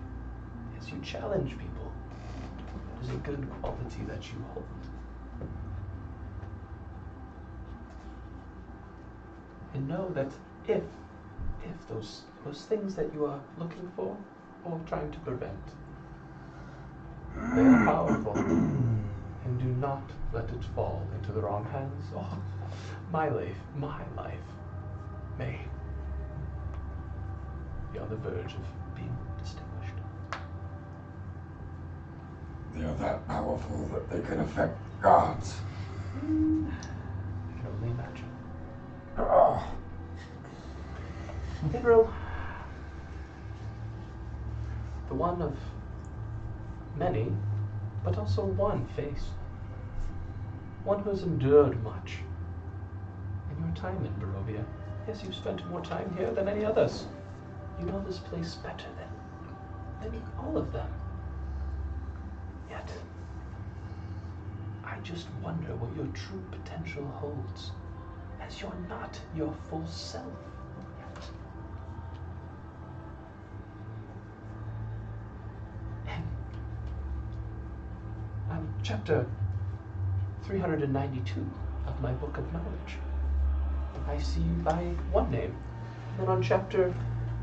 [SPEAKER 3] As you challenge people, it is a good quality that you hold. And know that if those things that you are looking for or trying to prevent, they are powerful, and do not let it fall into the wrong hands. Oh, my life may be on the verge of being distinguished.
[SPEAKER 8] They are that powerful that they can affect Gods.
[SPEAKER 3] I can only imagine. Gabriel, the one of many, but also one face. One who has endured much. In your time in Barovia, yes, you've spent more time here than any others. You know this place better than all of them. Yet, I just wonder what your true potential holds, as you're not your full self yet. And chapter 392 of my Book of Knowledge, I see you by one name. Then on chapter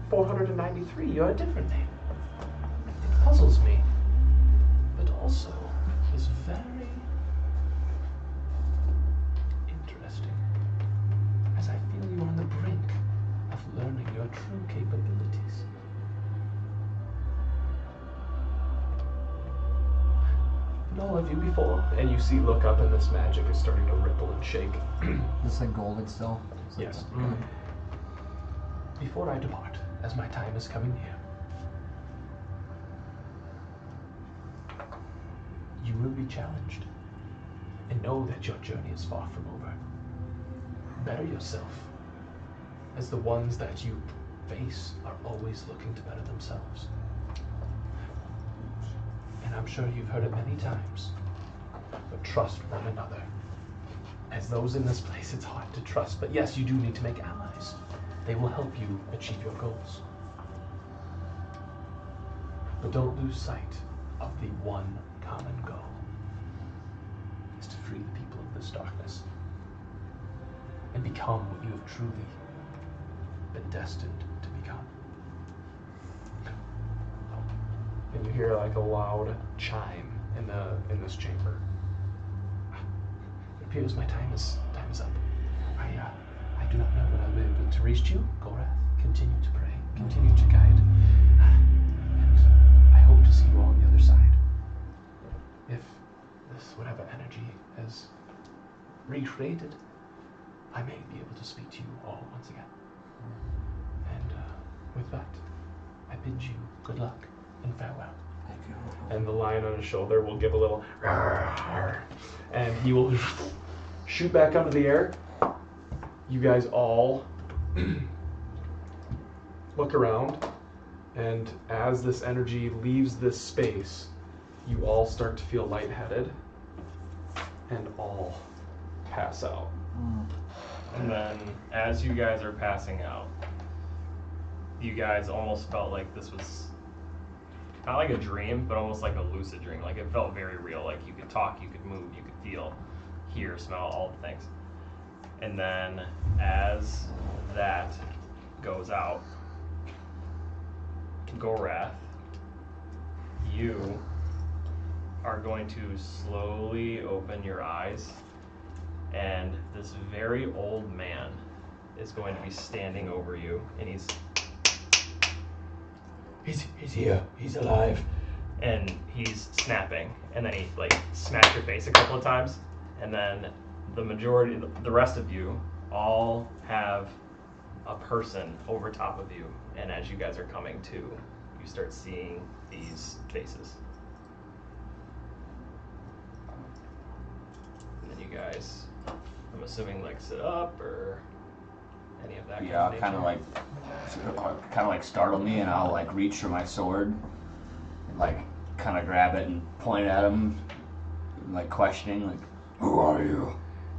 [SPEAKER 3] 493, you're a different name. It puzzles me, but also is very interesting, as I feel you are on the brink of learning your true capabilities. And all of you before, and you see, look up, and this magic is starting to ripple and shake.
[SPEAKER 12] Is this like golden still?
[SPEAKER 3] Yes. Before I depart, as my time is coming near, you will be challenged, and know that your journey is far from over. Better yourself, as the ones that you face are always looking to better themselves. And I'm sure you've heard it many times, but trust one another. As those in this place, it's hard to trust, but yes, you do need to make allies. They will help you achieve your goals. But don't lose sight of the one common goal, is to free the people of this darkness and become what you have truly been destined to become. And you hear like a loud chime in this chamber. It appears my time is up. I do not know when I'll be able to reach you. Gorath, continue to pray, continue to guide, and I hope to see you all on the other side. If this whatever energy has recreated, I may be able to speak to you all once again. And with that, I bid you good luck and farewell.
[SPEAKER 12] Thank you.
[SPEAKER 3] And the lion on his shoulder will give a little rawr, and he will shoot back up into the air. You guys all look around, and as this energy leaves this space, you all start to feel lightheaded and all pass out.
[SPEAKER 2] And then as you guys are passing out, you guys almost felt like this was not like a dream, but almost like a lucid dream. Like it felt very real. Like you could talk, you could move, you could feel, hear, smell, all the things. And then as that goes out, Gorath, you are going to slowly open your eyes, and this very old man is going to be standing over you, and he's here, he's alive, and he's snapping, and then he like smacks your face a couple of times, and then the rest of you all have a person over top of you, and as you guys are coming to, you start seeing these faces. And then you guys, I'm assuming, like sit up or any of that.
[SPEAKER 5] Yeah,
[SPEAKER 2] kind of
[SPEAKER 5] like startle me, and I'll like reach for my sword, and like kind of grab it and point at him, like questioning, like,
[SPEAKER 8] Who are you?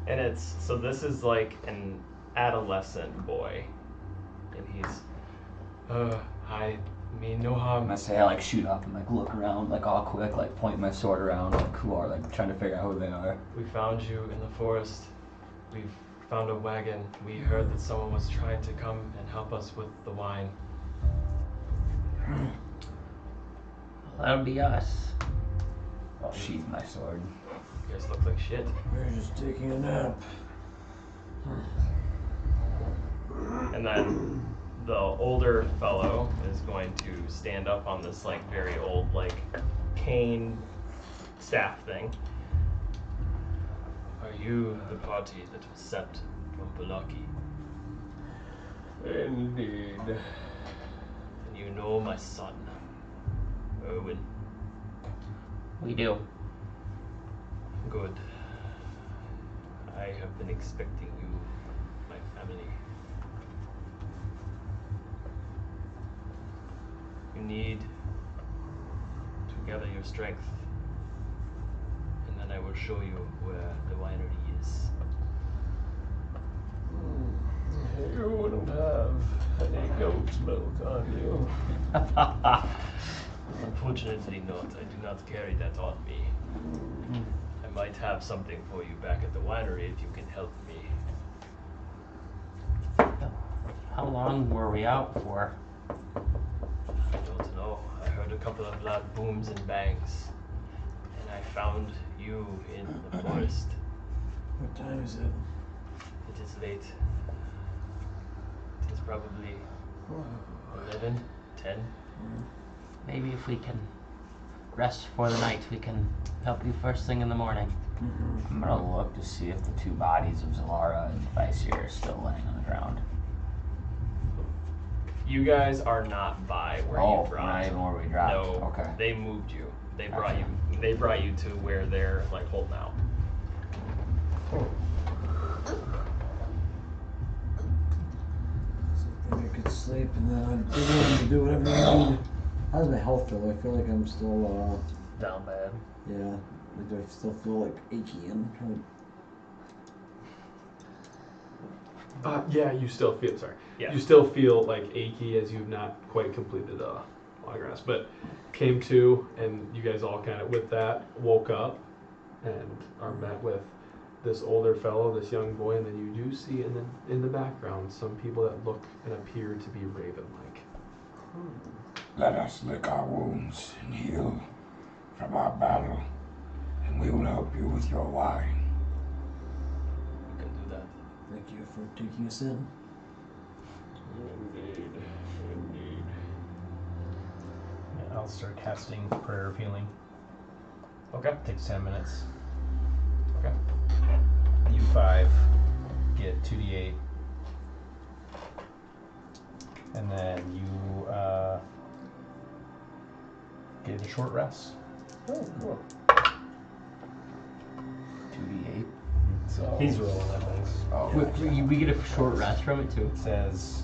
[SPEAKER 2] And this is like an adolescent boy, and he's, I mean no harm.
[SPEAKER 5] and I say I like shoot up and like look around, like all quick, like point my sword around, like who are, like trying to figure out who they are.
[SPEAKER 2] We found you in the forest. We've found a wagon. We heard that someone was trying to come and help us with the wine.
[SPEAKER 10] Well, that would be us.
[SPEAKER 5] I'll sheath my sword.
[SPEAKER 2] You guys look like shit.
[SPEAKER 1] We're just taking a nap.
[SPEAKER 2] And then the older fellow is going to stand up on this like very old like cane staff thing.
[SPEAKER 13] you the party that was sent from Palaki?
[SPEAKER 9] Indeed.
[SPEAKER 13] And you know my son, Erwin.
[SPEAKER 10] We do.
[SPEAKER 13] Good. I have been expecting you, my family. You need to gather your strength, and then I will show you where the winery is.
[SPEAKER 9] You wouldn't have any goat's milk on you.
[SPEAKER 13] Unfortunately not. I do not carry that on me. I might have something for you back at the winery if you can help me.
[SPEAKER 10] How long were we out for?
[SPEAKER 13] I don't know. I heard a couple of loud booms and bangs. And I found you in the forest.
[SPEAKER 1] What time is it?
[SPEAKER 13] It is late. It is probably 11, 10.
[SPEAKER 10] Maybe if we can rest for the night, we can help you first thing in the morning.
[SPEAKER 5] I'm gonna look to see if the two bodies of Zalara and Vizier are still laying on the ground.
[SPEAKER 2] You guys are not by where you dropped.
[SPEAKER 5] Not even where we dropped.
[SPEAKER 2] No.
[SPEAKER 5] Okay.
[SPEAKER 2] They moved you. They brought you. They brought you to where they're like holding out.
[SPEAKER 12] I think I could sleep and then I'd be able to do whatever I need. How's my health feel? I feel like I'm still,
[SPEAKER 13] Down bad.
[SPEAKER 12] yeah. Like, do I still feel like achy and
[SPEAKER 4] Yeah, you still feel, sorry.
[SPEAKER 2] Yeah.
[SPEAKER 4] You still feel like achy as you've not quite completed long rest, but came to, and you guys all kind of with that woke up and are met with this older fellow, this young boy, and then you do see in the background some people that look and appear to be raven-like.
[SPEAKER 8] Let us lick our wounds and heal from our battle, and we will help you with your wine.
[SPEAKER 13] You can do that.
[SPEAKER 12] thank you for taking us in.
[SPEAKER 9] Indeed. Indeed.
[SPEAKER 7] Yeah, I'll start casting Prayer of Healing.
[SPEAKER 2] Okay.
[SPEAKER 7] Takes 10 minutes.
[SPEAKER 2] Okay.
[SPEAKER 7] You 5 get 2d8. And then you get a short rest.
[SPEAKER 9] Oh, cool.
[SPEAKER 5] 2d8.
[SPEAKER 7] So
[SPEAKER 13] He's rolling that dice.
[SPEAKER 5] Oh,
[SPEAKER 10] We get a short rest from it too.
[SPEAKER 7] it says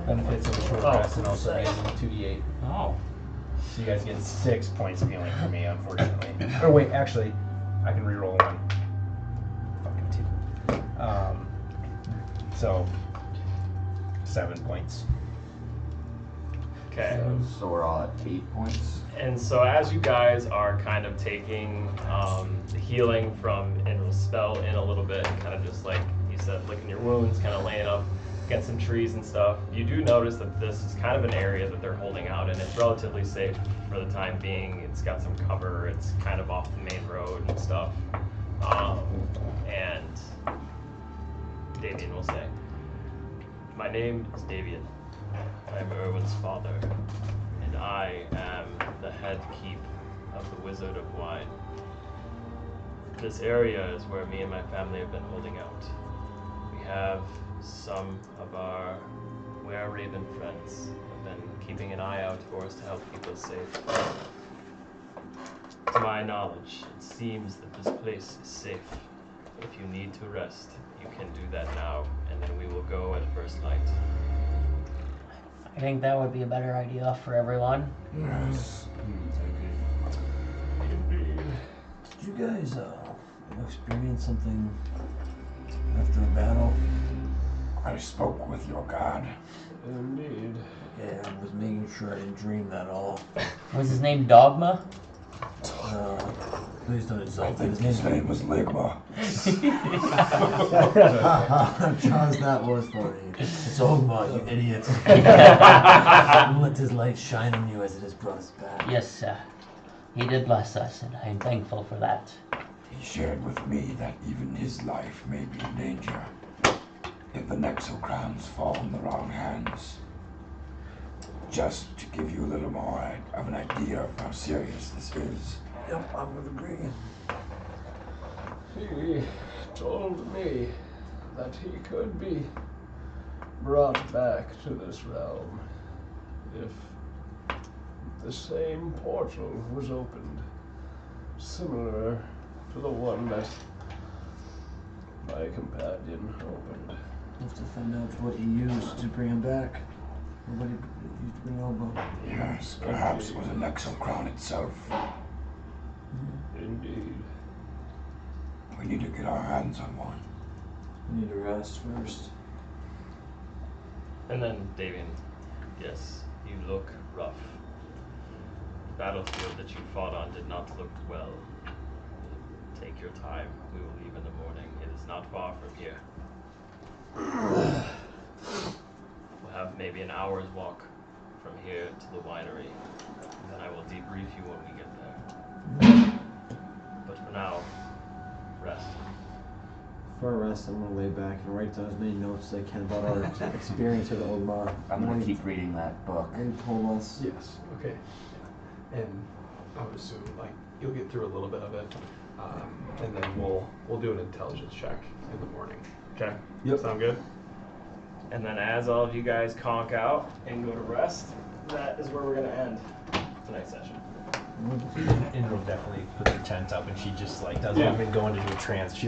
[SPEAKER 7] benefits of a short rest and also getting 2d8.
[SPEAKER 10] Oh.
[SPEAKER 7] So you guys get 6 points of healing from me, unfortunately. Oh wait, actually, I can reroll one. Fucking 2. So 7 points.
[SPEAKER 2] Okay.
[SPEAKER 5] So we're all at 8 points.
[SPEAKER 2] And so as you guys are kind of taking the healing from Inral's spell in a little bit, and kind of just like you said, licking your wounds, kind of laying up against some trees and stuff, you do notice that this is kind of an area that they're holding out, and it's relatively safe for the time being. It's got some cover. It's kind of off the main road and stuff. And Davian will say, "My name is Davian. I'm Erwin's father, and I am the head keep of the Wizard of Wine. This area is where me and my family have been holding out. We have some of our were-raven friends have been keeping an eye out for us to help keep us safe. To my knowledge, it seems that this place is safe. If you need to rest, you can do that now, and then we will go at first light."
[SPEAKER 10] I think that would be a better idea for everyone.
[SPEAKER 8] Yes.
[SPEAKER 9] Indeed.
[SPEAKER 1] Did you guys experience something after a battle?
[SPEAKER 8] I spoke with your god.
[SPEAKER 9] Indeed.
[SPEAKER 1] Yeah, I was making sure I didn't dream that all.
[SPEAKER 10] Was his name Dogma?
[SPEAKER 1] Please don't
[SPEAKER 8] I
[SPEAKER 1] insult
[SPEAKER 8] think
[SPEAKER 1] him.
[SPEAKER 8] his name was Ligma.
[SPEAKER 12] Charles, that was funny.
[SPEAKER 1] It's Ogmah, you idiot. Let his light shine on you as it has brought us back.
[SPEAKER 10] Yes, he did bless us, and I'm thankful for that.
[SPEAKER 8] He shared with me that even his life may be in danger if the Nexocrons fall in the wrong hands. Just to give you a little more of an idea of how serious this is.
[SPEAKER 1] Yep, I would agree.
[SPEAKER 9] He told me that he could be brought back to this realm if the same portal was opened, similar to the one that my companion opened.
[SPEAKER 1] We'll have to find out what he used to bring him back. Or what he used to bring Ogmah.
[SPEAKER 8] Yes, perhaps it was an Alicron itself.
[SPEAKER 9] Indeed.
[SPEAKER 8] We need to get our hands on one.
[SPEAKER 1] We need to rest first.
[SPEAKER 13] And then Davian, yes, you look rough. The battlefield that you fought on did not look well. Take your time. We will leave in the morning. It is not far from here. We'll have maybe an hour's walk from here to the winery. And then I will debrief you when we get there. But for now, rest.
[SPEAKER 12] For a rest, I'm gonna lay back and write down as many notes as I can about our experience with Ogmah.
[SPEAKER 5] I'm gonna keep reading that book.
[SPEAKER 12] And he told us.
[SPEAKER 3] Yes. Okay. And I would assume like you'll get through a little bit of it, and then we'll do an intelligence check in the morning. Okay.
[SPEAKER 12] Yep.
[SPEAKER 3] Sound good?
[SPEAKER 2] And then as all of you guys conk out and go to rest, that is where we're going to end tonight's session.
[SPEAKER 7] Indra definitely puts her tent up and she just like doesn't even go into a trance. She